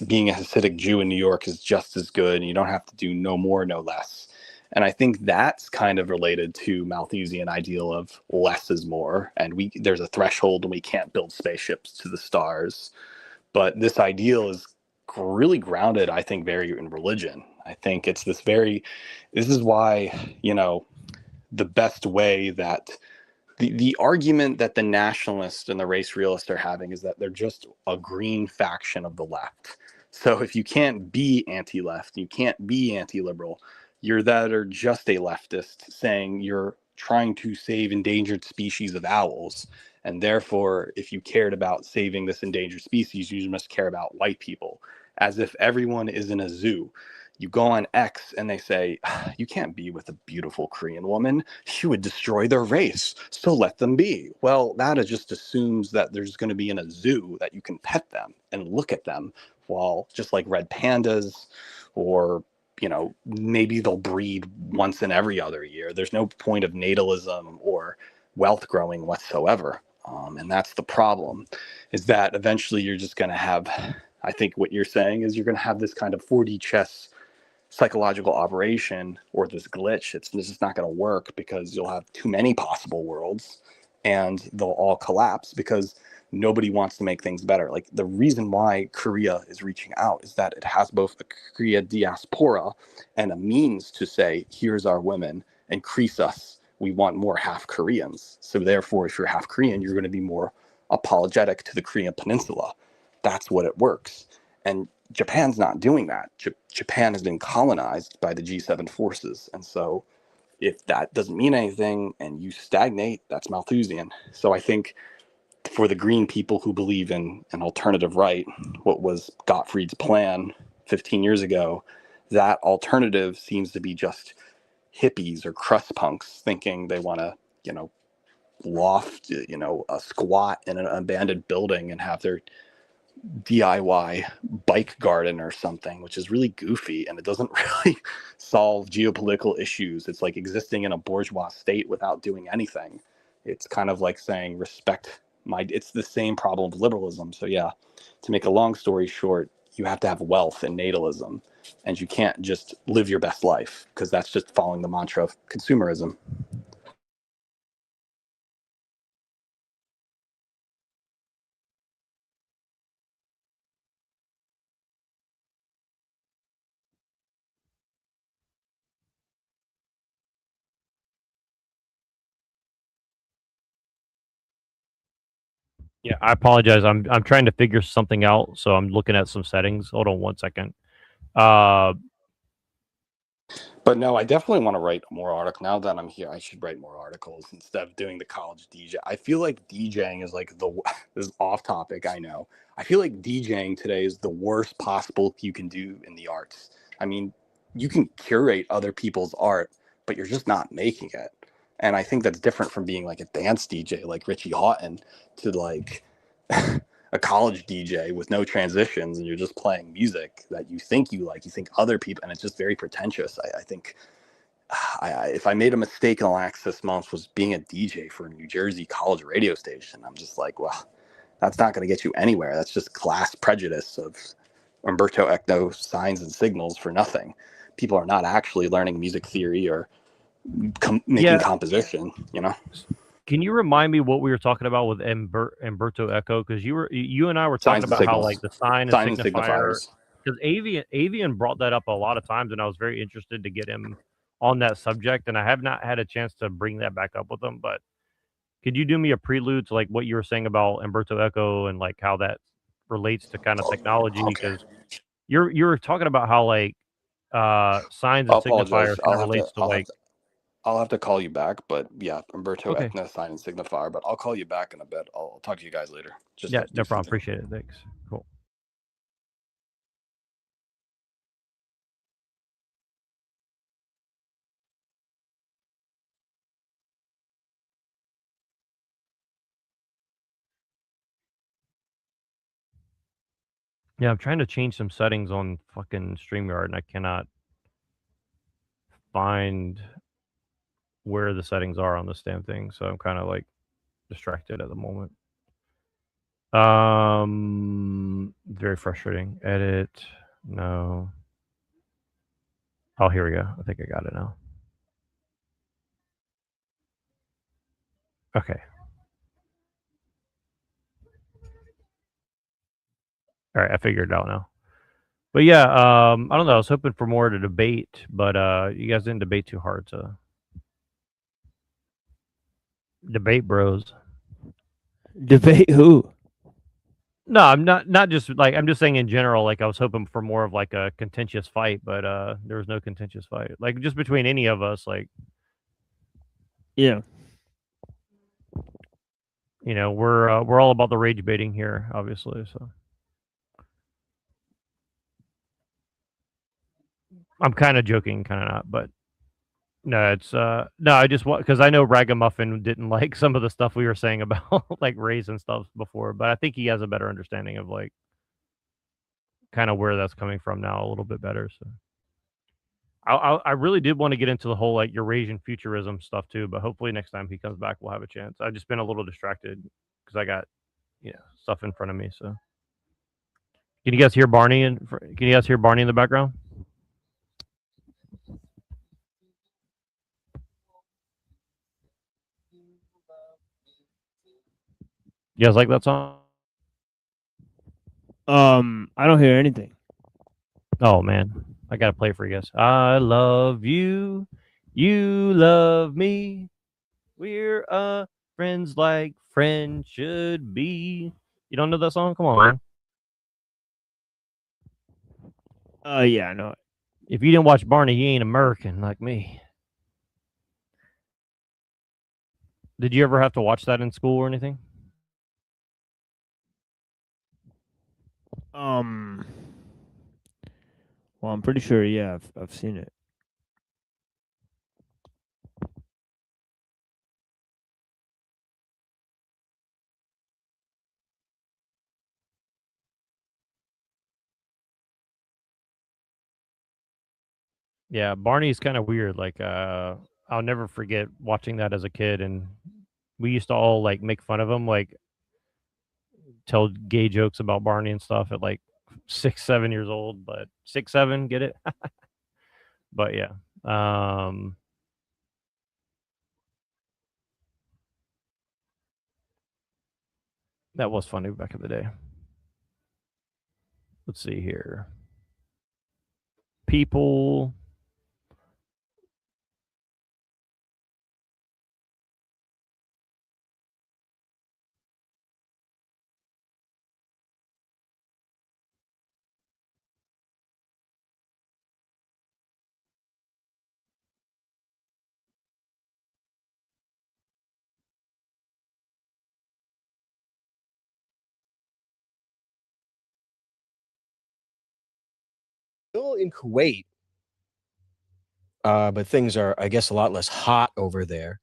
being a Hasidic Jew in New York is just as good, and you don't have to do no more, no less. And I think that's kind of related to Malthusian ideal of less is more, and there's a threshold and we can't build spaceships to the stars. But this ideal is really grounded, I think, very in religion. I think it's this is why, the best way that the argument that the nationalists and the race realists are having is that they're just a green faction of the left. So if you can't be anti-left, you can't be anti-liberal, you're that or just a leftist saying you're trying to save endangered species of owls. And therefore, if you cared about saving this endangered species, you must care about white people, as if everyone is in a zoo. You go on X and they say, you can't be with a beautiful Korean woman. You would destroy their race. So let them be. Well, that just assumes that there's going to be in a zoo that you can pet them and look at them, while just like red pandas, or maybe they'll breed once in every other year. There's no point of natalism or wealth growing whatsoever. And that's the problem, is that eventually you're just going to have, I think what you're saying is you're going to have this kind of 4D chess psychological operation, or this glitch. It's just not going to work, because you'll have too many possible worlds and they'll all collapse because nobody wants to make things better. Like, the reason why Korea is reaching out is that it has both a Korea diaspora and a means to say, here's our women, increase us. We want more half Koreans. So therefore, if you're half Korean, you're going to be more apologetic to the Korean peninsula. That's what it works. And Japan's not doing that. Japan has been colonized by the G7 forces. And so if that doesn't mean anything and you stagnate, that's Malthusian. So I think for the green people who believe in an alternative right, what was Gottfried's plan 15 years ago, that alternative seems to be just hippies or crust punks thinking they want to loft, a squat in an abandoned building and have their DIY bike garden or something, which is really goofy and it doesn't really solve geopolitical issues. It's like existing in a bourgeois state without doing anything. It's kind of like saying it's the same problem of liberalism. So yeah, to make a long story short, you have to have wealth and natalism, and you can't just live your best life because that's just following the mantra of consumerism. Yeah, I apologize. I'm trying to figure something out, so I'm looking at some settings. Hold on one second. But no, I definitely want to write more articles. Now that I'm here, I should write more articles instead of doing the college DJ. I feel like DJing is like this is off topic, I know. I feel like DJing today is the worst possible you can do in the arts. I mean, you can curate other people's art, but you're just not making it. And I think that's different from being like a dance DJ like Richie Houghton to like a college DJ with no transitions and you're just playing music that you think you like, you think other people, and it's just very pretentious. I think if I made a mistake in the last 6 months was being a DJ for a New Jersey college radio station, I'm just like, well, that's not going to get you anywhere. That's just class prejudice of Umberto Eco signs and signals for nothing. People are not actually learning music theory or making composition, Can you remind me what we were talking about with Umberto Eco? Because you and I were talking about how like the sign and signifier. Because Avian brought that up a lot of times, and I was very interested to get him on that subject, and I have not had a chance to bring that back up with him. But could you do me a prelude to like what you were saying about Umberto Eco and like how that relates to kind of technology? Because you're talking about how like signs and signifiers kind of relates to like. I'll have to call you back, but yeah, Umberto Okay. Eco sign and signifier. But I'll call you back in a bit. I'll talk to you guys later. Just Yeah, no problem. Appreciate it. Thanks. Cool. Yeah, I'm trying to change some settings on fucking StreamYard, and I cannot find where the settings are on this damn thing. So I'm kind of like distracted at the moment. Very frustrating. Edit. No. Oh, here we go. I think I got it now. Okay. All right, I figured it out now. But yeah, I don't know. I was hoping for more to debate, but you guys didn't debate too hard, so debate bros. Debate who? No, I'm not just like I'm just saying in general. Like I was hoping for more of like a contentious fight, but there was no contentious fight. Like just between any of us, like yeah, we're all about the rage baiting here, obviously. So I'm kind of joking, kind of not, but no, it's no. I just want because I know Ragamuffin didn't like some of the stuff we were saying about like race and stuff before, but I think he has a better understanding of like kind of where that's coming from now a little bit better. So I really did want to get into the whole like Eurasian futurism stuff too, but hopefully next time he comes back we'll have a chance. I've just been a little distracted because I got stuff in front of me. So can you guys hear Barney in the background? You guys like that song? I don't hear anything. Oh man, I gotta play it for you guys. I love you, you love me. We're friends like friends should be. You don't know that song? Come on, man. Yeah, I know it. If you didn't watch Barney, you ain't American like me. Did you ever have to watch that in school or anything? Well, I'm pretty sure. Yeah, I've seen it. Yeah, Barney's kind of weird. Like, I'll never forget watching that as a kid, and we used to all like make fun of him, like tell gay jokes about Barney and stuff at like 6, 7 years old. But 6, 7, get it? But yeah, that was funny back in the day. Let's see here. People. Still in Kuwait, but things are, I guess, a lot less hot over there.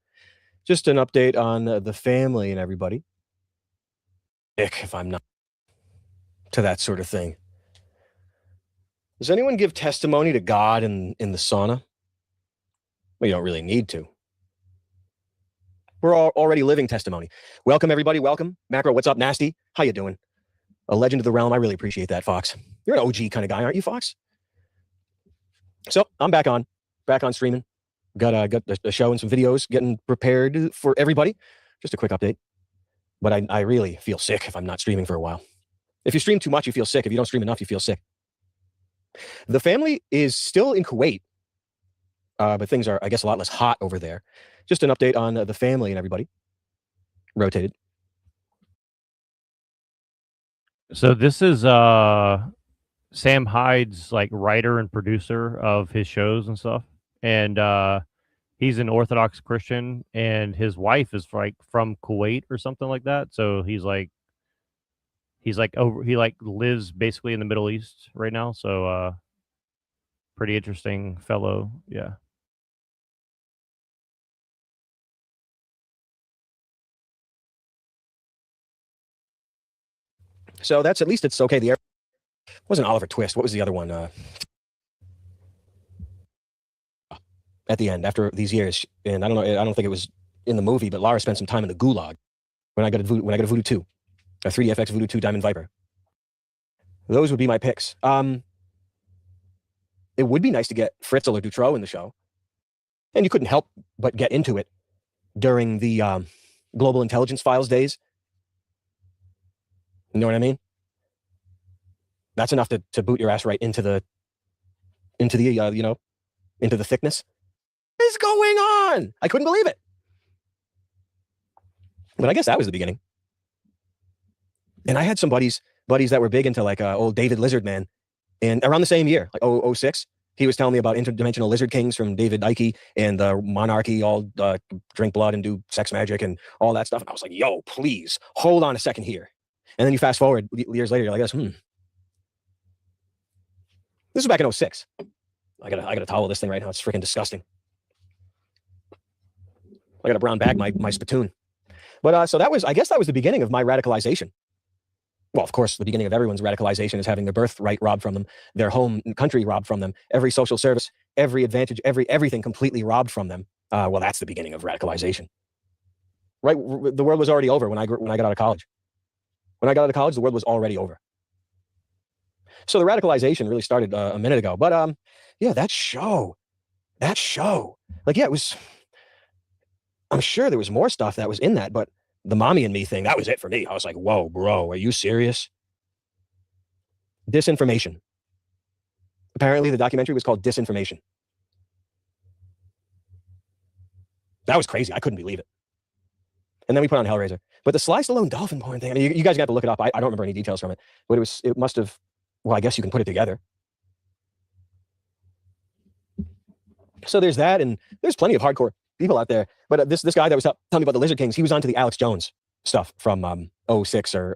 Just an update on the family and everybody. If I'm not to that sort of thing. Does anyone give testimony to God in the sauna? Well, you don't really need to. We're all already living testimony. Welcome, everybody. Welcome. Macro, what's up, Nasty? How you doing? A legend of the realm. I really appreciate that, Fox. You're an OG kind of guy, aren't you, Fox? So I'm back on streaming. Got a show and some videos getting prepared for everybody. Just a quick update. But I really feel sick if I'm not streaming for a while. If you stream too much, you feel sick. If you don't stream enough, you feel sick. The family is still in Kuwait, but things are, I guess, a lot less hot over there. Just an update on the family and everybody. Rotated. So this is Sam Hyde's like writer and producer of his shows and stuff, and he's an Orthodox Christian, and his wife is like from Kuwait or something like that. So he lives basically in the Middle East right now. So pretty interesting fellow. Yeah. So that's, at least it's okay. The air wasn't Oliver Twist. What was the other one? At the end, after these years, and I don't think it was in the movie, but Lara spent some time in the gulag when I got a Voodoo 2, a 3DFX Voodoo 2 Diamond Viper. Those would be my picks. It would be nice to get Fritzl or Dutro in the show, and you couldn't help but get into it during the Global Intelligence Files days. You know what I mean? That's enough to boot your ass right into the thickness. What is going on? I couldn't believe it. But I guess that was the beginning. And I had some buddies that were big into like old David Lizard Man. And around the same year, like 06, he was telling me about interdimensional lizard kings from David Icke and the monarchy, all drink blood and do sex magic and all that stuff. And I was like, yo, please hold on a second here. And then you fast forward years later, you're like, this was back in 06. I gotta towel this thing right now. It's freaking disgusting. I got to brown bag my spittoon. But so I guess that was the beginning of my radicalization. Well, of course, the beginning of everyone's radicalization is having their birthright robbed from them, their home country robbed from them, every social service, every advantage, everything completely robbed from them. Well, that's the beginning of radicalization. Right? The world was already over when I got out of college. When I got out of college, the world was already over. So the radicalization really started a minute ago. But yeah, that show, like, yeah, it was. I'm sure there was more stuff that was in that, but the mommy and me thing, that was it for me. I was like, whoa, bro, are you serious? Disinformation. Apparently, the documentary was called Disinformation. That was crazy. I couldn't believe it. And then we put on Hellraiser. But the Sly Stallone dolphin porn thing, I mean, you guys got to look it up. I don't remember any details from it, but it must have, well, I guess you can put it together. So there's that, and there's plenty of hardcore people out there. But this guy that was telling me about the Lizard Kings, he was onto the Alex Jones stuff from 06 or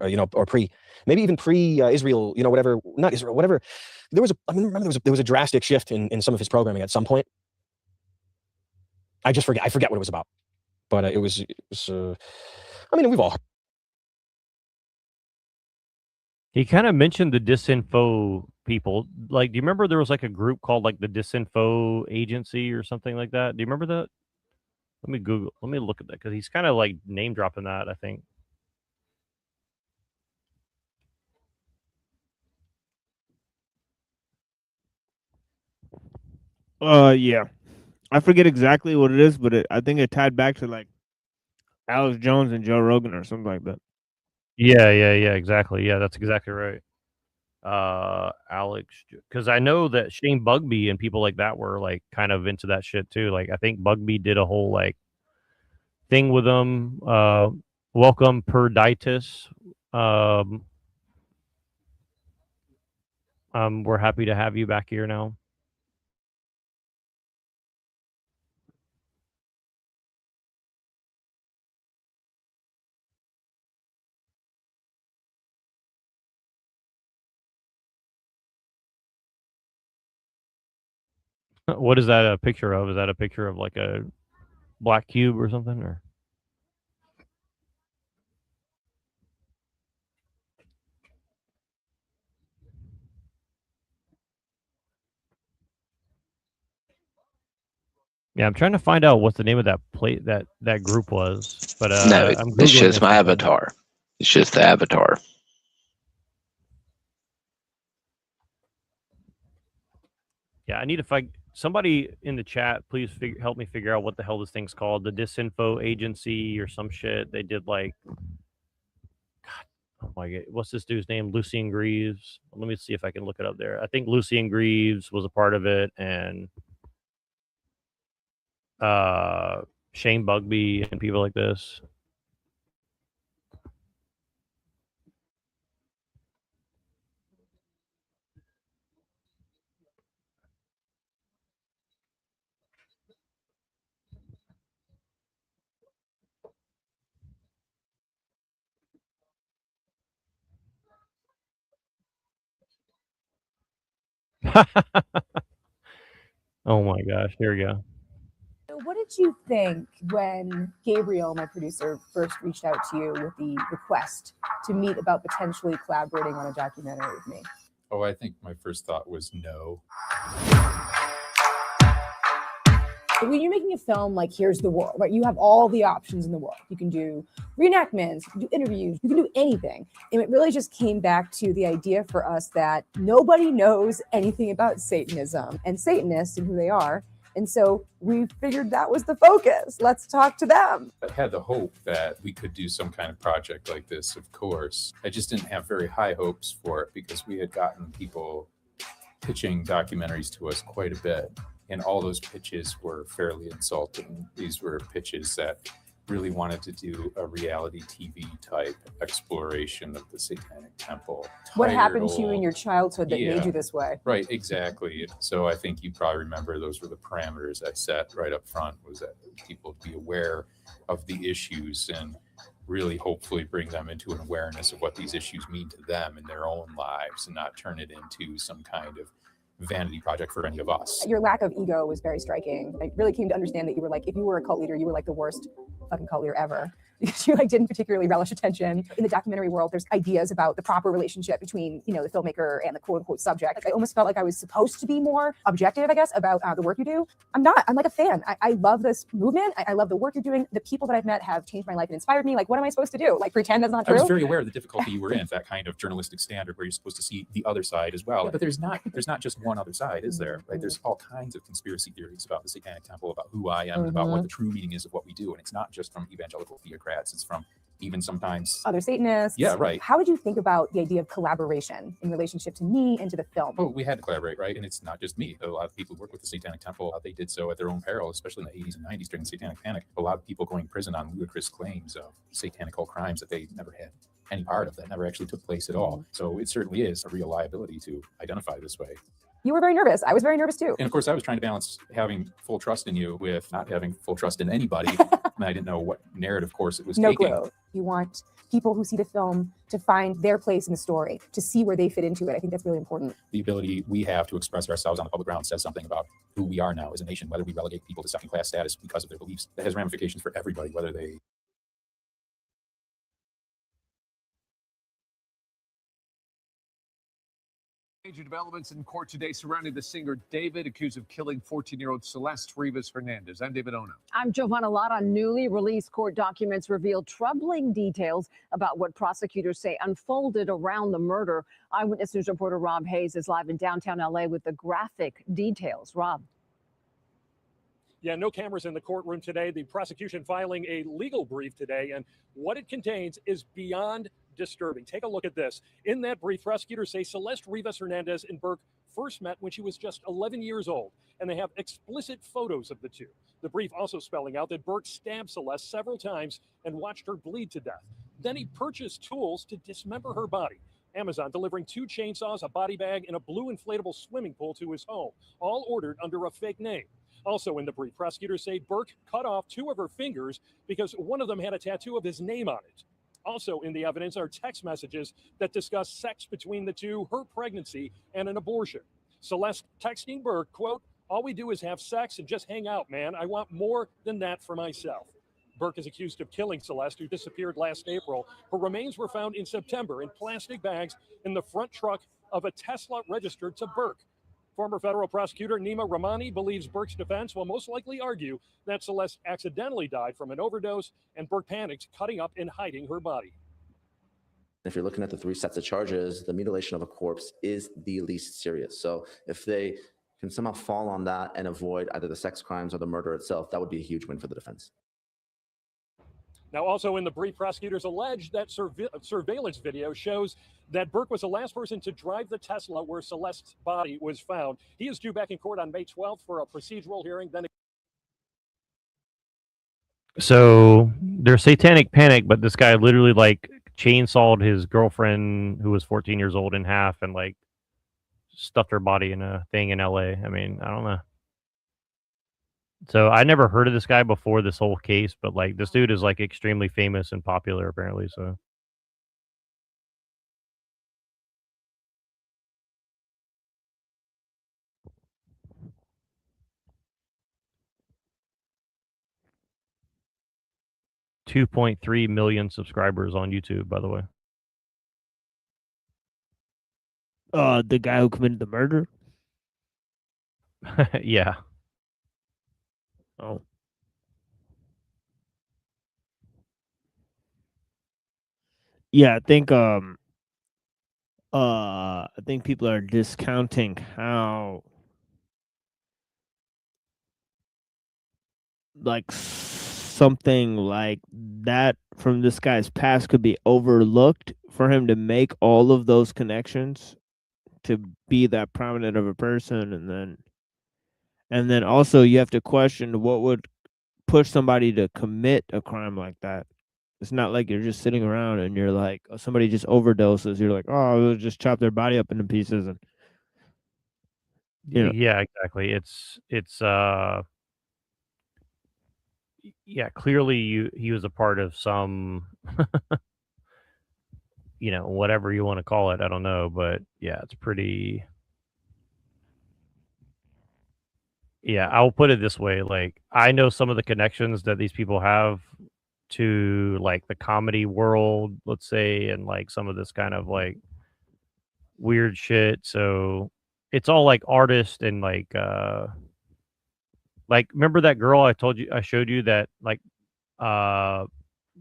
maybe even pre-Israel, whatever, not Israel, whatever. There was a drastic shift in some of his programming at some point. I forget what it was about. But it was I mean, we've all He kind of mentioned the disinfo people. Like, do you remember there was like a group called like the Disinfo Agency or something like that? Do you remember that? Let me look at that because he's kind of like name dropping that, I think. Yeah, I forget exactly what it is, but I think it tied back to like Alex Jones and Joe Rogan or something like that. Yeah, exactly. Yeah, that's exactly right. Alex, because I know that Shane Bugby and people like that were like kind of into that shit too. Like, I think Bugby did a whole like thing with them. Welcome Perditis. We're happy to have you back here now. What is that a picture of? Is that a picture of like a black cube or something? Or yeah, I'm trying to find out what the name of that plate that group was. But No, I'm it's Googling just this my right now. avatar. It's just the avatar. Yeah, I need to find somebody in the chat. Please help me figure out what the hell this thing's called. The Disinfo Agency or some shit. They did like, God, oh my god, what's this dude's name? Lucien Greaves. Let me see if I can look it up there. I think Lucien Greaves was a part of it, and Shane Bugby and people like this. Oh my gosh, here we go. What did you think when Gabriel, my producer, first reached out to you with the request to meet about potentially collaborating on a documentary with me? Oh, I think my first thought was no. When you're making a film, like here's the world, right? You have all the options in the world. You can do reenactments, you can do interviews, you can do anything. And it really just came back to the idea for us that nobody knows anything about Satanism and Satanists and who they are. And so we figured that was the focus. Let's talk to them. I had the hope that we could do some kind of project like this, of course. I just didn't have very high hopes for it because we had gotten people pitching documentaries to us quite a bit. And all those pitches were fairly insulting. These were pitches that really wanted to do a reality TV type exploration of the Satanic Temple. What happened to you in your childhood that made you this way? Right, exactly. So I think you probably remember those were the parameters I set right up front, was that people be aware of the issues and really hopefully bring them into an awareness of what these issues mean to them in their own lives and not turn it into some kind of vanity project for any of us. Your lack of ego was very striking. I really came to understand that you were like, if you were a cult leader, you were like the worst fucking cult leader ever. Because you like didn't particularly relish attention. In the documentary world, there's ideas about the proper relationship between, you know, the filmmaker and the quote unquote subject. Like, I almost felt like I was supposed to be more objective, I guess, about the work you do. I'm not. I'm like a fan. I love this movement. I love the work you're doing. The people that I've met have changed my life and inspired me. Like, what am I supposed to do? Like, pretend that's not true? I was very aware of the difficulty you were in, that kind of journalistic standard where you're supposed to see the other side as well. But there's not just one other side, is there? Right? There's all kinds of conspiracy theories about the Satanic Temple, about who I am, and about what the true meaning is of what we do. And it's not just from evangelical theocrats. It's from even sometimes other Satanists. Yeah, right. How did you think about the idea of collaboration in relationship to me and to the film? Oh, we had to collaborate, right? And it's not just me. A lot of people who work with the Satanic Temple, they did so at their own peril, especially in the 80s and 90s during the Satanic Panic. A lot of people going to prison on ludicrous claims of satanical crimes that they never had any part of, that never actually took place at all. So it certainly is a real liability to identify this way. You were very nervous. I was very nervous too. And of course, I was trying to balance having full trust in you with not having full trust in anybody. And I didn't know what narrative course it was taking. Clue. You want people who see the film to find their place in the story, to see where they fit into it. I think that's really important. The ability we have to express ourselves on the public ground says something about who we are now as a nation, whether we relegate people to second-class status because of their beliefs. That has ramifications for everybody, whether they Major developments in court today surrounding the singer David, accused of killing 14-year-old Celeste Rivas Hernandez. I'm David Ono. I'm Giovanna Lotta. Newly released court documents reveal troubling details about what prosecutors say unfolded around the murder. Eyewitness News reporter Rob Hayes is live in downtown LA with the graphic details. Rob. Yeah, no cameras in the courtroom today. The prosecution filing a legal brief today, and what it contains is beyond disturbing. Take a look at this. In that brief, prosecutors say Celeste Rivas Hernandez and Burke first met when she was just 11 years old, and they have explicit photos of the two. The brief also spelling out that Burke stabbed Celeste several times and watched her bleed to death. Then he purchased tools to dismember her body. Amazon delivering 2 chainsaws, a body bag, and a blue inflatable swimming pool to his home, all ordered under a fake name. Also in the brief, prosecutors say Burke cut off 2 of her fingers because one of them had a tattoo of his name on it. Also in the evidence are text messages that discuss sex between the two, her pregnancy, and an abortion. Celeste texting Burke, quote, "All we do is have sex and just hang out, man. I want more than that for myself." Burke is accused of killing Celeste, who disappeared last April. Her remains were found in September in plastic bags in the front truck of a Tesla registered to Burke. Former federal prosecutor Nima Rahmani believes Burke's defense will most likely argue that Celeste accidentally died from an overdose and Burke panicked, cutting up and hiding her body. If you're looking at the 3 sets of charges, the mutilation of a corpse is the least serious. So if they can somehow fall on that and avoid either the sex crimes or the murder itself, that would be a huge win for the defense. Now, also in the brief, prosecutors allege that surveillance video shows that Burke was the last person to drive the Tesla where Celeste's body was found. He is due back in court on May 12th for a procedural hearing. Then, So there's satanic panic, but this guy literally like chainsawed his girlfriend who was 14 years old in half and like stuffed her body in a thing in LA. I mean, I don't know. So I never heard of this guy before this whole case, but like this dude is like extremely famous and popular apparently. So 2.3 million subscribers on YouTube, by the way. The guy who committed the murder? Yeah. Oh. Yeah, I think people are discounting how like something like that from this guy's past could be overlooked for him to make all of those connections to be that prominent of a person, and then also you have to question what would push somebody to commit a crime like that. It's not like you're just sitting around and you're like, oh, somebody just overdoses. You're like, oh, we'll just chop their body up into pieces and you know. Yeah, exactly. It's yeah, clearly he was a part of some you know, whatever you want to call it, I don't know, but yeah, it's pretty. Yeah, I'll put it this way, like I know some of the connections that these people have to like the comedy world, let's say, and like some of this kind of like weird shit. So it's all like artists and like remember that girl I showed you that like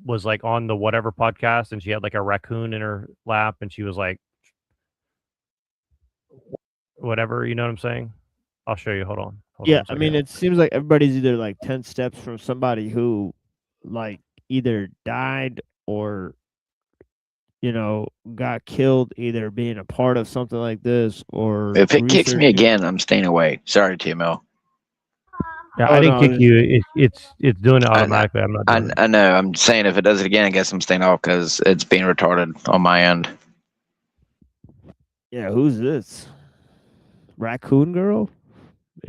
was like on the whatever podcast and she had like a raccoon in her lap and she was like whatever, you know what I'm saying? I'll show you. Hold on. Yeah, I mean, it seems like everybody's either like 10 steps from somebody who like either died or, you know, got killed either being a part of something like this or. If it kicks me again, I'm staying away. Sorry, TML. Yeah, I didn't kick you. It's doing it automatically. I'm not doing I know. I'm saying if it does it again, I guess I'm staying off because it's being retarded on my end. Yeah, who's this? Raccoon girl?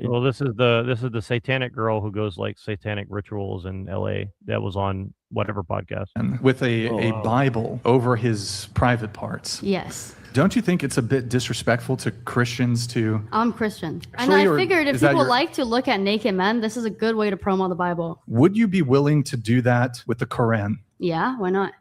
Well, this is the satanic girl who goes like satanic rituals in LA that was on whatever podcast. With a Bible over his private parts. Yes. Don't you think it's a bit disrespectful to Christians to... I'm Christian. Actually, and I figured if is that people your- like to look at naked men, this is a good way to promote the Bible. Would you be willing to do that with the Quran? Yeah, why not?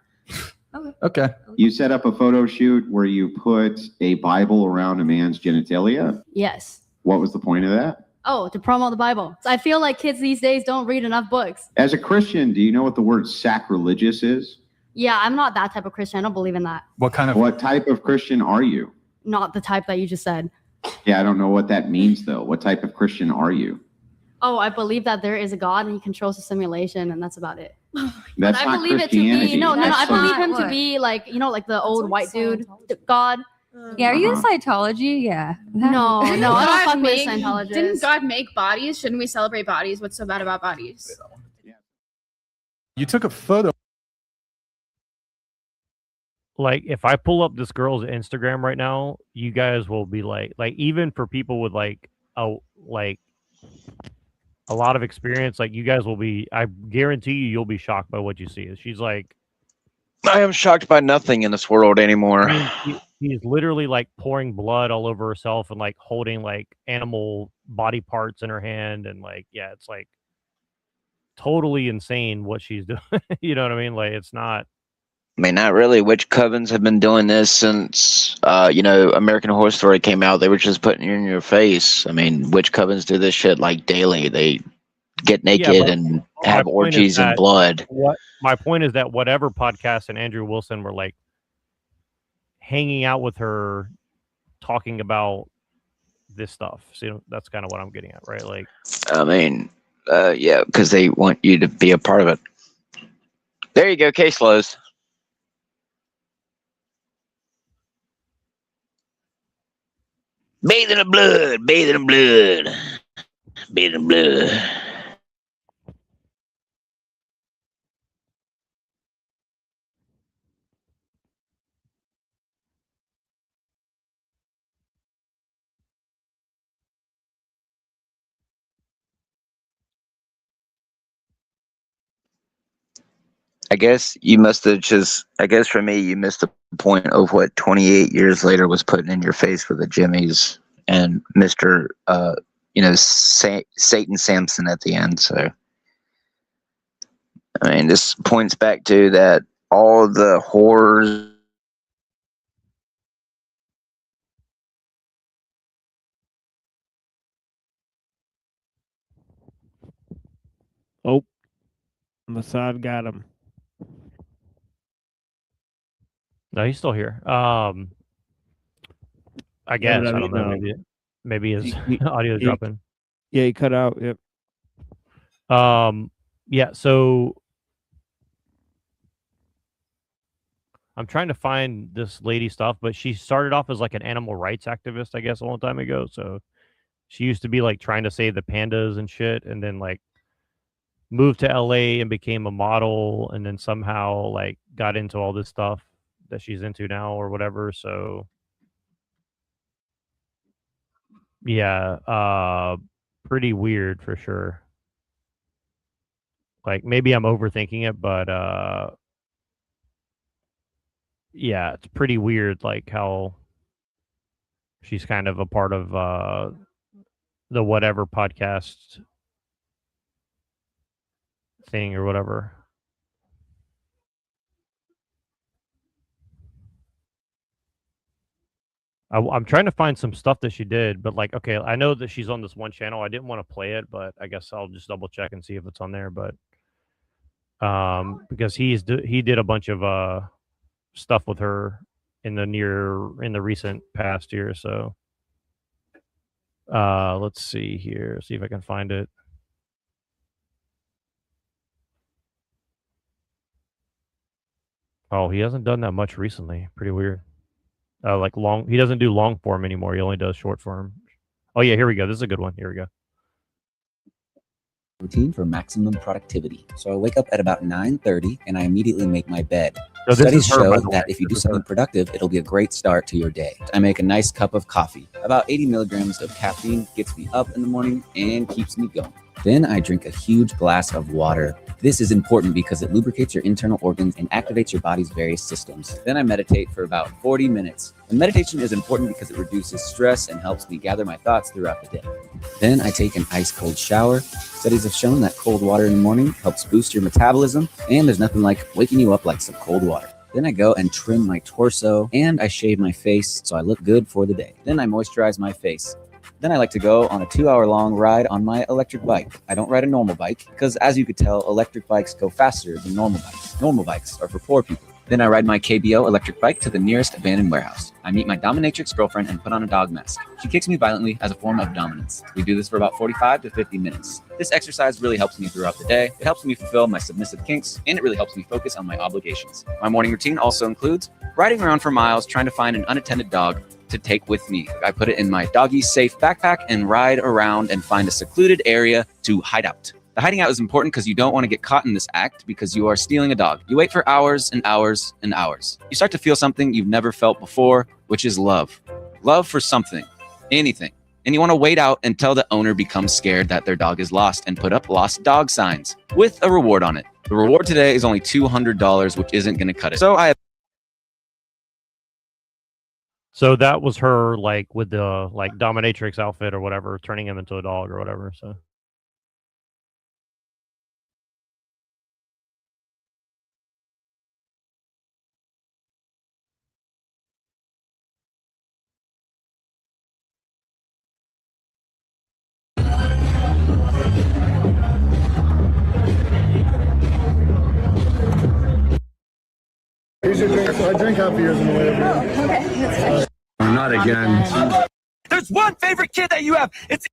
Okay. You set up a photo shoot where you put a Bible around a man's genitalia. Yes. What was the point of that? Oh, to promote the Bible. I feel like kids these days don't read enough books. As a Christian, do you know what the word sacrilegious is? Yeah, I'm not that type of Christian. I don't believe in that. What type of Christian are you? Not the type that you just said. Yeah, I don't know what that means though. What type of Christian are you? Oh, I believe that there is a God and he controls the simulation, and that's about it. That's I not believe it to Christianity. be no. I That's believe some- him to be like like the old white dude God. Yeah, are you in Uh-huh. Scientology? Yeah. No, I don't God fuck with make- Scientologists. Didn't God make bodies? Shouldn't we celebrate bodies? What's so bad about bodies? You took a photo. Like if I pull up this girl's Instagram right now, you guys will be like even for people with like a lot of experience, like you guys will be. I guarantee you'll be shocked by what you see. She's like, I am shocked by nothing in this world anymore. She's literally like pouring blood all over herself and like holding like animal body parts in her hand, and like it's like totally insane what she's doing. You know what I mean? Like it's not. I mean, not really. Witch covens have been doing this since, American Horror Story came out. They were just putting it in your face. I mean, witch covens do this shit like daily. They get naked and have orgies in blood. What my point is that whatever podcast and Andrew Wilson were like hanging out with her, talking about this stuff. So that's kind of what I'm getting at, right? Like, I mean, because they want you to be a part of it. There you go. Case closed. Bathe in the blood, bathe in the blood, bathe in the blood. I guess you must have I guess for me, you missed the point of what 28 years later was putting in your face with the Jimmies and Mr. Satan Samson at the end. So, I mean, this points back to that all the horrors. Oh, Mossad got him. no, he's still here. I guess I don't know. Maybe his audio is dropping. Yeah, he cut out. Yep. Yeah. So I'm trying to find this lady stuff, but she started off as like an animal rights activist, I guess, a long time ago. So she used to be like trying to save the pandas and shit, and then like moved to LA and became a model, and then somehow like got into all this stuff that she's into now or whatever. So yeah, pretty weird for sure. Like maybe I'm overthinking it, but yeah, it's pretty weird like how she's kind of a part of the whatever podcast thing or whatever. I'm trying to find some stuff that she did, but like, okay, I know that she's on this one channel. I didn't want to play it, but I guess I'll just double check and see if it's on there. But because he did a bunch of stuff with her in the recent past year. So let's see here, see if I can find it. Oh, he hasn't done that much recently. Pretty weird. Like he doesn't do long form anymore. He only does short form. Oh yeah, here we go. This is a good one. Here we go. Routine for maximum productivity. So I wake up at about 9:30 and I immediately make my bed. So this Studies is her, by show the way. that if you do This is something her. productive, it'll be a great start to your day. I make a nice cup of coffee. About 80 milligrams of caffeine gets me up in the morning and keeps me going. Then I drink a huge glass of water. This is important because it lubricates your internal organs and activates your body's various systems. Then I meditate for about 40 minutes. And meditation is important because it reduces stress and helps me gather my thoughts throughout the day. Then I take an ice cold shower. Studies have shown that cold water in the morning helps boost your metabolism, and there's nothing like waking you up like some cold water. Then I go and trim my torso and I shave my face so I look good for the day. Then I moisturize my face. Then I like to go on a 2-hour-long ride on my electric bike. I don't ride a normal bike because, as you could tell, electric bikes go faster than normal bikes. Normal bikes are for poor people. Then I ride my KBO electric bike to the nearest abandoned warehouse. I meet my dominatrix girlfriend and put on a dog mask. She kicks me violently as a form of dominance. We do this for about 45 to 50 minutes. This exercise really helps me throughout the day. It helps me fulfill my submissive kinks, and it really helps me focus on my obligations. My morning routine also includes riding around for miles trying to find an unattended dog to take with me. I put it in my doggy safe backpack and ride around and find a secluded area to hide out. The hiding out is important because you don't want to get caught in this act because you are stealing a dog. You wait for hours and hours and hours. You start to feel something you've never felt before, which is love. Love for something, anything. And you want to wait out until the owner becomes scared that their dog is lost and put up lost dog signs with a reward on it. The reward today is only $200, which isn't going to cut it. So that was her, like, with the like dominatrix outfit or whatever, turning him into a dog or whatever. So. Here's your drink. So I drink half of yours on the way over. Oh, okay. That's Not again. There's one favorite kid that you have. It's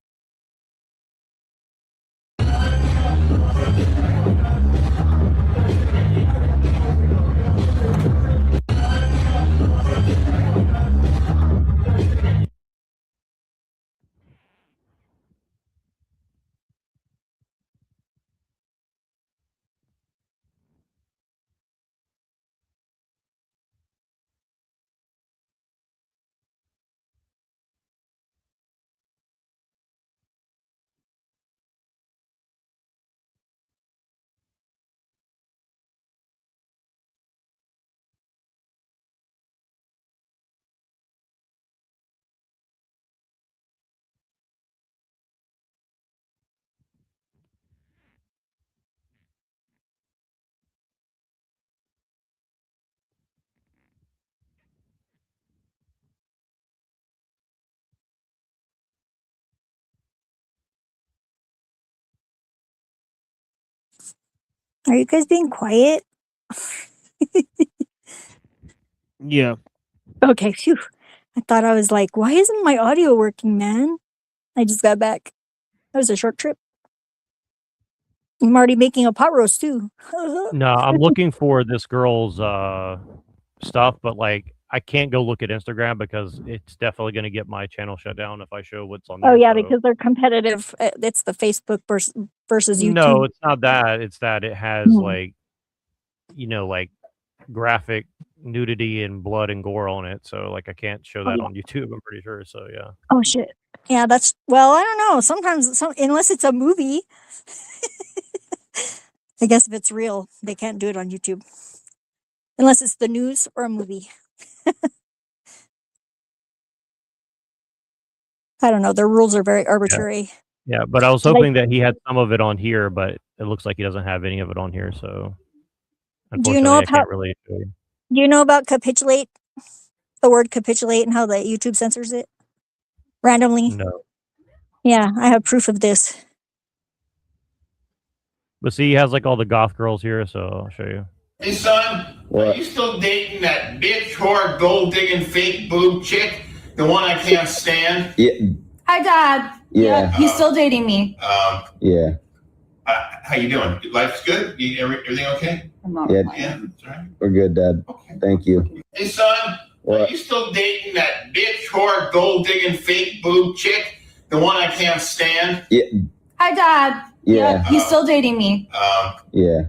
Are you guys being quiet? Yeah. Okay, phew. I thought I was like, why isn't my audio working, man? I just got back. That was a short trip. I'm already making a pot roast too. No, I'm looking for this girl's stuff, but like I can't go look at Instagram because it's definitely going to get my channel shut down if I show what's on there. Oh yeah, so- because they're competitive. It's the Facebook versus YouTube. No, it's not that. It's that it has Hmm. like, like graphic nudity and blood and gore on it. So like I can't show that yeah. on YouTube. I'm pretty sure. So yeah. Oh shit. Yeah, that's well. I don't know. Sometimes, unless it's a movie, I guess if it's real, they can't do it on YouTube, unless it's the news or a movie. I don't know. Their rules are very arbitrary. Yeah, but I was Like- hoping that he had some of it on here, but it looks like he doesn't have any of it on here. So unfortunately, know I about- can't really show you. Do you know about capitulate? The word capitulate and how the YouTube censors it randomly. No. Yeah, I have proof of this. But see, he has like all the goth girls here, so I'll show you. Hey son, are you still dating that bitch, whore, gold digging, fake boob chick? The one I can't stand? Yeah. Hi, Dad. Yeah. He's still dating me. Yeah. How you doing? Life's good? Everything okay? Yeah. Yeah, that's right. We're good, Dad. Thank you. Hey son, are you still dating that bitch, whore, gold digging, fake boob chick? The one I can't stand? Yeah. Hi, Dad. Yeah. He's still dating me. Yeah.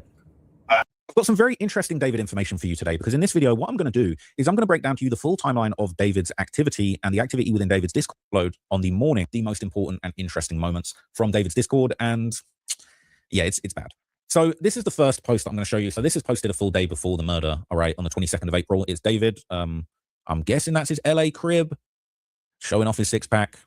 I've got some very interesting David information for you today, because in this video, what I'm going to do is I'm going to break down to you the full timeline of David's activity and the activity within David's Discord on the morning, the most important and interesting moments from David's Discord. And yeah, it's bad. So this is the first post I'm going to show you. So this is posted a full day before the murder. All right. On the 22nd of April, it's David. I'm guessing that's his LA crib, showing off his 6-pack.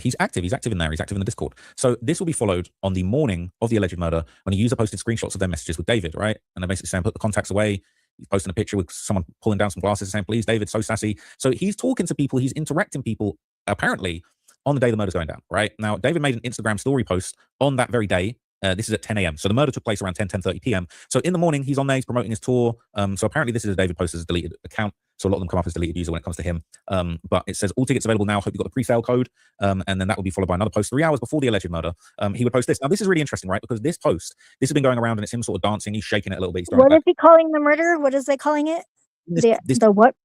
He's active in there. He's active in the Discord. So this will be followed on the morning of the alleged murder when a user posted screenshots of their messages with David, right? And they're basically saying, put the contacts away. He's posting a picture with someone pulling down some glasses saying, please, David, so sassy. So he's talking to people, he's interacting people, apparently, on the day the murder's going down, right? Now, David made an Instagram story post on that very day. This is at 10 a.m. So the murder took place around 10:30 p.m. So in the morning, he's on there, he's promoting his tour. So apparently this is a David posts his deleted account. So a lot of them come up as deleted user when it comes to him. But it says all tickets available now. Hope you got the pre-sale code. And then that will be followed by another post 3 hours before the alleged murder. He would post this. Now this is really interesting, right? Because this post, this has been going around and it's him sort of dancing. He's shaking it a little bit. He's throwing it What back. is he calling the murder? What is they calling it? The what?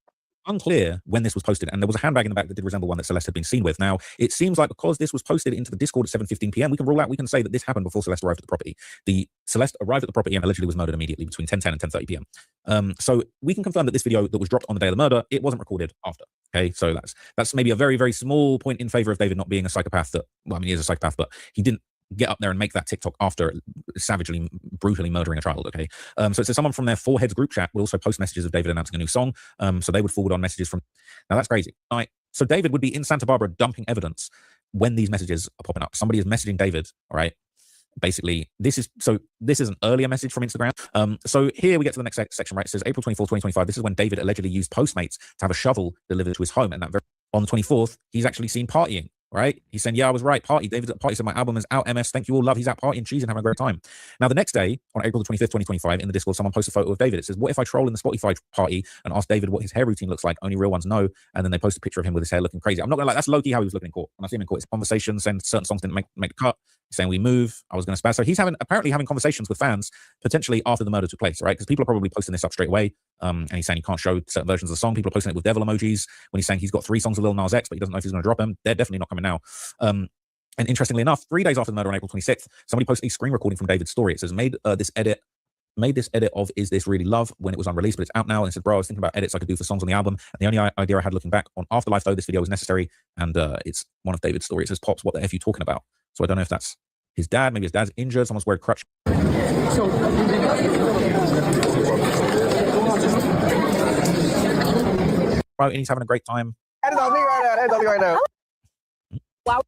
Unclear when this was posted, and there was a handbag in the back that did resemble one that Celeste had been seen with. Now, it seems like because this was posted into the Discord at 7:15 p.m., we can say that this happened before Celeste arrived at the property. Celeste arrived at the property and allegedly was murdered immediately between 10:10 and 10:30 p.m. So we can confirm that this video that was dropped on the day of the murder, it wasn't recorded after. Okay, so that's maybe a very, very small point in favor of David not being a psychopath. He is a psychopath, but he didn't get up there and make that TikTok after savagely, brutally murdering a child, okay? So it says someone from their Four Heads group chat would also post messages of David announcing a new song. So they would forward on messages from... Now, that's crazy. Right? So David would be in Santa Barbara dumping evidence when these messages are popping up. Somebody is messaging David, all right? Basically, this is an earlier message from Instagram. So here we get to the next section, right? It says April 24th, 2025. This is when David allegedly used Postmates to have a shovel delivered to his home. And on the 24th, he's actually seen partying. Right? He's saying, yeah, I was right. Party. David's at party. Said my album is out. MS. Thank you all. Love. He's out partying, cheese, and having a great time. Now, the next day, on April the 25th, 2025, in the Discord, someone posts a photo of David. It says, what if I troll in the Spotify party and ask David what his hair routine looks like? Only real ones know. And then they post a picture of him with his hair looking crazy. I'm not gonna lie, that's low-key how he was looking in court. When I see him in court, it's conversations, saying certain songs didn't make the cut. He's saying we move. I was going to spaz. So he's apparently having conversations with fans potentially after the murder took place, right? Because people are probably posting this up straight away. And he's saying he can't show certain versions of the song. People are posting it with devil emojis when he's saying he's got 3 songs with Lil Nas X, but he doesn't know if he's going to drop them. They're definitely not coming now. And interestingly enough, 3 days after the murder on April 26th, somebody posted a screen recording from David's story. It says, made this edit of Is This Really Love when it was unreleased, but it's out now. And it said, bro, I was thinking about edits I could do for songs on the album. And the only idea I had looking back on Afterlife, though, this video was necessary. And it's one of David's stories. It says, Pops, what the F you talking about? So I don't know if that's his dad. Maybe his dad's injured. Someone's wearing a crutch. Right, and he's having a great time. That is on me right now. That is on me right now. Wow.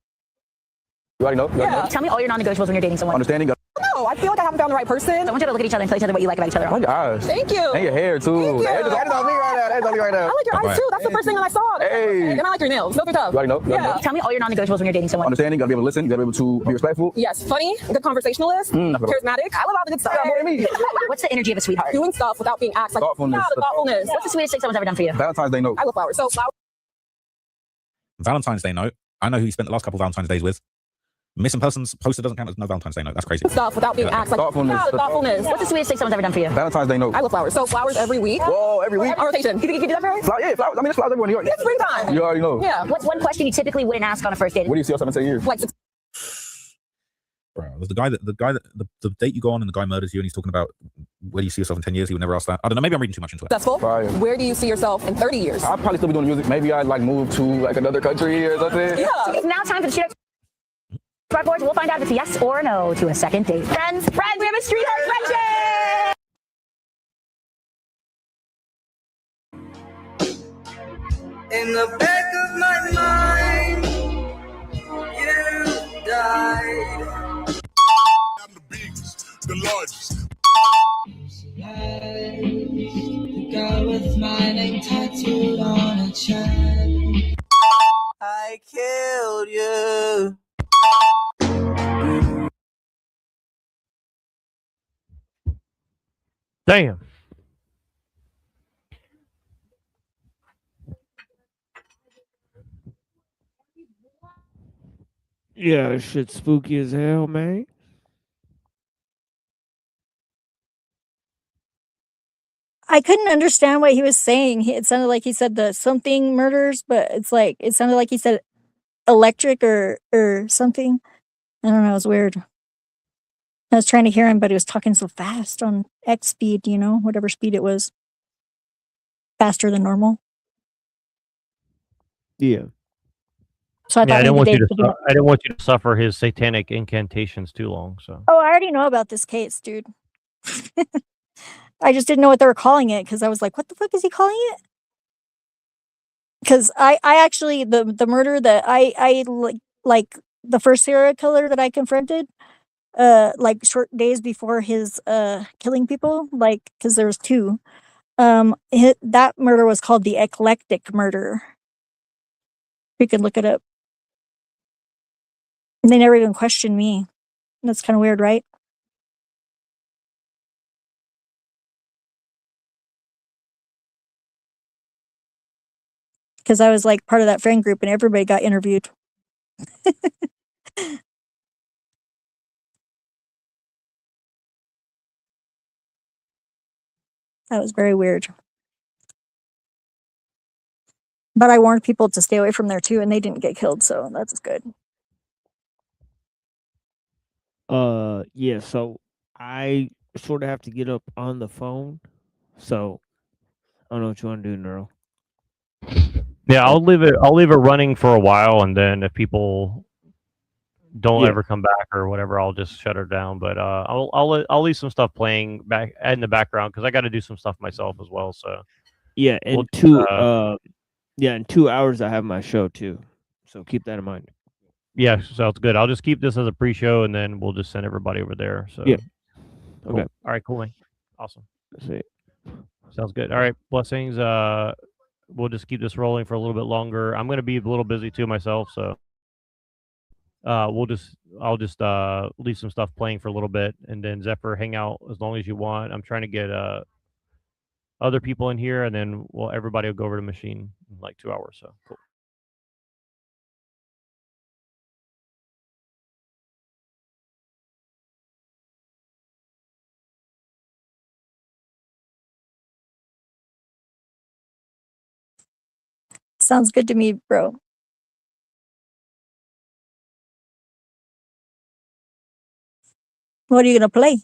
You already know? Yeah. Tell me all your non-negotiables when you're dating someone. Understanding. No, I feel like I haven't found the right person. I want you to look at each other and tell each other what you like about each other. Oh my gosh. Thank you. And your hair too. Thank you. That is on me right now. That is on me right now. I like your eyes too. That's the first thing that I saw. Hey. And I like your nails. Those are tough. You already know? Yeah. Tell me all your non-negotiables when you're dating someone. Understanding. Gotta be able to listen. Gotta be able to be respectful. Yes. Funny. Good conversationalist. Charismatic. I love all the good stuff. Yeah, more than me. What's the energy of a sweetheart? Doing stuff without being asked. Like, Thoughtfulness. Yeah, the thoughtfulness. What's the sweetest thing someone's ever done for you? Valentine's Day note. I love flowers. So flowers. Valentine's Day note. I know who he spent the last couple of Valentine's Days with. Missing persons poster doesn't count as no Valentine's Day note. That's crazy. Stuff without being asked. Like, thoughtfulness. Yeah, the thoughtfulness. What's the sweetest thing someone's ever done for you? Valentine's Day note. I love flowers. So flowers every week. Whoa, every week? On rotation. You think you can do that for me? Yeah, flowers. I mean, there's flowers everywhere in New York. It's springtime. You already know. Yeah. What's one question you typically wouldn't ask on a first date? Where do you see yourself in 10 years? Like, Bro, the date you go on and the guy murders you and he's talking about where do you see yourself in 10 years? He would never ask that. I don't know. Maybe I'm reading too much into it. Successful. Fire. Where do you see yourself in 30 years? I'll probably still be doing music. Maybe I'd like move to like another country or something. Yeah. It's now time for the shit. Right, boys, we'll find out if it's yes or no to a second date. Friends, we have a sweetheart friendship! In the back of my mind, you died. I'm the biggest, the largest. The guy with my name tattooed on a chest. I killed you. Damn. Yeah, this shit's spooky as hell, man. I couldn't understand what he was saying. It sounded like he said the something murders, but it sounded like he said electric or something. I don't know. It was weird. I was trying to hear him, but he was talking so fast on X speed, whatever speed it was. Faster than normal. Yeah. So I thought I didn't maybe I didn't want you to suffer his satanic incantations too long. So. Oh, I already know about this case, dude. I just didn't know what they were calling it because I was like, what the fuck is he calling it? Because I actually, the murder that I like the first serial killer that I confronted, like short days before his killing people, like, because there was 2. That murder was called the eclectic murder. You could look it up. And they never even questioned me. That's kind of weird, right? Because I was like part of that friend group and everybody got interviewed. That was very weird. But I warned people to stay away from there too, and they didn't get killed, so that's good. Yeah, so I sort of have to get up on the phone. So I don't know what you want to do, Neuro. Yeah, I'll leave it running for a while, and then if people don't ever come back or whatever, I'll just shut her down. But I'll leave some stuff playing back in the background because I got to do some stuff myself as well. So Yeah, in in 2 hours I have my show too. So keep that in mind. Yeah, sounds good. I'll just keep this as a pre-show, and then we'll just send everybody over there. So Yeah. Cool. Okay. All right. Cool, man. Awesome. That's it. Sounds good. All right. Blessings. We'll just keep this rolling for a little bit longer. I'm going to be a little busy too myself, so I'll just leave some stuff playing for a little bit, and then Zephyr, hang out as long as you want. I'm trying to get other people in here, and then everybody will go over to machine in like 2 hours. So cool. Sounds good to me, bro. What are you gonna play?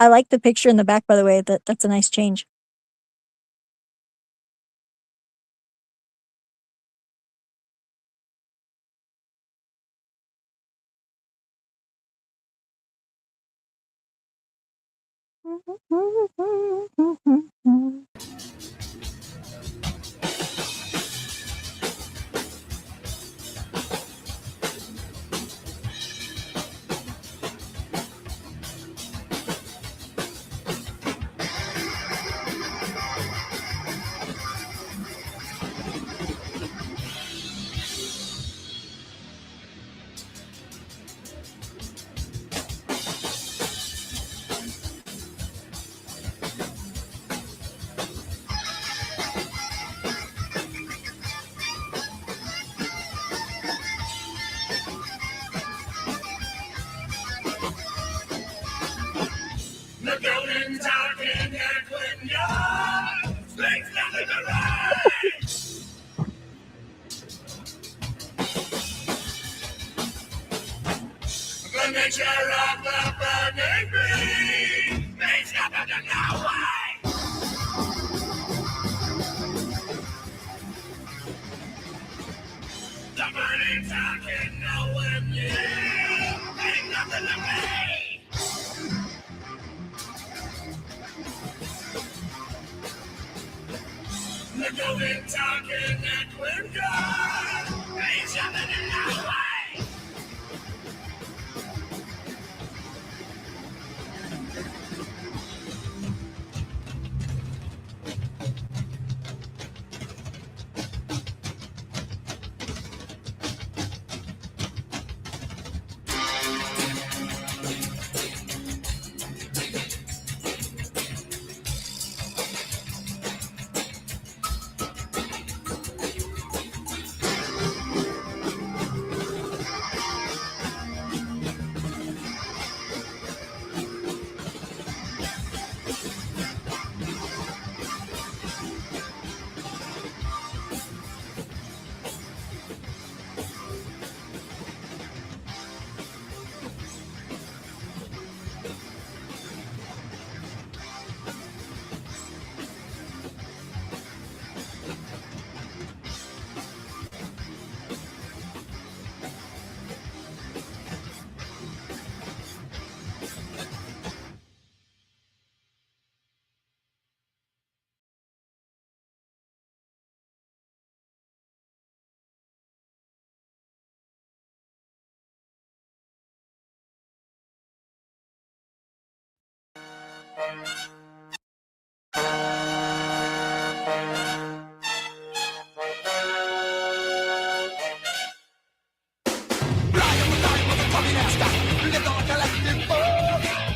I like the picture in the back, by the way. That's a nice change. The golden talking equine makes nothing but right. The nature of the burning bee makes nothing but no way. The burning talking no one knew ain't nothing to me. The golden talking equine makes nothing to no way.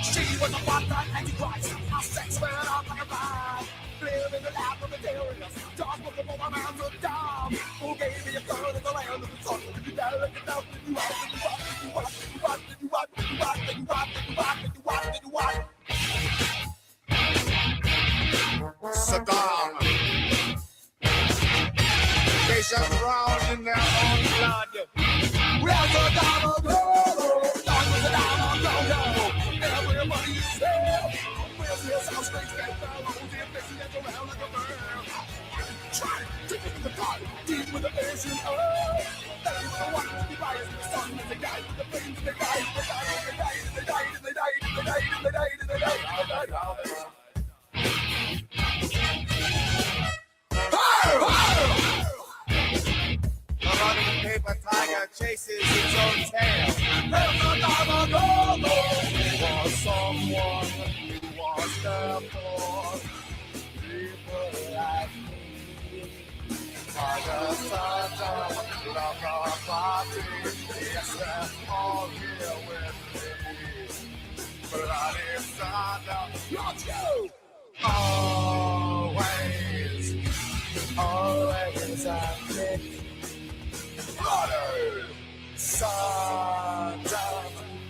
She was a one-time antichrist. Her sex went up like a ride. Live in the lap of the terrorists. Dog with the woman and the dog. Who gave me a third of the land of the sun? Did you dare look it out? Did you what? Did you what? Did you what? Did you what? Did you what? Did you what? Did you what? Did you what? Did you what? Saddam. They shall drown in their own blood. Well, Saddam will go. Saddam will go. Everybody is there. Where's this house strange that fellow? They're facing it around like a bird. Try to get the car deep with the Asian earth. That is the one to be biased in the sun. And they died with the flames. They died. They died. They died. They died. They died. They died. They died. They died. They died. A running paper tiger chases its own tail. Was someone who was there for people like me. Tiger Santa, love our party. Yes, they're all here with me. Bloody Santa, not you. Always I pick bloody Santa.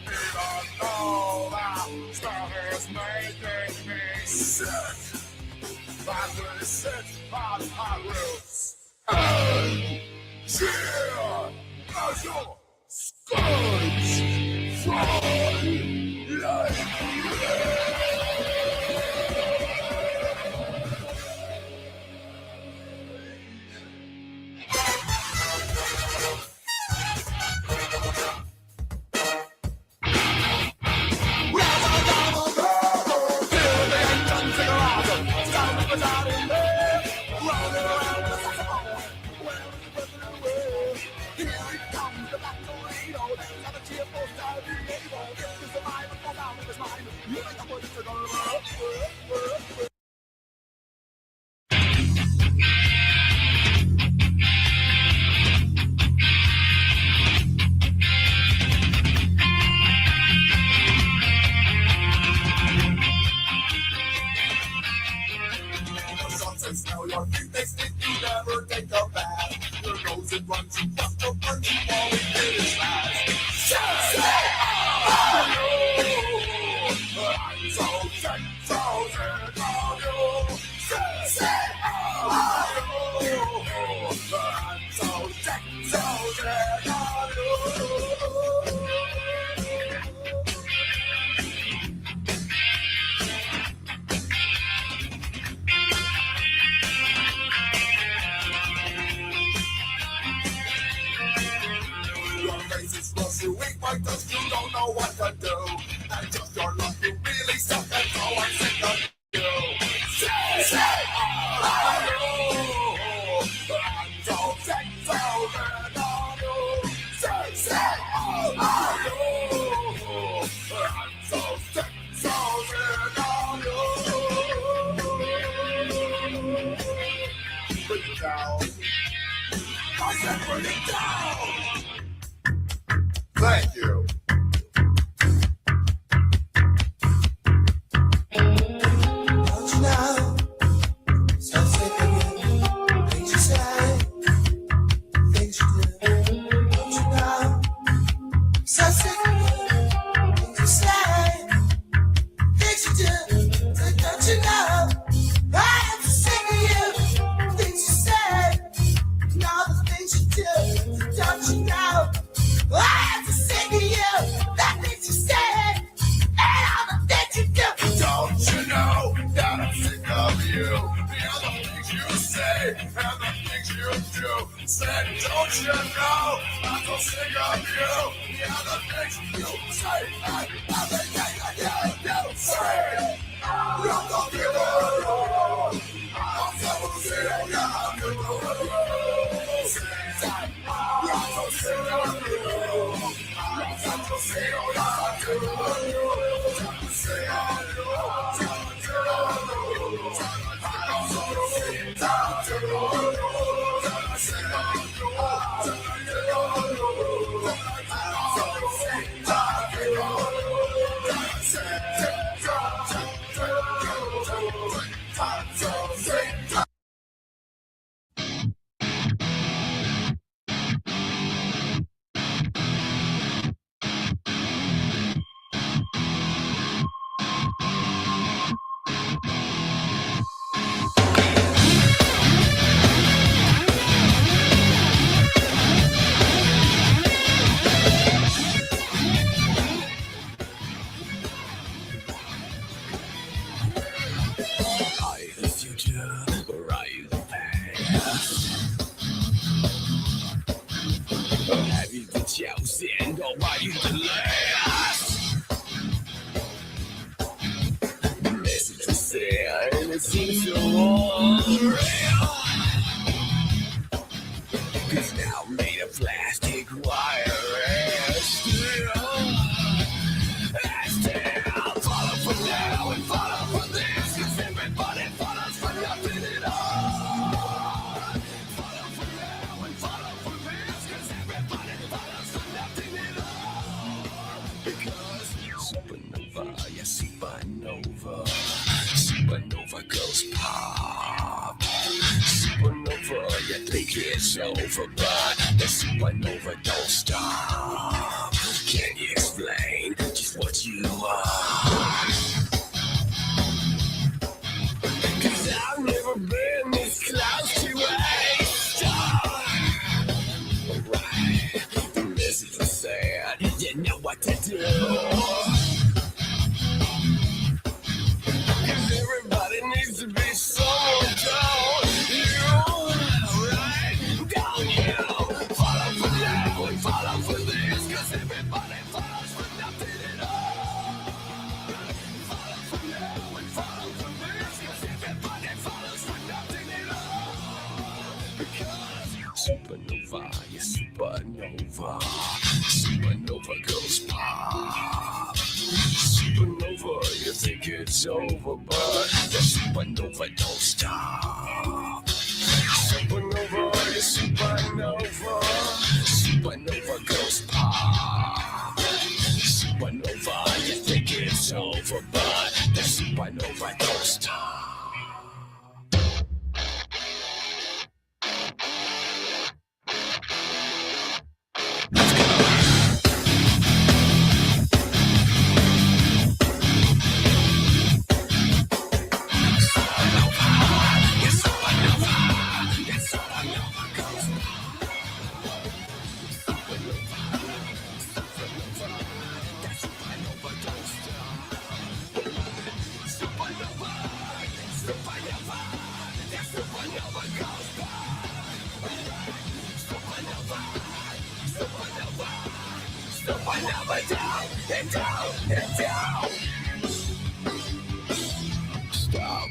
Even though that stuff is making me sick. I'm really sick on my roots. And cheer as your skirts fly like smell your feet, they stink, you never take a bath. Your nose it runs, you bust the burn, you always finish last. I'm so sick, so sick of you. I'm so sick, so sick of you. You weak like this, you don't know what to do. And just your luck, you really suck, and so I'm sick of you. Say, I'm so sick, so sick of you. Say, I'm so sick, so sick of you. Put it down. I said put it down. Thank you. Don't you know? So sick of you. Things you say, things you do. Don't you know? So sick of you. Things you say, things you do. Don't you know? I am sick of you. Things you say, and all the things you do. Don't you know? I'm sick of you, that things you said, and all the things you do. Don't you know that I'm sick of you? The other things you say, and the things you do. Said, don't you know I'm so sick of you? The other things you say, and everything that you say. Look up here, I'm so sick of you. I'm so sick of you. seems so unreal. 'Cause now made of plastic wire and steel. And still follow for now and follow for this. 'Cause everybody follows for nothing at all. Follow for now and follow for this. 'Cause everybody follows for nothing at all. Because supernova, yeah, supernova. Supernova goes pop. Supernova, you think it's over, but the supernova don't stop. Can you explain just what you are? 'Cause I've never been this close to a star. Alright, the message was sad, you know what to do. 'Cause everybody needs to be someone, don't you? Right? Don't you? Follow for now and follow for this. 'Cause everybody follows for nothing at all. Follow for now and follow for this. 'Cause everybody follows for nothing at all. Because supernova, yeah, supernova. Supernova goes pop. Supernova, you think it's over, but the supernova don't stop. Supernova, yeah, supernova. Supernova goes pop. Supernova, you think it's over, but the supernova don't stop. Supernova down and down and down. Stop.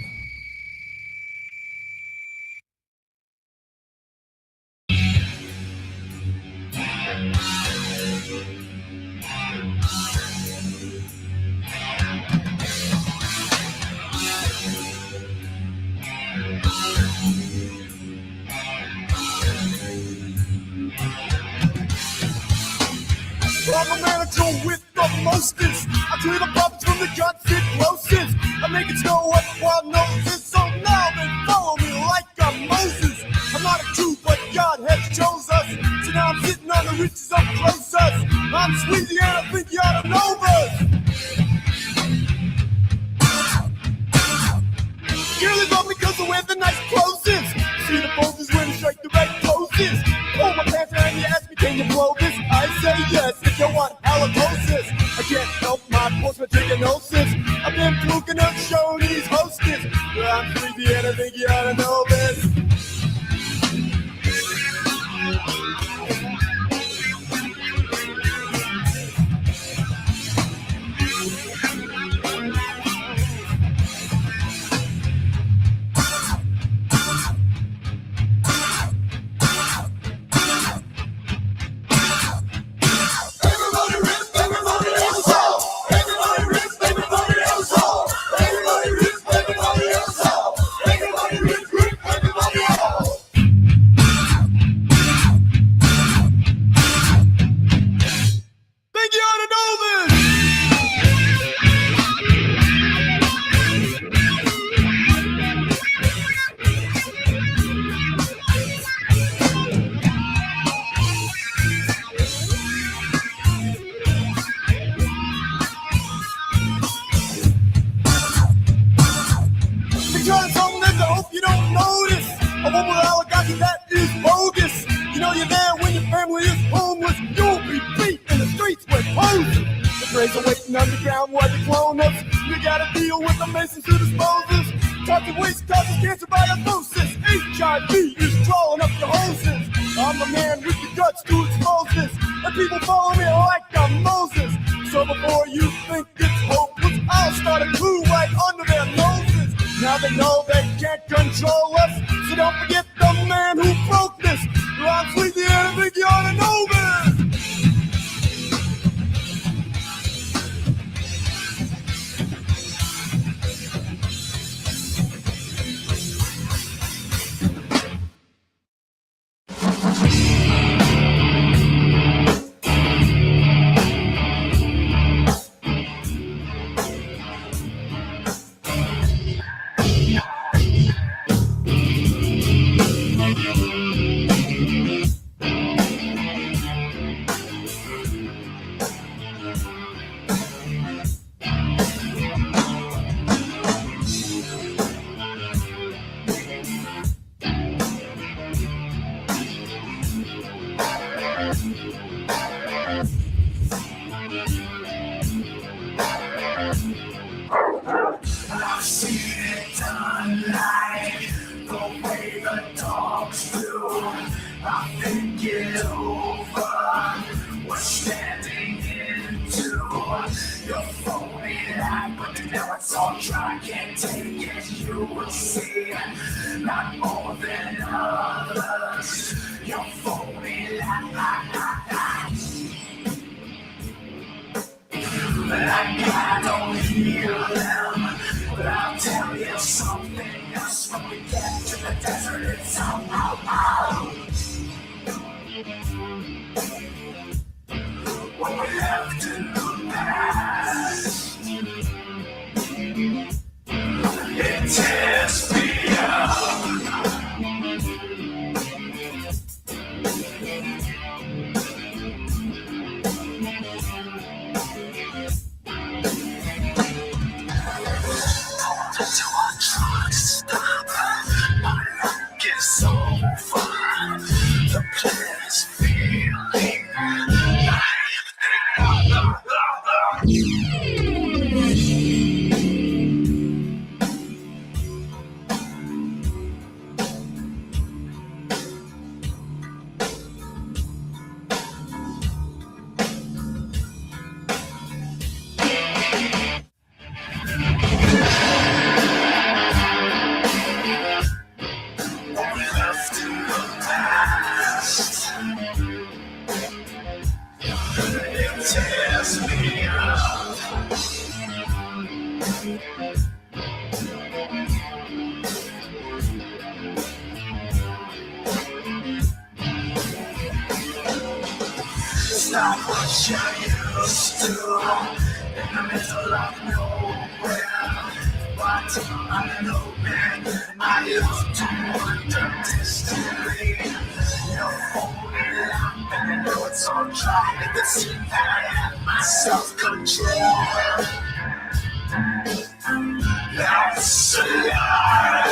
I'm a manager with the mostest. I treat the puppets from the guts it closest. I make it snow up while noses. So now they follow me like I'm Moses. I'm not a Jew, but God has chose us. So now I'm sitting on the riches of closest. I'm Sweezy and I think you ought to know this. Girls love me because I wear the nice clothes. See the poses when I strike the right poses. Pull my pants down and you ask me, can you blow this? I say yes if you want halitosis. I can't help my post-matriganosis. I've been fluking up show these hostess. I'm Sweezy and I think you ought to know this. Waiting underground where they clone us. You gotta deal with the masons who dispose us. Toxic waste causes cancer by osmosis. HIV is crawling up your hoses. I'm the man with the guts to expose this. And people follow me like I'm Moses. So before you think it's hopeless, I'll start a clue right under their noses. Now they know control us. So don't forget the man who broke this. Ron Sweetie, and I think you ought to know this. I've seen it done like the way the dogs do. I think it over. We're standing into your phony life, but now it's all dry. Can't take it. You will see, not more than others. Your phony life. Like I don't hear them, but I'll tell you something else. When we get to the desert, it's out. What we left in the past, it tears me up. Until I try to stop, my luck is over. The plan is feeling it's not what you're used to. In the middle of nowhere, but I know, man, I used to wonder destiny. You're holding up, and I know it's all dry. It seems that I have my self-control. Now it's a lie.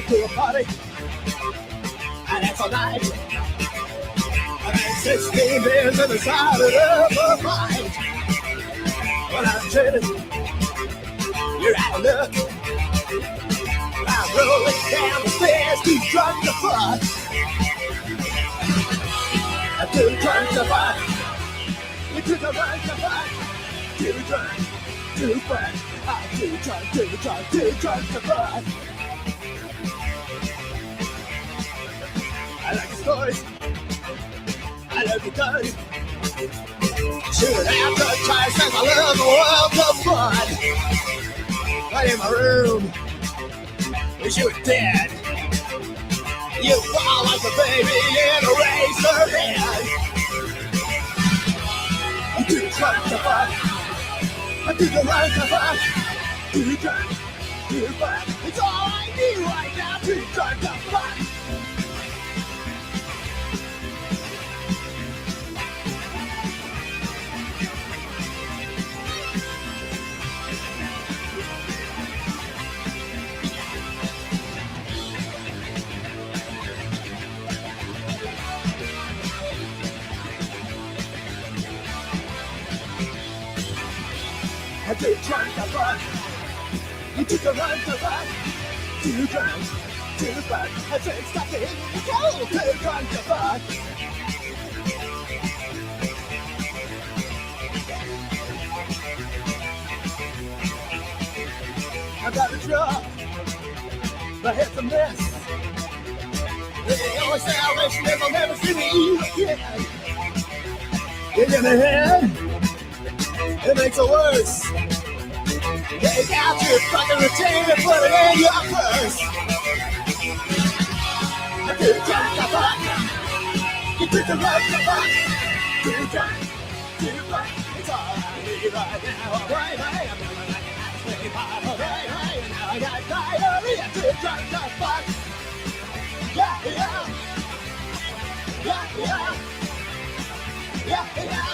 To a party, and it's all night. And 16 beers in the side of the mind. When I'm dreaming, you're out of luck. I'm rolling down the stairs, too drunk to fuck. I'm too drunk to fuck. You're too drunk to fuck. Too drunk to fuck. I'm too drunk to fuck. I like the stories. I love the guns. Shooting after twice as I love the world of fun. Right in my room, wish you were dead. You fall like a baby in a razor head. I'm too drunk to fuck. I'm too drunk to fuck. Too drunk to fuck. It's all I need right now. Too drunk to fuck. I did drunk the fuck. You took a run to fuck. Too drunk to fuck. I said stop it. Go. Too drunk to fuck. I got a drop. My head's a mess. They always say I wish they'll never see me again. You're in the head. It makes it worse. Take out your fucking routine and put it in your purse. I could drop the fuck. You took the right to fuck. Too drunk, too fuck. It's all I need right now. Right, right. I'm feeling like an ice bottle. Right, right. And now I got diarrhea. Too drunk to fuck. Yeah, yeah. Yeah, yeah. Yeah, yeah.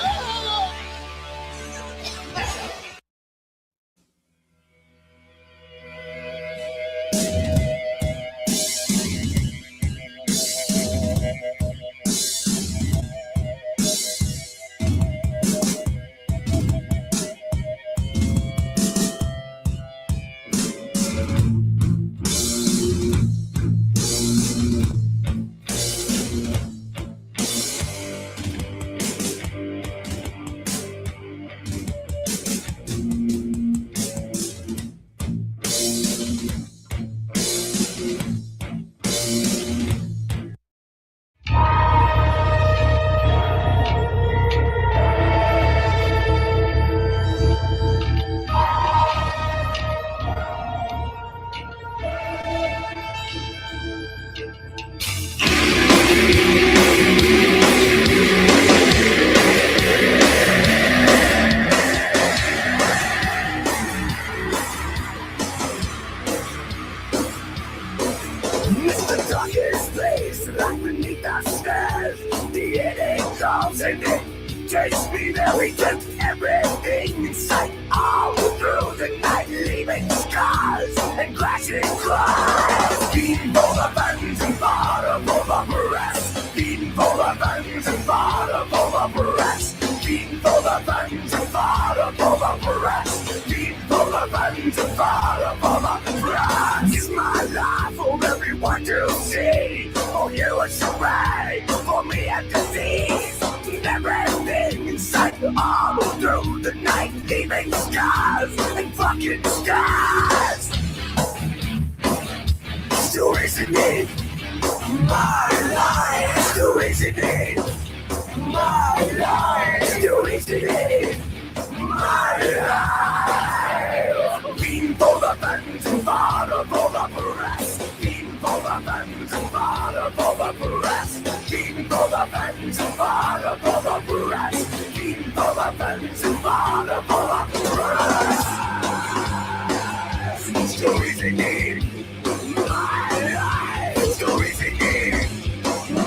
It's the darkest place, right beneath the stairs. The ending comes and it takes me there. We took everything in sight all through the night, leaving scars and crashing cars. Beating for the buttons and bottom of the breast. Beating for the buttons and bottom of the breast. Beating for the buttons and bottom of the breast. Beating for the buttons and bottom of the breast. It's my life for everyone to see. For you it's so bad, for me a disease. Everything inside all through the night, leaving scars and fucking scars. Stories in need, my life. Stories in need, my life. Stories in need, my life. Beating for the buttons and bottom for the breast. Beating for the buttons and bottom for the breast. Beating for the buttons and bottom for the breast. Beating for the buttons and bottom for the breast. Stories in need, my life. Stories in need,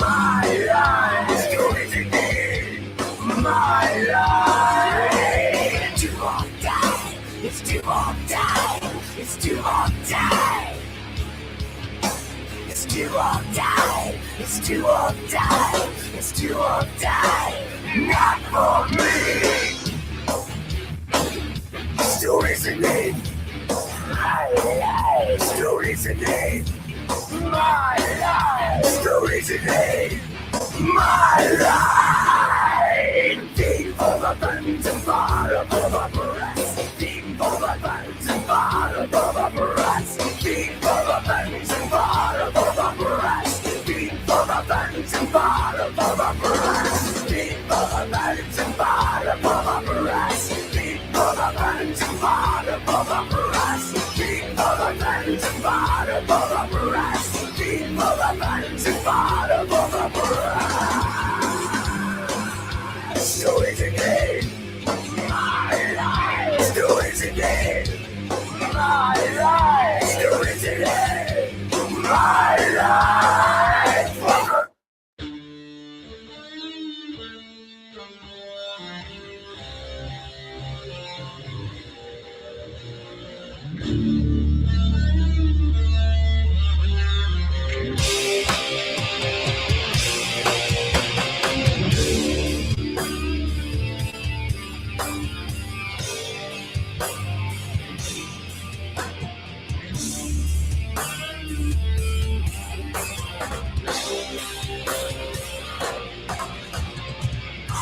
my life. Stories in need, my life. It's too long die. It's too long die. It's too long die. It's too long die. It's too long die. It's too long die. Not for me. Stories in need, my life. Stories in need, my life. Stories in need, my life. Beating for the buttons and bottom of the breast. Beating for the buttons and bottom of the breast. Beating for the buttons and bottom of the breast. Beating for the buttons and bottom of the breast. Beating for the buttons and bottom of the breast. Beating for the buttons and bottom of the breast. Beating for the buttons and bottom of the breast. Beating for the buttons and bottom of the breast. Stories again, my life. Stories again, my life. Stories again, my life.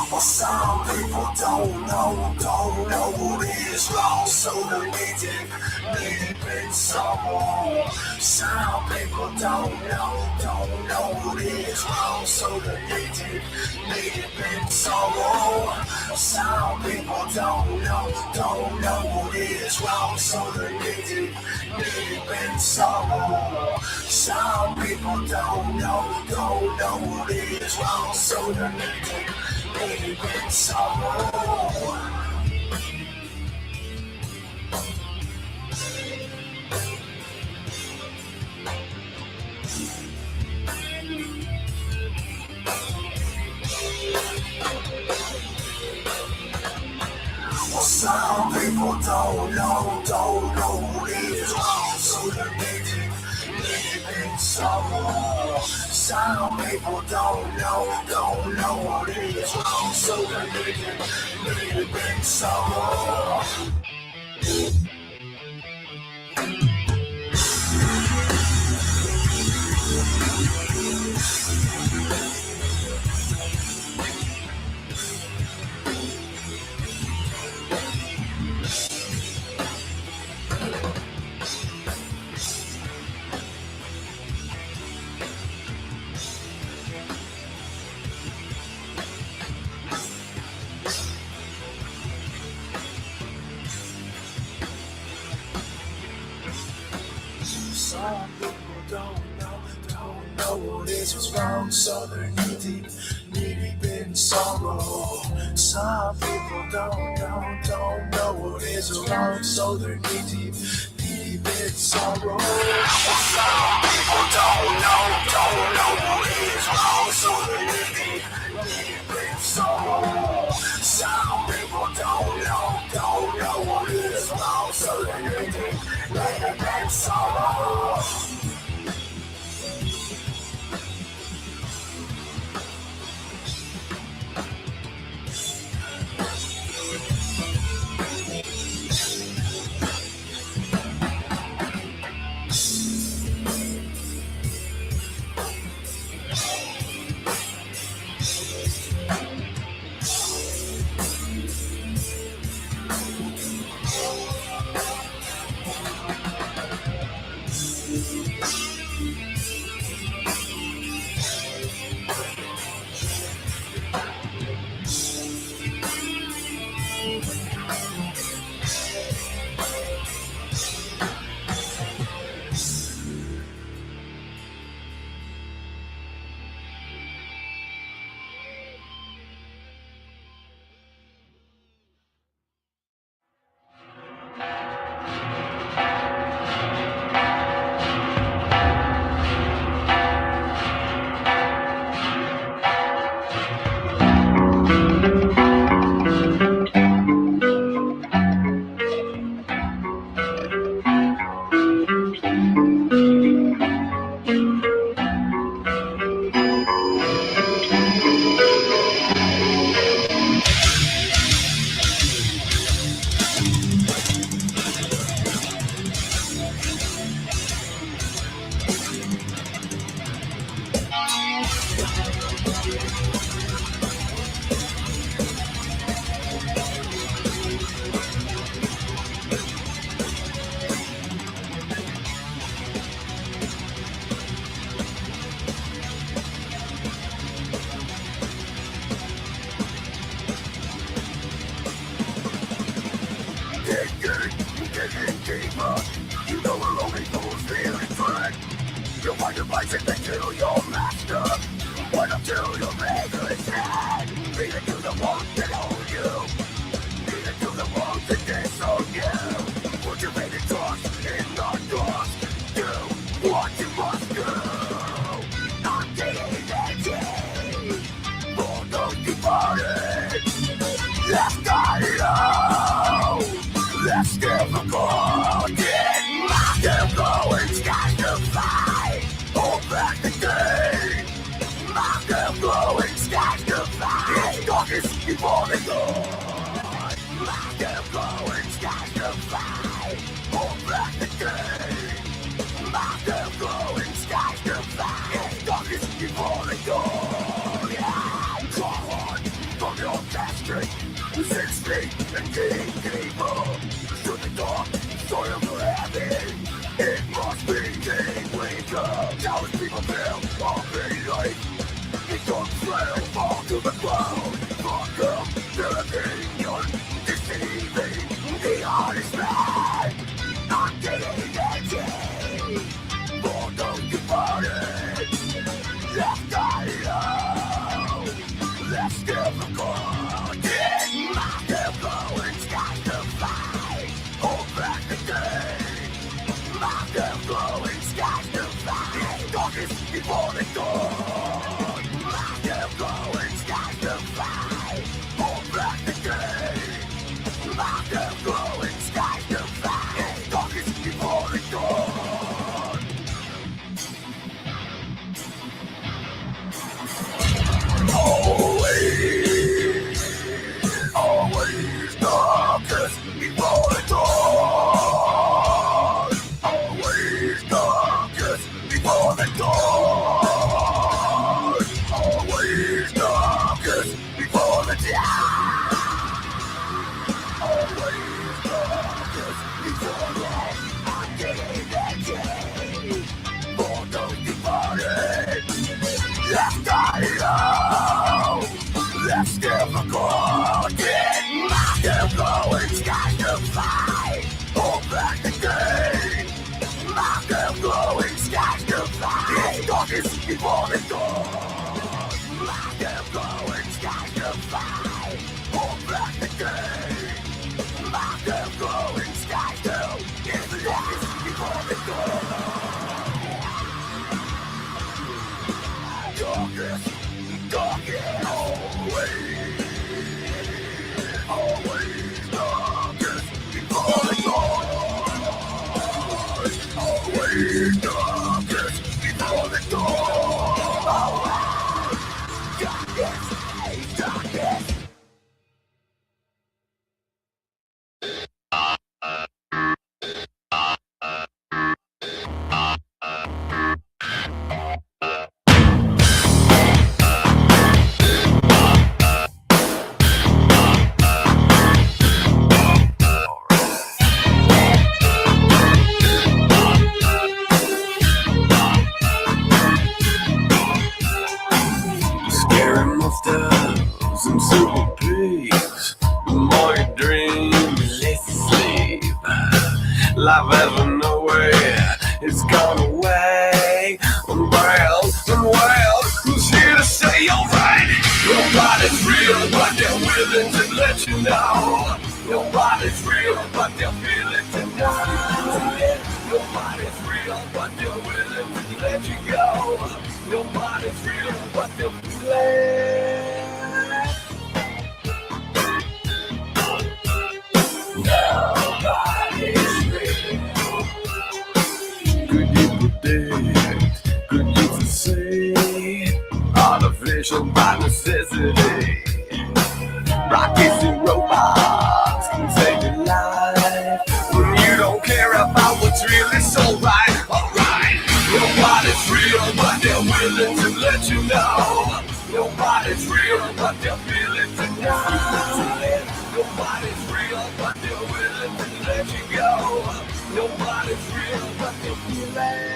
Well, some people don't know what is wrong, so they need it some more. Some people don't know what is wrong, so they need it some more. Some people don't know what is wrong, so they need it some more. Some people don't know what is wrong, so they need it some more. Well, some people don't know what is wrong, so they need it some more. Some people don't know what is wrong, so they need it some more. Some people don't know what is wrong, so they're knee-deep in sorrow. Some people don't know what is wrong, so they're knee-deep in sorrow. Some people don't know what is wrong, so they're knee-deep in sorrow. Some people don't know what is wrong, so they're knee-deep in sorrow. You know we're only fools feeling threat. You'll find your place and then kill your master. Right up till your maker is dead. Lead it to the ones that own you. Lead it to the ones that disown you. Put your faith and trust in the dust. Do what you must do. Until for those departed. Left alone. Less difficult. Still going skies to fight. Hold back the day. Still glowing skies to fight. It's darkest before the dawn. Still glowing skies to fight. Hold back the day. Still glowing skies to fight. It's darkest before the dawn. Yeah, come on, from your street, 6 feet and keep people to the dark soil forever. It must be deeply come. Now as people feel all beneath, it don't fail, fall to the ground. Fuck up their opinion, deceiving the honest man. I'm getting edgy for those departed. Left alone, less difficult. In my influence, got to fight. Hold back the day. My influence, got to fight. Darkest before the dawn. My influence, got to fight. Hold back the day. My influence, got to fight. Darkest before the dawn. Always darkest before the dawn. Always darkest before the dawn. Always darkest before the dawn. Always darkest before the dawn. I'm getting edgy for those departed. Left alone, less difficult. In my influence, got to fight. Hold back the game. My influence, got to fight. Darkest before the dawn. My influence, got to fight. Hold back the game. My influence, got to. It's the darkest before the dawn. Darkest, darkest, always darkest before the dawn. Always darkest before the dawn. Darkest, darkest. Scary monsters and super pigs. The more you dream, the less you sleep. Life has no way, it's gone away. Unveiled, unveiled, who's here to say alright? Nobody's real, but they're willing to let you know. Nobody's real, but they're feeling tonight. Nobody's real, but they're willing to let you go. Nobody's real, but they're feeling. Nobody's real. Could you predict? Could you foresee? Artificial by necessity. Rockets and robots can save your life. When you don't care about what's really so right, alright. Nobody's real, but they're willing to let you know. Nobody's real, but they're feeling tonight. Nobody's real, but they're willing to let you go. Nobody's real, but they're feeling.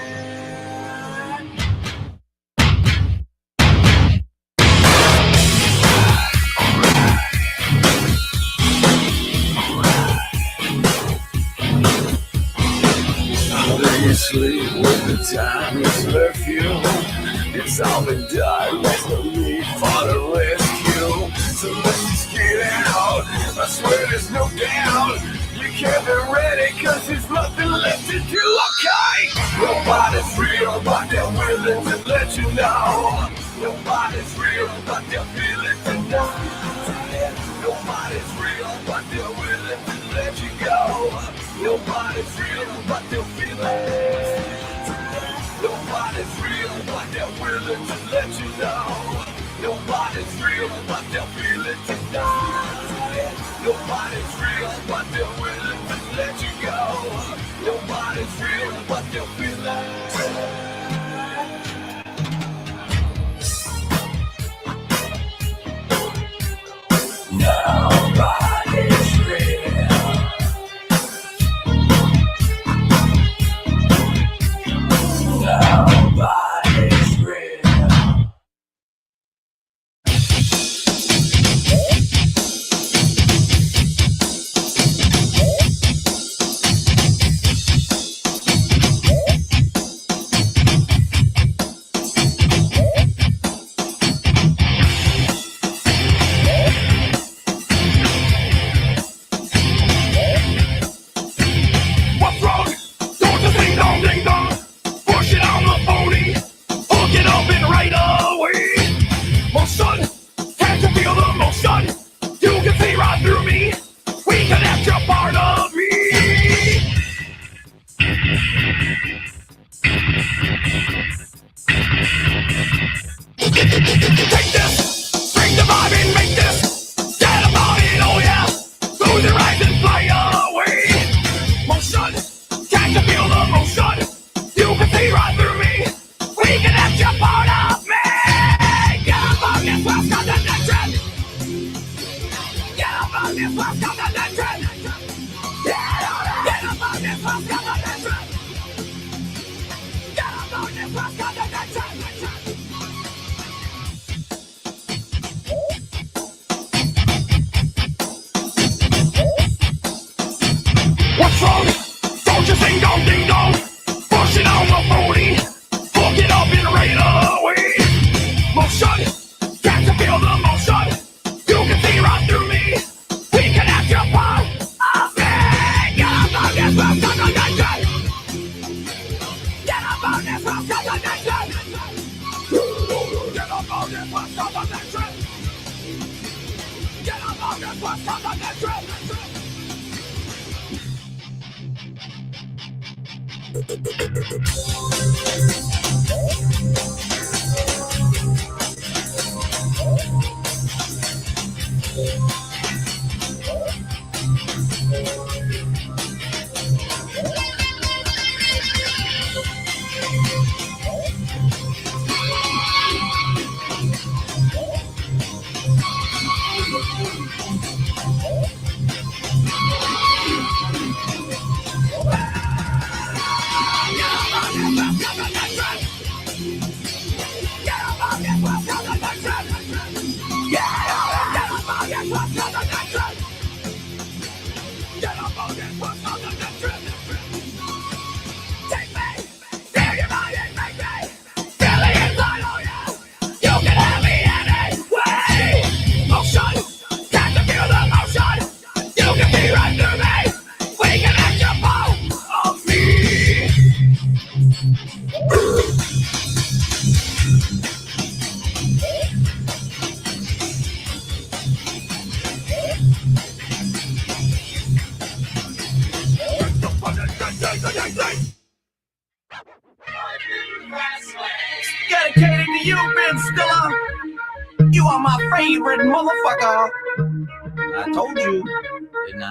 You sleep with the time has left you. It's all been done, there's no need for the rescue. So let's just get out, I swear there's no doubt. You can't be ready cause there's nothing left to do, okay? Nobody's real but they're willing to let you know. Nobody's real but they're feeling tonight. Nobody's real but they're willing to let you go. Nobody's real but they're feeling. Nobody's real but they're willing to let you know. Nobody's real but they're feeling tonight. Nobody's real but they're willing to let you go. Nobody's real but they're feeling. this bus, come on that trip. Get up on this bus, come on that trip. Get up on this bus, come on that trip. What's wrong? Don't you sing dong ding dong? Pushing on my booty. Fuck it up and right away. Motion, can't you feel the motion? You can see right through me. We can have your part of me. Get up on this bus, come on that trip. Get up on this bus, come on that trip. Get up on this bus, come on that trip. Get up on this bus, come on that trip. Dedicated to you, Ben Stiller. You are my favorite motherfucker. I told you, didn't I?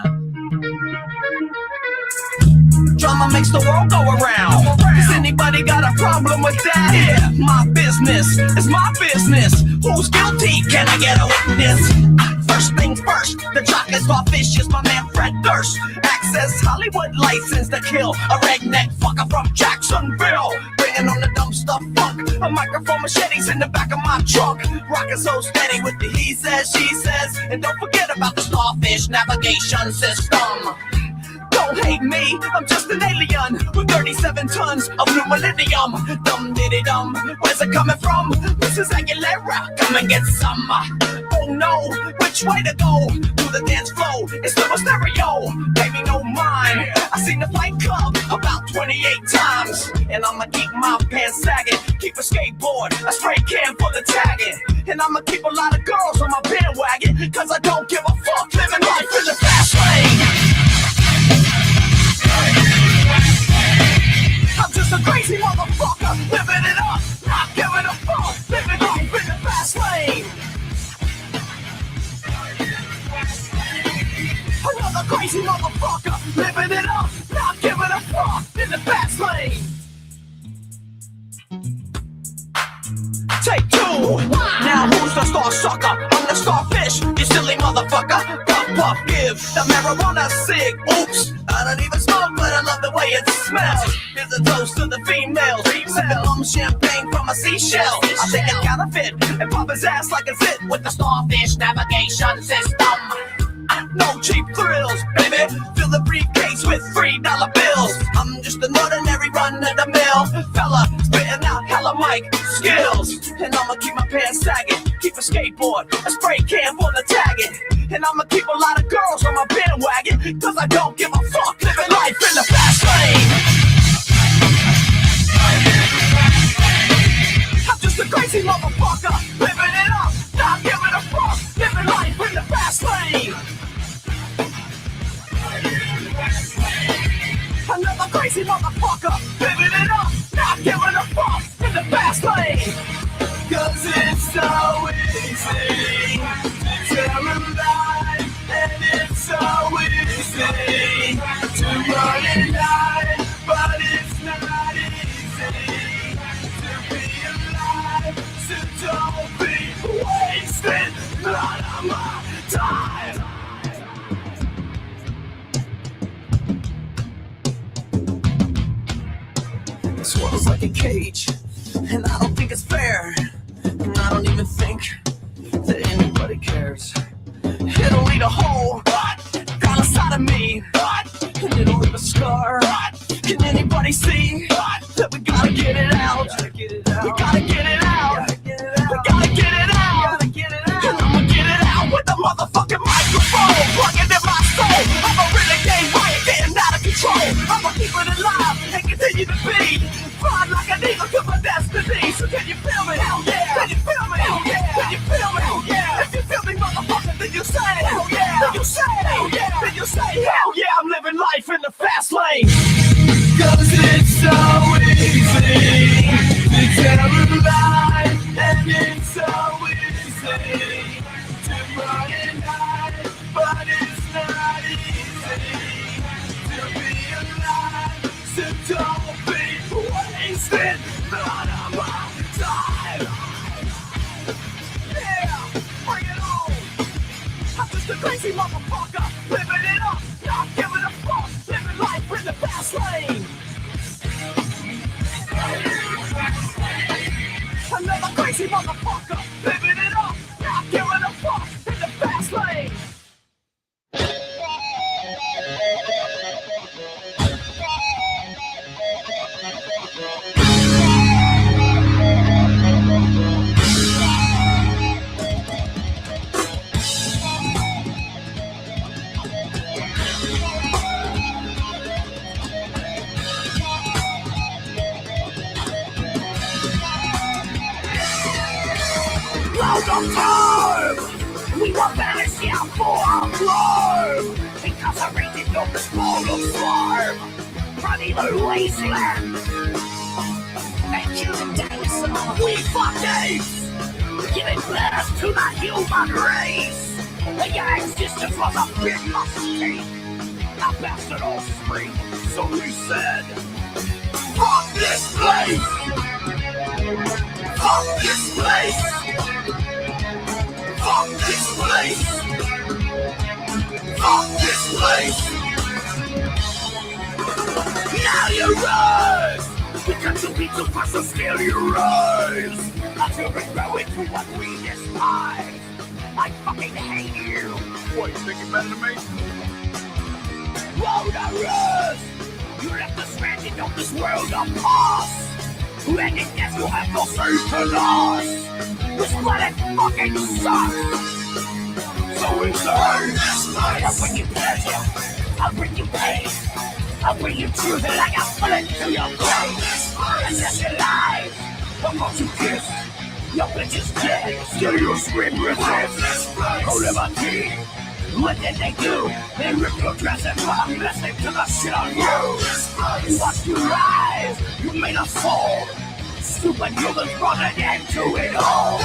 Drama makes the world go around. Does anybody got a problem with that? Yeah, my business is my business. Who's guilty? Can I get a witness? First things first, the chocolate starfish is my man Fred Durst. Access Hollywood license to kill a redneck fucker from Jacksonville. Bringing on the dumb stuff funk. A microphone machetes in the back of my trunk. Rocking so steady with the he says, she says. And don't forget about the starfish navigation system. Don't hate me, I'm just an alien with 37 tons of new millennium. Dum diddy dum, where's it coming from? Mrs. Aguilera, come and get some. Oh no, which way to go? Through the dance flow, it's still a stereo. Baby, no mind. I seen the Fight Club about 28 times. And I'ma keep my pants sagging. Keep a skateboard, a spray can for the tagging. And I'ma keep a lot of girls on my bandwagon. Cause I don't give a fuck, living life in the fast lane. I'm just a crazy motherfucker, living it up, not giving a fuck, living life in the fast lane. Another crazy motherfucker, living it up, not giving a fuck, in the fast lane. Take two. Now who's the star sucker? I'm the starfish, you silly motherfucker. Puff puff, give the marijuana cig. Oops, I don't even smoke, but I love the way it smells. Here's a toast to the females. Sipping champagne from a seashell. I take a counterfeit and pop his ass like a zit with the starfish navigation system. No cheap thrills, baby. Fill the briefcase with $3 bills. I'm just an ordinary run-of-the-mill fella, spitting out hella mic skills. And I'ma keep my pants sagging, keep a skateboard, a spray can for the tagging. And I'ma keep a lot of girls on my bandwagon, cause I don't give a fuck, living life in the fast lane. I'm just a crazy motherfucker, living it up, not giving a fuck, living life in the fast lane. Another crazy motherfucker, living it up, not giving a fuck, in the fast lane. Cause it's so easy to ride, and it's so easy to run and hide, but it's not easy to be alive, so don't be wasting none of my time. world's like a cage, and I don't think it's fair, and I don't even think that anybody cares. It'll lead a hole down inside of me, and it'll leave a scar. Can anybody see that we gotta get it out? We gotta get it out. We gotta get it out. And I'ma get it out with the motherfucking microphone, plugging in my soul. I'm a renegade riot, getting out of control. I'ma keep it alive and continue to be. Flying like an eagle to my destiny. So can you feel me? Hell yeah. Can you feel me? Hell yeah. Can you feel me? Hell yeah. If you feel me, motherfucker, then you say hell yeah. Then you say hell yeah. Then you say hell yeah. I'm living life in the fast lane. Cause it's so easy to tell a lie, and it's so easy to run and hide, but it's not easy to be alive, so don't be wasted none of my time. Yeah, bring it on. I'm just a crazy motherfucker, living it up, not giving a fuck, living life in the fast lane. Another crazy motherfucker, living it up, not giving a fuck, in the fast lane. Out of time, we were banished here for our blood, incarcerated on this world of slime, primeval wasteland, and human dinosaur. We fucked apes, giving birth to the human race. The young existence was a big mistake, a bastard offspring, so we said, fuck this place, fuck this place. Fuck this place! Fuck this place! Now you rise! Because you beat too fast to scale you rise! Until we grow into what we despise! I fucking hate you! What, you think you're better than me? Roadrunners! You left us stranded on this world of past! And in death you'll have no say to us! This planet fucking sucks! So we say, I'll bring you pleasure, I'll bring you pain, I'll bring you truth like a bullet to your brain. And just your life, before you kiss, your bitch is dead, still you scream resist. Oh, liberty, what did they do? They ripped your dress and put a message to the shit on you. You watched you rise, you made us fall. Stupid humans brought an end to it all.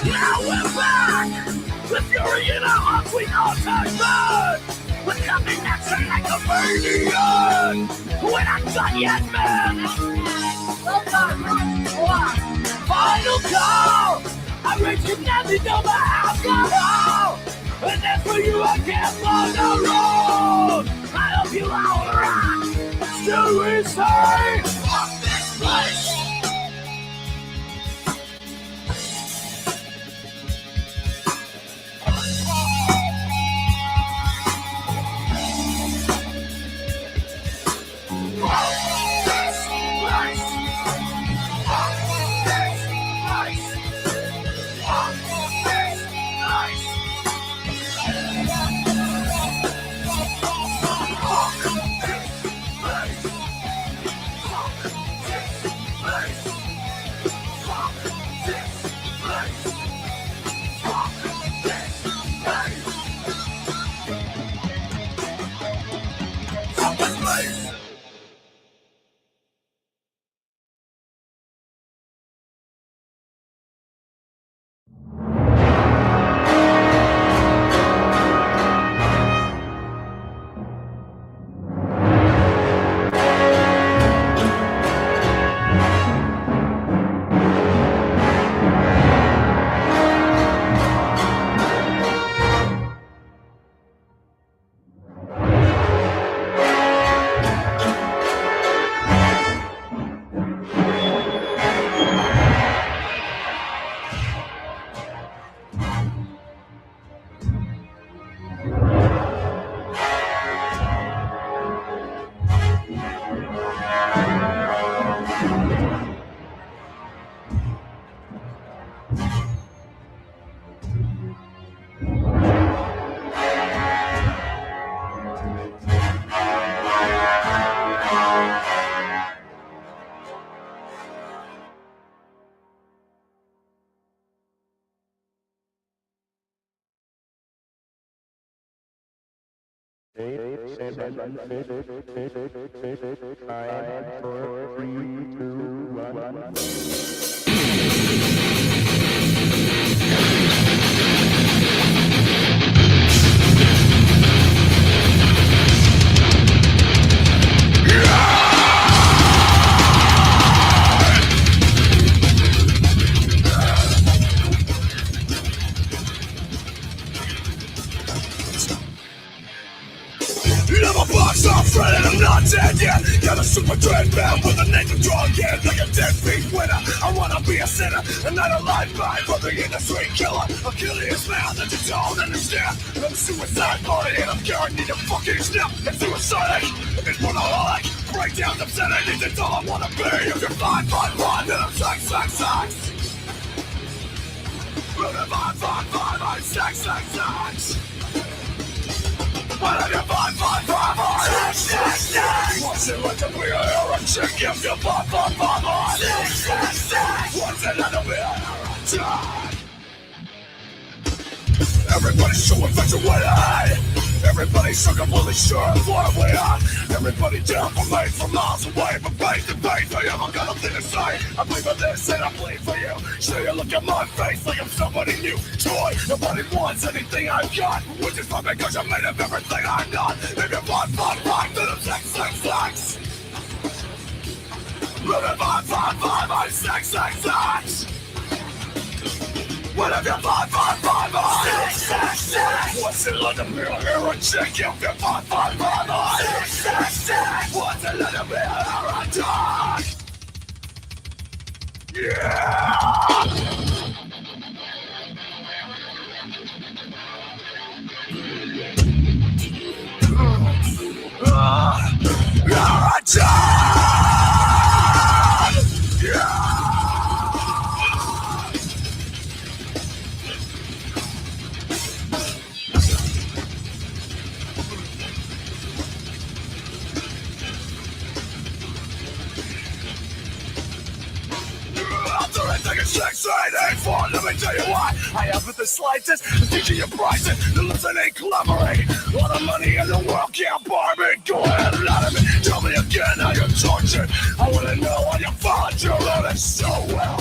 Now we're back! With fury in our hearts, we all turn back! We're coming at you like a maniac! We're not done yet, man! Final call! I'm reaching down the double alcohol! And that's for you, I can't on the road! I hope you all rock! Still we say, fuck this place! I'm a box off friend and I'm not dead yet. Got a super dread man with a name to draw again. Like a deadbeat winner, I wanna be a sinner and not a lifeline for the industry killer. I'll kill his man that you don't understand. I'm suicide body and I'm guaranteed to fucking snap. It's suicide, it's workaholic. Breakdowns, obscenities, it's all I wanna be. If you're fine, then I'm sex. If you're fine, I'm sex. But if you're fine, what's it like to be a hero chick if you're fine, what's it like to be a hero chick? Everybody's so infatuated. Everybody's so completely sure of what we are. Everybody down for me from miles away. But face to face, I haven't got nothing to say. I bleed for this and I bleed for you. So you look at my face like I'm somebody new. Joy, nobody wants anything I've got. Which is fine because I'm made of everything I'm not. If you're fine, then I'm sex. If you're fine, I'm sex. What if you're fine, what's it like to be a hero chick if you're fine, what's it like to be a hero dog? Yeah! Hero dog! Yeah! Ain't fun, let me tell you why. I haven't the slightest teaching you pricing. The listen ain't clevery. All the money in the world can't buy me. Go ahead and lie to me. Tell me again how you're tortured. I wanna know how you followed your own so well.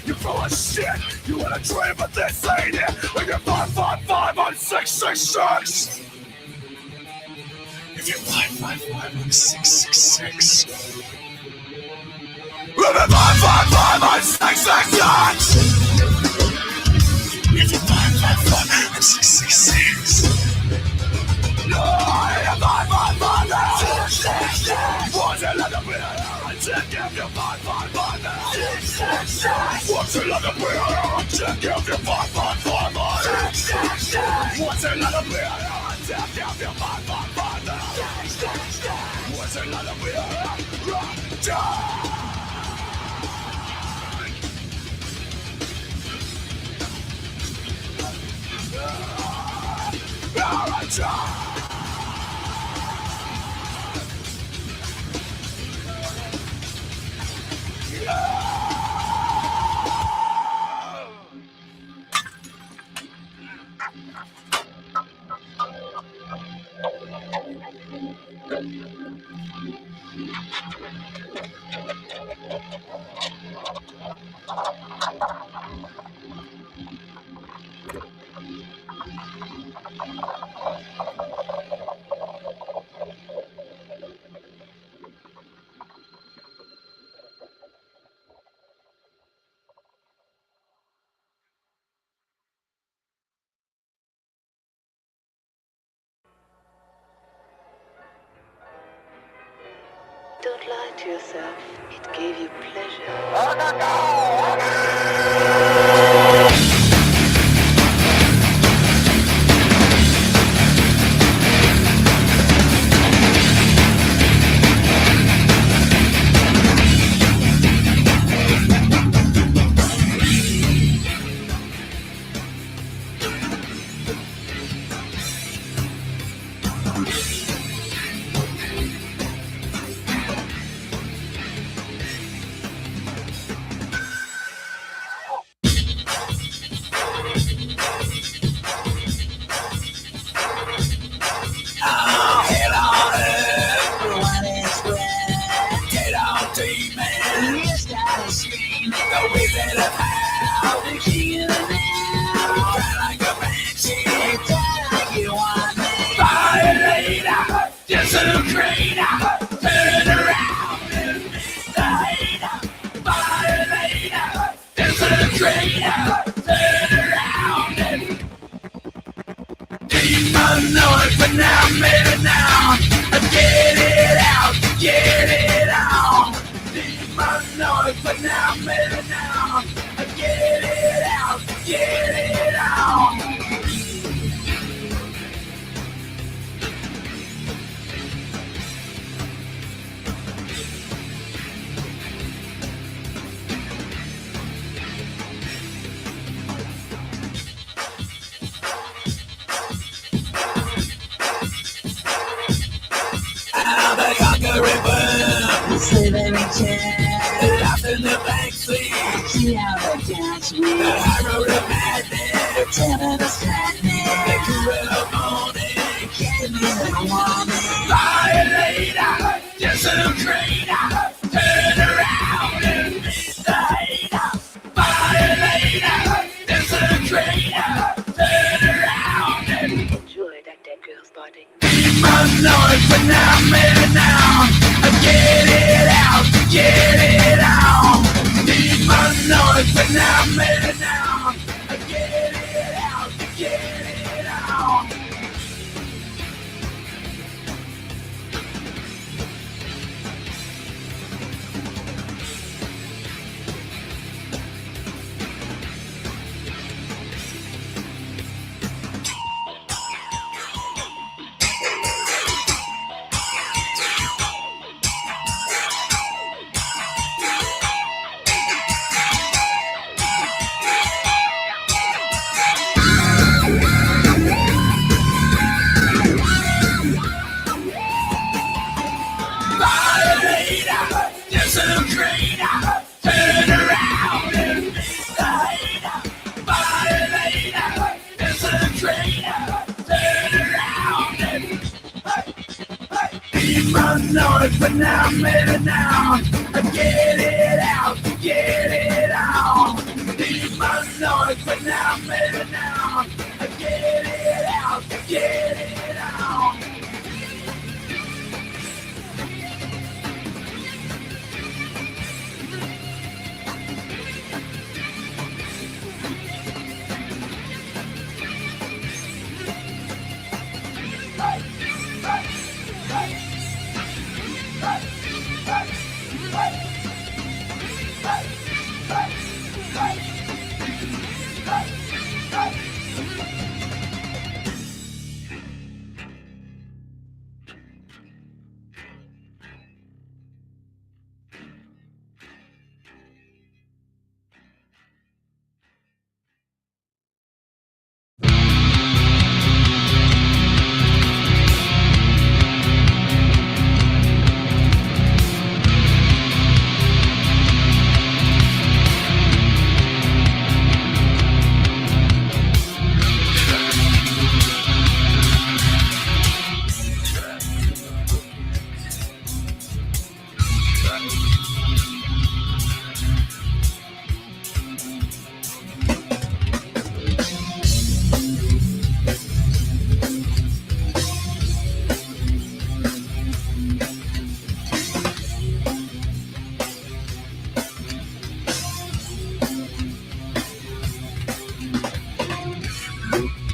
You're full of shit. You wanna dream, but this ain't it. If you're 555, I'm 666. If you're 555, I'm 666. If you're 555, I'm 666. If you're 555, I'm 666. No, I'm 555, I'm 666. What's it like to be a hero chick if you're 555, I'm 666. What's it like to be a hero chick if you're 555, I'm 666. What's it like to be a hero chick if you're 555, I'm 666. What's it like to be a hero chick? Don't lie to yourself. It gave you pleasure. Raising a hell, the king of the now. Like a banshee, like you want me. Violator, disintegrator, turn around and meet the hater. Violator, disintegrator, turn around and demonic, but now made it now. Get it out, get it out. Demonic, but now made it now. Get it out, get it out. I'm the conquering bird, sleeping in chair, lost in the backseat. See how they catch me. The hero of madness, terror distract me. The cruel morning, get me the warning. Violator, disintegrator, turn around and meet the hater. Violator, disintegrator, turn around and Enjoy that dead girl's body. demonic, but now made it now. Get it out, get it out. Demonic, but now made it now. Get it out, get it out. Violator, disintegrator, turn around and meet the hater. Violator, disintegrator, turn around and demonic, but now made it now. Get it out, get it out. Demonic, but now made it now. Get it out, get it out.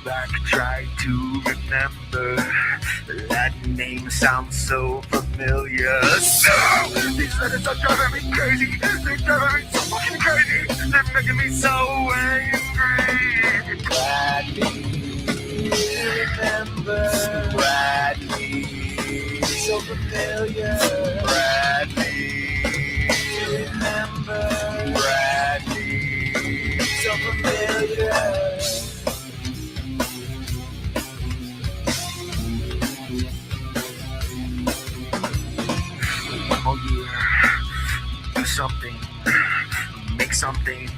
Back, try to remember. That name sounds so familiar. So, these letters are driving me crazy. They're driving me so fucking crazy. They're making me so angry. Bradley, remember. Bradley, so familiar. Bradley, remember. Bradley, so familiar. One more year, do something, make something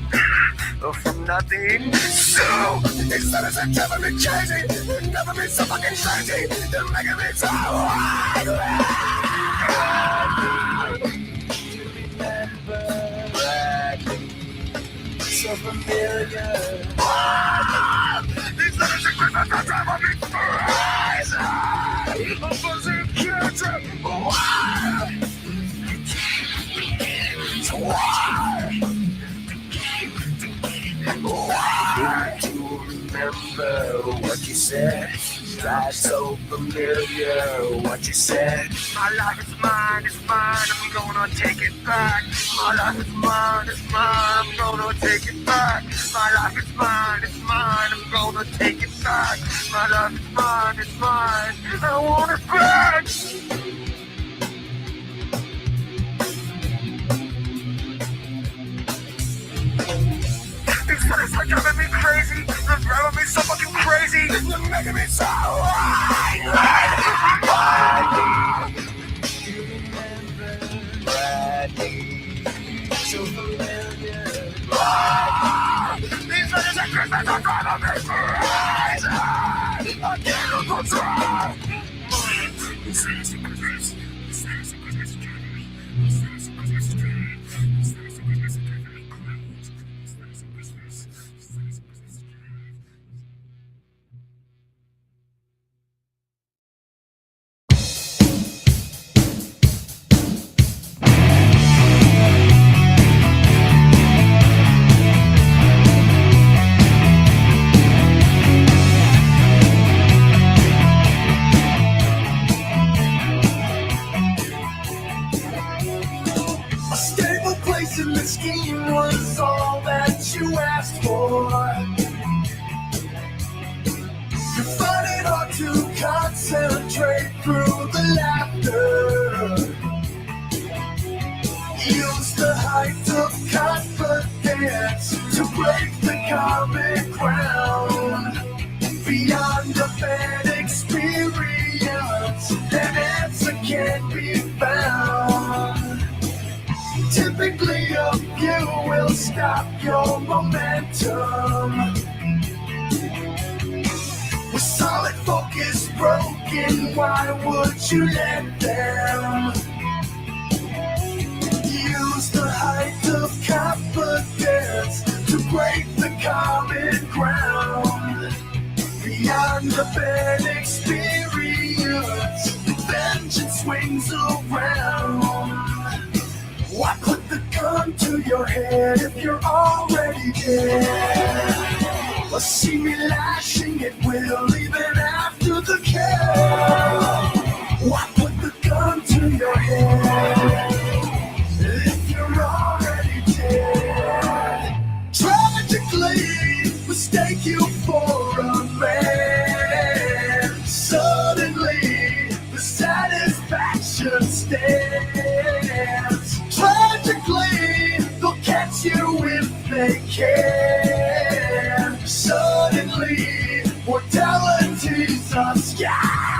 from nothing. So, these letters are driving me crazy. They're driving me so fucking crazy. They're making me so angry. Bradley, you remember? Bradley, so familiar. These letters and griffins are driving me crazy. I'm buzzing kids. Why? Why do you remember what you said? Try so familiar what you said. My life is mine, I'm gonna take it back. My life is mine, I'm gonna take it back. My life is mine, I'm gonna take it back. My life is mine, I want it back. These letters are driving me crazy. They're driving me so fucking crazy. They're making me so So familiar. These letters and griffins are driving me crazy. I can't control. A stable place in the scheme was all that you asked for. You find it hard to concentrate through the laughter. Use the height of confidence to break the common ground. Beyond a bad experience, an answer can be found. Typically a few will stop your momentum. With solid focus broken, why would you let them? Use the height of confidence to break the common ground. Beyond the bad experience, vengeance swings around. Why put the gun to your head if you're already dead? Or see me lashing at will even after the kill? Why put the gun to your head if you're already dead? Tragically, mistake you for a man. Suddenly, the satisfaction stands. Tragically, they'll catch you if they can. Suddenly, mortality's a scam.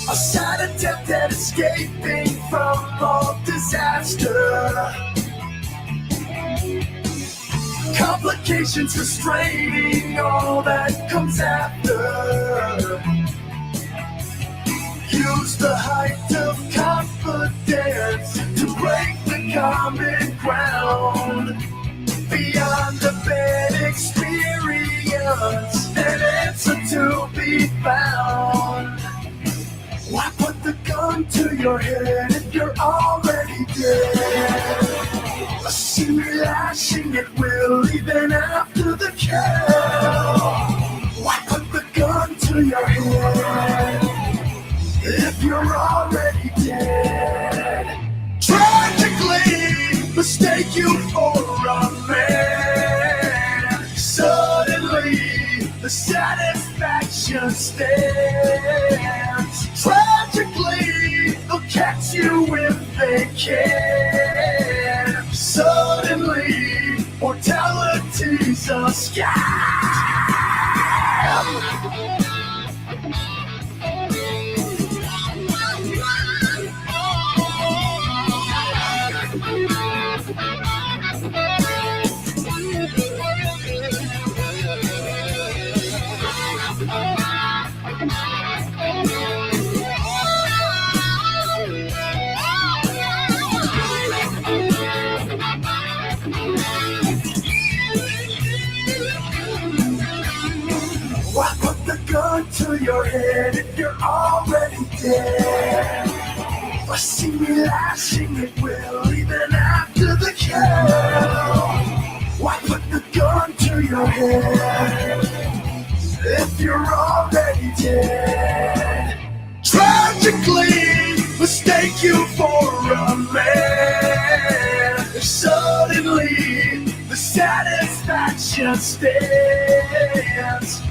A sad attempt at escaping from all disaster. Complications restraining all that comes after. Use the height of confidence to break the common ground. Beyond the bad experience, an answer to be found. Why put the gun to your head if you're already dead? See me lashing at will even after the kill. Why put the gun to your head if you're already dead? Tragically, mistake you for a man. Suddenly, the satisfaction stands. Tragically, they'll catch you if they can. Suddenly, mortality's a scam. to your head if you're already dead. I see me lashing it will even after the kill. Why put the gun to your head if you're already dead? Tragically, mistake you for a man. Suddenly, the satisfaction stands.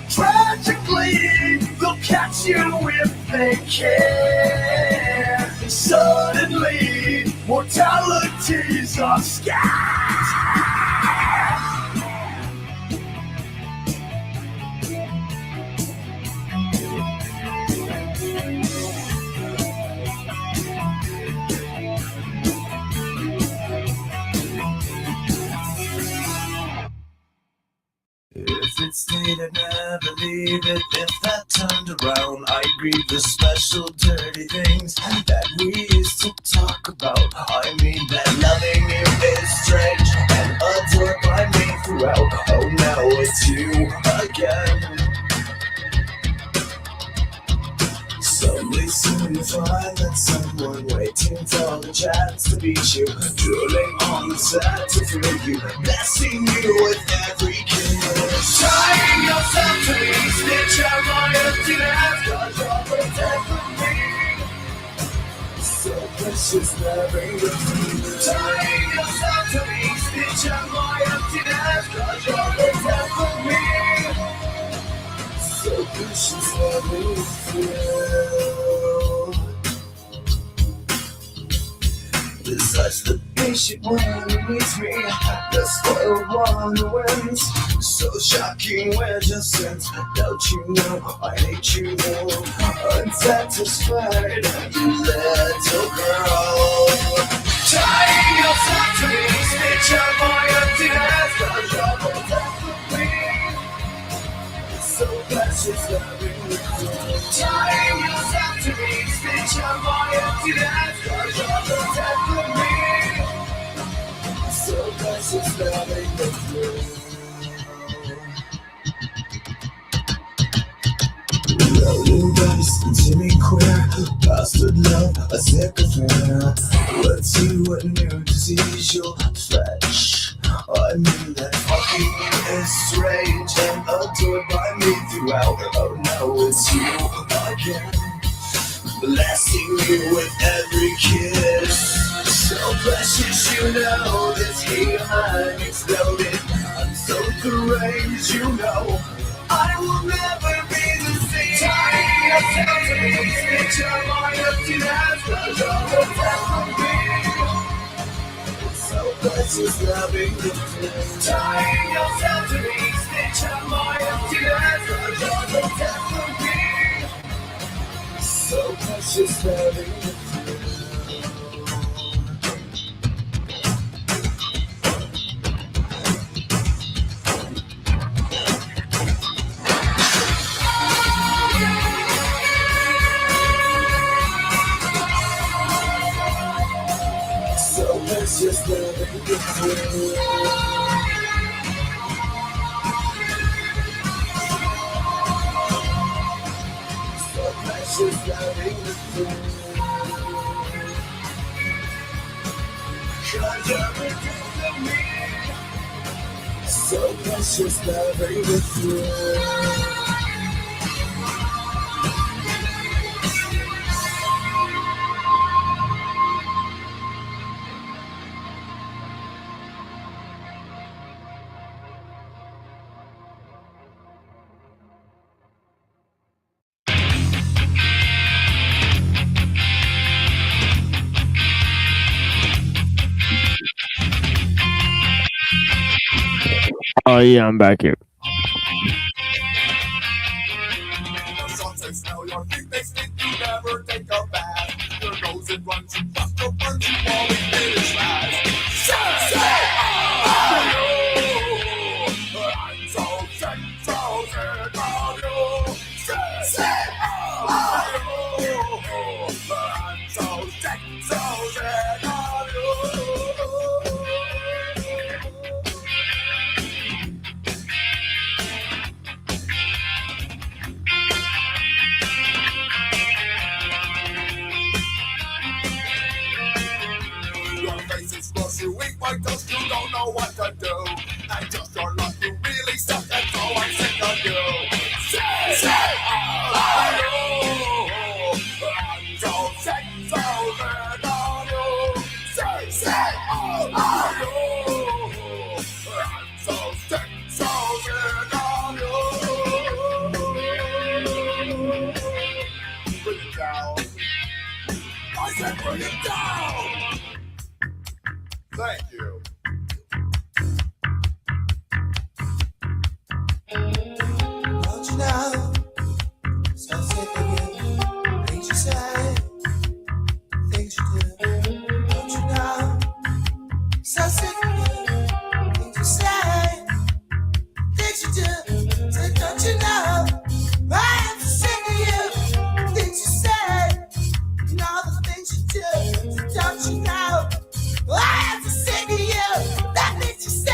Tragically, they'll catch you if they can. Suddenly, mortality's a scam. If it stayed, I'd never leave it. If that turned around, I'd grieve the special dirty things that we used to talk about. I mean that loving you is strange and adored by me throughout. Oh, now it's you again. Someday soon you'll find that someone waiting for the chance to beat you, drooling on the set to thrill you, blessing you with every kiss. Tying yourself to me, stitch out my emptiness, 'cause you're protecting me. So precious loving with you. Tying yourself to me, stitch out my emptiness, 'cause you're protecting me. So precious loving with you. Besides the patient one who needs me, the spoiled one who wins. So shocking we're just since. Don't you know I hate you more? Unsatisfied, you little girl. Tying yourself to me, stitch out my emptiness, 'cause you're protecting me. So precious loving with you. Tying yourself to me, stitch out my emptiness, 'cause you're protecting me. So precious loving with you. Rolling dice, continue queer, bastard love, a sick affair. Let's see what new disease you'll fetch. I mean that fucking is strange and adored by me throughout. Oh no, it's you again, blessing you with every kiss. So precious, you know this healing exploded. I'm so deranged, you know I will never be the same. Tying yourself to me, stitch out my emptiness, 'cause you're protecting me. So precious loving with you. Tying yourself to me, stitch out my emptiness, 'cause you're protecting me. So precious loving with you. So precious loving with you. So precious loving with you. 'Cause you're protecting me. So precious loving with you. Oh yeah, I'm back here. They smell your feet, they stink, you never take a bath. Your nose it runs, you bust your buns, you always finish last. Say, I'm so sick of you. Say, I'm so sick of you. weak white toast, you don't know what to do. And just your luck, you really suck, and so I'm sick of you. Say, I'm so sick, so red on you. Say, I'm so sick, so red on you. Bring it down. I said bring it down. Thank you. Don't you know? So sick of you. Things you say, things you do. Don't you know? So sick of you. Things you say, things you do. So don't you know? I am so sick of you. Things you say, and all the things you do. So don't you know? I am so sick of you. That things you say,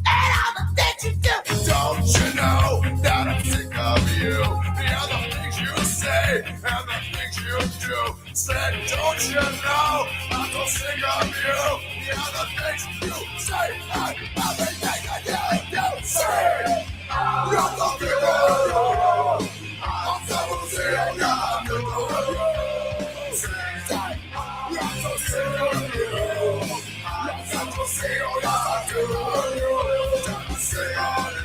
and all the things you do. Don't you know that I'm sick of you? The other things you say and the things you do. Said, don't you know I'm so sick of you? The other things you say and everything that you say. You're so sick of you. I'm so sick of you. You're so sick of you. You're so sick of you.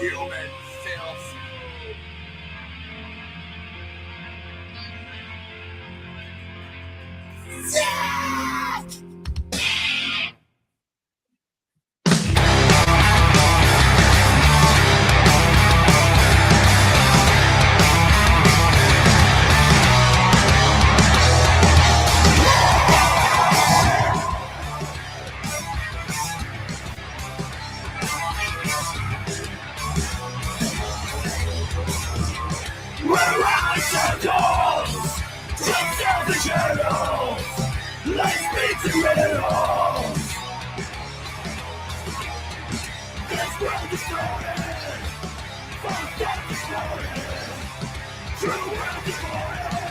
Human filth. We're running circles, just selfish shadows, like speaking riddles. This world destroyed, fucked up destroyed, true world destroyed.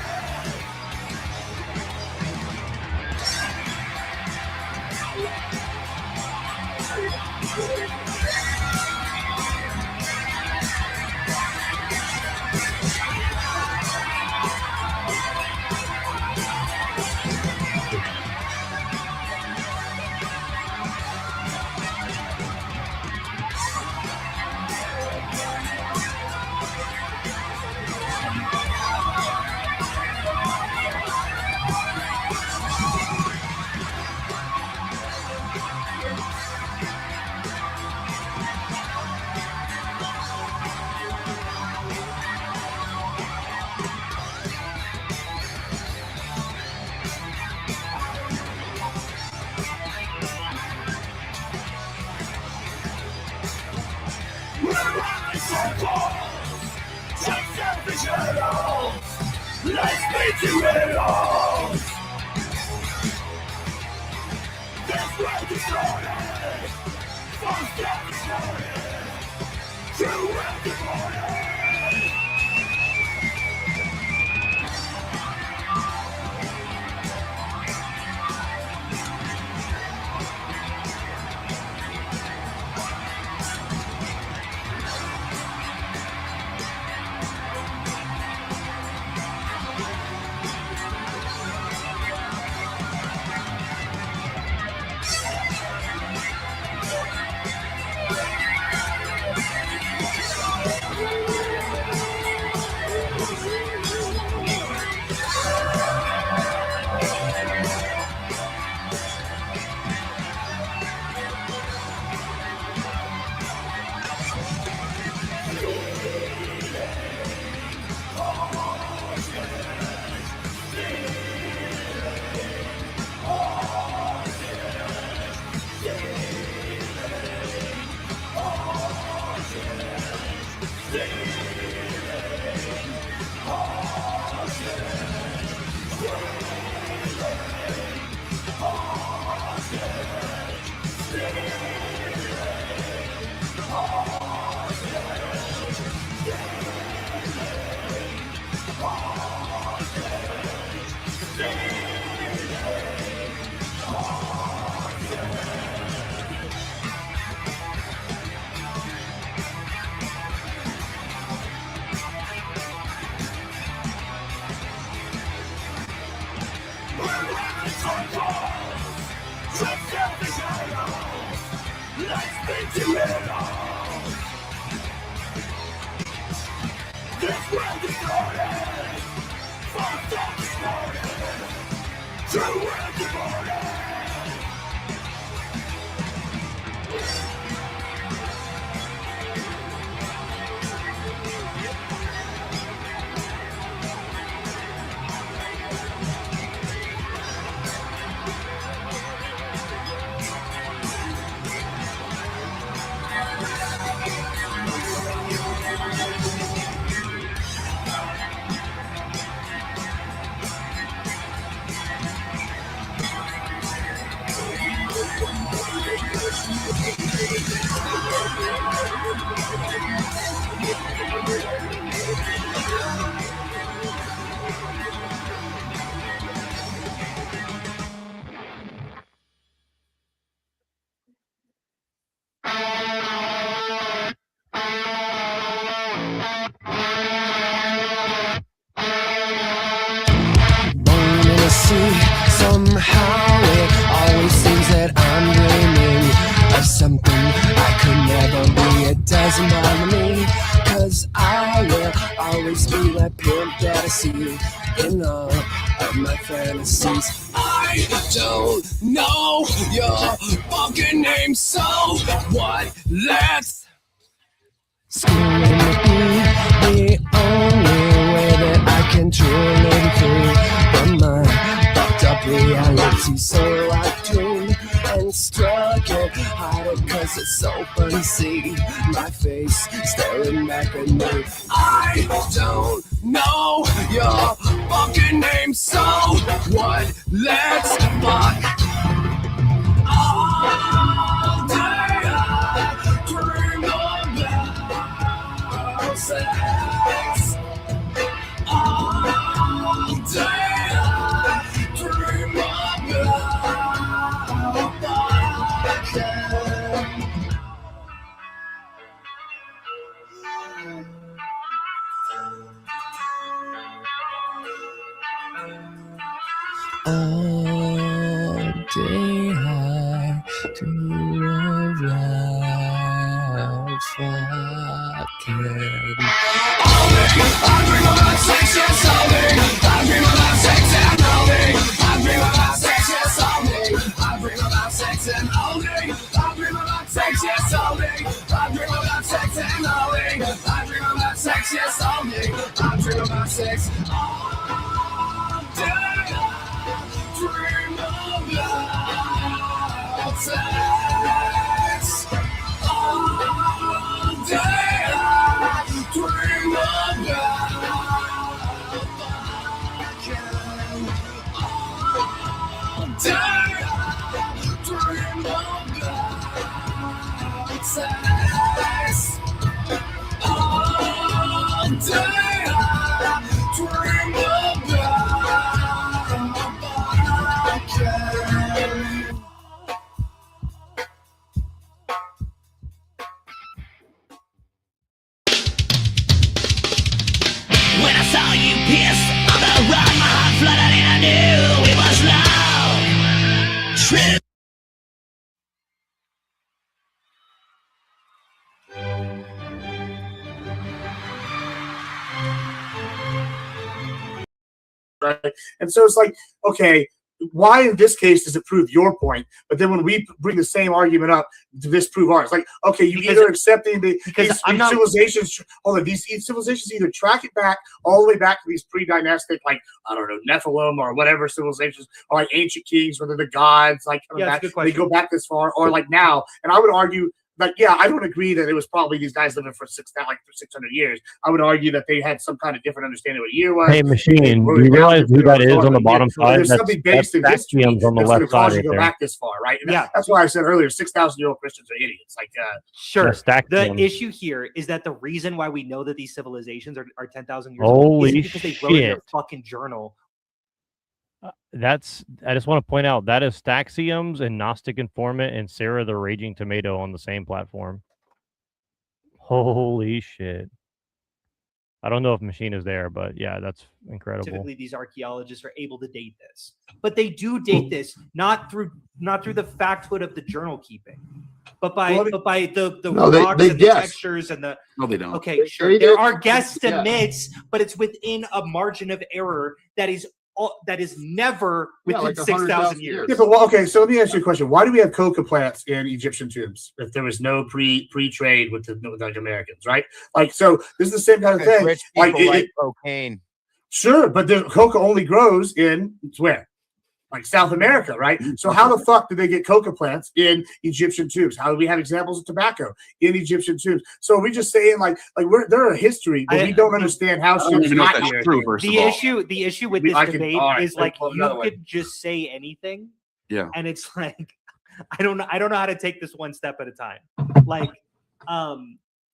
We're running circles, just selfish shadows, like speaking riddles. This world destroyed, fucked up destroyed, true world destroyed. Born in a sea, somehow it always seems that I'm dreaming of something I could never be. It doesn't bother me, 'cause I will always be that pimp that I see in all of my fantasies. I don't know your fucking name, so what? Let's scream to be the only way that I can truly be free from my fucked up reality. So I dream and struggle harder, 'cause it's so fun to see my face staring back at me. I don't know your fucking name, so what? Let's fuck all day. I dream about sex all day. I dream about fucking. All day I dream about fucking. I dream about sex, yes, all day. I dream about sex and all day. I dream about sex, yes, all day. I dream about sex and all day. I dream about sex, yes, all day. I dream about sex and all day. I dream about sex, yes, all day. I dream about sex all day. Dream about sex all day. Dream about fucking all day. Dream about sex all day. Dream about fucking. When I saw you pissed on the run, my heart flooded and I knew it was love. Trip. Right? And so it's like, okay, why in this case does it prove your point? But then when we bring the same argument up to disprove ours, like, okay, you either accepting these civilizations, these civilizations either track it back all the way back to these pre-dynastic, like, I don't know, Nephilim or whatever civilizations, or like ancient kings, whether the gods, like, coming back, they go back this far, or like now. And I would argue, like, yeah, I don't agree that it was probably these guys living for 600 years. I would argue that they had some kind of different understanding of what a year was. Hey, Machine, do you realize who that is on the bottom side? There's something based in history on the that's left side. You go back this far, right? And that's why I said earlier, 6,000-year-old Christians are idiots. Like, sure. The issue here is that the reason why we know that these civilizations are 10,000 years old is because they wrote in their fucking journal. I just want to point out that is Staxiums and Gnostic Informant and Sarah the Raging Tomato on the same platform. Holy shit. I don't know if Machine is there, but yeah, that's incredible. Typically, these archaeologists are able to date this, but they do date this not through the facthood of the journal keeping, but by the rocks and the textures and the. No, they don't. Okay, sure. There are guesstimates, but it's within a margin of error that is never within like 6,000 years. Yeah, but okay, so let me ask you a question. Why do we have coca plants in Egyptian tombs if there was no pre-trade with like Americans, right? Like, so this is the same kind of thing. Rich Like, people like cocaine. Sure, but the coca only grows in where? Like South America, right? So how the fuck did they get coca plants in Egyptian tombs? How do we have examples of tobacco in Egyptian tombs? So are we just saying like they're a history, but we don't understand how shit's not here. The issue with this debate is like you could just say anything. Yeah. And it's like I don't know how to take this one step at a time. Like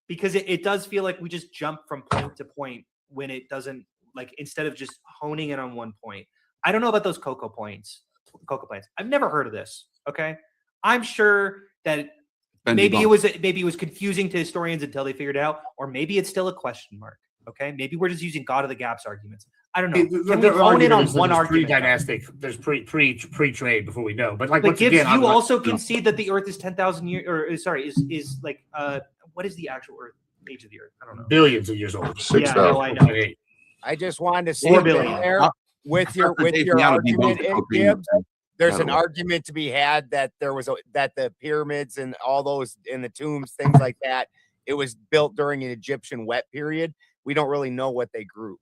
because it does feel like we just jump from point to point when it doesn't, like, instead of just honing in on one point. I don't know about those cocoa plants. I've never heard of this. Okay, I'm sure that maybe it was confusing to historians until they figured it out, or maybe it's still a question mark. Okay, maybe we're just using God of the gaps arguments. I don't know. Can we hone in on one argument? Pre-dynastic. There's pre-trade before we know. But like, but once Gibbs, again, you also concede that the Earth is 10,000 years, or sorry, is like what is the actual Earth age of the Earth? I don't know. Billions of years old. Yeah, no, I know. I just wanted to see there. With your argument, Gibbs, there's an argument to be had that that the pyramids and all those in the tombs, things like that, it was built during an Egyptian wet period. We don't really know what they grew.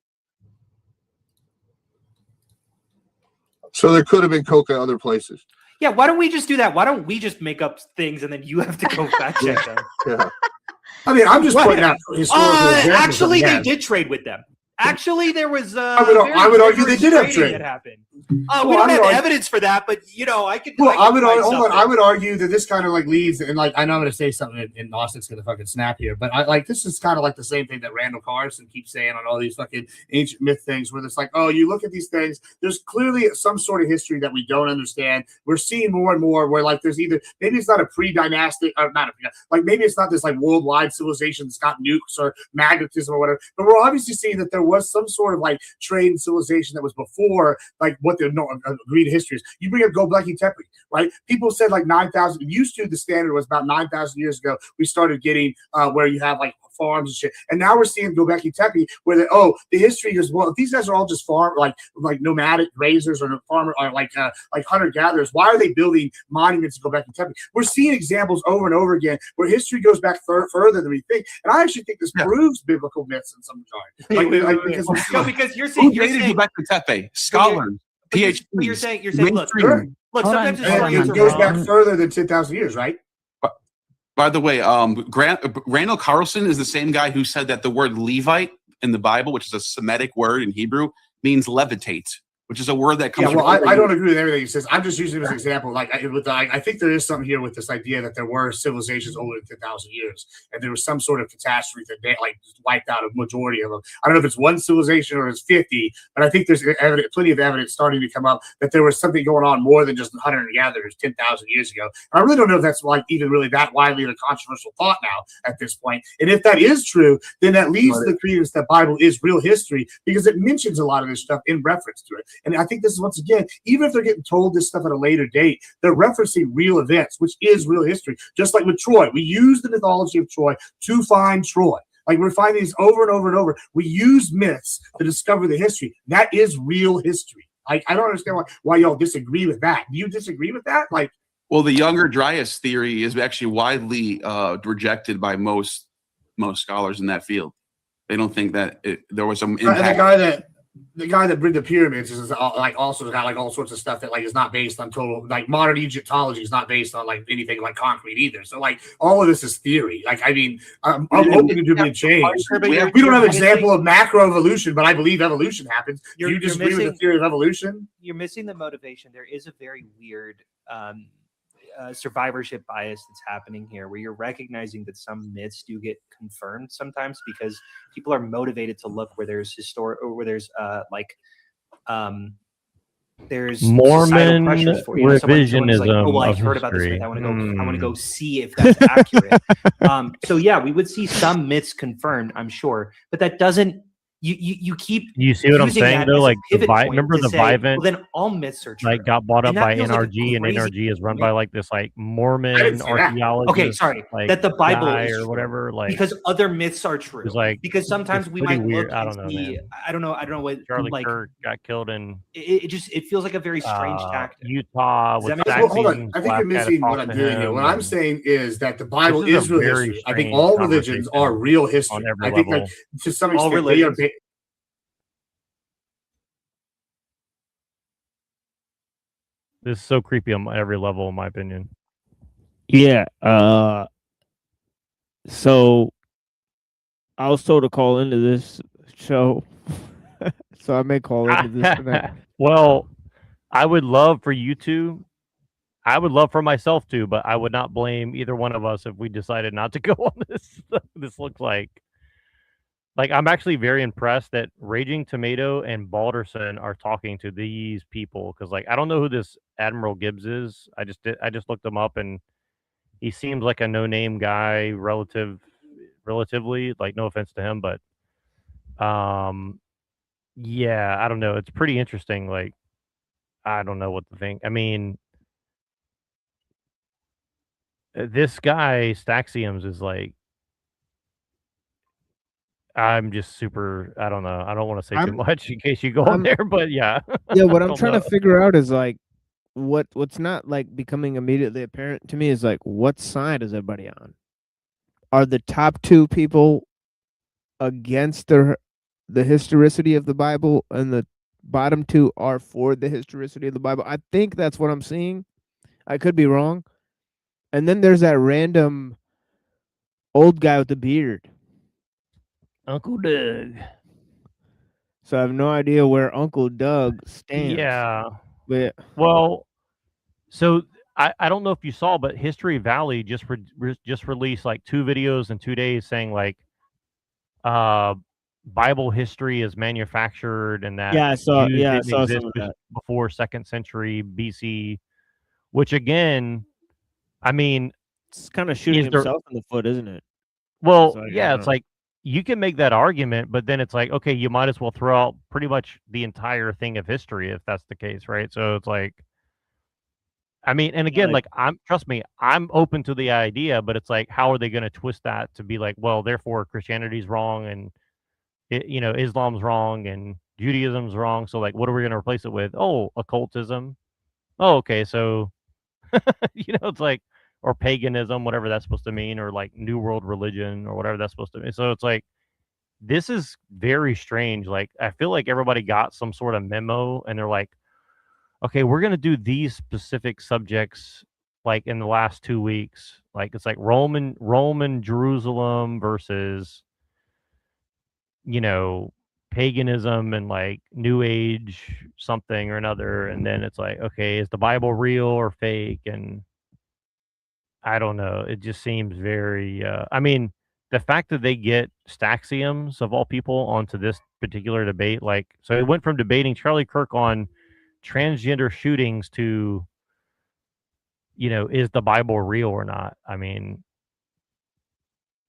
So there could have been coca other places. Yeah, why don't we just do that? Why don't we just make up things and then you have to go fact check them? Yeah. I mean, I'm just pointing out historical examples. Actually, they did trade with them. Actually, there was. I would argue they did have trade. That happened. We don't have evidence for that, but I could. Well, I would argue that this kind of like leads, and like I know I'm going to say something, and Austin's going to fucking snap here, but I like this is kind of like the same thing that Randall Carlson keeps saying on all these fucking ancient myth things, where it's like, oh, you look at these things, there's clearly some sort of history that we don't understand. We're seeing more and more where like there's either maybe it's not a pre-dynastic, or not like maybe it's not this like worldwide civilization that's got nukes or magnetism or whatever, but we're obviously seeing that there was some sort of like trained civilization that was before like what the agreed history is. You bring up Göbekli Tepe, right? People said like 9,000. Used to the standard was about 9,000 years ago. We started getting where you have like farms and shit, and now we're seeing Göbekli Tepe where the history is, well, if these guys are all just farm like nomadic grazers or farmer or like hunter gatherers, why are they building monuments to Göbekli Tepe? We're seeing examples over and over again where history goes back further than we think, and I actually think this proves biblical myths in some regard. Because you're saying Göbekli Tepe scholars. PhD. You're saying look, sometimes it goes back further than 10,000 years, right? By the way, Randall Carlson is the same guy who said that the word Levite in the Bible, which is a Semitic word in Hebrew, means levitate, which is a word that comes. Yeah, well, I don't agree with everything he says. I'm just using him as an example. Like, I think there is something here with this idea that there were civilizations older than 10,000 years, and there was some sort of catastrophe that like just wiped out a majority of them. I don't know if it's one civilization or it's 50, but I think there's plenty of evidence starting to come up that there was something going on more than just hunter and gatherers 10,000 years ago. And I really don't know if that's like even really that widely a controversial thought now at this point. And if that is true, then that leads to the credence that Bible is real history because it mentions a lot of this stuff in reference to it. And I think this is, once again, even if they're getting told this stuff at a later date, they're referencing real events, which is real history. Just like with Troy, we use the mythology of Troy to find Troy. Like we're finding these over and over and over. We use myths to discover the history. That is real history. I don't understand why y'all disagree with that. Do you disagree with that? Like, well, the Younger Dryas theory is actually widely rejected by most scholars in that field. They don't think that there was some impact. The guy that did the pyramids is like also got like all sorts of stuff that like is not based on total, like modern Egyptology is not based on like anything like concrete either. So like all of this is theory. Like, I mean, I'm open to being changed. We don't have example of macro evolution, but I believe evolution happens. Do you disagree with the theory of evolution? You're missing the motivation. There is a very weird survivorship bias that's happening here, where you're recognizing that some myths do get confirmed sometimes because people are motivated to look where there's there's Mormon pressures for you. Someone is like, oh well, I of heard about this myth. history. I want to go see if that's accurate. So yeah, we would see some myths confirmed, I'm sure, but that doesn't. You keep. You see what I'm saying though? Like remember the Vivint? Well, then all myths are true. Like got bought up And that by feels like a NRG, and crazy NRG is run by like this like Mormon that. archaeologist. Okay, sorry. Like, that the Bible guy is or true. whatever. Like because other myths are true. it's like because sometimes we pretty might weird. look I and don't know, see. man. I don't know what Charlie like. Kirk got killed in It feels like a very strange tactic. Utah. Does that With make Well, sense? hold on. I think you're missing what I'm doing here. What I'm saying is that the Bible is real history. I think all religions are real history. I think like to some All extent they are. religions. This is so creepy on every level, in my opinion. Yeah. So I was told to call into this show, so I may call into this tonight. Well, I would love for you to. I would love for myself to, but I would not blame either one of us if we decided not to go on this. This looks like I'm actually very impressed that Raging Tomato and Balderson are talking to these people because I don't know who this Admiral Gibbs is. I just looked him up and he seems like a no-name guy relatively, like no offense to him, but yeah, I don't know. It's pretty interesting. Like I don't know what to think. I mean, this guy Staxiums is like I'm just super. I don't know. I don't want to say too much in case you go on there, but yeah. Yeah, what I'm trying to figure out is like what's not like becoming immediately apparent to me is like what side is everybody on? Are the top two people against the historicity of the Bible, and the bottom two are for the historicity of the Bible? I think that's what I'm seeing. I could be wrong. And then there's that random old guy with the beard. Uncle Doug. So I have no idea where Uncle Doug stands. Yeah. But well, so I don't know if you saw, but History Valley just released like 2 videos in 2 days saying like Bible history is manufactured and that I saw Jews some didn't of exist that. before 2nd century BC, which again, I mean, it's kind of shooting himself in the foot, isn't it? Well, yeah, it's like you can make that argument, but then it's like, okay, you might as well throw out pretty much the entire thing of history if that's the case, right? So it's like, I mean, and again, like trust me, I'm open to the idea, but it's like, how are they going to twist that to be like, well, therefore Christianity's wrong and Islam's wrong and Judaism's wrong. So like, what are we going to replace it with? Oh, occultism. Oh, okay. So, it's like, or paganism, whatever that's supposed to mean, or like New World religion or whatever that's supposed to mean. So it's like, this is very strange. Like, I feel like everybody got some sort of memo and they're like, okay, we're going to do these specific subjects like in the last 2 weeks. Like, it's like Roman Jerusalem versus, paganism and like New Age something or another. And then it's like, okay, is the Bible real or fake? And I don't know. It just seems very, I mean, the fact that they get Staxiums of all people onto this particular debate, like, so it went from debating Charlie Kirk on transgender shootings to, is the Bible real or not? I mean,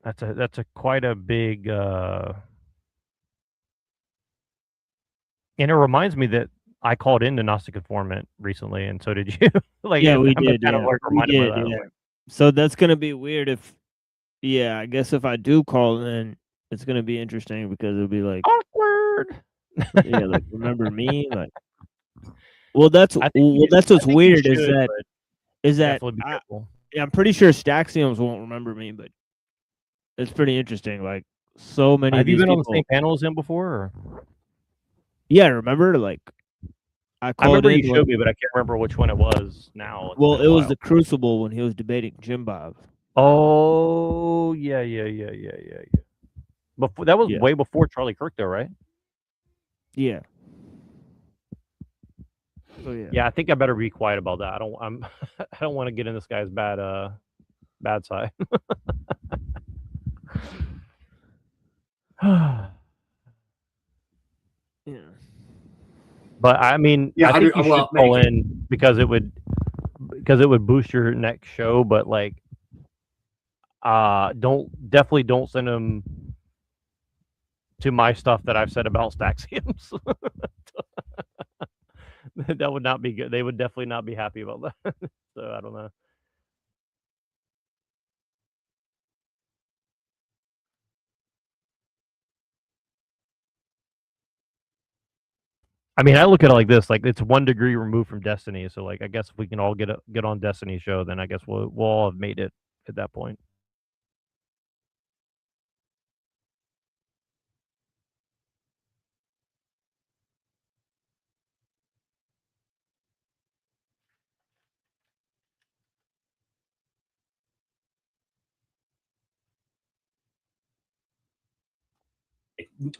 that's a quite a big, and it reminds me that I called in the Gnostic Informant recently, and so did you. Like, yeah, we I'm did. kind of Yeah. like reminded by that. Yeah. Like, So that's gonna be weird if, I guess if I do call in, it's gonna be interesting because it'll be like awkward. yeah, like remember me, like Well, that's I think you- that's I what's think you weird should, but is that definitely be careful. I'm pretty sure Staxiums won't remember me, but it's pretty interesting. Like so many Have of you these been on people. the same panel as him before? Or? Yeah, remember? Like I I called remember you in. showed me, but I can't remember which one it was now. It's Well, been a it was while. the Crucible when he was debating Jim Bob. Oh yeah. Before that was Yeah. way before Charlie Kirk, though, right? Yeah. So yeah. Yeah, I think I better be quiet about that. I don't want to get in this guy's bad side. Yeah. But I mean, Yeah, I think you should well, call in because it would boost your next show. But like, definitely don't send him to my stuff that I've said about Staxiums. That would not be good. They would definitely not be happy about that. So I don't know. I mean, I look at it like this: like it's 1 degree removed from Destiny. So, like, I guess if we can all get on Destiny show, then I guess we'll all have made it at that point.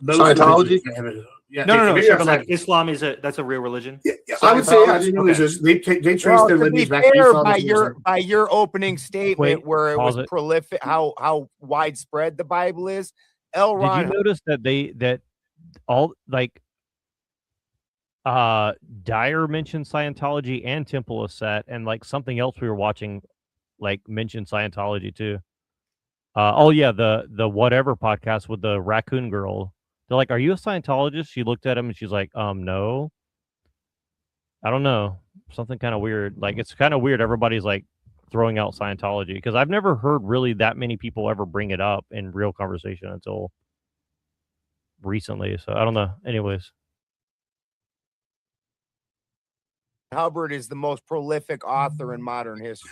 Scientology. Yeah, No. maybe Sure, I'm but like saying- Islam that's a real religion. Yeah, I would say yeah, they trace Well, their to be lineage back to fair, Esau. by your opening statement, Wait, where it was pause it. prolific, how widespread the Bible is. L. Did Ron you notice that all like Dyer mentioned Scientology and Temple of Set, and like something else we were watching like mentioned Scientology too. Oh yeah, the whatever podcast with the raccoon girl. They're like, "Are you a Scientologist?" She looked at him and she's like, no. I don't know. Something kind of weird. Like it's kind of weird. Everybody's like throwing out Scientology because I've never heard really that many people ever bring it up in real conversation until recently. So I don't know. Anyways. Hubbard is the most prolific author in modern history.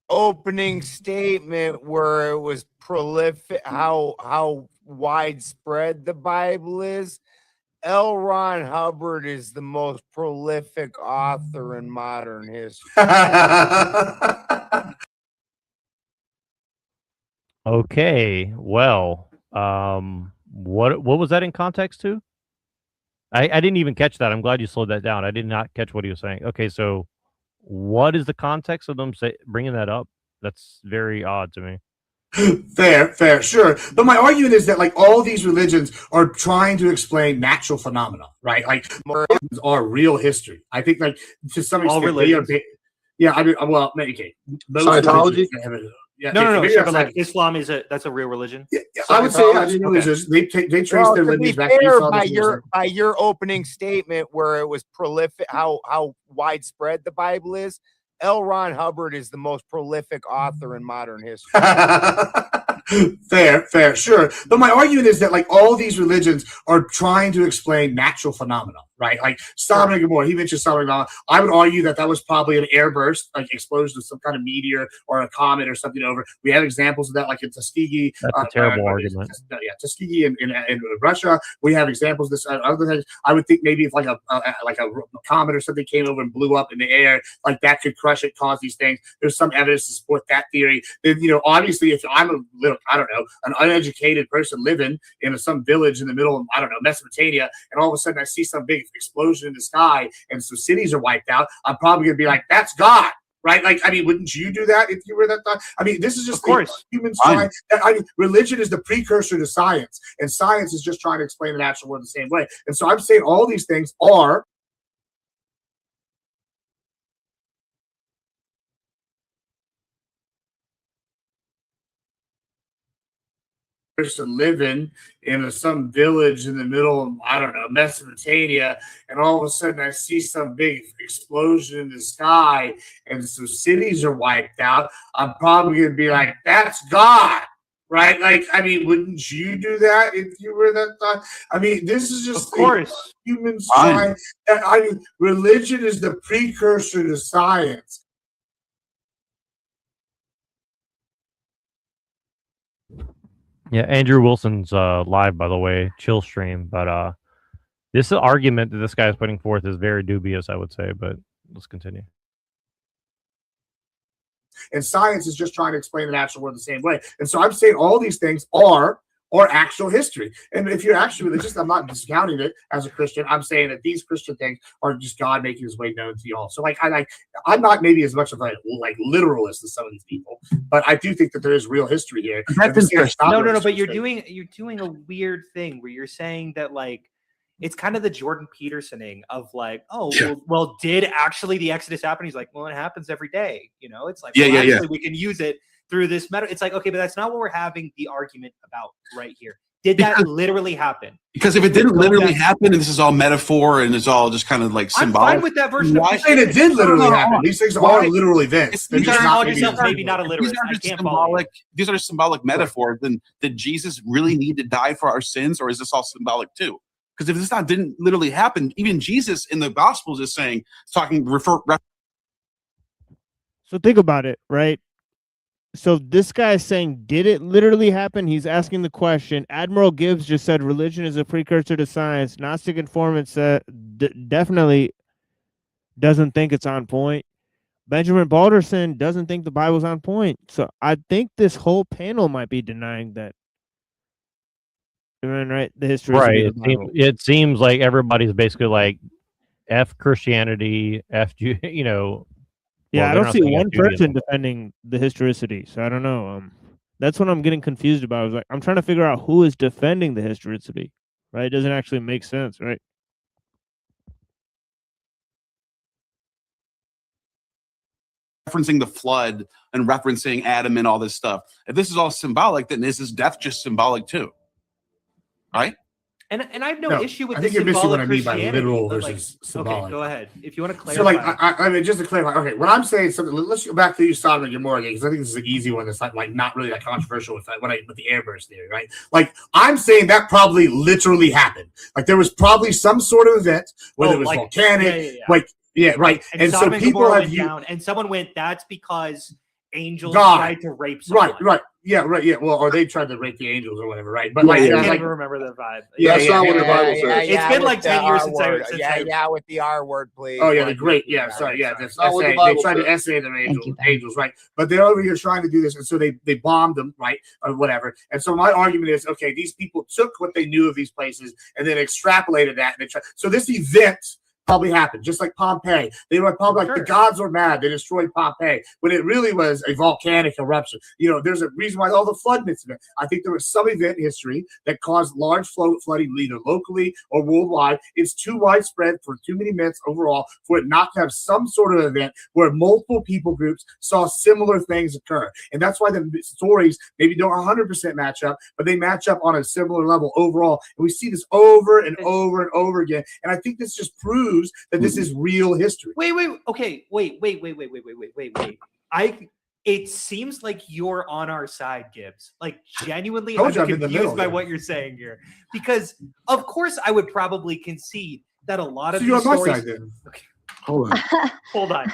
Opening statement where it was prolific, how widespread the Bible is. L. Ron Hubbard is the most prolific author in modern history. Okay. Well, what was that in context to? I didn't even catch that. I'm glad you slowed that down. I did not catch what he was saying. Okay, so what is the context of them bringing that up? That's very odd to me. Fair, sure. But my argument is that like all these religions are trying to explain natural phenomena, right? Like are real history. I think like to some All extent they are. religions. Yeah, I mean, well, okay. Most Scientology? religions yeah, No. maybe Sure, I'm but saying- like Islam that's a real religion. Yeah, I would say yeah, Okay. religions, they trace Well, their to be lineage back to fair, Esau. by your opening statement where it was prolific, how widespread the Bible is. L. Ron Hubbard is the most prolific author in modern history. Fair, sure. But my argument is that like all these religions are trying to explain natural phenomena, right? Like Sodom and Gomorrah, he mentioned Sodom and Gomorrah. I would argue that was probably an airburst, like explosion of some kind of meteor or a comet or something over. We have examples of that, like in Tuskegee. That's a terrible argument. Tuskegee in Russia. We have examples of this. Other things, I would think maybe if like a comet or something came over and blew up in the air, like that could crush it, cause these things. There's some evidence to support that theory. Then, obviously, if I'm a little, I don't know, an uneducated person living in some village in the middle of, I don't know, Mesopotamia, and all of a sudden I see some big explosion in the sky and some cities are wiped out, I'm probably going to be like, that's God. Right? Like, I mean, wouldn't you do that if you were that thought? I mean, this is just humans trying. I mean, religion is the precursor to science, and science is just trying to explain the natural world the same way. And so I'm saying all these things are person living in some village in the middle of, I don't know, Mesopotamia, and all of a sudden I see some big explosion in the sky and some cities are wiped out, I'm probably going to be like, that's God, right? Like, I mean, wouldn't you do that if you were that thought? I mean, this is just Of course. human science. I mean, religion is the precursor to science. Yeah, Andrew Wilson's live, by the way, chill stream. But this argument that this guy is putting forth is very dubious, I would say. But let's continue. And science is just trying to explain the natural world the same way. And so I'm saying all these things are actual history. And if you're actually religious, I'm not discounting it as a Christian. I'm saying that these Christian things are just God making his way known to y'all. So I'm not maybe as much of a literalist as some of these people, but I do think that there is real history here. No, but you're doing a weird thing where you're saying that it's kind of the Jordan Petersoning of well, did actually the Exodus happen? He's like, well, it happens every day. It's like, we can use it through this meta. It's like, okay, but that's not what we're having the argument about right here. Did that literally happen? Because if it didn't literally happen, and this is all metaphor, and it's all just kind of like symbolic. I'm fine with that version. Why saying it did literally happen? These things are literal events. These are just maybe not a literalist. I can't symbolic. These are symbolic metaphors. Then did Jesus really need to die for our sins, or is this all symbolic too? Because if this didn't literally happen, even Jesus in the Gospels is saying, So think about it, right? So this guy is saying, did it literally happen? He's asking the question. Admiral Gibbs just said religion is a precursor to science. Gnostic Informant said definitely doesn't think it's on point. Benjamin Balderson doesn't think the Bible's on point. So I think this whole panel might be denying that. Right? The history. Right. It seems like everybody's basically like F Christianity, F Yeah, I don't see one person defending the historicity, so I don't know. That's what I'm getting confused about. I was like, I'm trying to figure out who is defending the historicity, right? It doesn't actually make sense, right? referencing the flood and referencing Adam and all this stuff. If this is all symbolic, then is his death just symbolic too? Right? And I have no issue with I this. think you're missing what I mean by literal versus symbolic. Okay, go ahead. If you want to clarify. So, I mean, just to clarify, okay, when I'm saying something, let's go back to Sodom and Gomorrah again, because I think this is an easy one that's not really that controversial with the airburst theory, right? Like, I'm saying that probably literally happened. Like, there was probably some sort of event, whether it was volcanic, right. And so people have down, and someone went, that's because angels tried to rape someone. Right. Yeah. Well, or they tried to rape the angels or whatever, right? But I can't even remember the vibe. That's not what the Bible says. It's been like 10 years since I with the R word, please. Oh yeah, the great. Yeah, sorry. Yeah, they tried to essay them angels, right? But they're over here trying to do this, and so they bombed them, right, or whatever. And so my argument is, okay, these people took what they knew of these places and then extrapolated that, and they tried. So this event probably happened, just like Pompeii. They were probably like the gods were mad. They destroyed Pompeii when it really was a volcanic eruption. There's a reason why all the flood myths. I think there was some event in history that caused large flooding, either locally or worldwide. It's too widespread for too many myths overall for it not to have some sort of event where multiple people groups saw similar things occur. And that's why the stories maybe don't 100% match up, but they match up on a similar level overall. And we see this over and over and over again. And I think this just proves that this is real history. Wait. It seems like you're on our side, Gibbs. Like, genuinely, I'm confused by what you're saying here. Because, of course, I would probably concede that a lot of these stories... Side, then. Okay. Hold on.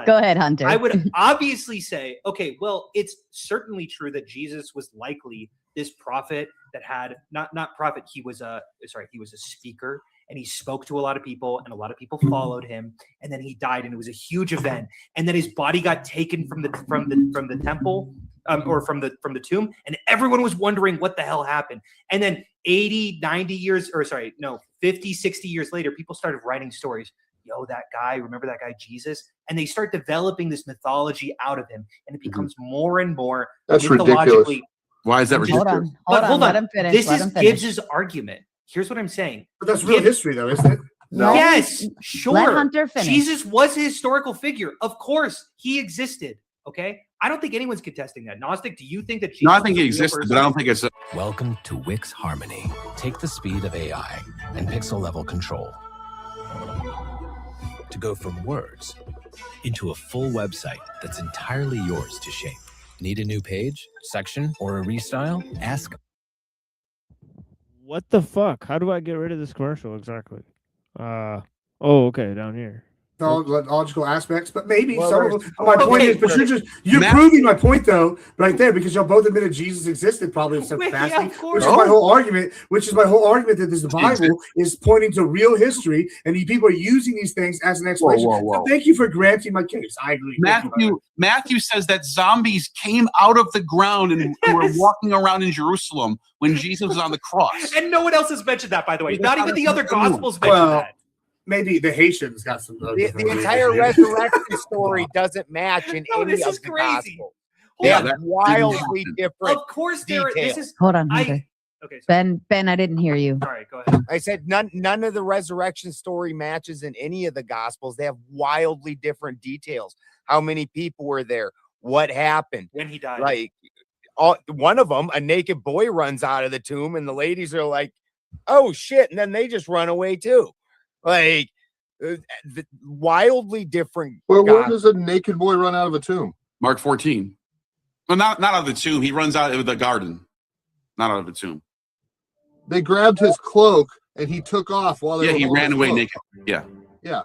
Go ahead, Hunter. I would obviously say, okay, well, it's certainly true that Jesus was likely this prophet that had... Not prophet, he was a speaker. And he spoke to a lot of people, and a lot of people followed him. And then he died, and it was a huge event. And then his body got taken from the temple, or from the tomb, and everyone was wondering what the hell happened. And then 50, 60 years later, people started writing stories. Yo, that guy, remember that guy Jesus? And they start developing this mythology out of him, and it becomes more and more mythologically. Why is that ridiculous? Hold on. Let him finish. This is Gibbs's argument. Here's what I'm saying. But that's real history, though, isn't it? No. Yes, sure. Let Hunter finish. Jesus was a historical figure. Of course, he existed. Okay. I don't think anyone's contesting that. Gnostic, do you think that Jesus No, I think is a it real existed, person? but I don't think it's. Welcome to Wix Harmony. Take the speed of AI and pixel level control to go from words into a full website that's entirely yours to shape. Need a new page, section, or a restyle? Ask. What the fuck? How do I get rid of this commercial exactly? Oh, okay, down here. Logical aspects, but maybe Well, some of there's- them. My point is, but you're Matt- proving my point though, right there, because y'all both admitted Jesus existed probably in some Wait, yeah, capacity, of course. which is my whole argument. Which is my whole argument that the Bible is pointing to real history, and people are using these things as an explanation. whoa. So thank you for granting my case. I agree. Thank you. Matthew says that zombies came out of the ground and were walking around in Jerusalem when Jesus was on the cross. And no one else has mentioned that, by the way. That's Not not even the a- other Gospels mention Well, that. maybe the Haitians got some. The entire resurrection story doesn't match in No, any this of is the crazy. gospels. Hold They on. have wildly different. Of course, there. This details. is. Hold on, Hunter. Okay. Sorry. Ben, I didn't hear you. All right, go ahead. I said none of the resurrection story matches in any of the gospels. They have wildly different details. How many people were there? What happened? When he died. Like one of them, a naked boy runs out of the tomb, and the ladies are like, "Oh shit!" And then they just run away too. Like wildly different. Well, where gospels. does a naked boy run out of a tomb? Mark 14. Well, not out of the tomb. He runs out of the garden, not out of the tomb. They grabbed his cloak and he took off while they Yeah, were he holding ran his away cloak. naked. Yeah. Yeah.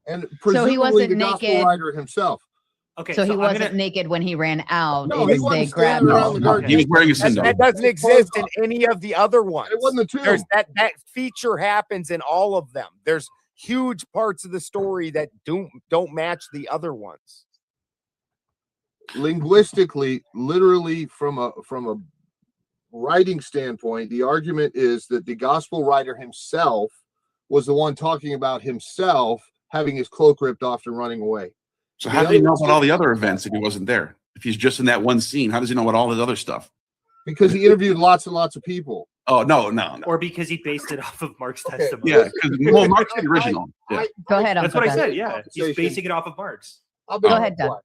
And So he presumably wasn't the gospel naked. writer himself. Okay, So he I'm wasn't gonna- naked when he ran out. No, it he was wasn't they grabbed standing around him. the garden. He was wearing a That sandal. doesn't exist in any of the other ones. It wasn't the tomb. There's that feature happens in all of them. There's huge parts of the story that don't match the other ones. Linguistically, literally from a writing standpoint, the argument is that the gospel writer himself was the one talking about himself having his cloak ripped off and running away. So how do you know about all the other events if he wasn't there? If he's just in that one scene, how does he know about all his other stuff? Because he interviewed lots and lots of people. Oh, no. Or because he based it off of Mark's testimony. Yeah, because well, Mark's the original. Yeah. Go ahead. That's what I Uncle Ben. said. Yeah, he's basing it off of Mark's. Go ahead, Doug.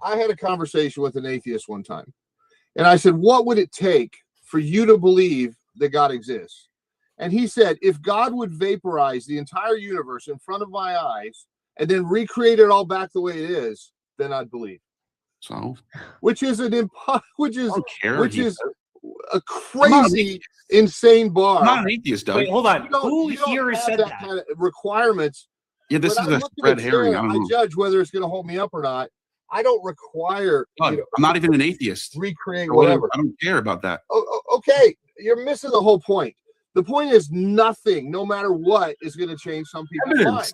I had a conversation with an atheist one time, and I said, "What would it take for you to believe that God exists?" And he said, "If God would vaporize the entire universe in front of my eyes and then recreate it all back the way it is, then I'd believe." So, which is an which is a I'm not crazy, insane bar. I'm not an atheist, Doug. Wait, hold on. You don't- Who you don't here have said that? kind of requirements. Yeah, this When is I a look at red a herring. chair, I don't I know. judge whether it's going to hold me up or not. I don't require Doug, I'm not even an atheist. recreate Or whatever. whatever. I don't care about that. Okay, you're missing the whole point. The point is nothing, no matter what, is going to change some people's mind.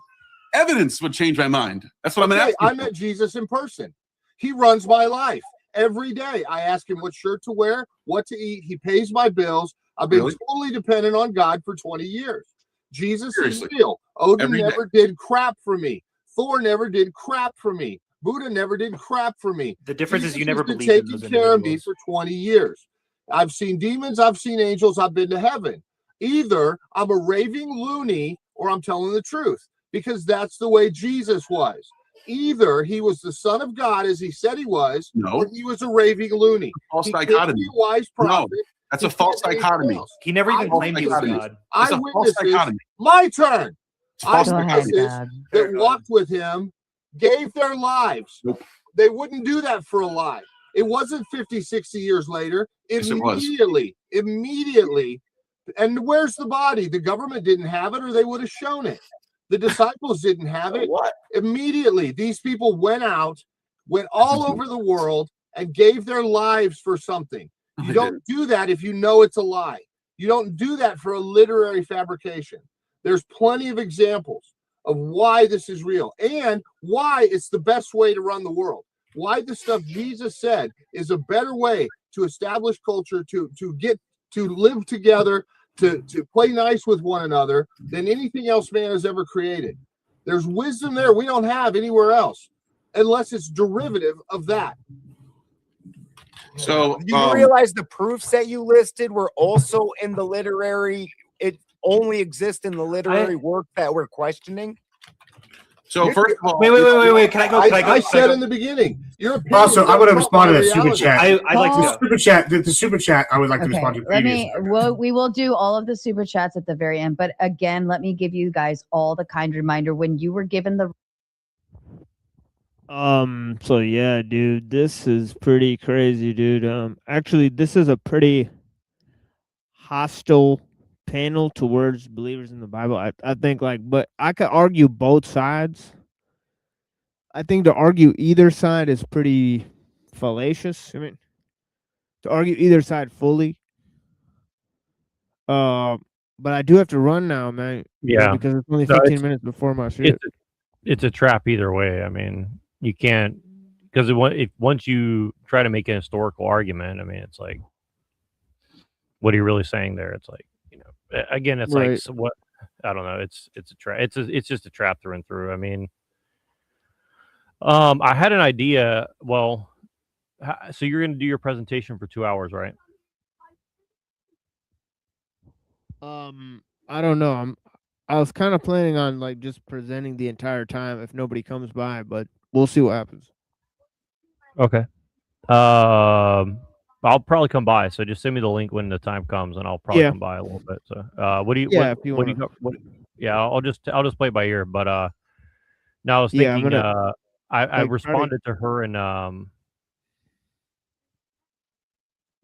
Evidence would change my mind. That's what I'm Okay, asking. I met Jesus in person. He runs my life every day. I ask him what shirt to wear, what to eat. He pays my bills. I've been Really? totally dependent on God for 20 years. Jesus Seriously. is real. Odin Every day. never did crap for me. Thor never did crap for me. Buddha never did crap for me. The difference is Jesus you never has been believed in taking those care of me individuals. for 20 years. I've seen demons, I've seen angels, I've been to heaven. Either I'm a raving loony or I'm telling the truth, because that's the way Jesus was. Either he was the son of God as he said he was, No. or he was a raving loony. False He can't dichotomy. be a wise prophet. That's He a false can't be anything dichotomy. else. He never even claimed he was dichotomy. God. It's a false Eyewitnesses, dichotomy. my turn. It's a false Go ahead, Eyewitnesses Doug. that walked with him gave their lives. Nope. They wouldn't do that for a lie. It wasn't 50, 60 years later. Yes, it was. Immediately. And where's the body? The government didn't have it, or they would have shown it. The disciples didn't have it. What? Immediately, these people went all over the world and gave their lives for something. You don't do that if you know it's a lie. You don't do that for a literary fabrication. There's plenty of examples of why this is real and why it's the best way to run the world. Why the stuff Jesus said is a better way to establish culture, to live together, to play nice with one another than anything else man has ever created. There's wisdom there we don't have anywhere else, unless it's derivative of that. So You realize the proofs that you listed were also in the literary, it only exists in the literary work that we're questioning? So first of all, wait. Can I go? I said in the beginning. Your opinion Also, I would have don't responded to trump the super reality. chat. I'd like to the go. super chat. The super chat. I would like to Okay, respond to let previously. me. We will do all of the super chats at the very end. But again, let me give you guys all the kind reminder when you were given the. So yeah, dude, this is pretty crazy, dude. Actually, this is a pretty hostile panel towards believers in the Bible. I think like, but I could argue both sides. I think to argue either side is pretty fallacious. I mean, to argue either side fully. But I do have to run now, man. Yeah, because it's only No, 15 minutes before my shit. It's a trap either way. I mean, you can't because if once you try to make an historical argument, I mean, it's like, what are you really saying there? It's like, again, it's like Right. so what I don't know. It's a trap. It's just a trap through and through. I mean, I had an idea. Well, so you're going to do your presentation for 2 hours, right? I don't know. I was kind of planning on like just presenting the entire time if nobody comes by, but we'll see what happens. Okay. I'll probably come by. So just send me the link when the time comes, and I'll probably come by a little bit. So, what do you? Yeah, what, if you what do you? wanna. Go, what, yeah, I'll just play it by ear. But now I was Yeah, I'm thinking. gonna I like try to. responded to her in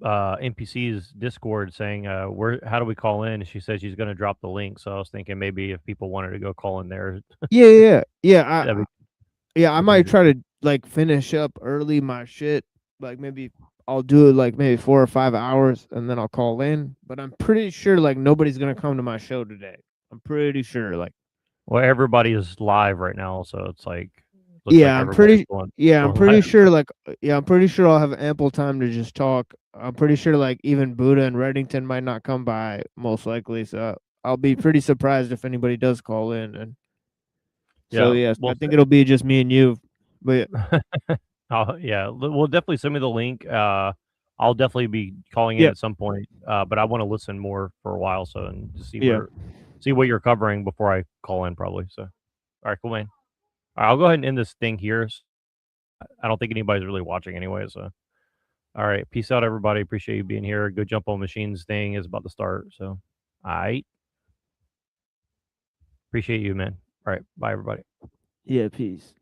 NPC's Discord saying, how do we call in? And she said she's going to drop the link. So I was thinking maybe if people wanted to go call in there. Yeah. that'd I might try to like finish up early my shit. Like maybe I'll do it like maybe 4 or 5 hours and then I'll call in. But I'm pretty sure like nobody's gonna come to my show today. I'm pretty sure like. Well, everybody is live right now, so it's like. Yeah, I'm pretty. Yeah, I'm going pretty live. sure. Like, yeah, I'm pretty sure I'll have ample time to just talk. I'm pretty sure like even Buddha and Reddington might not come by, most likely. So I'll be pretty surprised if anybody does call in. And so Yeah, yes, well, I think it'll be just me and you. But yeah, we'll definitely send me the link. I'll definitely be calling in Yeah. at some point. But I want to listen more for a while, so and see Yeah. see what you're covering before I call in, probably. So, all right, cool, man. All right, I'll go ahead and end this thing here. I don't think anybody's really watching anyway. So, all right, peace out, everybody. Appreciate you being here. Go jump on machines thing is about to start. So, all right, appreciate you, man. All right, bye, everybody. yeah, peace.